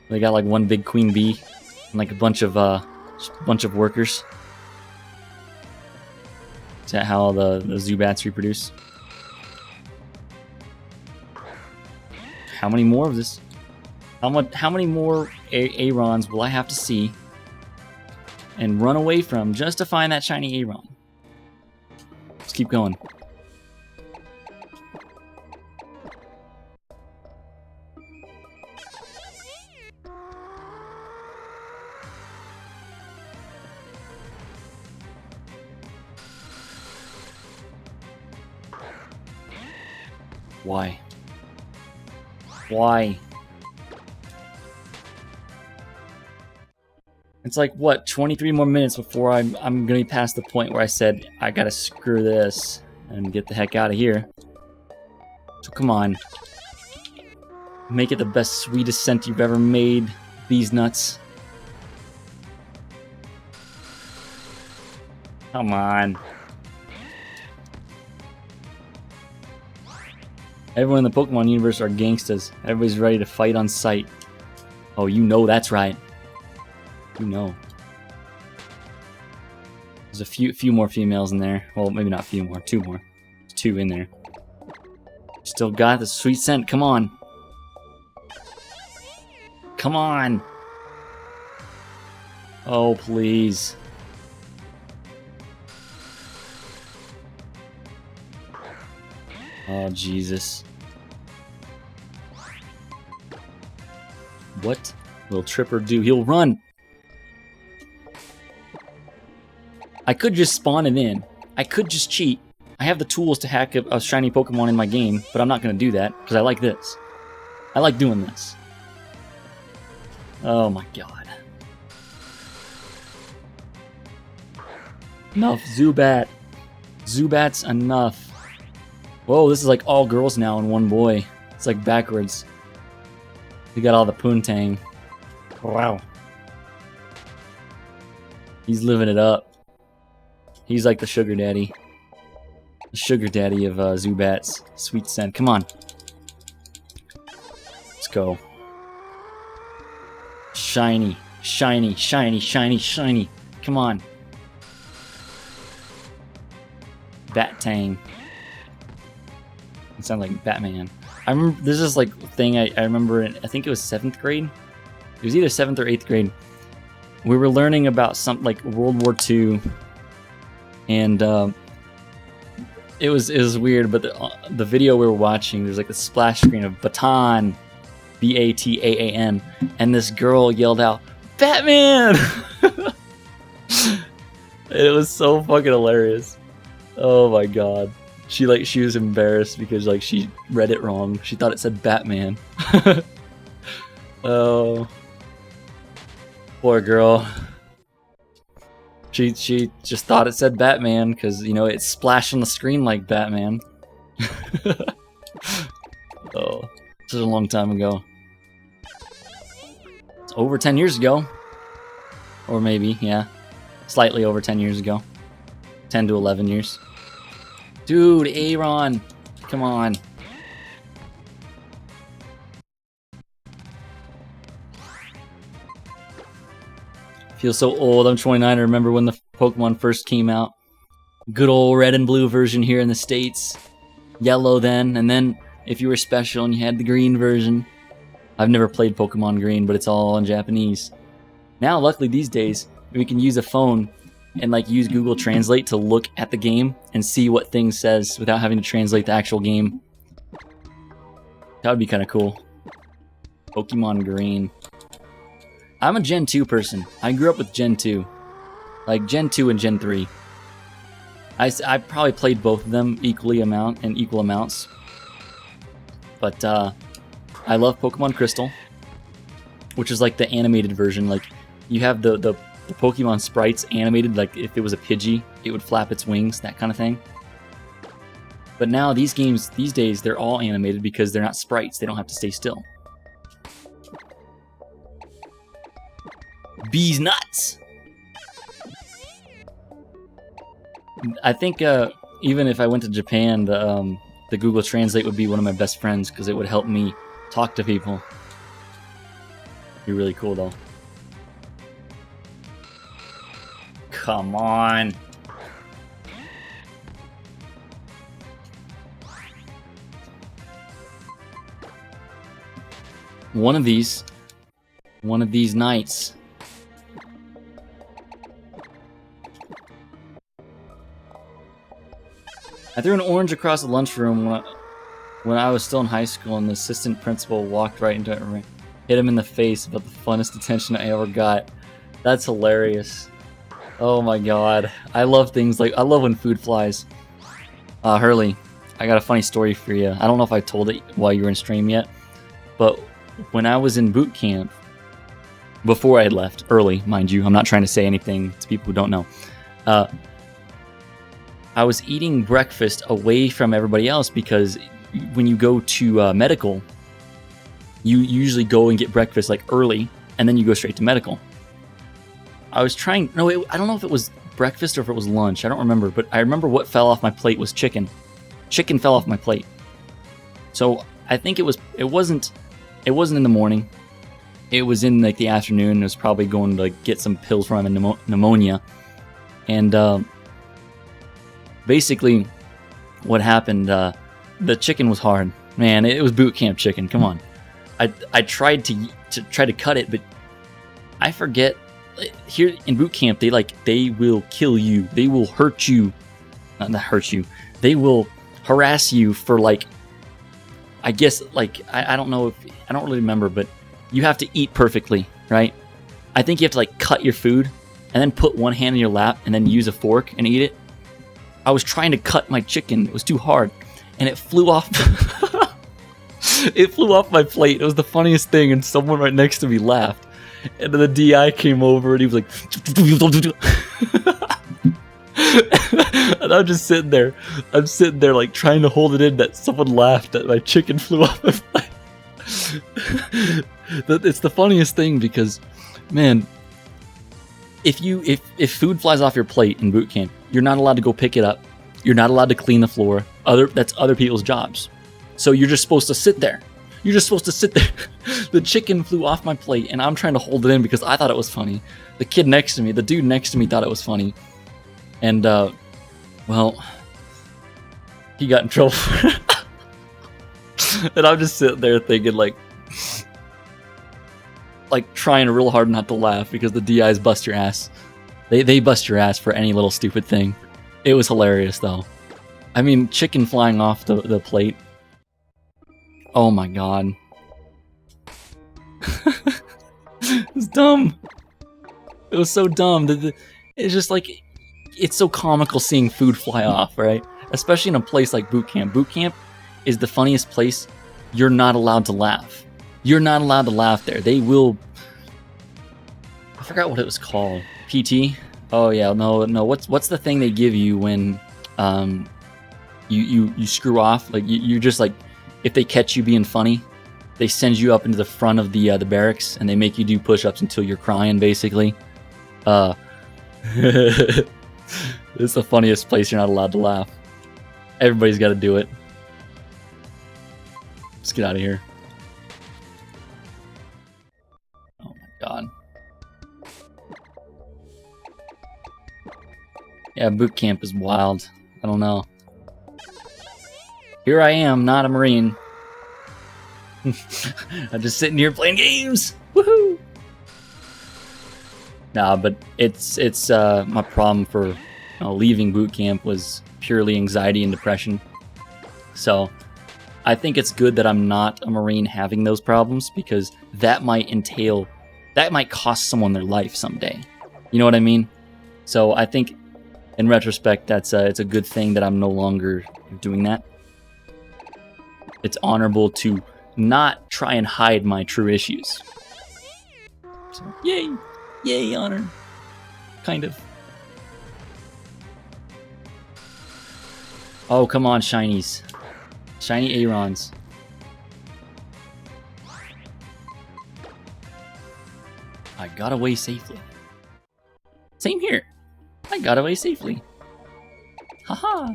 They got like one big queen bee and like a bunch of workers. Is that how the Zubats reproduce? How many more of this? How many more Arons will I have to see and run away from just to find that shiny Aron? Let's keep going. Why? Why? It's like, what, 23 more minutes before I'm gonna be past the point where I said, I gotta screw this and get the heck out of here. So come on. Make it the best, sweetest scent you've ever made, Bees Nuts. Come on. Everyone in the Pokemon universe are gangstas. Everybody's ready to fight on sight. Oh, you know that's right. You know. There's a few more females in there. Well, maybe not a few more. 2 more. There's 2 in there. Still got the sweet scent. Come on. Come on. Oh, please. Oh, Jesus. What will Tripper do? He'll run. I could just spawn it in. I could just cheat. I have the tools to hack a shiny Pokemon in my game, but I'm not going to do that because I like this. I like doing this. Oh my god. Enough, Zubat. Zubat's enough. Whoa, this is like all girls now and 1 boy. It's like backwards. We got all the Poontang. Wow. He's living it up. He's like the sugar daddy. The sugar daddy of Zubats. Sweet scent. Come on. Let's go. Shiny. Shiny. Shiny. Shiny. Shiny. Come on. Bat-tang. It sounds like Batman. I remember there's this like thing I remember in, I think it was 7th grade. It was either 7th or 8th grade. We were learning about something like World War II, and it was weird. But the video we were watching, there's like a splash screen of Bataan, B-A-T-A-A-N, and this girl yelled out, "Batman!" It was so fucking hilarious. Oh my god. She was embarrassed because like she read it wrong. She thought it said Batman. Oh, poor girl. She just thought it said Batman because you know it splashed on the screen like Batman. Oh, this is a long time ago. It's over 10 years ago, or maybe yeah, slightly over 10 years ago. 10 to 11 years. Dude, Aron, come on. Feel so old. I'm 29. I remember when the Pokemon first came out. Good old red and blue version here in the States. Yellow then, and then if you were special and you had the green version. I've never played Pokemon Green, but it's all in Japanese. Now, luckily these days, we can use a phone and like use Google Translate to look at the game and see what thing says without having to translate the actual game. That would be kind of cool. Pokemon Green. I'm a Gen 2 person. I grew up with Gen 2. Like Gen 2 and Gen 3. I probably played both of them equal amounts. But I love Pokemon Crystal, which is like the animated version. Like you have the Pokemon sprites animated, like if it was a Pidgey, it would flap its wings, that kind of thing. But now these games, these days, they're all animated because they're not sprites. They don't have to stay still. Bees nuts! I think even if I went to Japan, the Google Translate would be one of my best friends because it would help me talk to people. Be really cool though. Come on. One of these nights. I threw an orange across the lunchroom when I was still in high school, and the assistant principal walked right into it and hit him in the face about the funnest attention I ever got. That's hilarious. Oh my god. I love things like, I love when food flies. Hurley, I got a funny story for you. I don't know if I told it while you were in stream yet, but when I was in boot camp, before I had left, early, mind you, I'm not trying to say anything to people who don't know. I was eating breakfast away from everybody else because when you go to medical, you usually go and get breakfast like early, and then you go straight to medical. I was trying, I don't know if it was breakfast or if it was lunch. I don't remember, but I remember what fell off my plate was chicken. Chicken fell off my plate. So I think it wasn't in the morning. It was in like the afternoon. I was probably going to like get some pills for my pneumonia, and basically, what happened, the chicken was hard. Man, it was boot camp chicken. Come on. I tried to cut it, but I forget. Here in boot camp, they will kill you. They will hurt you. Not hurt you. They will harass you for like, I guess like I don't know if I don't really remember, but you have to eat perfectly, right? I think you have to like cut your food and then put one hand in your lap and then use a fork and eat it. I was trying to cut my chicken. It was too hard, and it flew off. It flew off my plate. It was the funniest thing, and someone right next to me laughed. And then the DI came over, and he was like, and I'm just sitting there. I'm sitting there like trying to hold it in that someone laughed that my chicken flew off my plate. It's the funniest thing because, man, if food flies off your plate in boot camp, you're not allowed to go pick it up. You're not allowed to clean the floor. That's other people's jobs. So you're just supposed to sit there. You're just supposed to sit there. The chicken flew off my plate, and I'm trying to hold it in because I thought it was funny. The dude next to me thought it was funny. And, well, he got in trouble for it. And I'm just sitting there thinking, like trying real hard not to laugh because the DIs bust your ass. They bust your ass for any little stupid thing. It was hilarious, though. I mean, chicken flying off the plate. Oh my god. It was dumb. It was so dumb. It's just like, it's so comical seeing food fly off, right? Especially in a place like boot camp. Boot camp is the funniest place. You're not allowed to laugh. You're not allowed to laugh there. They will... I forgot what it was called. PT? Oh yeah, no. What's the thing they give you when you screw off? Like you're just like, if they catch you being funny, they send you up into the front of the barracks and they make you do push-ups until you're crying, basically. It's the funniest place you're not allowed to laugh. Everybody's got to do it. Let's get out of here. Oh my god. Yeah, boot camp is wild. I don't know. Here I am, not a Marine. I'm just sitting here playing games. Woohoo! Nah, but it's my problem for leaving boot camp was purely anxiety and depression. So I think it's good that I'm not a Marine having those problems, because that might cost someone their life someday. You know what I mean? So I think in retrospect, it's a good thing that I'm no longer doing that. It's honorable to not try and hide my true issues. So, yay! Yay, honor. Kind of. Oh, come on, shinies. Shiny Arons. I got away safely. Same here. I got away safely. Haha.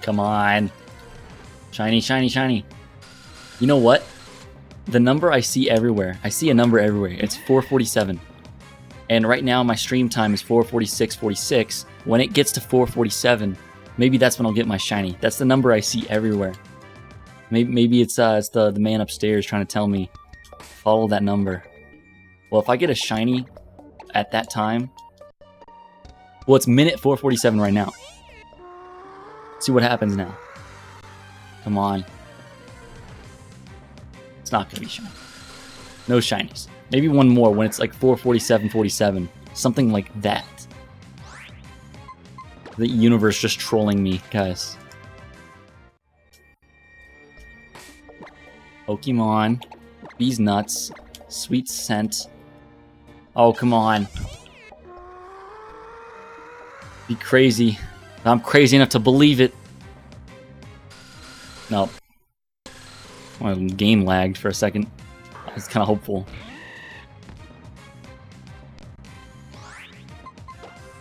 Come on. Shiny, shiny, shiny. You know what? The number I see everywhere. I see a number everywhere. It's 447. And right now my stream time is 4:46:46. When it gets to 4:47, maybe that's when I'll get my shiny. That's the number I see everywhere. Maybe it's the man upstairs trying to tell me, follow that number. Well, if I get a shiny at that time, well, it's minute 4:47 right now. Let's see what happens now. Come on. It's not gonna be shiny. No shinies. Maybe one more when it's like 4:47:47. Something like that. The universe just trolling me, guys. Pokemon. Bees nuts. Sweet scent. Oh, come on. Be crazy. I'm crazy enough to believe it. Nope. My game lagged for a second. I was kind of hopeful.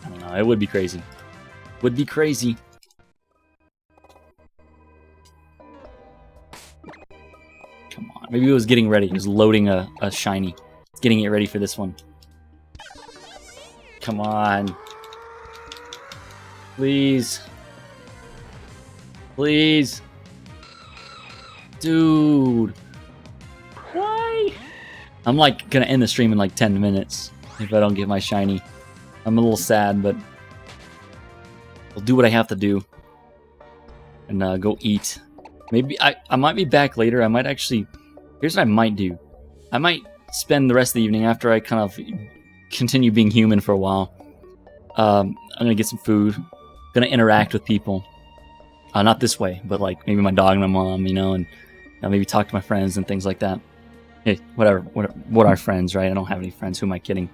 I don't know. It would be crazy. Would be crazy. Come on. Maybe it was getting ready. It was loading a shiny. Getting it ready for this one. Come on. Please. Please. Dude. Why? I'm like gonna end the stream in like 10 minutes if I don't get my shiny. I'm a little sad, but I'll do what I have to do. And go eat. Maybe I might be back later. I might actually... Here's what I might do. I might spend the rest of the evening after I kind of continue being human for a while. I'm gonna get some food. Gonna interact with people. Not this way, but like maybe my dog and my mom, you know, and maybe talk to my friends and things like that. Hey, whatever. What are friends, right? I don't have any friends. Who am I kidding?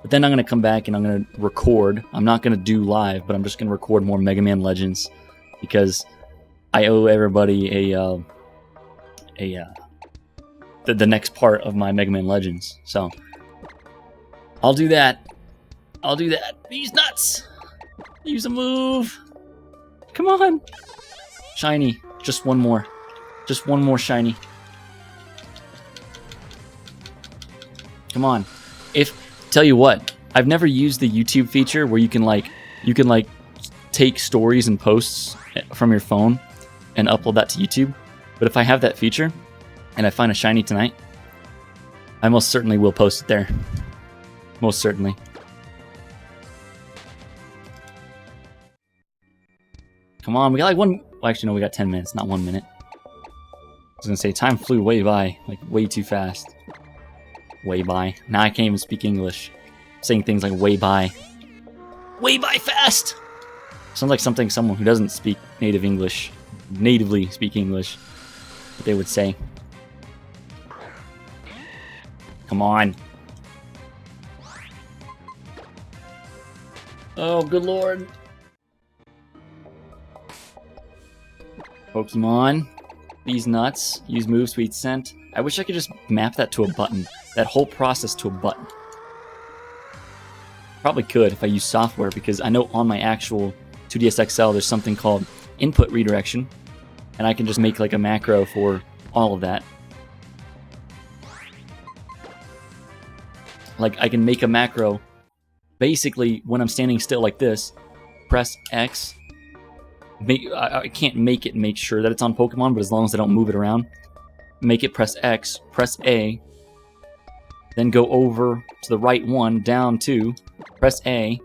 But then I'm gonna come back and I'm gonna record. I'm not gonna do live, but I'm just gonna record more Mega Man Legends because I owe everybody the next part of my Mega Man Legends. So I'll do that. I'll do that. These nuts. Use a move. Come on. Shiny. Just one more. Just one more shiny. Come on. Tell you what, I've never used the YouTube feature where you can take stories and posts from your phone and upload that to YouTube. But if I have that feature and I find a shiny tonight, I most certainly will post it there. Most certainly. Come on, we got like one... Well, actually, no, we got 10 minutes, not 1 minute. was gonna say, time flew way by, like way too fast. Way by. Now I can't even speak English. Saying things like way by. Way by fast! Sounds like someone who doesn't speak natively speak English, what they would say. Come on. Oh, good lord. Pokemon. These nuts. Use move, sweet scent. I wish I could just map that to a button. That whole process to a button. Probably could if I use software, because I know on my actual 2DS XL there's something called input redirection, and I can just make like a macro for all of that. Like I can make a macro basically when I'm standing still like this, press X. I can't make it make sure that it's on Pokemon, but as long as I don't move it around, make it press X, press A, then go over to the right one, down 2, press A,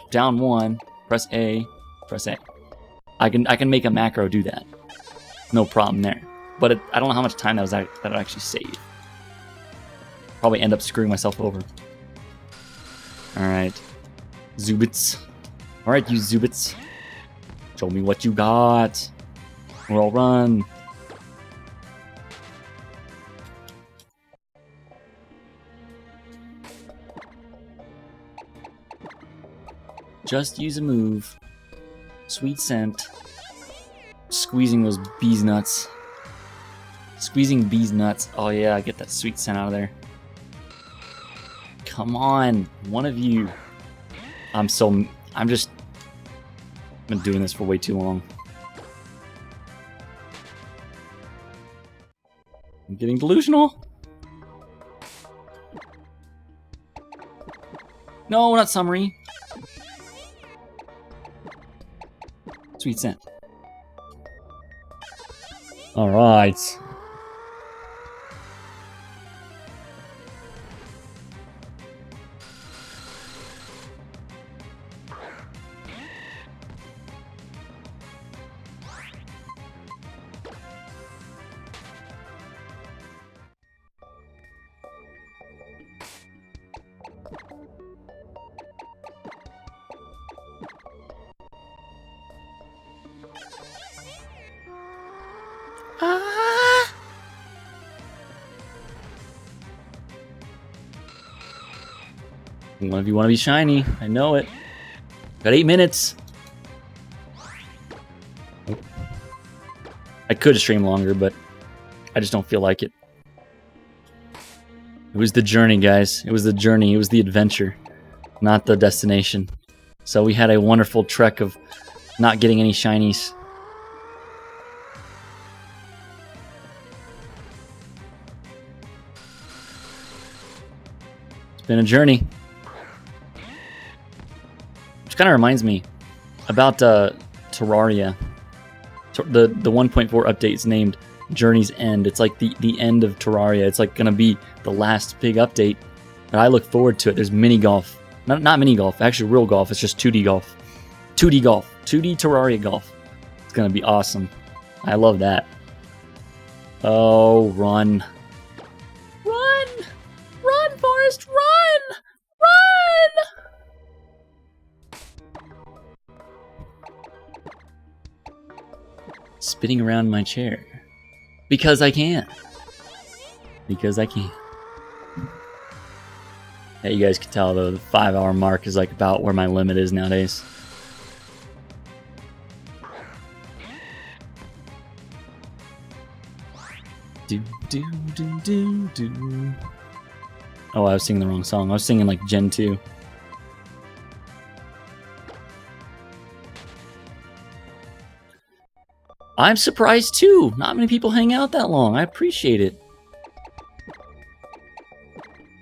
down 1, press A, press A. I can make a macro do that. No problem there. But I don't know how much time that'll actually save. Probably end up screwing myself over. Alright. Zubits. Alright, you Zubits. Show me what you got. Or I'll run. Just use a move. Sweet scent. Squeezing those bees nuts. Squeezing bees nuts. Oh yeah, get that sweet scent out of there. Come on, one of you. I'm been doing this for way too long. I'm getting delusional. No, not summary. Sweet scent. All right. One of you want to be shiny. I know it. Got 8 minutes. I could stream longer, but I just don't feel like it. It was the journey, guys. It was the journey. It was the adventure, not the destination. So we had a wonderful trek of not getting any shinies. It's been a journey. Which kind of reminds me about Terraria. The 1.4 update is named Journey's End. It's like the end of Terraria. It's like going to be the last big update. But I look forward to it. There's mini golf. Not mini golf, actually real golf. It's just 2D golf. 2D golf. 2D Terraria golf. It's going to be awesome. I love that. Oh, run. Run! Run, Forrest, run! Run! Spinning around my chair. Because I can. Because I can. Yeah, you guys can tell though, the 5-hour mark is like about where my limit is nowadays. Do, do, do, do, do. Oh, I was singing the wrong song. I was singing like Gen 2. I'm surprised too. Not many people hang out that long. I appreciate it.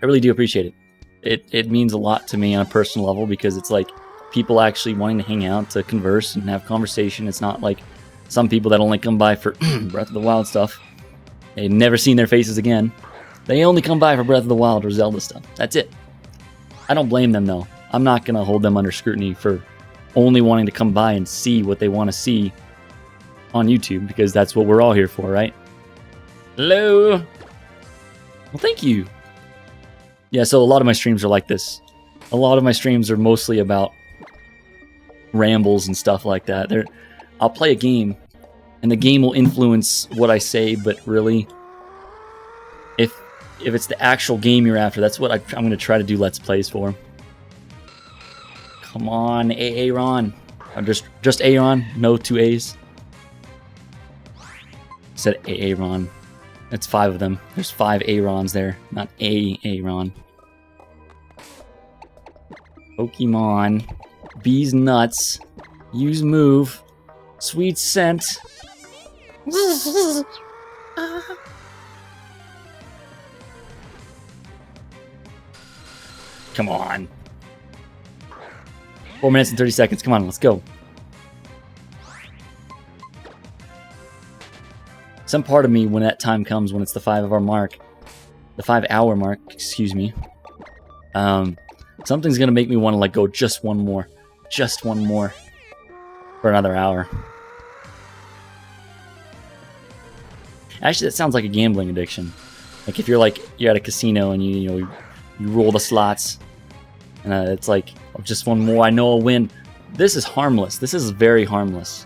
I really do appreciate it. It means a lot to me on a personal level because it's like people actually wanting to hang out, to converse and have conversation. It's not like some people that only come by for Breath of the Wild stuff. They've never seen their faces again. They only come by for Breath of the Wild or Zelda stuff. That's it. I don't blame them though. I'm not going to hold them under scrutiny for only wanting to come by and see what they want to see on YouTube, because that's what we're all here for, right? Hello. Well, thank you. Yeah, so a lot of my streams are like this. A lot of my streams are mostly about rambles and stuff like that. I'll play a game, and the game will influence what I say, but really, if it's the actual game you're after, that's what I'm going to try to do Let's Plays for. Come on, Aron. Just Aron, no 2 A's. Said Aron. That's 5 of them. There's 5 Arons there, not Aron. Pokemon. Bees nuts. Use move. Sweet scent. Come on. 4 minutes and 30 seconds. Come on, let's go. Some part of me, when that time comes, when it's the 5-hour mark, excuse me, something's gonna make me want to like go just one more for another hour. Actually, that sounds like a gambling addiction. Like if you're at a casino and you roll the slots, and it's like, oh, just one more, I know I'll win. This is harmless. This is very harmless.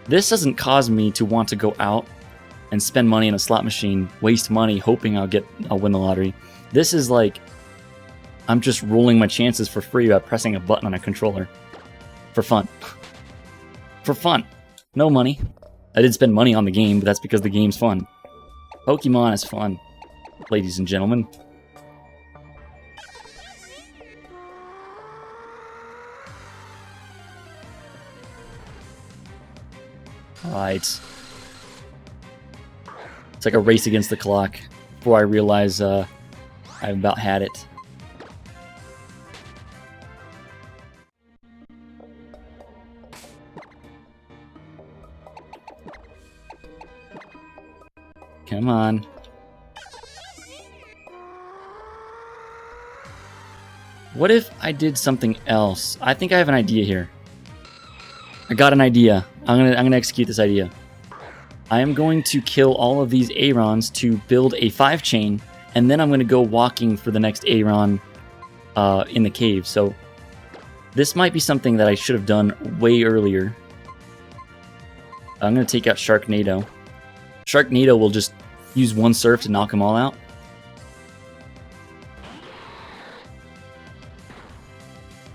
This doesn't cause me to want to go out and spend money in a slot machine, waste money hoping I'll win the lottery. This is like, I'm just rolling my chances for free by pressing a button on a controller. For fun. For fun. No money. I did spend money on the game, but that's because the game's fun. Pokemon is fun, ladies and gentlemen. Alright. It's like a race against the clock before I realize I've about had it. Come on. What if I did something else? I think I have an idea here. I got an idea. I'm gonna execute this idea. I am going to kill all of these Arons to build a 5-chain, and then I'm going to go walking for the next Aron in the cave. So this might be something that I should have done way earlier. I'm going to take out Sharknado. Sharknado will just use one surf to knock them all out.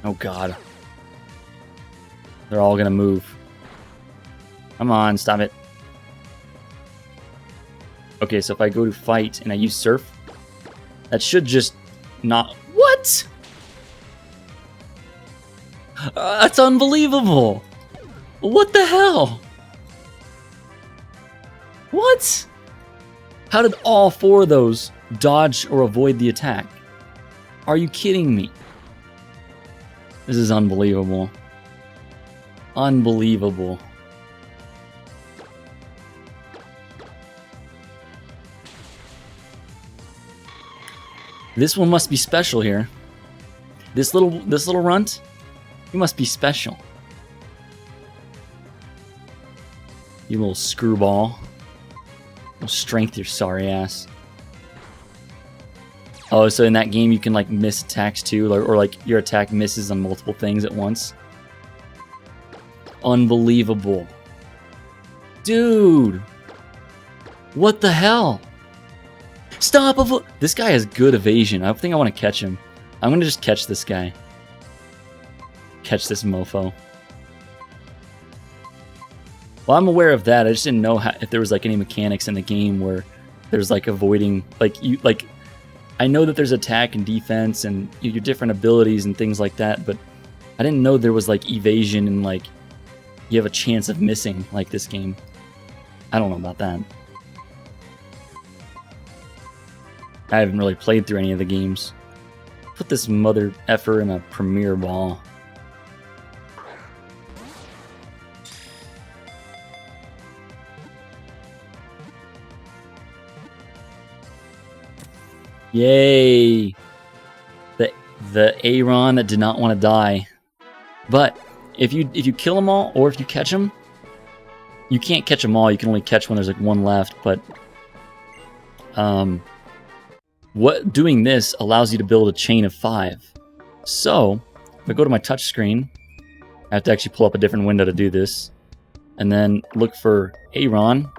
Oh god. They're all going to move. Come on, stop it. Okay, so if I go to fight and I use surf, that should just not... What? That's unbelievable. What the hell? What? How did all 4 of those dodge or avoid the attack? Are you kidding me? This is unbelievable. Unbelievable. This one must be special here. This little runt, he must be special. You little screwball. No strength, your sorry ass. Oh, so in that game you can like miss attacks too, or like your attack misses on multiple things at once. Unbelievable. Dude! What the hell? Stop! This guy has good evasion. I think I want to catch him. I'm going to just catch this guy. Catch this mofo. Well, I'm aware of that. I just didn't know if there was like any mechanics in the game where there's like avoiding, like I know that there's attack and defense and your different abilities and things like that, but I didn't know there was like evasion and like you have a chance of missing like this game. I don't know about that. I haven't really played through any of the games. Put this mother effer in a premier ball. Yay! The Aron that did not want to die. But if you kill them all, or if you catch them, you can't catch them all. You can only catch when there's like one left. But what doing this allows you to build a chain of 5. So, if I go to my touch screen, I have to actually pull up a different window to do this. And then look for Aron.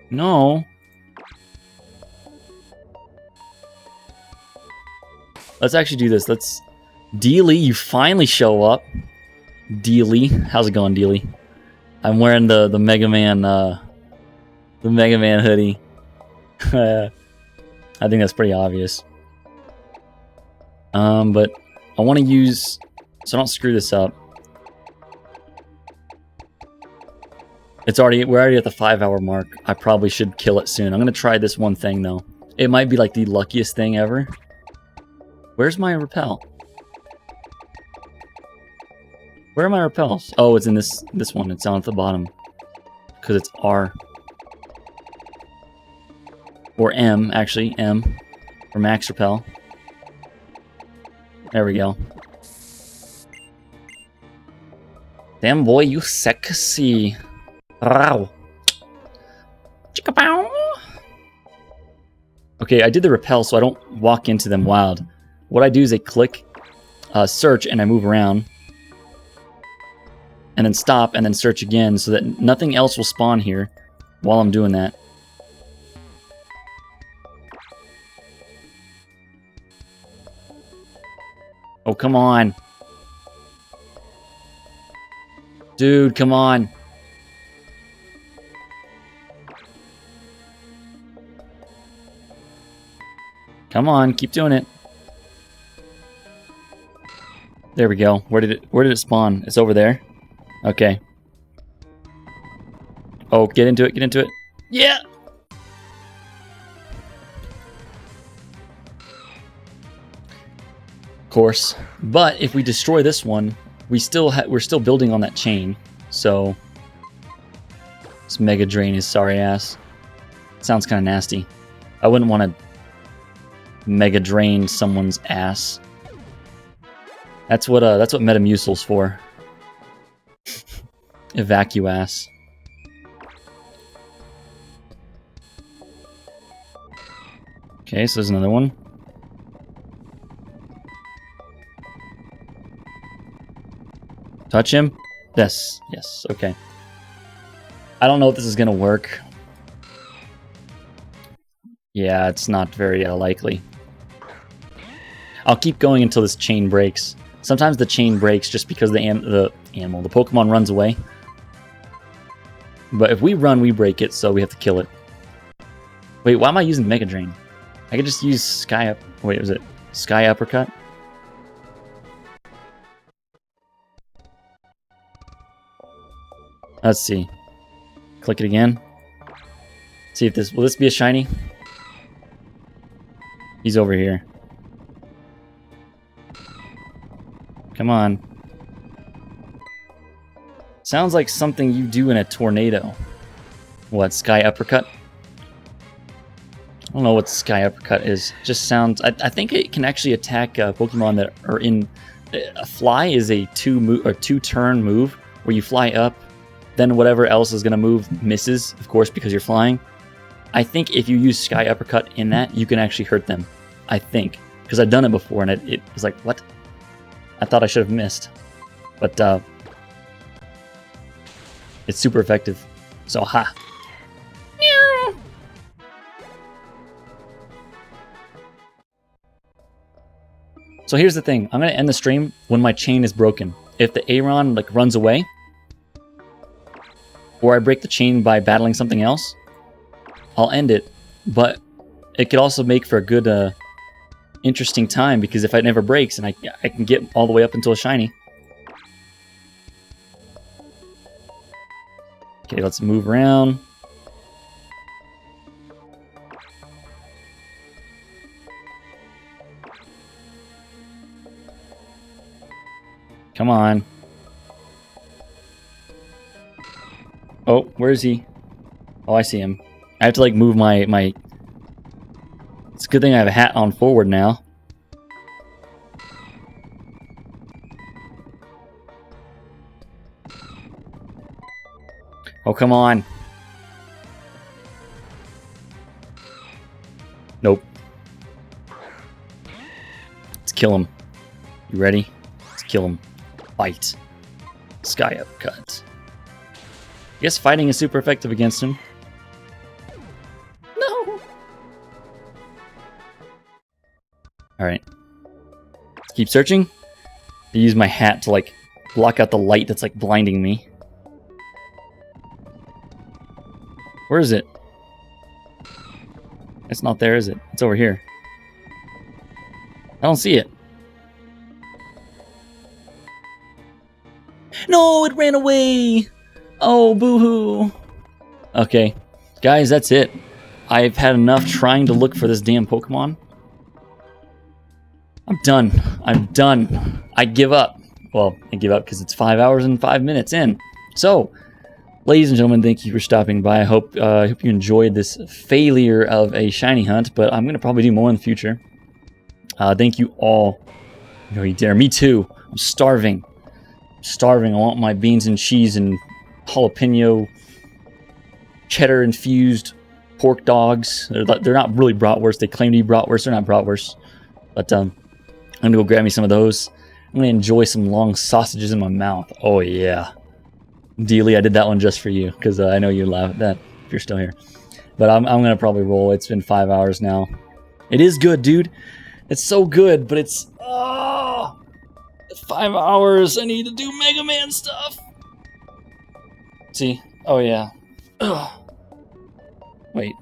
No. Let's actually do this. Let's... Dealy, you finally show up. Dealy. How's it going, Dealy? I'm wearing the Mega Man, the Mega Man hoodie. I think that's pretty obvious. But I want to use... So I don't screw this up. We're already at the 5-hour mark. I probably should kill it soon. I'm going to try this one thing, though. It might be like the luckiest thing ever. Where's my repel? Where are my repels? Oh, it's in this one. It's down at the bottom. Because it's R. Or M, actually. M. For max repel. There we go. Damn, boy, you sexy. Wow. Chicka-pow. Okay, I did the repel so I don't walk into them wild. What I do is I click search and I move around. And then stop and then search again so that nothing else will spawn here while I'm doing that. Oh, come on. Dude, come on. Come on, keep doing it. There we go. Where did it spawn? It's over there. Okay. Oh, get into it, get into it. Yeah. Of course. But if we destroy this one, we're still building on that chain. So this Mega Drain his sorry ass. Sounds kind of nasty. I wouldn't want to Mega Drain someone's ass. That's what Metamucil's for. Evacuass. Okay, so there's another one. Touch him? Yes, yes, okay. I don't know if this is gonna work. Yeah, it's not very likely. I'll keep going until this chain breaks. Sometimes the chain breaks just because the Pokemon runs away. But if we run, we break it, so we have to kill it. Wait, why am I using Mega Drain? I could just use Sky Up. Wait, was it Sky Uppercut? Let's see. Click it again. See if will this be a shiny? He's over here. Come on. Sounds like something you do in a tornado. What, Sky Uppercut? I don't know what Sky Uppercut is. Just sounds... I think it can actually attack Pokemon that are in... A fly is a two-turn move where you fly up, then whatever else is going to move misses, of course, because you're flying. I think if you use Sky Uppercut in that, you can actually hurt them. I think. Because I've done it before, and it was like, what? I thought I should have missed. But, it's super effective. So, ha. Meow. So here's the thing. I'm going to end the stream when my chain is broken. If the Aron, like, runs away, or I break the chain by battling something else, I'll end it. But it could also make for a good, interesting time, because if it never breaks, and I can get all the way up until a shiny. Okay, let's move around. Come on. Oh, where is he? Oh, I see him. I have to, like, move my... It's a good thing I have a hat on forward now. Oh, come on. Nope. Let's kill him. You ready? Let's kill him. Fight. Sky upcut. I guess fighting is super effective against him. No. Alright. Let's keep searching. I use my hat to, like, block out the light that's, like, blinding me. Where is it? It's not there, is it? It's over here. I don't see it. No, it ran away! Oh, boo-hoo. Okay. Guys, that's it. I've had enough trying to look for this damn Pokemon. I'm done. I'm done. I give up. Well, I give up because it's 5 hours and 5 minutes in. So, ladies and gentlemen, thank you for stopping by. I hope you enjoyed this failure of a shiny hunt, but I'm going to probably do more in the future. Thank you all. No, you dare. Me too. I'm starving. I'm starving. I want my beans and cheese and jalapeno cheddar infused pork dogs. They're not really bratwurst. They claim to be bratwurst. They're not bratwurst. But I'm going to go grab me some of those. I'm going to enjoy some long sausages in my mouth. Oh, yeah. Dealey, I did that one just for you, because I know you laugh at that if you're still here. But I'm going to probably roll. It's been 5 hours now. It is good, dude. It's so good, but it's... 5 hours. I need to do Mega Man stuff. See? Oh, yeah. Ugh. Wait.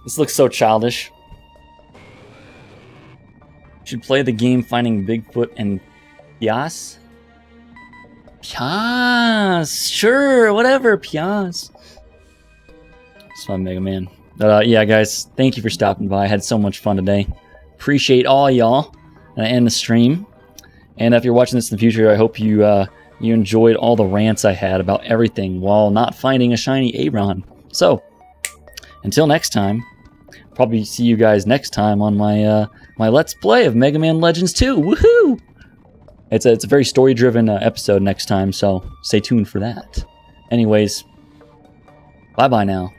This looks so childish. Should play the game Finding Bigfoot and Pias? Pias! Sure, whatever, Pias. It's fun, Mega Man. But yeah, guys, thank you for stopping by. I had so much fun today. Appreciate all y'all. And I end the stream. And if you're watching this in the future, I hope you you enjoyed all the rants I had about everything while not finding a shiny Aron. So, until next time, probably see you guys next time on my my Let's Play of Mega Man Legends 2. Woohoo! It's a very story-driven episode next time, so stay tuned for that. Anyways, bye-bye now.